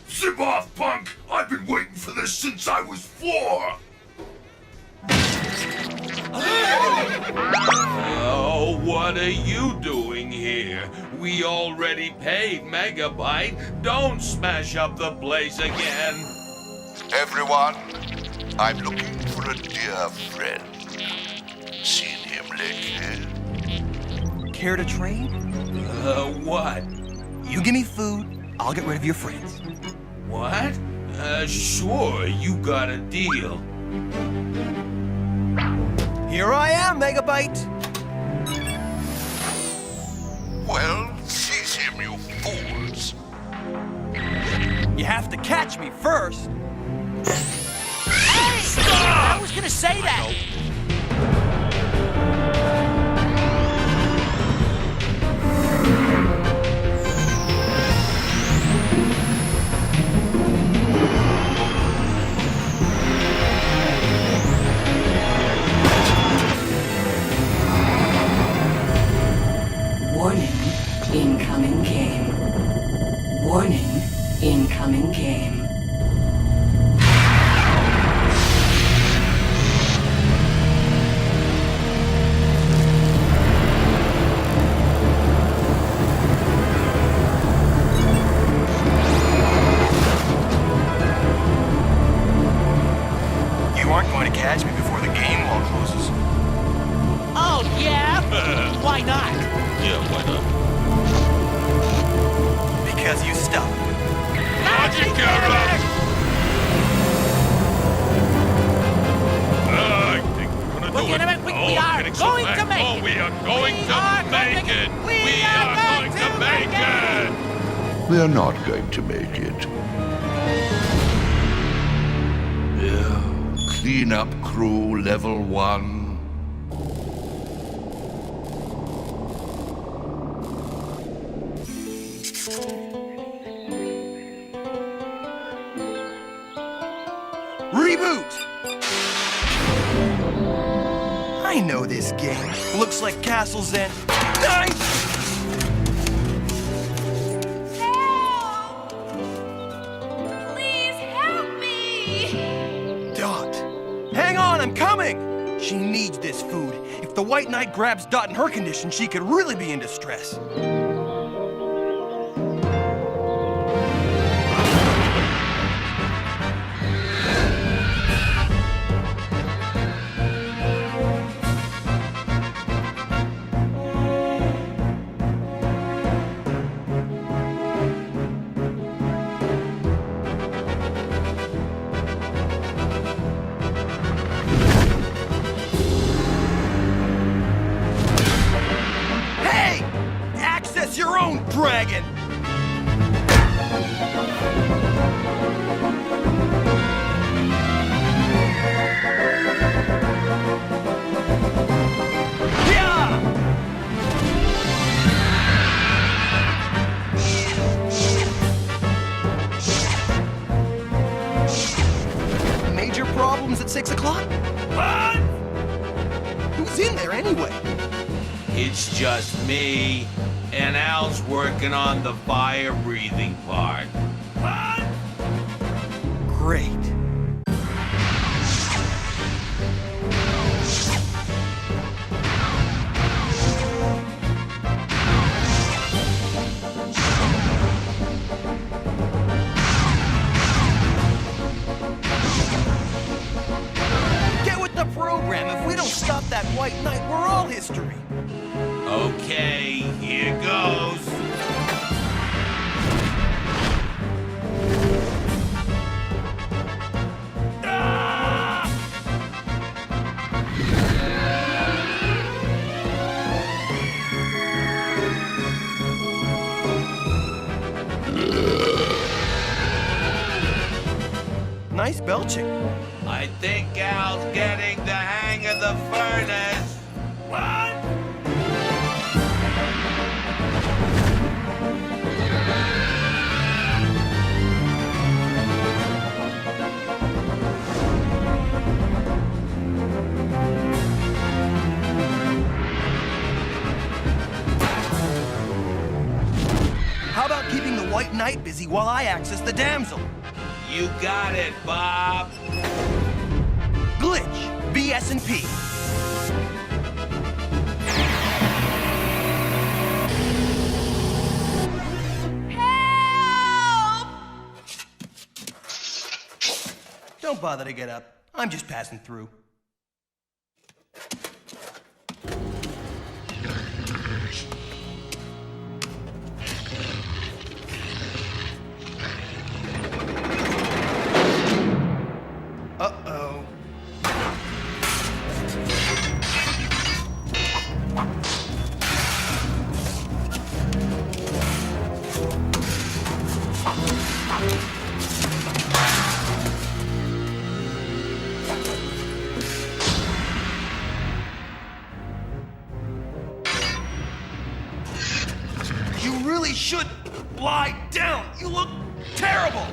Zip off, punk! I've been waiting for this since I was 4! Oh, what are you doing here? We already paid Megabyte. Don't smash up the place again. Everyone, I'm looking for a dear friend. Seen him lately? Care to trade? What? You give me food, I'll get rid of your friends. What? Sure, you got a deal. Here I am, Megabyte! Well, seize him, you fools! You have to catch me first! Hey! Stop! I was gonna say that! Warning, incoming game. Warning, incoming game. You aren't going to catch me before the game wall closes. Oh, yeah? Why not? Yeah, why not? Because you stuck. Magic Garage! I think we're gonna do it. We are getting so going mad. to make it. We are going to make it. We are going to make it. We're not going to make it. Cleanup crew level 1. ReBoot! I know this game. Looks like Castle's End. Die! Please help me! Dot! Hang on, I'm coming! She needs this food. If the White Knight grabs Dot in her condition, she could really be in distress. problems at 6 o'clock? What? Who's in there anyway? It's just me, and Al's working on the fire-breathing part. What? Great. If we don't stop that White Knight, we're all history. Okay, here goes. Nice belching. I think Al's getting the hang of the furnace. What? How about keeping the White Knight busy while I access the damsel? You got it, Bob. Glitch, BS&P. Help! Don't bother to get up. I'm just passing through. Uh-oh. You really should lie down. You look terrible.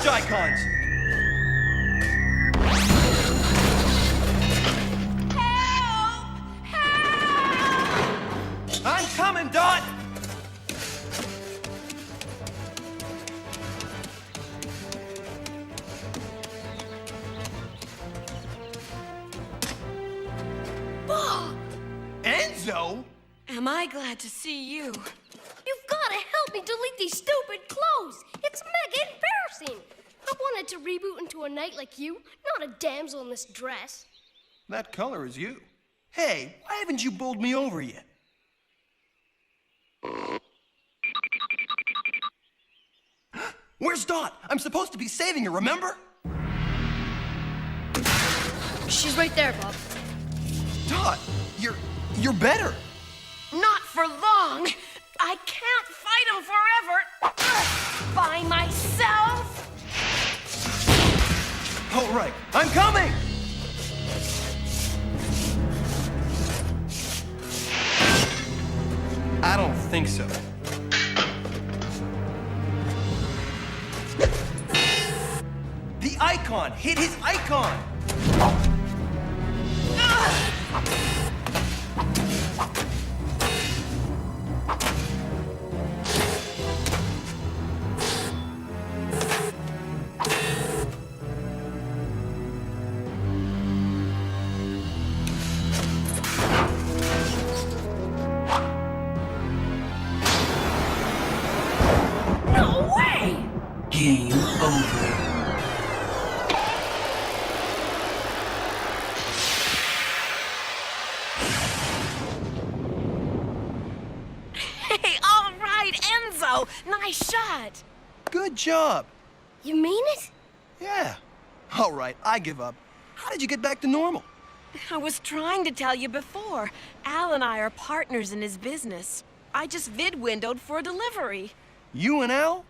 Icons! Help! Help! I'm coming, Dot! Bob! Enzo? Am I glad to see you? You've got to help me delete these stupid clothes. It's mega embarrassing. I wanted to reboot into a knight like you, not a damsel in this dress. That color is you. Hey, why haven't you bowled me over yet? Where's Dot? I'm supposed to be saving her, remember? She's right there, Bob. Dot, you're better. Not for long. I can't fight him forever. By myself. All right, I'm coming! I don't think so. The icon! Hit his icon! No way! Game over. Hey, all right, Enzo. go. Nice shot. Good job. You mean it? Yeah. All right, I give up. How did you get back to normal? I was trying to tell you before. Al and I are partners in his business. I just vid-windowed for a delivery. You and Al?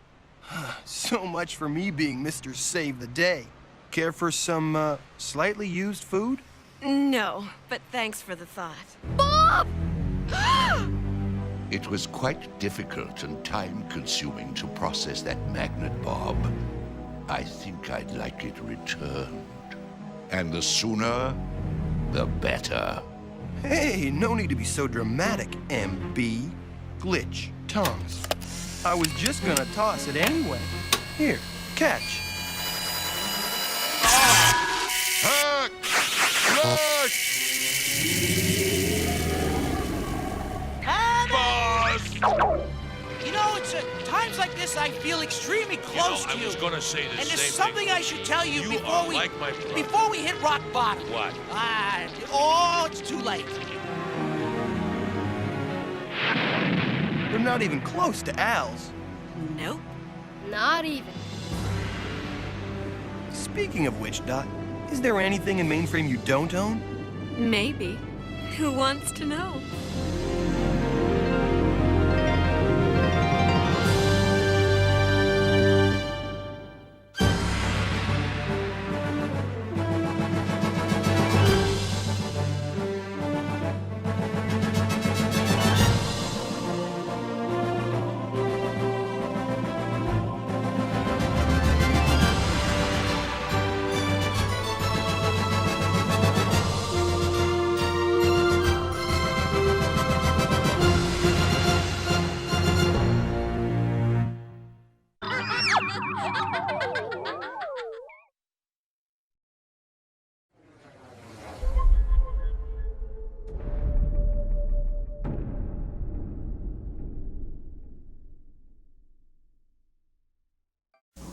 So much for me being Mr. Save the Day. Care for some, slightly used food? No, but thanks for the thought. Bob! It was quite difficult and time-consuming to process that magnet, Bob. I think I'd like it returned. And the sooner, the better. Hey, no need to be so dramatic, MB. Glitch, tongues. I was just gonna toss it anyway. Here, catch. Hack! Look! Boss! You know, it's at times like this I feel extremely close to you. I was gonna say the and same there's something thing. I should tell you, You before are we like my brother. before we hit rock bottom. What? It's too late. They're not even close to Al's. Nope. Not even. Speaking of which, Dot, is there anything in mainframe you don't own? Maybe. Who wants to know?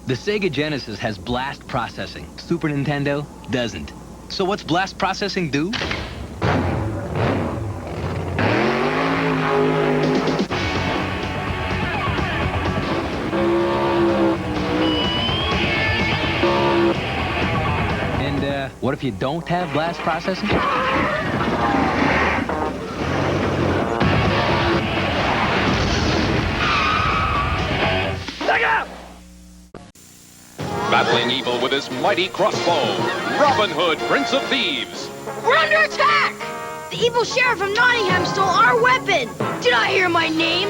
The Sega Genesis has blast processing. Super Nintendo doesn't. So what's blast processing do? And what if you don't have blast processing? Look out! Battling evil with his mighty crossbow, Robin Hood, Prince of Thieves. We're under attack! The evil sheriff of Nottingham stole our weapon! Did I hear my name?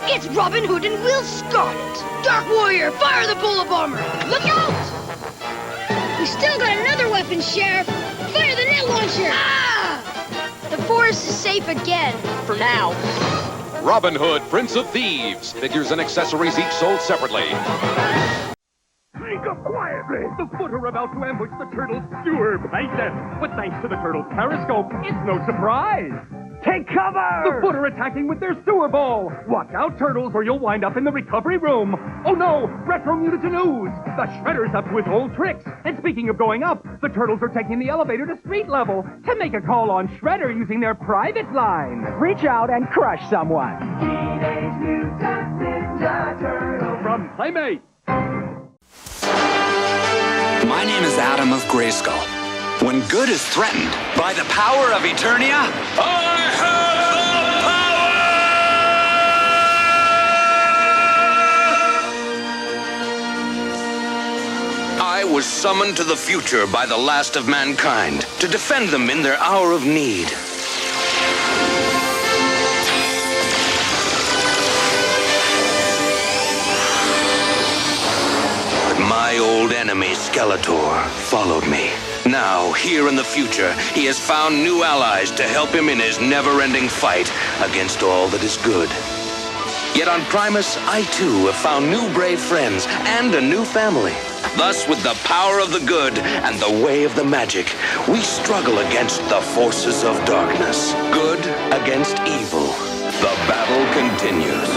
It's Robin Hood and Will Scarlet! Dark Warrior, fire the bullet bomber! Look out! We still got another weapon, Sheriff! Fire the net launcher! Ah! The forest is safe again. For now. Robin Hood, Prince of Thieves. Figures and accessories each sold separately. Sneak up quietly! The foot are about to ambush the turtle's sewer playtest. But thanks to the turtle's periscope, it's no surprise. Take cover! The foot are attacking with their sewer ball. Watch out, turtles, or you'll wind up in the recovery room. Oh no! Retro Mutagen News! The Shredder's up to his old tricks. And speaking of going up, the turtles are taking the elevator to street level to make a call on Shredder using their private line. Reach out and crush someone. Teenage Mutant Ninja Turtles. From Playmate. My name is Adam of Grayskull. When good is threatened by the power of Eternia, I have the power! I was summoned to the future by the last of mankind to defend them in their hour of need. My old enemy, Skeletor, followed me. Now, here in the future, he has found new allies to help him in his never-ending fight against all that is good. Yet on Primus, I too have found new brave friends and a new family. Thus, with the power of the good and the way of the magic, we struggle against the forces of darkness. Good against evil. The battle continues.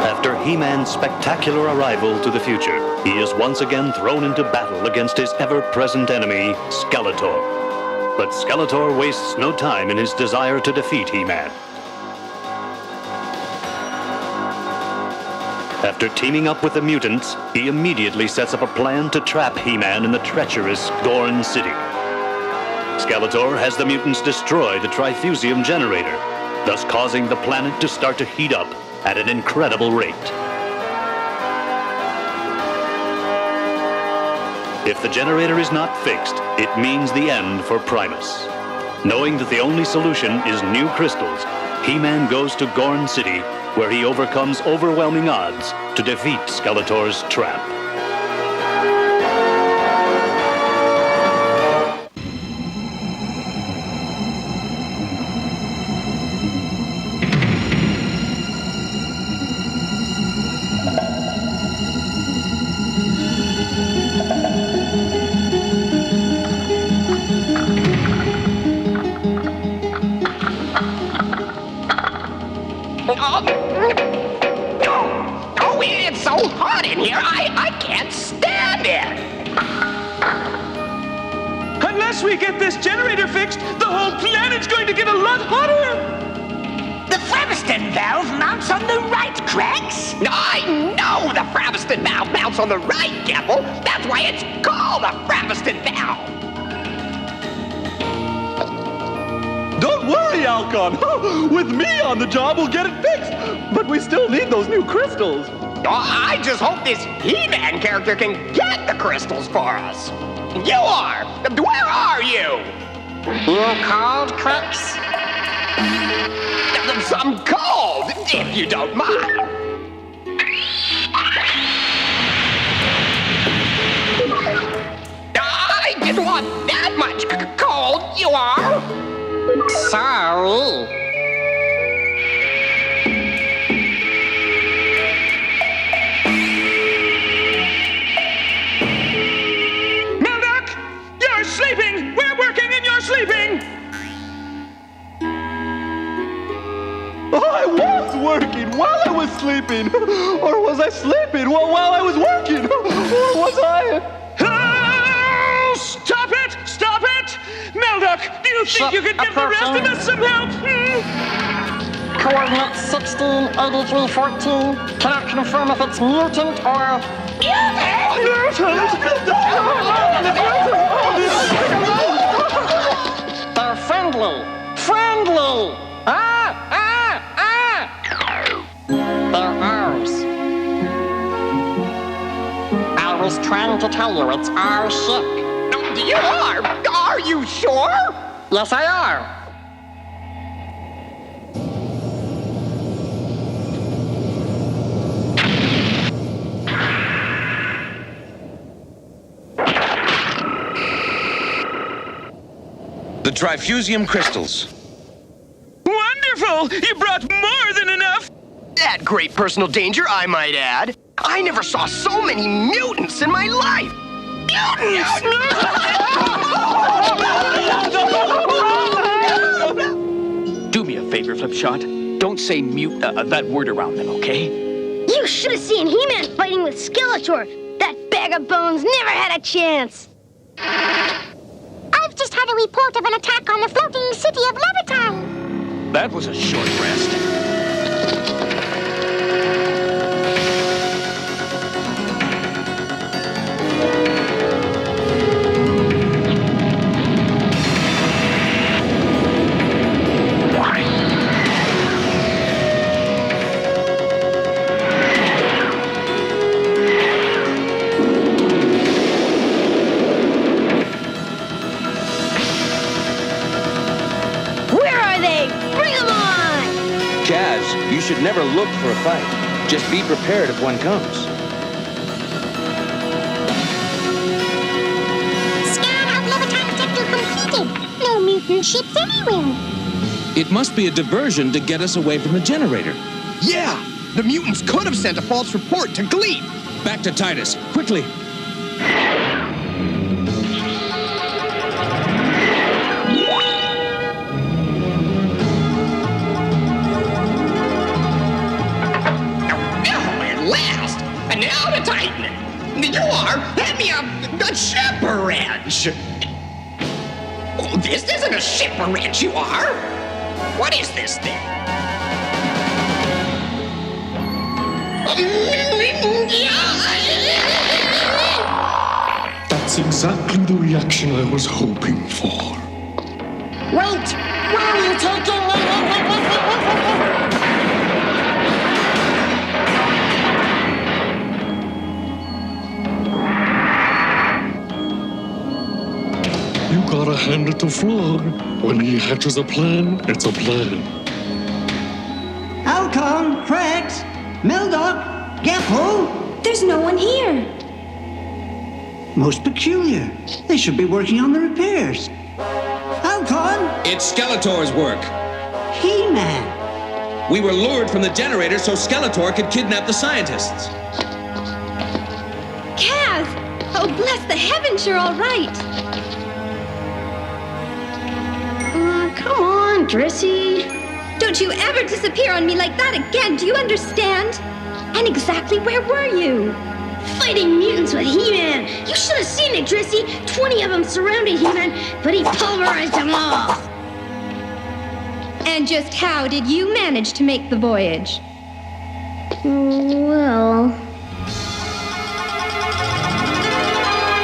After He-Man's spectacular arrival to the future, he is once again thrown into battle against his ever-present enemy, Skeletor. But Skeletor wastes no time in his desire to defeat He-Man. After teaming up with the mutants, he immediately sets up a plan to trap He-Man in the treacherous Gorn City. Skeletor has the mutants destroy the Trifusium generator, thus causing the planet to start to heat up at an incredible rate. If the generator is not fixed, it means the end for Primus. Knowing that the only solution is new crystals, He-Man goes to Gorn City, where he overcomes overwhelming odds to defeat Skeletor's trap. Oh, it's so hot in here, I can't stand it! Unless we get this generator fixed, the whole planet's going to get a lot hotter! The Fraviston valve mounts on the right, Cracks? I know the Fraviston valve mounts on the right, Devil! That's why it's called a Fraviston valve! Don't worry, Alcon! With me on the job, we'll get it fixed! But we still need those new crystals! Oh, I just hope this He-Man character can get the crystals for us! You are! Where are you? You called, Crooks? I'm cold, if you don't mind. I didn't want that much cold, you are! Sorry. You're sleeping! We're working and you're sleeping! I was working while I was sleeping! Or was I sleeping while I was working? Or was I... Oh, stop it! Stop it! Melduck, do you think you could give the rest of us some help? Coordinate 168314. Cannot confirm if it's mutant or... They're friendly! Friendly! They're ours. I was trying to tell you it's our ship. You are? Are you sure? Yes, I are. The Trifusium crystals. Wonderful! You brought more than enough! At great personal danger, I might add. I never saw so many mutants in my life! Do me a favor, Flipshot. Don't say that word around them, okay? You should have seen He-Man fighting with Skeletor. That bag of bones never had a chance. I've just had a report of an attack on the floating city of Levittown. That was a short rest. You should never look for a fight. Just be prepared if one comes. Scan of Levittown sector completed. No mutant ships anywhere. It must be a diversion to get us away from the generator. Yeah! The mutants could have sent a false report to G.E.E.K.E.R. Back to Titus, quickly. Now to tighten it. You are? Hand me a shepherd wrench. Oh, this than a shipwreck, you are. What is this thing? That's exactly the reaction I was hoping for. Wait! Where are you taking me? You gotta hand it to Flog. When he hatches a plan, it's a plan. Alcon, Cracks, Mildoc, Geppo. There's no one here. Most peculiar. They should be working on the repairs. Alcon! It's Skeletor's work. He-Man! We were lured from the generator so Skeletor could kidnap the scientists. Kaz! Oh, bless the heavens, you're all right. Come on, Drissy. Don't you ever disappear on me like that again, do you understand? And exactly where were you? Fighting mutants with He-Man. You should have seen it, Drissy. 20 of them surrounded He-Man, but he pulverized them all. And just how did you manage to make the voyage? Well...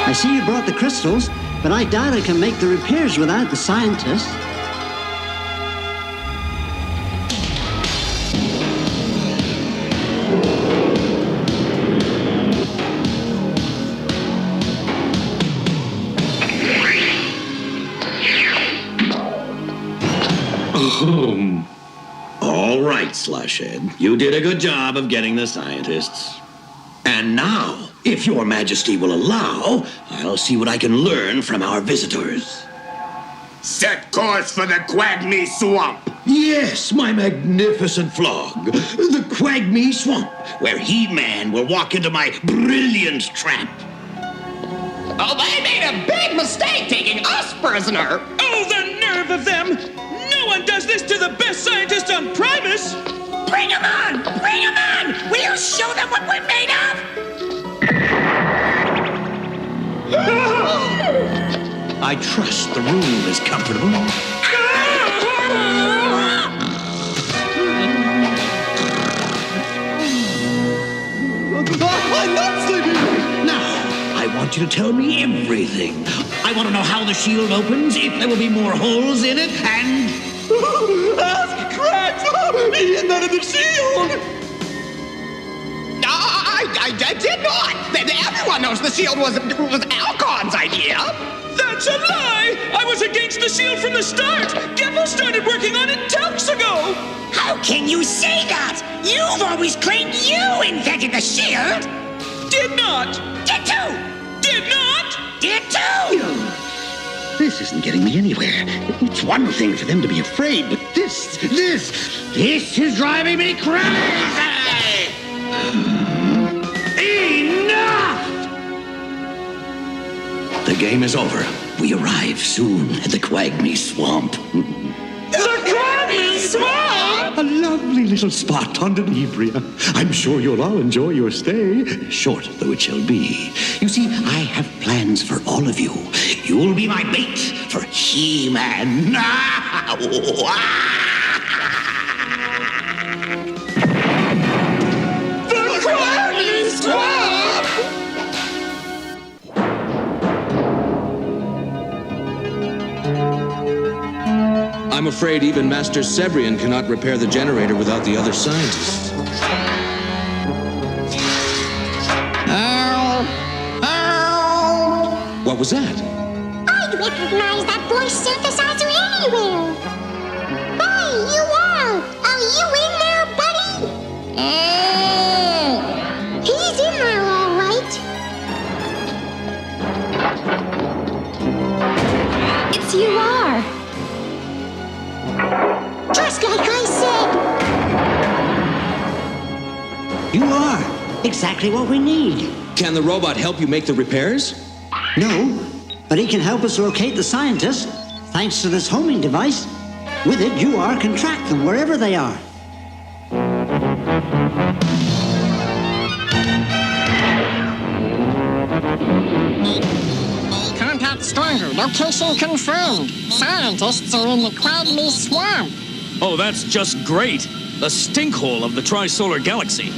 I see you brought the crystals, but I doubt I can make the repairs without the scientists. All right, Slushhead. You did a good job of getting the scientists. And now, if your majesty will allow, I'll see what I can learn from our visitors. Set course for the Quagmire Swamp. Yes, my magnificent Flog. The Quagmire Swamp, where He-Man will walk into my brilliant trap. Oh, they made a big mistake taking us prisoner. Oh, the nerve of them! No one does this to the best scientist on Primus! Bring them on! Bring them on! We'll show them what we're made of! I trust the room is comfortable. I'm not sleeping! Now, I want you to tell me everything. I want to know how the shield opens, if there will be more holes in it, and... Ask Cracks! He invented the shield! I did not! Everyone knows the shield was Alcon's idea! That's a lie! I was against the shield from the start! Geppo started working on it talks ago! How can you say that? You've always claimed you invented the shield! Did not! Did too! Did not! Did too! This isn't getting me anywhere. It's one thing for them to be afraid, but this is driving me crazy! Enough! The game is over. We arrive soon at the Quagmire Swamp. The Quagmire Swamp? A lovely little spot on Denebria. I'm sure you'll all enjoy your stay, short though it shall be. You see, I have plans for all of you. You'll be my bait for He-Man. The Quagmire Swamp! I'm afraid even Master Sebrian cannot repair the generator without the other scientists. What was that? I'd recognize that voice synthesizer anywhere. Hey, you all! Are you in there, buddy? He's in there, all right. It's U.R. Just like I said. You are. Exactly what we need. Can the robot help you make the repairs? No, but he can help us locate the scientists, thanks to this homing device. With it, U.R. can track them wherever they are. Contact stronger. Location confirmed. Scientists are in the Quagmire Swamp. Oh, that's just great. The stinkhole of the Tri-Solar Galaxy.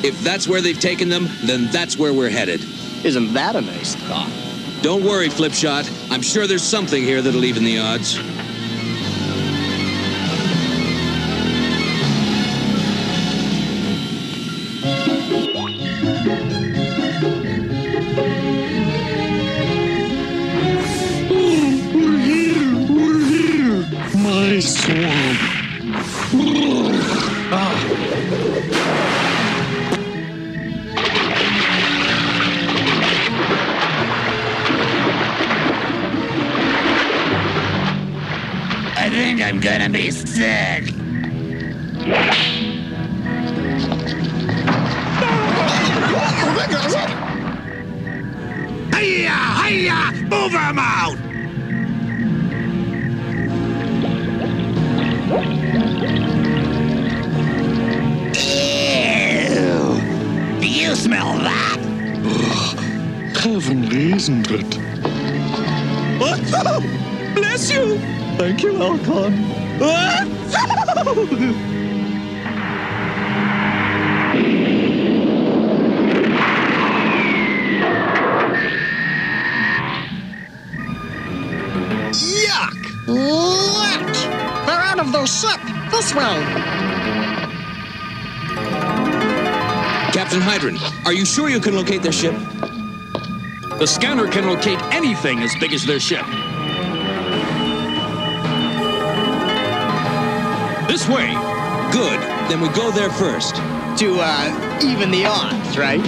If that's where they've taken them, then that's where we're headed. Isn't that a nice thought? Don't worry, Flipshot. I'm sure there's something here that'll even the odds. My swamp. I think I'm gonna be sick. Hiya! Hiya! Move him out! Ew! Do you smell that? Heavenly, isn't it? What? Bless you! Thank you, Alcon. Yuck! Yuck! They're out of their ship. This way. Captain Hydrant, are you sure you can locate their ship? The scanner can locate anything as big as their ship. This way. Good. Then we go there first. To, even the odds, right?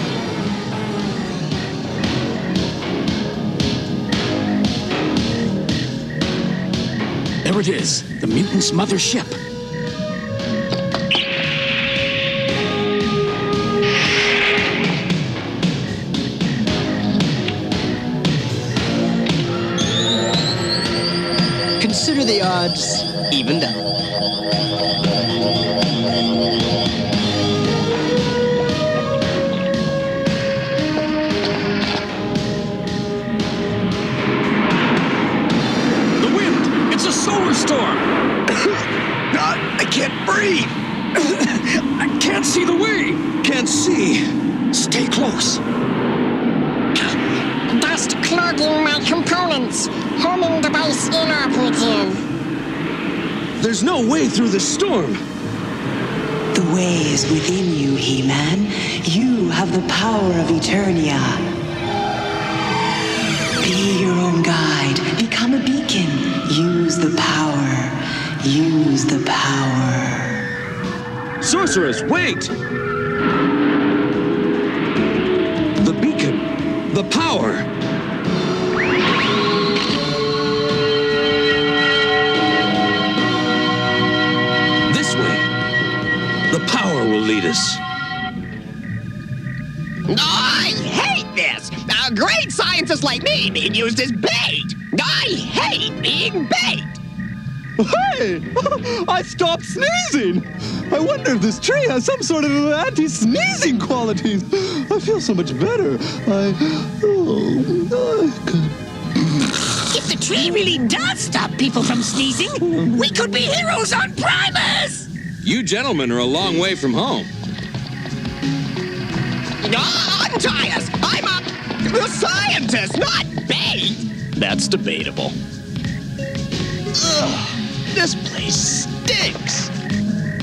There it is. The mutant's mother ship. Consider the odds evened up. Solar storm! I can't breathe! I can't see the way! Can't see! Stay close! Dust clogging my components. Homing device inoperative. There's no way through the storm! The way is within you, He-Man. You have the power of Eternia. Be your own guide. Become a beacon. Use the power. Use the power. Sorceress, wait! The beacon. The power. This way. The power will lead us. I hate this! A great scientist like me being used as bait! I hate being bait! Hey! I stopped sneezing! I wonder if this tree has some sort of anti-sneezing qualities. I feel so much better. If the tree really does stop people from sneezing, we could be heroes on Primus! You gentlemen are a long way from home. Untie us! I'm a scientist, not bait! That's debatable. Ugh, this place stinks.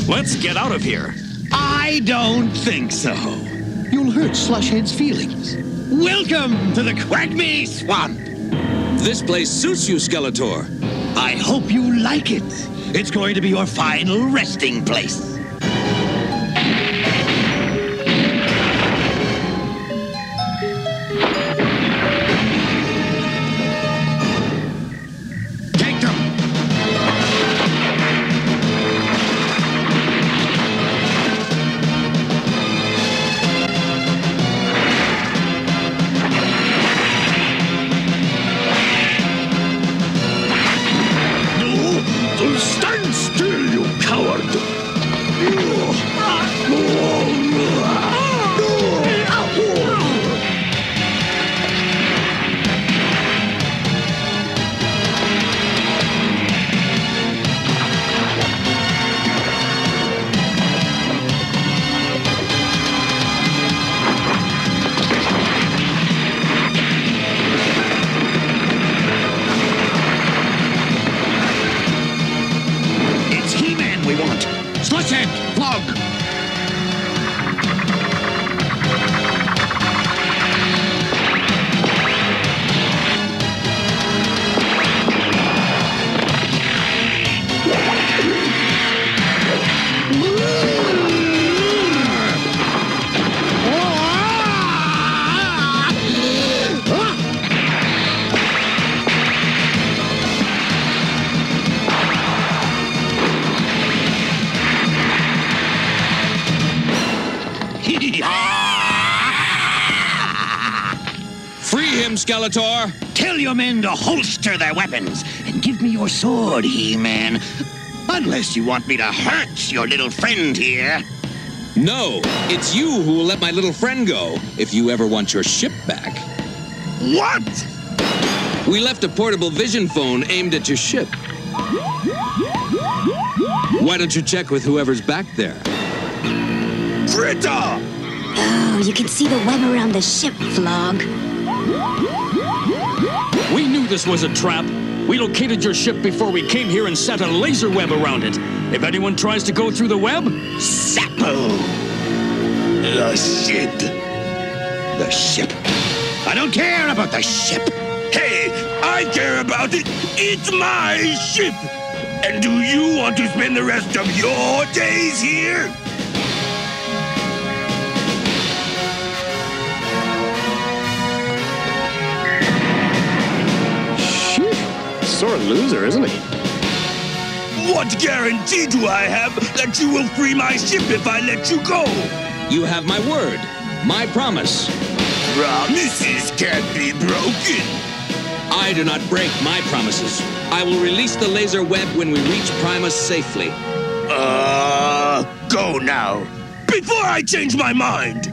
Let's get out of here. I don't think so. You'll hurt Slushhead's feelings. Welcome to the Quagmire Swamp. This place suits you, Skeletor. I hope you like it. It's going to be your final resting place. Stand still, you coward! frog! Free him, Skeletor! Tell your men to holster their weapons and give me your sword, He-Man. Unless you want me to hurt your little friend here. No, it's you who will let my little friend go if you ever want your ship back. What? We left a portable vision phone aimed at your ship. Why don't you check with whoever's back there? Greta! Oh, you can see the web around the ship, Flog. We knew this was a trap. We located your ship before we came here and set a laser web around it. If anyone tries to go through the web... Sappo! The ship. The ship. I don't care about the ship. Hey, I care about it. It's my ship. And do you want to spend the rest of your days here? Sore loser, isn't he? What guarantee do I have that you will free my ship if I let you go? You have my word. My promise. Promises can't be broken. I do not break my promises. I will release the laser web when we reach Primus safely. Go now. Before I change my mind.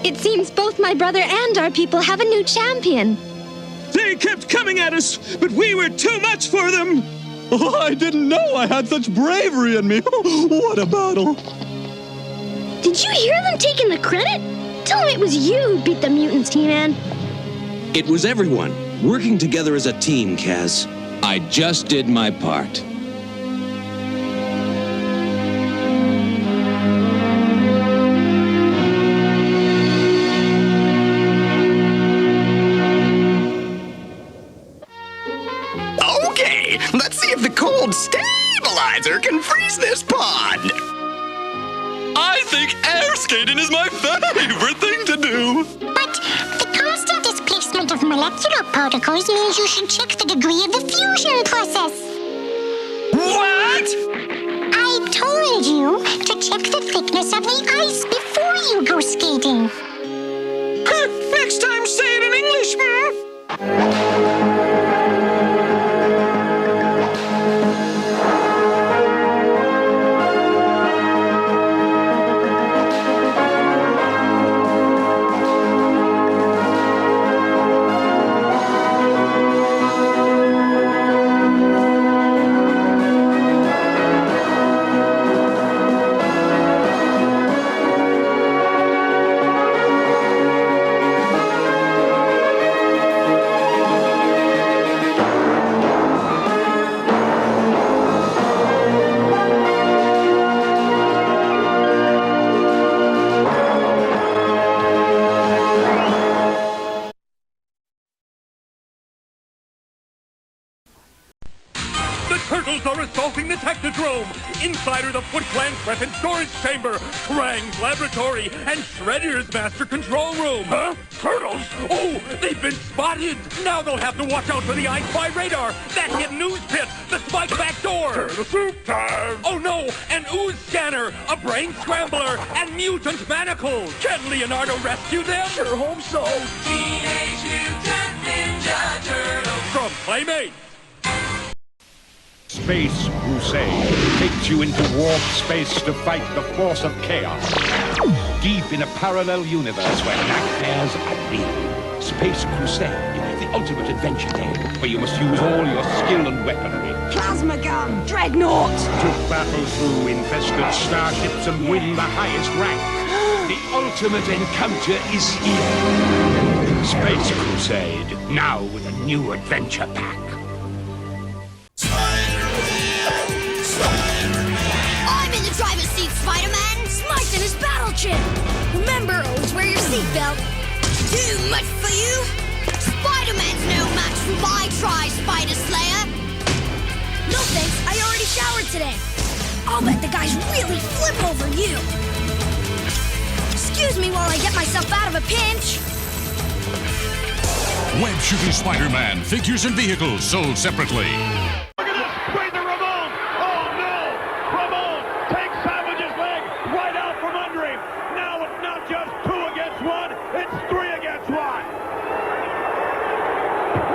It seems both my brother and our people have a new champion. They kept coming at us, but we were too much for them. Oh, I didn't know I had such bravery in me. What a battle. Did you hear them taking the credit? Tell them it was you who beat the mutants, He-Man. It was everyone, working together as a team, Kaz. I just did my part. Okay, let's see if the cold stabilizer can freeze this pond. I think air skating is my favorite thing to do. But the constant displacement of molecular particles means you should check the degree of the fusion process. What? I told you to check the thickness of the ice before you go skating. Next time, say it in English, Turtles are assaulting the Technodrome! Inside are the Foot Clan's weapon storage chamber, Krang's laboratory, and Shredder's master control room! Huh? Turtles? Oh, they've been spotted! Now they'll have to watch out for the I Spy radar, that hidden ooze pit, the spike back door! Turtle soup time! Oh no, an ooze scanner, a brain scrambler, and mutant manacles! Can Leonardo rescue them? Sure hope so! Teenage Mutant Ninja Turtles! From Playmates! Space Crusade takes you into warp space to fight the force of chaos. Deep in a parallel universe where nightmares are real. Space Crusade, the ultimate adventure day, where you must use all your skill and weaponry Plasma gun! Dreadnought! to battle through infested starships and win the highest rank. The ultimate encounter is here. Space Crusade, now with a new adventure pack. I'm in the driver's seat, Spider-Man! Smite's in his battle chip! Remember, always wear your seatbelt. Too much for you? Spider-Man's no match for my Spider Slayer! No thanks, I already showered today. I'll bet the guys really flip over you. Excuse me while I get myself out of a pinch. Web Shooting Spider-Man, figures and vehicles sold separately. Look at this! Razor Ramon! Oh no! Ramon takes Savage's leg right out from under him. Now it's not just 2 against 1, it's 3 against 1.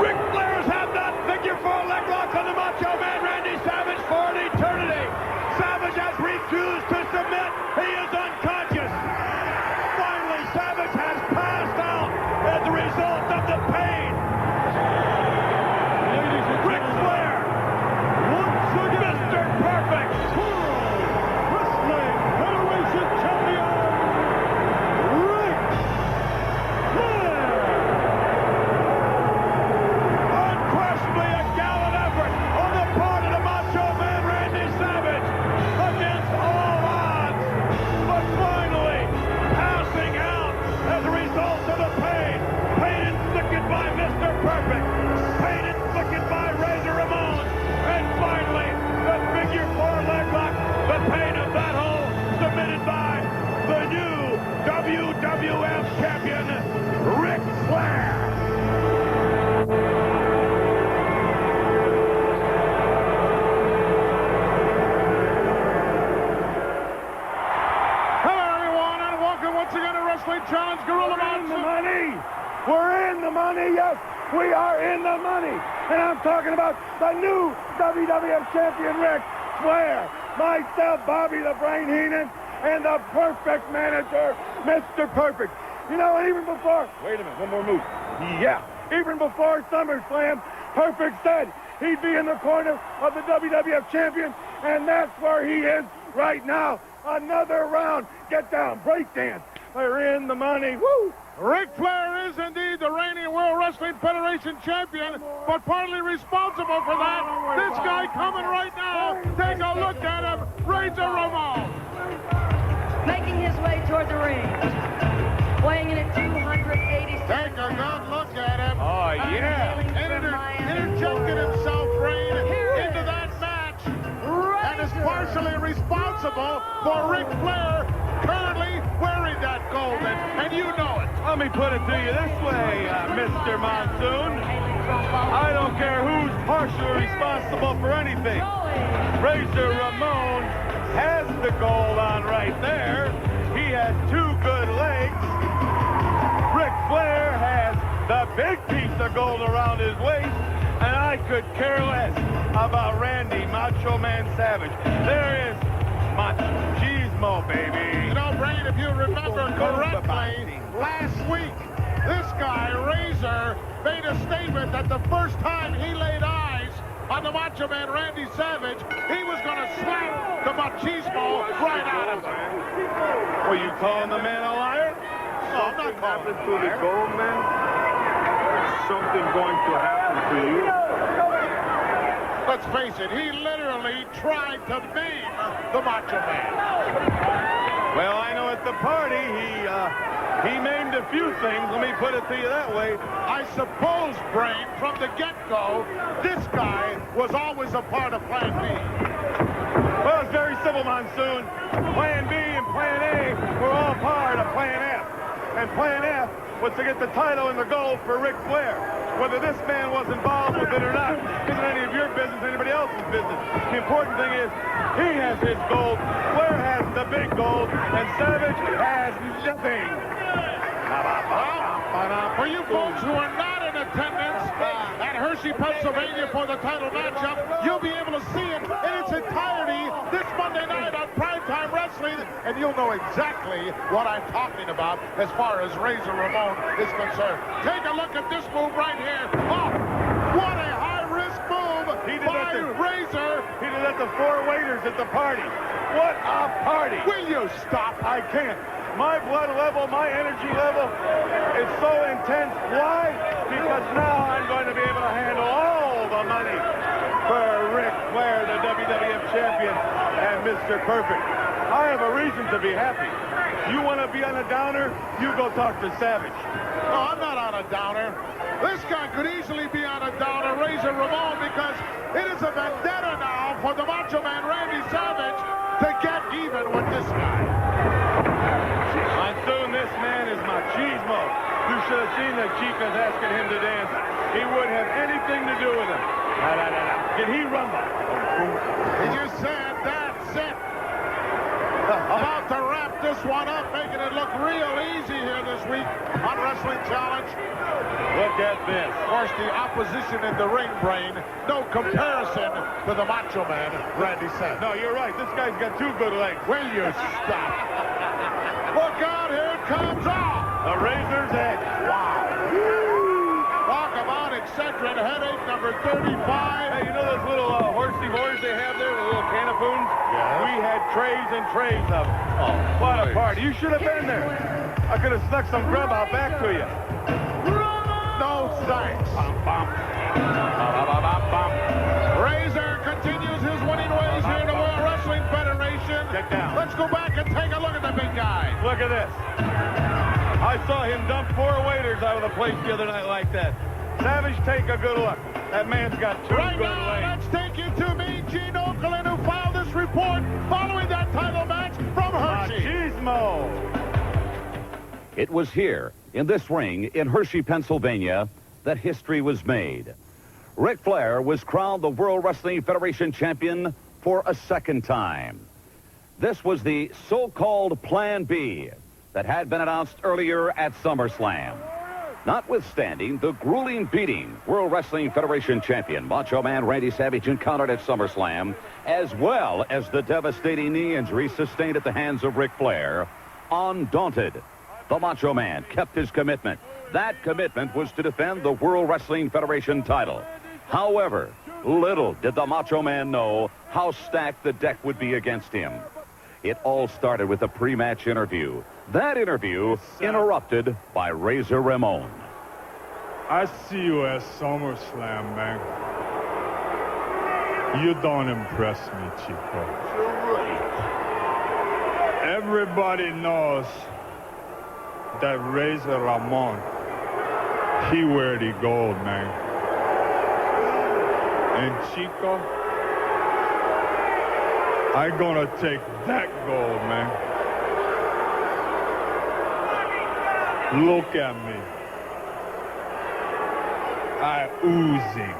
Ric Flair's had that figure 4 leg lock on the Macho Man Randy Savage for an eternity. Savage has refused to submit. He is unconscious. Finally, Savage has passed out as a result of the pain. Ric Flair, once again, Mr. Perfect, Wrestling Federation Champion, Ric Flair. Unquestionably a gallant effort on the part of the Macho Man Randy Savage against all odds, but finally passing out as a result of the pain. Pain inflicted by Mr. Perfect, pain inflicted by Razor Ramon, and finally the figure 4 leg lock, the pain of that hole submitted by the new WWF champion, Ric Flair. Hello everyone and welcome once again to Wrestling Challenge Gorilla Monsoon. We're in the money, yes, we are in the money. And I'm talking about the new WWF champion, Ric Flair. Myself, Bobby the Brain Heenan, and the perfect manager, Mr. Perfect. You know, and even before, wait a minute, one more move. Yeah, even before SummerSlam, Perfect said he'd be in the corner of the WWF champion, and that's where he is right now. Another round. Get down, breakdance. We're in the money. Woo! Ric Flair is indeed the reigning World Wrestling Federation champion, but partly responsible for that, this guy coming right now. Take a look at him, Razor Ramon. Making his way toward the ring. Weighing in at 286. Take a good look at him. Oh, yeah. Interjected himself, Brain, into that match. And is partially responsible for Ric Flair currently wearing that golden, and you know it. Let me put it to you this way, Mr. Monsoon. I don't care who's partially responsible for anything. Razor Ramon has the gold on right there. He has 2 good legs. Ric Flair has the big piece of gold around his waist, and I could care less about Randy Macho Man Savage. There is Machismo, baby. You know, Brain, if you remember correctly, last week, this guy, Razor, made a statement that the first time he laid eyes on the Macho Man Randy Savage, he was going to slap the machismo right out of him. Were you calling the man a liar? No, I'm not calling him to the gold man. There's something going to happen to you. Let's face it, he literally tried to maim the Macho Man. Well, I know at the party he maimed a few things. Let me put it to you that way. I suppose, Brain, from the get-go, this guy was always a part of Plan B. Well, it's very simple, Monsoon. Plan B and Plan A were all part of Plan F. And Plan F was to get the title and the gold for Ric Flair. Whether this man was involved with it or not isn't any of your business, anybody else's business. The important thing is he has his gold, Flair has the big gold, and Savage has nothing. For you folks who are not in attendance at Hershey, Pennsylvania for the title matchup, you'll be able to see it in its entirety this Monday night on Primetime Wrestling with, and you'll know exactly what I'm talking about as far as Razor Ramon is concerned. Take a look at this move right here. Oh, what a high-risk move by Razor. He did that to 4 waiters at the party. What a party! Will you stop? I can't. My blood level, my energy level is so intense. Why? Because now I'm going to be able to handle all the money for Ric Flair, the WWF champion, and Mr. Perfect. I have a reason to be happy. You want to be on a downer? You go talk to Savage. No, I'm not on a downer. This guy could easily be on a downer, Razor Ramon, because it is a vendetta now for the Macho Man Randy Savage to get even with this guy. I'm soon this man is machismo. You should have seen that Chica's asking him to dance. He wouldn't have anything to do with him. Did he rumble? He just said that's it. About to wrap this one up, making it look real easy here this week on Wrestling Challenge. Look at this. Of course, the opposition in the ring, Brain, no comparison to the Macho Man, Randy Savage. No, you're right. This guy's got 2 good legs. Will you stop? Look out, here it comes off. A Razor's Edge. Wow. Talk about eccentric headache number 35. Hey, you know those little horsey boys they have there, the little canapoons? Yeah. We had trays and trays of them. Oh, what a party. You should have been there. I could have snuck some grub out back to you. No thanks. Bum, bum. Razor continues his winning ways here in the World Wrestling Federation. Get down. Let's go back and take a look at the big guy. Look at this. I saw him dump 4 waiters out of the place the other night like that. Savage, take a good look. That man's got 2 right good now, legs. let's take you to me, Gene Okerlund, who filed this report following that title match from Hershey. Machismo. It was here, in this ring, in Hershey, Pennsylvania, that history was made. Ric Flair was crowned the World Wrestling Federation champion for a 2nd time. This was the so-called Plan B that had been announced earlier at SummerSlam. Notwithstanding the grueling beating World Wrestling Federation champion Macho Man Randy Savage encountered at SummerSlam, as well as the devastating knee injury sustained at the hands of Ric Flair, undaunted, the Macho Man kept his commitment. That commitment was to defend the World Wrestling Federation title. However, little did the Macho Man know how stacked the deck would be against him. It all started with a pre-match interview. That interview interrupted by Razor Ramon. I see you at SummerSlam, man. You don't impress me, Chico. Everybody knows that Razor Ramon, he wear the gold, man. And Chico, I gonna take that gold, man. Look at me. I oozing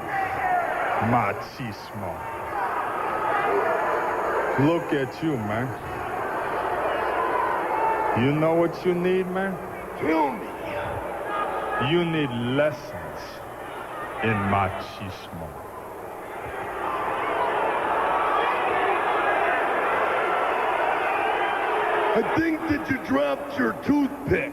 machismo. Look at you, man. You know what you need, man? Tell me. You need lessons in machismo. I think that you dropped your toothpick.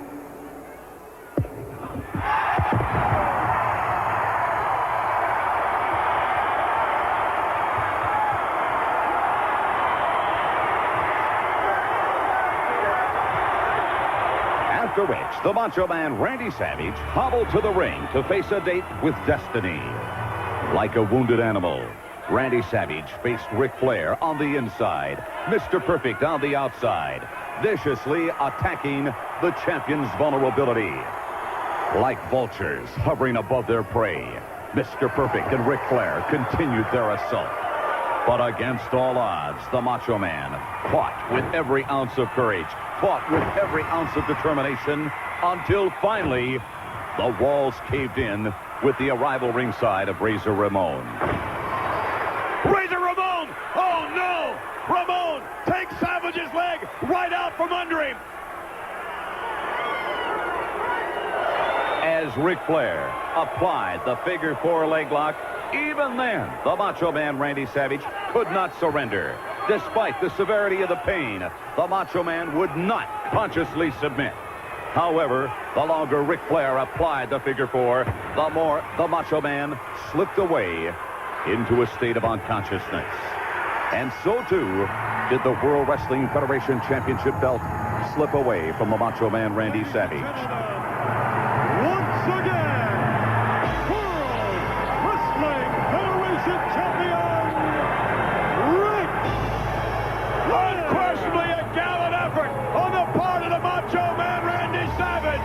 After which, the Macho Man Randy Savage hobbled to the ring to face a date with destiny. Like a wounded animal, Randy Savage faced Ric Flair on the inside, Mr. Perfect on the outside, viciously attacking the champion's vulnerability. Like vultures hovering above their prey, Mr. Perfect and Ric Flair continued their assault. But against all odds, the Macho Man fought with every ounce of courage, fought with every ounce of determination, until finally, the walls caved in with the arrival ringside of Razor Ramon. Razor Ramon! Oh, no! Ramon takes Savage's leg right out from under him. As Ric Flair applied the figure 4 leg lock, even then, the Macho Man Randy Savage could not surrender. Despite the severity of the pain, the Macho Man would not consciously submit. However, the longer Ric Flair applied the figure 4, the more the Macho Man slipped away into a state of unconsciousness. And so, too, did the World Wrestling Federation Championship belt slip away from the Macho Man Randy Savage. Once again, World Wrestling Federation Champion, Ric Flair. Unquestionably a gallant effort on the part of the Macho Man Randy Savage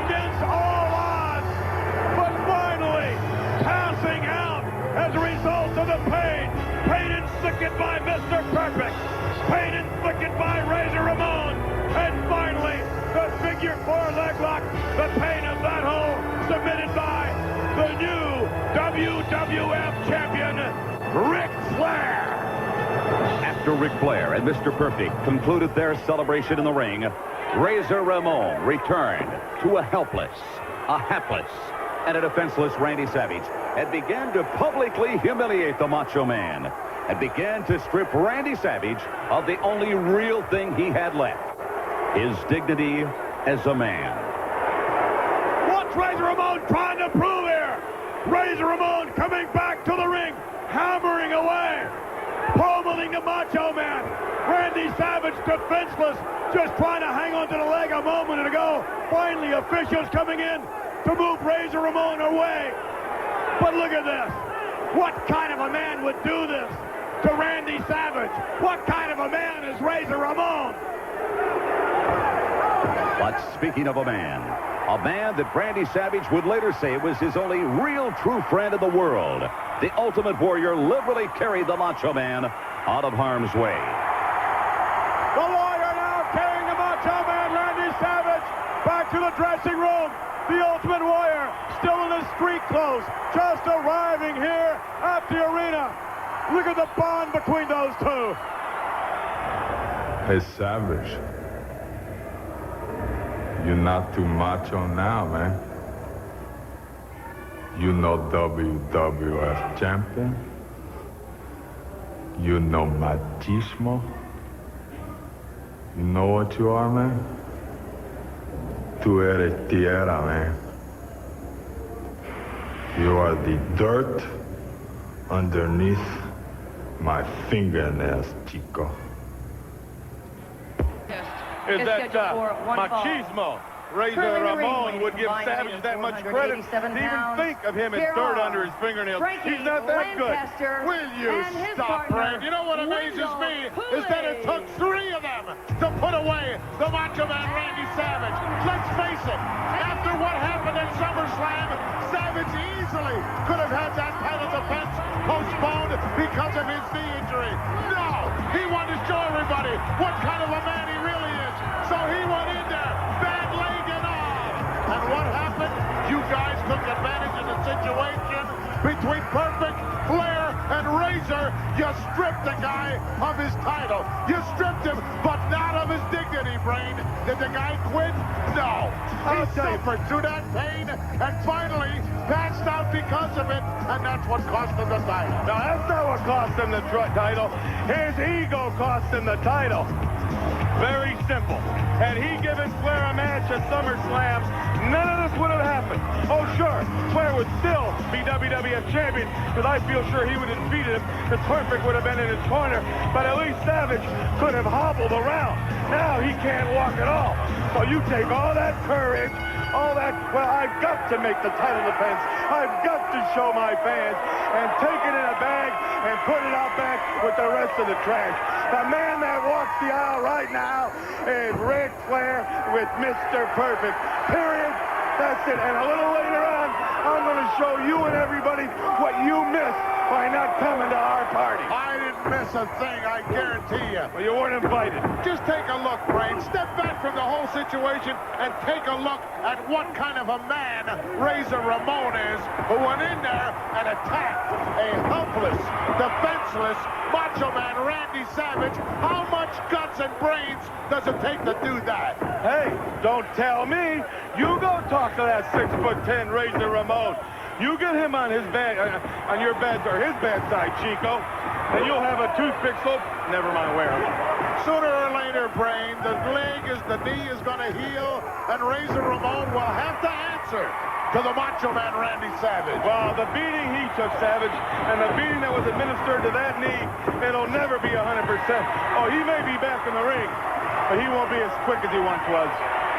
against all odds, but finally passing out as a result of the pain. Pain inflicted by Mr. Perfect, pain inflicted by Razor Ramon, and finally the figure 4 leg lock, the pain of that hole submitted by the new WWF champion, Ric Flair. After Ric Flair and Mr. Perfect concluded their celebration in the ring, Razor Ramon returned to a helpless, a hapless, and a defenseless Randy Savage and began to publicly humiliate the Macho Man and began to strip Randy Savage of the only real thing he had left, his dignity as a man. What's Razor Ramon trying to prove here? Razor Ramon coming back to the ring, hammering away, pummeling the Macho Man. Randy Savage defenseless, just trying to hang on to the leg a moment ago. Finally, officials coming in to move Razor Ramon away. But look at this. What kind of a man would do this to Randy Savage? What kind of a man is Razor Ramon? But speaking of a man that Randy Savage would later say was his only real true friend in the world, the Ultimate Warrior literally carried the Macho Man out of harm's way. The Warrior now carrying the Macho Man, Randy Savage, back to the dressing room. The Ultimate Warrior still in his street clothes, just arriving here at the arena. Look at the bond between those two. Hey, Savage. You're not too macho now, man. You know WWF champion. You know machismo. You know what you are, man? Tú eres tierra, man. You are the dirt underneath my fingernails, chico. Is that machismo? Razor Ramon would give Savage that much credit to even think of him as dirt under his fingernails. He's not that good. Will you stop, Brad? You know what amazes me is that it took 3 of them to put away the Macho Man Randy Savage. Let's face it, after what happened at SummerSlam, Savage easily could have had that title defense postponed because of his knee injury. No, he wanted to show everybody what kind of a man he really is. So he went in there, bad leg and all. And what happened? You guys took advantage of the situation between Perfect, Flair, and Razor. You stripped the guy of his title. You stripped him, but not of his dignity, Brain. Did the guy quit? No. He suffered through that pain and finally passed out because of it, and that's what cost him the title. No, that's not what cost him the title. His ego cost him the title. Very simple. Had he given Flair a match at SummerSlam, none of this would have happened. Oh, sure, Flair would still be WWF champion, because I feel sure he would have defeated him, because Perfect would have been in his corner, but at least Savage could have hobbled around. Now he can't walk at all. So you take all that courage, all that, well, I've got to make the title defense. I've got to show my fans, and take it in a bag and put it out back with the rest of the trash. The man that walks the aisle right now is Ric Flair with Mr. Perfect. Period. That's it. And a little later on, I'm going to show you and everybody what you missed by not coming to our party. I didn't miss a thing, I guarantee you. Well, you weren't invited. Just take a look, Brain. Step back from the whole situation and take a look at what kind of a man Razor Ramon is, who went in there and attacked a helpless, defenseless Macho Man Randy Savage. How much guts and brains does it take to do that? Hey, don't tell me. You go talk to that 6'10" Razor Ramon. You get him on his bad, on your bad, or his bad side, Chico. and you'll have a toothpick so... Never mind where. Sooner or later, Brain, the knee is going to heal, and Razor Ramon will have to answer to the Macho Man Randy Savage. Well, the beating he took, Savage, and the beating that was administered to that knee, it'll never be 100%. Oh, he may be back in the ring, but he won't be as quick as he once was.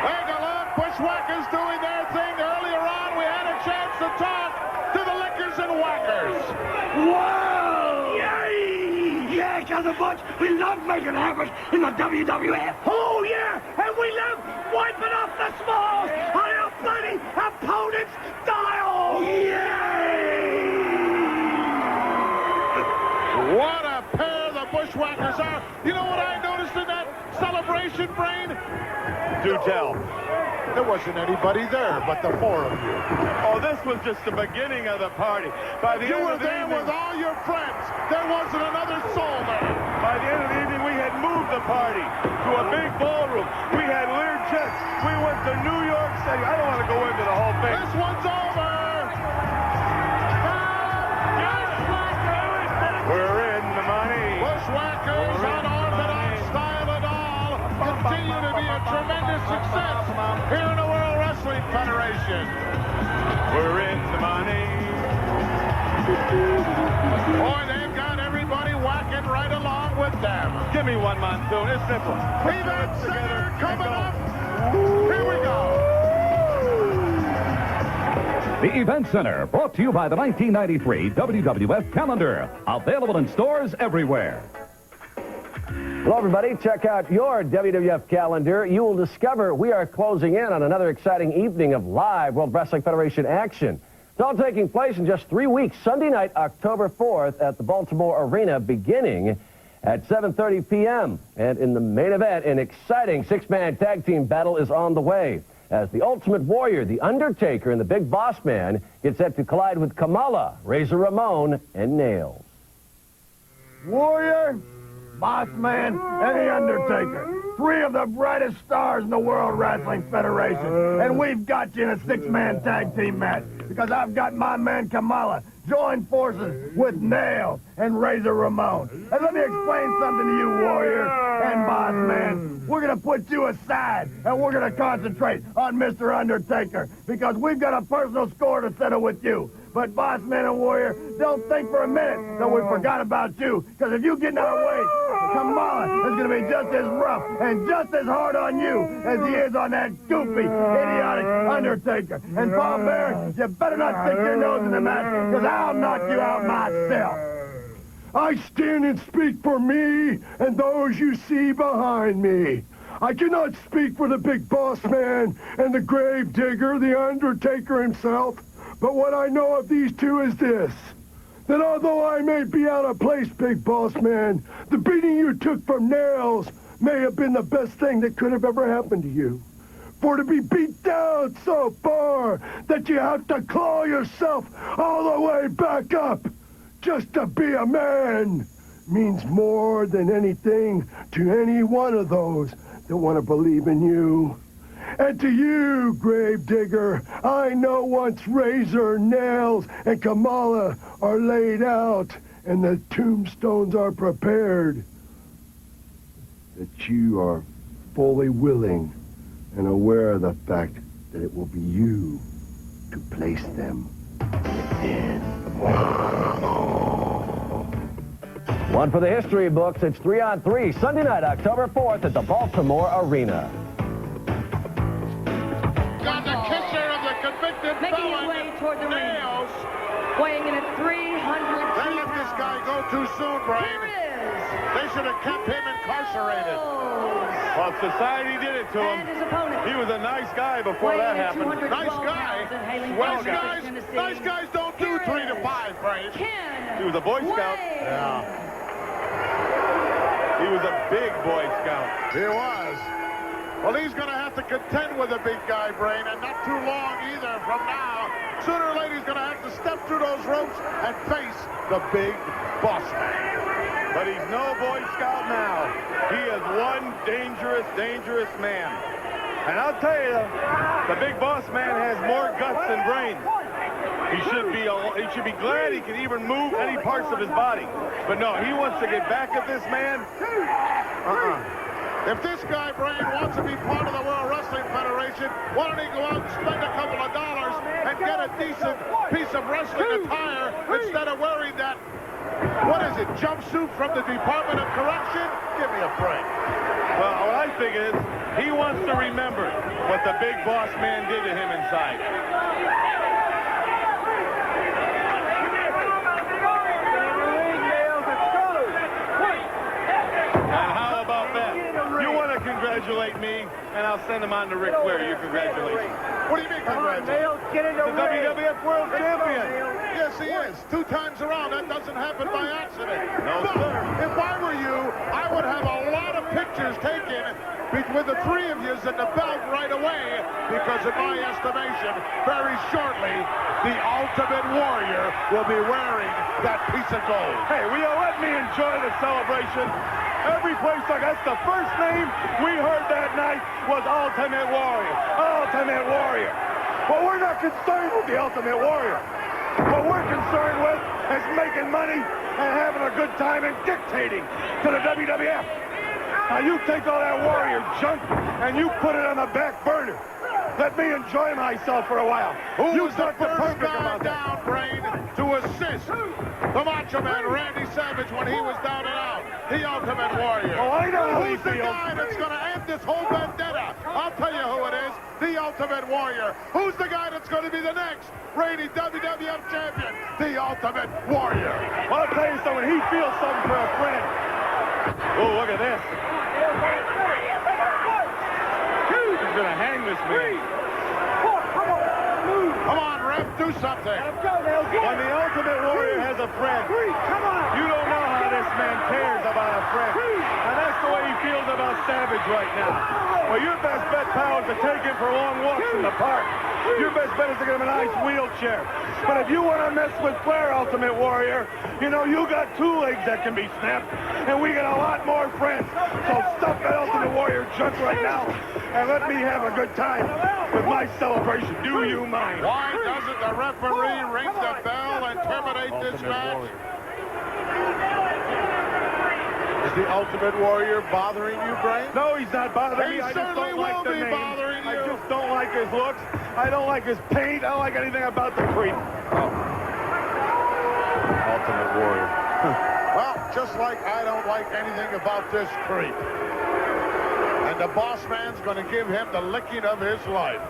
Take a look. Bushwhackers doing their thing. Earlier on, we had a chance to talk to the Lickers and Whackers. Whoa! Yay! Yeah, Cousin Butch, we love making havoc in the WWF. Oh, yeah, and we love wiping off the smalls on our bloody opponent's dial. Yay! What a pair the Bushwhackers are. You know what I noticed in that celebration, Brain? Do tell. There wasn't anybody there but the four of you. Oh, this was just the beginning of the party. By the You end were of the there evening, with all your friends. There wasn't another soul there. By the end of the evening, we had moved the party to a big ballroom. We had Lear jets. We went to New York City. I don't want to go into the whole thing. This one's over. We're in the money. Bushwhackers, unorthodox style and all, continue to be a tremendous success here in the World Wrestling Federation. We're in the money. Boy, they've got everybody whacking right along with them. Give me one, Monsoon. It's simple. Event Center coming up. Here we go. The Event Center, brought to you by the 1993 WWF calendar. Available in stores everywhere. Hello, everybody. Check out your WWF calendar. You will discover we are closing in on another exciting evening of live World Wrestling Federation action. It's all taking place in just 3 weeks, Sunday night, October 4th, at the Baltimore Arena, beginning at 7:30 p.m. And in the main event, an exciting six-man tag team battle is on the way, as the Ultimate Warrior, The Undertaker, and the Big Boss Man get set to collide with Kamala, Razor Ramon, and Nails. Warrior, Boss Man, and The Undertaker. Three of the brightest stars in the World Wrestling Federation. And we've got you in a six-man tag team match because I've got my man Kamala join forces with Nails and Razor Ramon. And let me explain something to you, Warrior and Boss Man. We're going to put you aside, and we're going to concentrate on Mr. Undertaker because we've got a personal score to settle with you. But Boss Man and Warrior, don't think for a minute that we forgot about you, because if you get in our way, Kamala is going to be just as rough and just as hard on you as he is on that goofy, idiotic Undertaker. And Paul Bear, you better not stick your nose in the match, because I'll knock you out myself. I stand and speak for me and those you see behind me. I cannot speak for the Big Boss Man and the Grave Digger, the Undertaker himself. But what I know of these two is this, that although I may be out of place, Big Boss Man, the beating you took from Nails may have been the best thing that could have ever happened to you. For to be beat down so far that you have to claw yourself all the way back up just to be a man means more than anything to any one of those that want to believe in you. And to you, Gravedigger, I know once Razor, Nails, and Kamala are laid out and the tombstones are prepared, that you are fully willing and aware of the fact that it will be you to place them in. One for the history books. It's 3-on-3, Sunday night, October 4th at the Baltimore Arena. Got the kisser of the convicted Making his felon, way toward the ring. Nails. Weighing in at 300 They let this guy go too soon, Brain. They should have kept him incarcerated. Well, society did it to him. He was a nice guy before that happened. Nice guy. Nice guys don't do 3 to 5, Brain. He was a Boy Scout. Yeah. He was a big Boy Scout. He was. Well, he's going to have to contend with a big guy, Brain, and not too long either from now. Sooner or later, he's going to have to step through those ropes and face the Big Boss Man. But he's no Boy Scout now. He is one dangerous, dangerous man. And I'll tell you, the Big Boss Man has more guts than brains. He should be glad he can even move any parts of his body. But no, he wants to get back at this man. If this guy, Brain, wants to be part of the World Wrestling Federation, why don't he go out and spend a couple of dollars and get a decent piece of wrestling attire instead of wearing that, what is it, jumpsuit from the Department of Correction? Give me a break. Well, what I think is, he wants to remember what the big boss man did to him inside. And how about that? You want to congratulate me, and I'll send him on to Ric Flair. Your congratulations. What do you mean, congratulations? The WWF World Champion. Yes, he is. 2 times around. That doesn't happen by accident. No, sir. If I were you, I would have a lot of pictures taken with the 3 of you in the belt right away, because in my estimation, very shortly, the Ultimate Warrior will be wearing that piece of gold. Hey, will you let me enjoy the celebration? Every place, that's the first name we heard that night was Ultimate Warrior. Ultimate Warrior. Well, we're not concerned with the Ultimate Warrior. What we're concerned with is making money and having a good time and dictating to the WWF. Now, you take all that Warrior junk and you put it on the back burner. Let me enjoy myself for a while. Who was the first guy down, Brain, to assist the Macho Man Randy Savage when he was down and out? The Ultimate Warrior. Oh, I know how he Who's the feels. guy that's going to end this whole vendetta? I'll tell you who it is. The Ultimate Warrior. Who's the guy that's going to be the next reigning WWF champion? The Ultimate Warrior. Well, I'll tell you something. He feels something for a friend. Oh, look at this. He's going to hang this man. Come on, Ref, do something. When the Ultimate Warrior has a friend, you don't know how this man cares about a friend. And that's the way he feels about Savage right now. Well, your best bet, pal, is to take him for long walks in the park. Your best bet is to get him a nice wheelchair. But if you want to mess with Flair, Ultimate Warrior, you know, you got 2 legs that can be snapped, and we got a lot more friends. So stop that Ultimate Warrior junk right now, and let me have a good time with my celebration. Do you mind? Why doesn't the referee ring the bell and terminate this match? Is the Ultimate Warrior bothering you, Brain? No, he's not bothering me. He I just certainly don't like will the be name. bothering you. I just don't like his looks. I don't like his paint. I don't like anything about the creep. Ultimate Warrior. Well, just like I don't like anything about this creep. And the boss man's going to give him the licking of his life.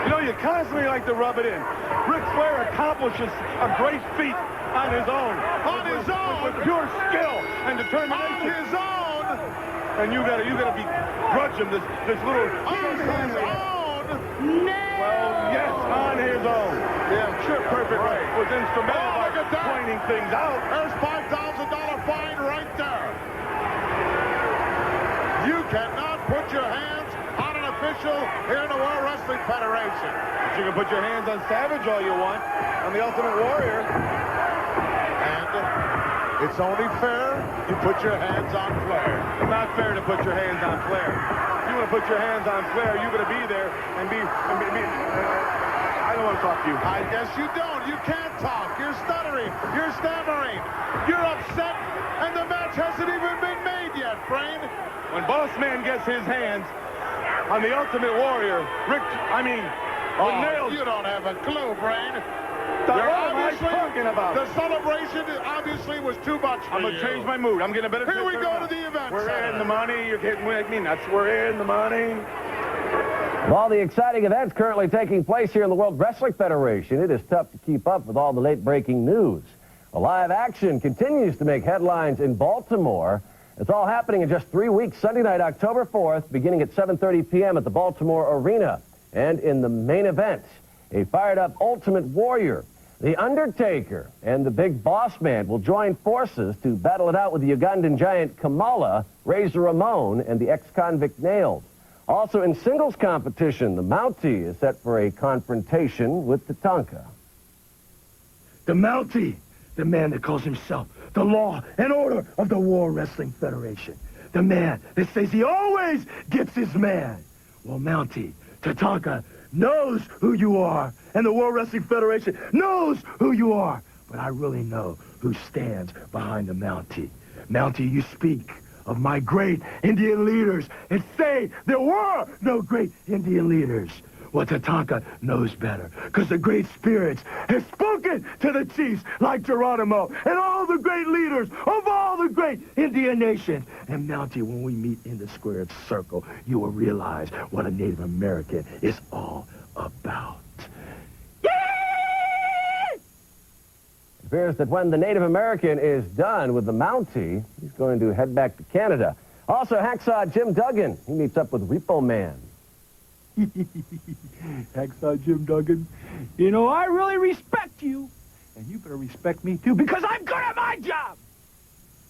You know, you constantly like to rub it in. Ric Flair accomplishes a great feat on his own. On his own? With pure skill and determination. On his own? And you gotta begrudge him this little... On his own? Well, yes, on his own. Yeah, sure, perfect right. Was instrumental by pointing things out. There's $5,000 fine right there. You cannot put your hands on an official here in the World Wrestling Federation. But you can put your hands on Savage all you want, on the Ultimate Warrior. And it's only fair you put your hands on Flair. It's not fair to put your hands on Flair. If you want to put your hands on Flair, you're going to be there and be I don't want to talk to you. I guess you don't. You can't talk. You're stuttering. You're stammering. You're upset, and the match hasn't even been made yet, Brain. When Boss Man gets his hands on the Ultimate Warrior, nails. You don't have a clue, Brain. What am I talking about? The celebration obviously was too much for I'm going to change my mood. I'm getting a better... Here we go to the event We're center. in the money. You're getting with me nuts. We're in the money. Of all the exciting events currently taking place here in the World Wrestling Federation, it is tough to keep up with all the late-breaking news. The live action continues to make headlines in Baltimore. It's all happening in just 3 weeks, Sunday night, October 4th, beginning at 7:30 p.m. at the Baltimore Arena. And in the main event, a fired-up Ultimate Warrior, The Undertaker, and the Big Boss Man will join forces to battle it out with the Ugandan giant Kamala, Razor Ramon, and the ex-convict Nails. Also in singles competition, the Mountie is set for a confrontation with Tatanka. The Mountie, the man that calls himself the law and order of the World Wrestling Federation. The man that says he always gets his man. Well, Mountie, Tatanka, knows who you are, and the World Wrestling Federation knows who you are. But I really know who stands behind the Mountie. Mountie, you speak of my great Indian leaders and say there were no great Indian leaders. Well, Tatanka knows better, because the great spirits have spoken to the chiefs like Geronimo and all the great leaders of all the great Indian nations. And Mountie, when we meet in the squared circle, you will realize what a Native American is all about. It appears that when the Native American is done with the Mountie, he's going to head back to Canada. Also, Hacksaw Jim Duggan, he meets up with Repo Man. Hacksaw Jim Duggan, you know, I really respect you, and you better respect me too, because I'm good at my job.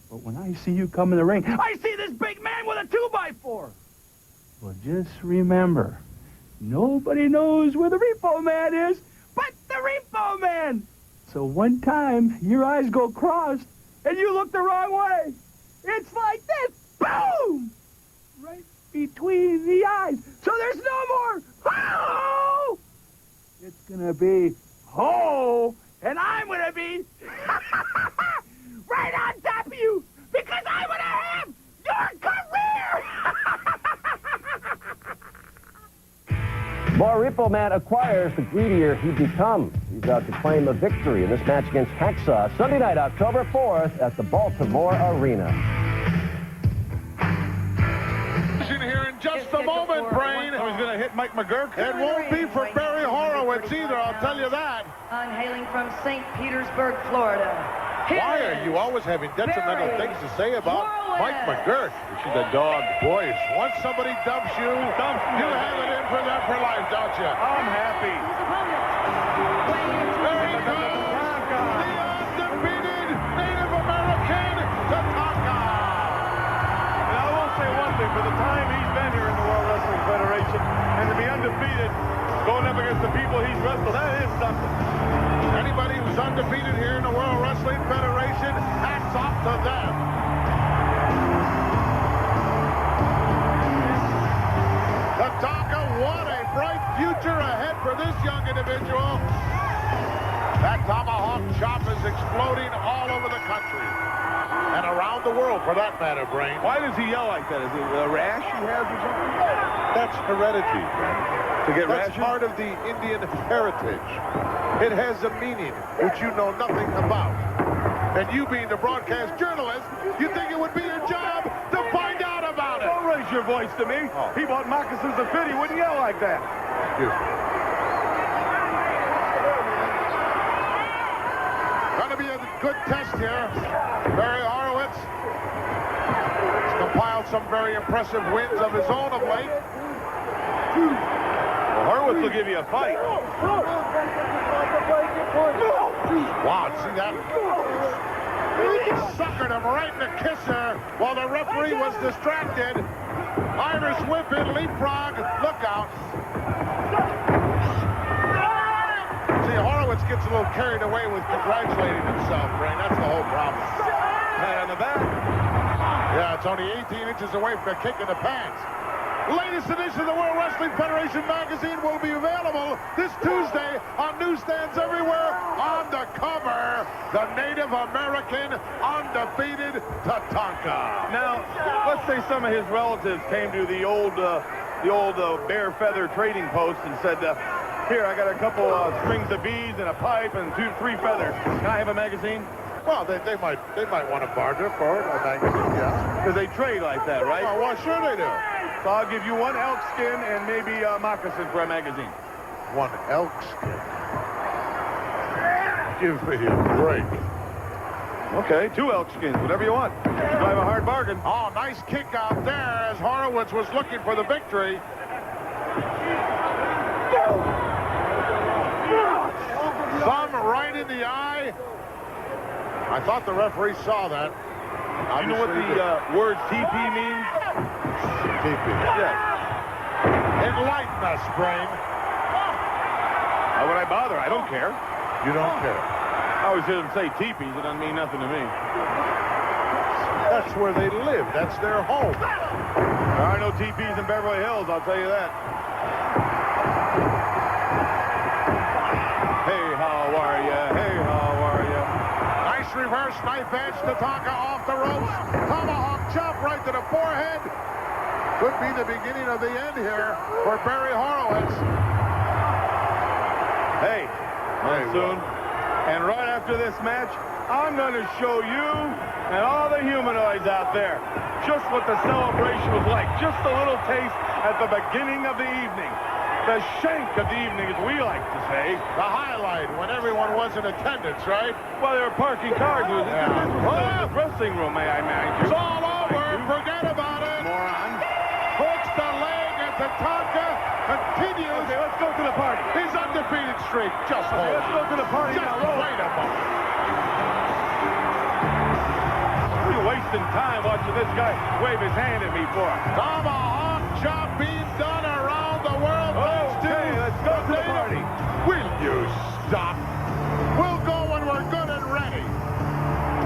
But when I see you come in the ring, I see this big man with a 2x4. Well, just remember, nobody knows where the Repo Man is but the Repo Man. So one time, your eyes go crossed, and you look the wrong way. It's like this. Boom! Right between the eyes. So there's no more ho! It's gonna be ho! And I'm gonna be right on top of you, because I'm gonna have your career! More Repo Man acquires, the greedier he becomes. He's out to claim a victory in this match against Hacksaw, Sunday night, October 4th at the Baltimore Arena. Here in just a moment, Brain. I was going to hit Mike McGurk. It won't be for Barry Horowitz either, I'll tell you that. Hailing from St. Petersburg, Florida. Why are you always having detrimental things to say about Mike McGurk? She's a dog. Boys, once somebody dumps you, you have it in for them for life, don't you? I'm happy. There he goes. The undefeated Native American Tatanka. And I will say one thing. For the time he's been here in the World Wrestling Federation, and to be undefeated, going up against the people he's wrestled, that is something. Anybody who's undefeated here in the World Wrestling Federation, hats off to them. Tatanka, what a bright future ahead for this young individual. That tomahawk chop is exploding all over the country. And around the world, for that matter, Brain. Why does he yell like that? Is it a rash he has or something? That's heredity. To get That's rashes? part of the Indian heritage. It has a meaning which you know nothing about. And you being the broadcast journalist, you think it would be your job to find out about it. Don't raise your voice to me. Oh. He bought moccasins to fit. He wouldn't yell like that. Excuse me. Going to be a good test here. Barry Horowitz has compiled some very impressive wins of his own of late. Well, Horowitz will give you a fight. Wow, see that? He suckered him right in the kisser while the referee was distracted. Irish whip in, leapfrog, look out. See, Horowitz gets a little carried away with congratulating himself, Brain. That's the whole problem. Pat on the back. Yeah, it's only 18 inches away from a kick in the pants. Latest edition of the World Wrestling Federation magazine will be available this Tuesday on newsstands everywhere. On the cover, the Native American undefeated Tatanka. Now, let's say some of his relatives came to the old bear feather trading post and said, here, I got a couple strings of beads and a pipe and 2-3 feathers. Can I have a magazine? Well, they might want to barter for a magazine, yeah. Because they trade like that, right? Oh, well, sure they do. So I'll give you one elk skin and maybe a moccasin for a magazine. One elk skin? Give me a break. Okay, 2 elk skins, whatever you want. You drive a hard bargain. Oh, nice kick out there as Horowitz was looking for the victory. Thumb right in the eye. I thought the referee saw that. You know what the word TP means? TP. Yes. Enlighten us, Brain. Why would I bother? I don't care. You don't care. I always hear them say teepees. It doesn't mean nothing to me. That's where they live. That's their home. There are no teepees in Beverly Hills, I'll tell you that. Reverse knife edge Tatanka off the ropes. Tomahawk chop right to the forehead. Could be the beginning of the end here for Barry Horowitz. Hey, Monsoon. And right after this match, I'm going to show you and all the humanoids out there just what the celebration was like. Just a little taste at the beginning of the evening. The shank of the evening, as we like to say. The highlight when everyone was in attendance, right? Well, they were parking cars. This was the dressing room, may I mind you. It's all over. Forget about it. Moron. Hooks the leg and Tatanka continues. Okay, let's go to the party. His undefeated streak just okay, let's go to the party just now. Wait a moment. You're wasting time watching this guy wave his hand at me for. Tomahawk chop being done around the world. Okay, let's go to the party. Will you stop? We'll go when we're good and ready.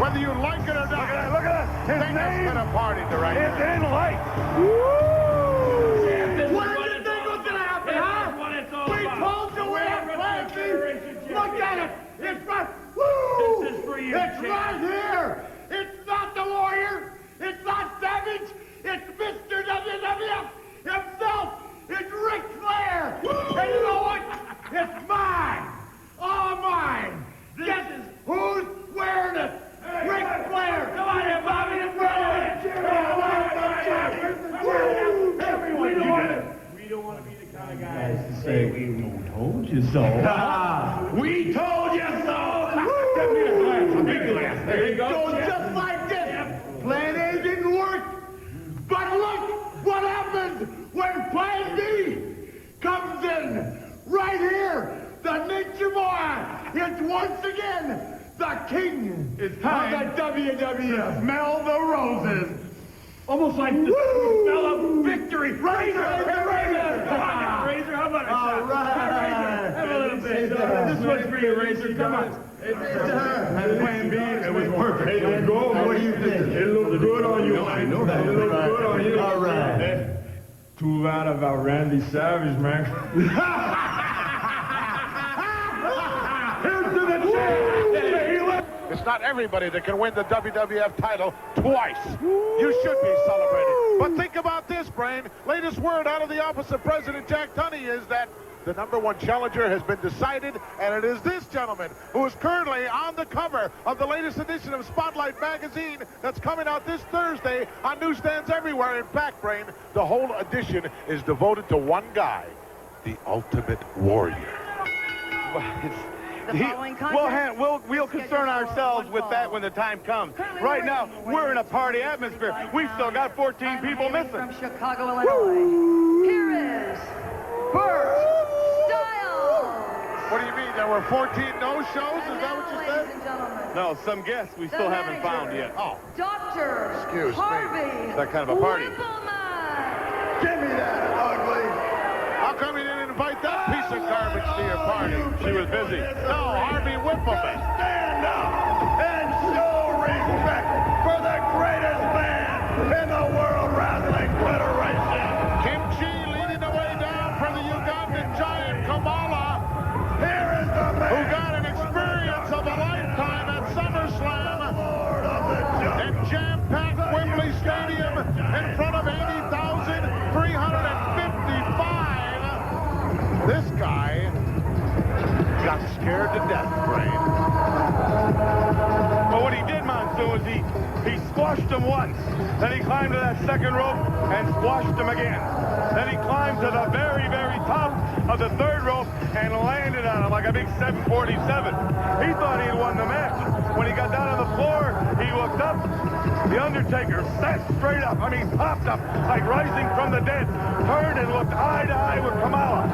Whether you like it or not. Look at that. His Take name us to the party director. is in light. What did you think was going to happen, huh? We told you we had plans. Look at it. It's right. Woo! This is for you, It's champ. right here. It's not the Warrior. It's not Savage. It's Mr. WWF himself. It's Ric Flair. And you know what? It's mine. All mine. Guess who's wearing it? Ric Flair. Come on here, Bobby. It's We don't want to be the kind of guys to say, we told you so. We told you so. Get me a glass, a big glass. There you go. So just like this, Plan A didn't work. But look what happens when Plan B comes in. Right here, the Ninja Boy is once again the king It's time of the WWF. Smell the roses. Almost like the smell of victory. Razor! Come on, Razor. How about a shot? All right. Have a little bit. This one's for you, Razor. Come on. Plan B. It was working. Hey, let's go. What do you think? It looked good on you. I know that. It looked good on you. All right. Hey, too bad about Randy Savage, man. Here's to the champ. It's not everybody that can win the WWF title twice. You should be celebrating. But think about this, Brain. Latest word out of the office of President Jack Tunney is that the #1 challenger has been decided, and it is this gentleman who is currently on the cover of the latest edition of Spotlight magazine that's coming out this Thursday on newsstands everywhere. In fact, Brain, the whole edition is devoted to one guy, the Ultimate Warrior. We'll concern ourselves with that when the time comes. Right now, we're in a party atmosphere. We've still got 14 people missing. From Chicago, Illinois, here is Bert Styles. What do you mean? There were 14 no-shows? Is that what you said? Ladies and gentlemen, No, some guests we still haven't found yet. Oh, Dr. Excuse me. Harvey. It's that kind of a party. Whippleman. Give me that, ugly. how come you didn't invite that piece of garbage to your party? She was busy. No, Harvey Whippleman. Stand up and show respect for the greatest man in the World Wrestling Federation. Kim G leading the way down for the Ugandan giant Kamala, Here is the man. who got an experience of a lifetime at SummerSlam in jam-packed Wembley Stadium in front of 80,355. This guy got scared to death, Brain. Well, what he did, Monsoon, was he squashed him once. Then he climbed to that second rope and squashed him again. Then he climbed to the very, very top of the third rope and landed on him like a big 747. He thought he had won the match. When he got down on the floor, he looked up. The Undertaker sat straight up. I mean, popped up like rising from the dead. Turned and looked eye to eye with Kamala.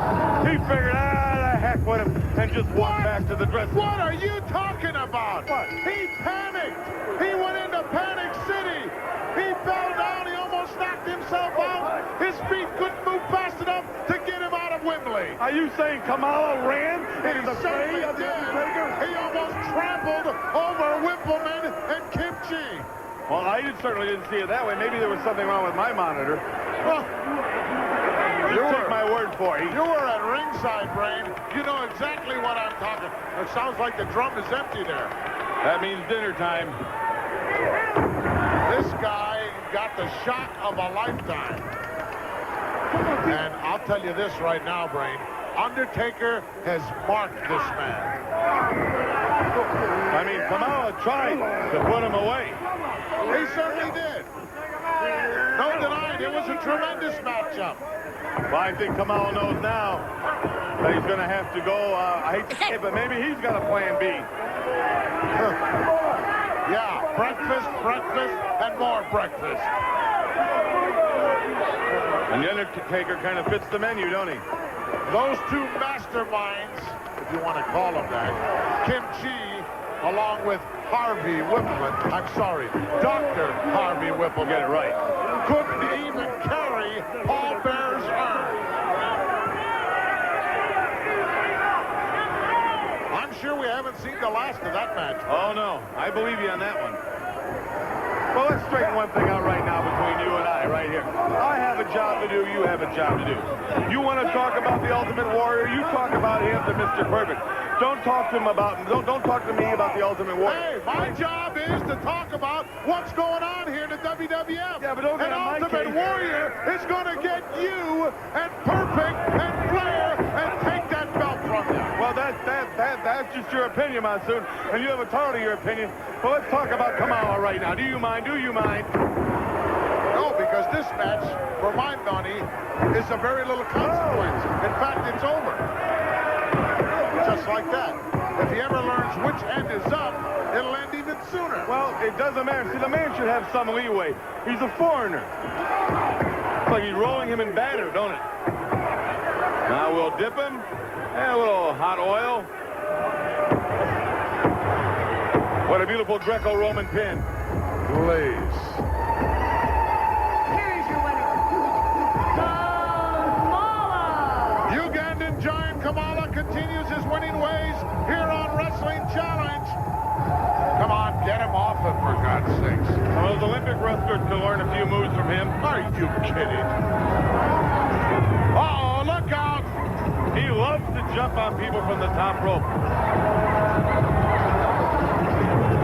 He figured, the heck with him, and just walked back to the dressing room. What are you talking about? What? He panicked. He went into Panic City. He fell down. He almost knocked himself out. His feet couldn't move fast enough to get him out of Wembley. Are you saying Kamala ran into the fray of the Undertaker? He almost trampled over Whippleman and Kim G. Well, I certainly didn't see it that way. Maybe there was something wrong with my monitor. Well, You take my word for it. You were at ringside, Brain. You know exactly what I'm talking. It sounds like the drum is empty there. That means dinner time. This guy got the shock of a lifetime. And I'll tell you this right now, Brain. Undertaker has marked this man. I mean, Kamala tried to put him away. He certainly did. No denying, it was a tremendous matchup. Well, I think Kamala knows now that he's going to have to go. I hate to say it, but maybe he's got a plan B. Yeah, breakfast, and more breakfast. And the Undertaker kind of fits the menu, don't he? Those two masterminds, if you want to call them that, Kim Chi, along with Harvey Whippleman, I'm sorry, Dr. Harvey Whippleman. Get it right. Couldn't even carry Paul Bear's urn. I'm sure we haven't seen the last of that match. Oh, no. I believe you on that one. Well, let's straighten one thing out right now between you and I, right here. I have a job to do, you have a job to do. You want to talk about the Ultimate Warrior, you talk about him, the Mr. Perfect. Don't talk to him about, don't talk to me about the Ultimate Warrior. Hey, my job is to talk about what's going on here in the WWF. Yeah, but don't get on my Ultimate case. Warrior is going to get you and Perfect and Flair and take that belt from you. Well, that's just your opinion, Monsoon, and you have a totally your opinion. But let's talk about Kamala right now. Do you mind? Do you mind? No, because this match, for my money, is of very little consequence. In fact, it's over. Just like that. If he ever learns which end is up, it'll end even sooner. Well, it doesn't matter. See, the man should have some leeway. He's a foreigner. It's like he's rolling him in batter, don't it? Now we'll dip him. And a little hot oil. What a beautiful Greco-Roman pin. Please. Here is your winner, Kamala. Ugandan giant Kamala continues his winning ways here on Wrestling Challenge. Come on, get him off him, for God's sakes. Well, those Olympic wrestlers can learn a few moves from him. Are you kidding? Uh-oh, look out! He loves to jump on people from the top rope.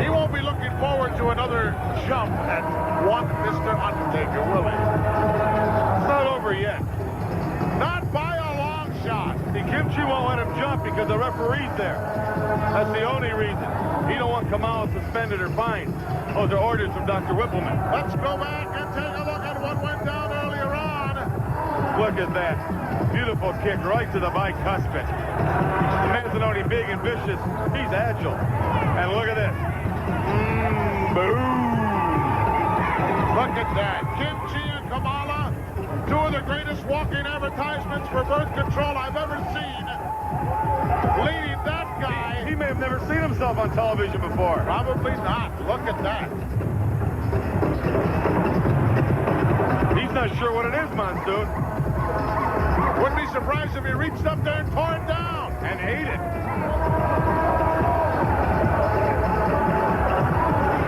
He won't be looking forward to another jump at one Mr. Undertaker, will he? It's not over yet. Not by a long shot. See, Kim Chi won't let him jump because the referee's there. That's the only reason. He don't want Kamala suspended or fined. Those are orders from Dr. Whippleman. Let's go back and take a look at what went down earlier on. Look at that. Beautiful kick right to the bicuspid. The man's not only big and vicious, he's agile. And look at this. Boom. Look at that. Kim Chi and Kamala, two of the greatest walking advertisements for birth control I've ever seen. Leading that guy. He may have never seen himself on television before. Probably not. Look at that. He's not sure what it is, Monsoon. Wouldn't be surprised if he reached up there and tore it down. And ate it.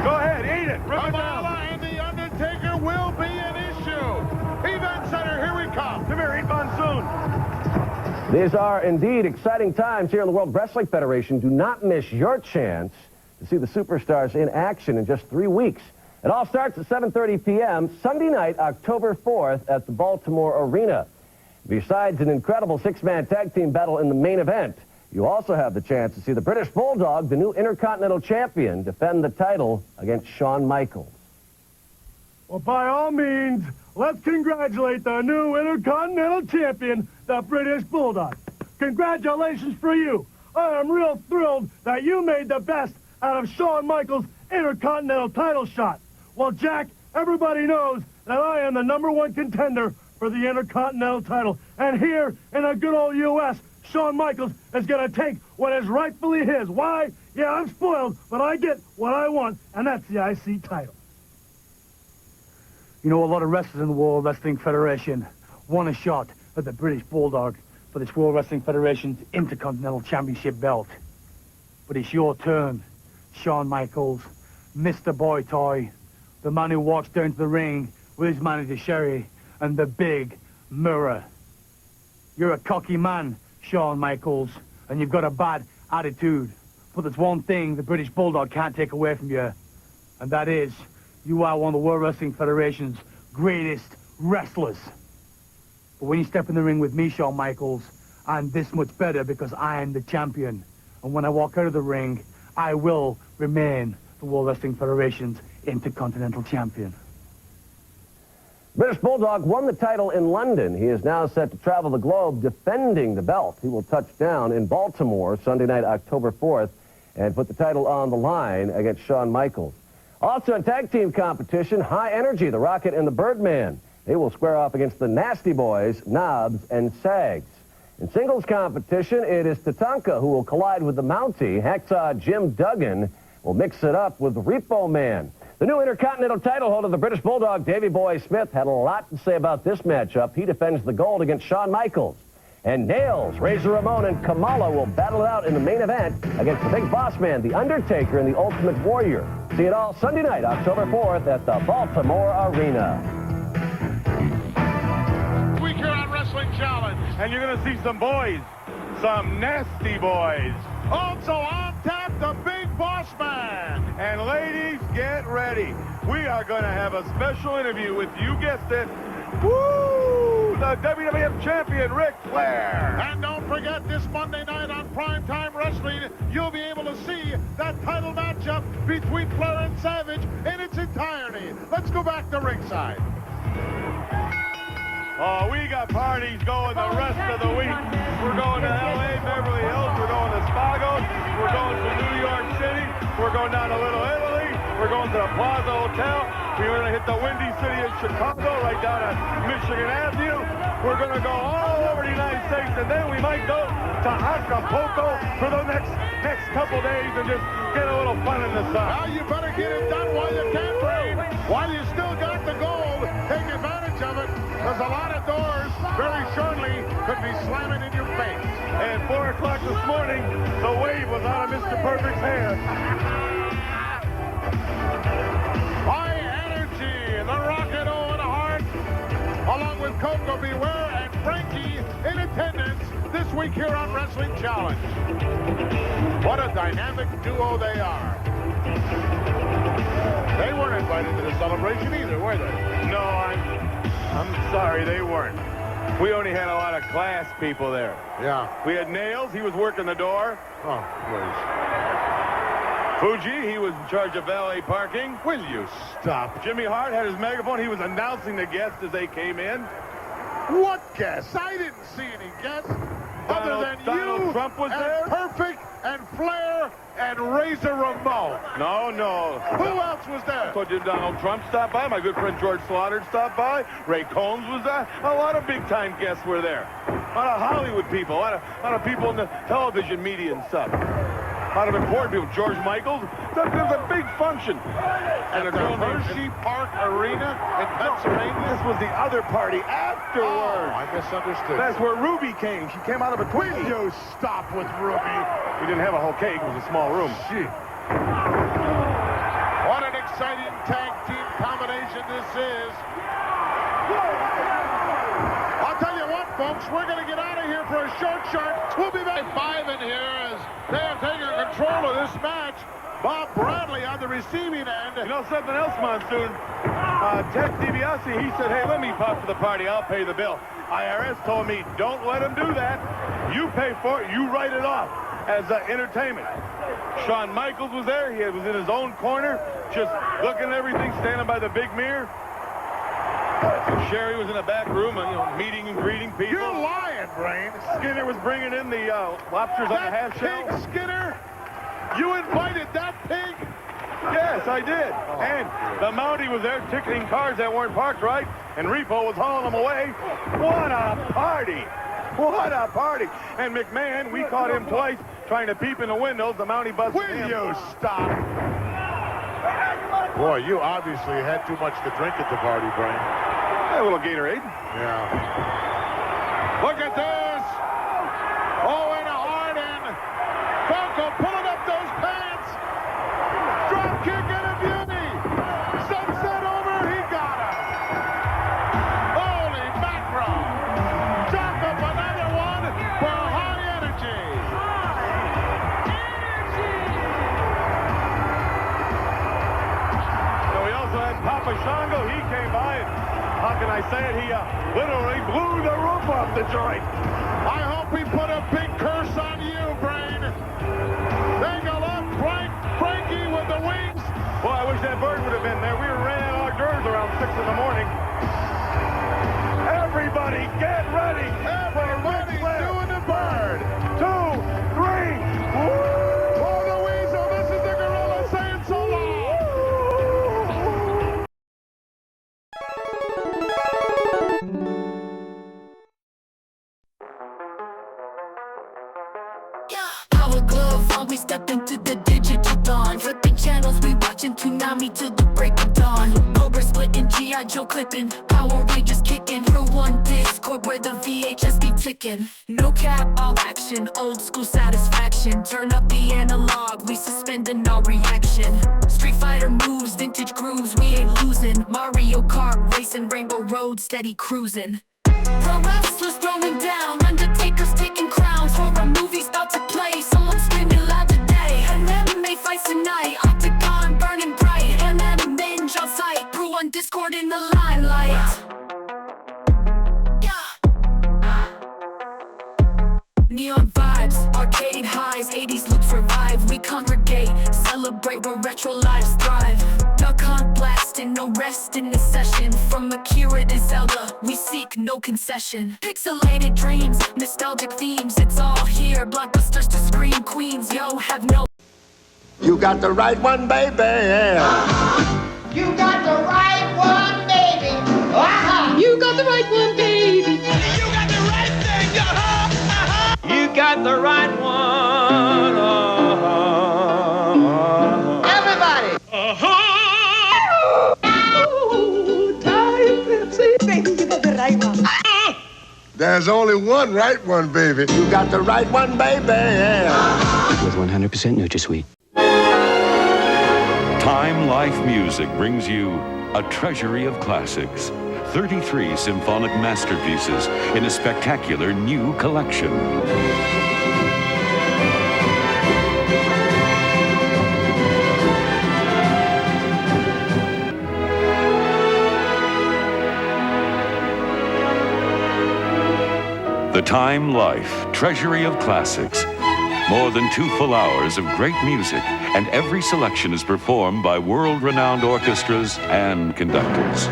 Go ahead, eat it. Rip it down. Kamala and the Undertaker will be an issue. Event Center, here we come. Come here, eat Monsoon. These are indeed exciting times here in the World Wrestling Federation. Do not miss your chance to see the superstars in action in just 3 weeks. It all starts at 7:30 p.m. Sunday night, October 4th at the Baltimore Arena. Besides an incredible six-man tag team battle in the main event, you also have the chance to see the British Bulldog, the new Intercontinental Champion, defend the title against Shawn Michaels. Well, by all means, let's congratulate the new Intercontinental Champion, the British Bulldog. Congratulations for you. I am real thrilled that you made the best out of Shawn Michaels' Intercontinental title shot. Well, Jack, everybody knows that I am the #1 contender for the Intercontinental title. And here in the good old U.S., Shawn Michaels is going to take what is rightfully his. Why? Yeah, I'm spoiled, but I get what I want, and that's the IC title. You know, a lot of wrestlers in the World Wrestling Federation want a shot at the British Bulldog for this World Wrestling Federation's Intercontinental Championship belt. But it's your turn, Shawn Michaels, Mr. Boy Toy, the man who walks down to the ring with his manager Sherry and the big mirror. You're a cocky man, Shawn Michaels, and you've got a bad attitude. But there's one thing the British Bulldog can't take away from you, and that is, you are one of the World Wrestling Federation's greatest wrestlers. But when you step in the ring with me, Shawn Michaels, I'm this much better because I am the champion. And when I walk out of the ring, I will remain the World Wrestling Federation's Intercontinental Champion. British Bulldog won the title in London. He is now set to travel the globe defending the belt. He will touch down in Baltimore Sunday night, October 4th, and put the title on the line against Shawn Michaels. Also in tag team competition, High Energy, the Rocket and the Birdman. They will square off against the Nasty Boys, Knobs and Sags. In singles competition, it is Tatanka who will collide with the Mountie. Hacksaw Jim Duggan will mix it up with Repo Man. The new Intercontinental title holder, the British Bulldog, Davey Boy Smith, had a lot to say about this matchup. He defends the gold against Shawn Michaels. And Nails, Razor Ramon, and Kamala will battle it out in the main event against the Big Boss Man, The Undertaker, and the Ultimate Warrior. See it all Sunday night, October 4th at the Baltimore Arena. Week-here on Wrestling Challenge. And you're going to see some boys, some nasty boys. Also on tap, the Big Boss Man. And ladies, get ready. We are going to have a special interview with, you guessed it, woo, the WWF champion, Ric Flair. And don't forget, this Monday night on Primetime Wrestling, you'll be able to see that title matchup between Flair and Savage in its entirety. Let's go back to ringside. Oh, we got parties going the rest of the week. We're going to L.A., Beverly Hills. We're going to Spago. We're going to New York City. We're going down to Little Italy. We're going to the Plaza Hotel. We're going to hit the Windy City of Chicago, right down to Michigan Avenue. We're going to go all over the United States, and then we might go to Acapulco for the next couple days and just get a little fun in the sun. Well, you better get it done while you can, Brave. While you still got the gold, take advantage of it, because a lot of doors very shortly could be slamming in your face. And 4 o'clock this morning, the wave was out of Mr. Perfect's hair. High Energy, the Rocket Owen Hart, along with Coco Beware and Frankie in attendance this week here on Wrestling Challenge. What a dynamic duo they are. They weren't invited to the celebration either, were they? No, I'm sorry, they weren't. We only had a lot of class people there. Yeah. We had Nails, he was working the door. Oh, please. Fuji, he was in charge of valet parking. Will you stop? Jimmy Hart had his megaphone. He was announcing the guests as they came in. What guests? I didn't see any guests. Other than Donald Trump was there? Perfect and Flair and Razor Ramon. No. Who else was there? I told you Donald Trump stopped by. My good friend George Slaughter stopped by. Ray Combs was there. A lot of big-time guests were there. A lot of Hollywood people. A lot of people in the television media and stuff. A lot of important people. George Michaels. There was a big function. At the Hershey Park Arena in Pennsylvania? This was the other party afterwards. Oh, I misunderstood. That's where Ruby came. She came out of between. Will you stop with Ruby? We didn't have a whole cake. It was a small room. Shit. What an exciting tag team combination this is. I'll tell you what, folks, we're going to get out of here for a short. We'll be back 5 in here as they have taken control of this match. Bob Bradley on the receiving end. You know something else, Monsoon? Ted DiBiase, he said, hey, let me pop for the party. I'll pay the bill. IRS told me, don't let him do that. You pay for it. You write it off as entertainment. Shawn Michaels was there. He was in his own corner, just looking at everything, standing by the big mirror. Sherry was in the back room, and, meeting and greeting people. You're lying, Brain. Skinner was bringing in the lobsters on the half shell. Pig Skinner? You invited that pig? Yes, I did. And the Mountie was there ticketing cars that weren't parked right, and Repo was hauling them away. What a party! What a party! And McMahon, we caught him twice trying to peep in the windows. The Mountie busted him. Will you stop? Boy, you obviously had too much to drink at the party, Brain. A little Gatorade. Yeah. Look at this. Owen Hart and Coco pulling up those pants. Drop kick and a beauty. Sunset over. He got him. Holy mackerel. Drop up another one for High Energy. how can I say it? He literally blew the roof off the joint. I hope he put a big curse on you, Brain. Take a look, Frankie with the wings. Well, I wish that bird would have been there. We were running hors d'oeuvres around 6 in the morning. Everybody, get ready. Everybody's doing the bird. 2, 3. For the weasel, this is the gorilla saying so long. Power glove on, we stepped into the digital dawn. Flipping channels, we watching Toonami till the break of dawn. Cobra splitting, G.I. Joe clipping, Power Rangers kicking. Through one Discord where the VHS be ticking. No cap, all action, old school satisfaction. Turn up the analog, we suspending all reaction. Street Fighter moves, vintage grooves, we ain't losing. Mario Kart racing, Rainbow Road, steady cruising. Pro wrestlers throwing down, Undertaker's taking crowns. Horror movies about to play, someone screaming loud today. And MMA fights tonight, Octagon burning bright. And then binge on sight, Brew on Discord in the limelight. Neon vibes, arcade highs, 80s loops revive. We congregate, celebrate where retro lives thrive. Duck hunt blasting, no rest in this session. From Akira to Zelda, we seek no concession. Pixelated dreams, nostalgic themes, it's all here. Blockbusters to scream queens, yo, have no. You got the right one, baby. You got the right one, baby. You got the right one, baby. You got the right thing. You got the right one. Everybody. Baby, you got the right one. There's only one right one, baby. You got the right one, baby. With 100% NutraSweet. Time Life Music brings you a treasury of classics. 33 symphonic masterpieces in a spectacular new collection. The Time Life Treasury of Classics. More than 2 full hours of great music, and every selection is performed by world-renowned orchestras and conductors.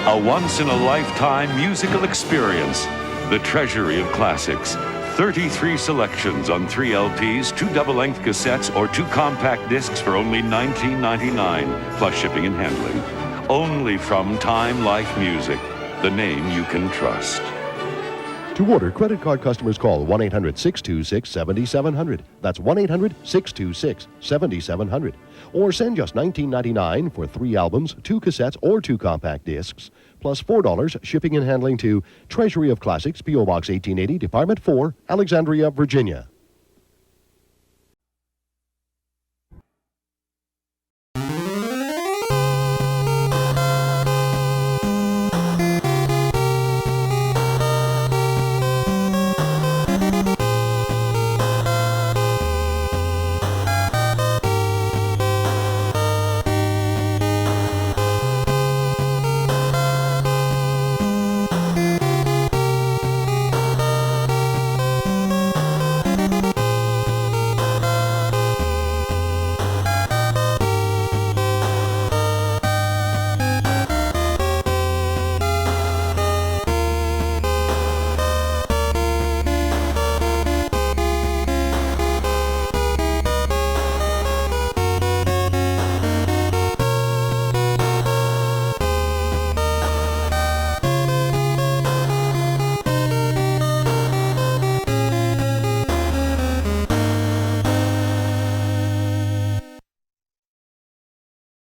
A once-in-a-lifetime musical experience. The Treasury of Classics. 33 selections on 3 LPs, 2 double-length cassettes, or 2 compact discs for only $19.99, plus shipping and handling. Only from Time Life Music, the name you can trust. To order, credit card customers call 1-800-626-7700. That's 1-800-626-7700. Or send just $19.99 for 3 albums, 2 cassettes, or 2 compact discs, plus $4 shipping and handling to Treasury of Classics, P.O. Box 1880, Department 4, Alexandria, Virginia.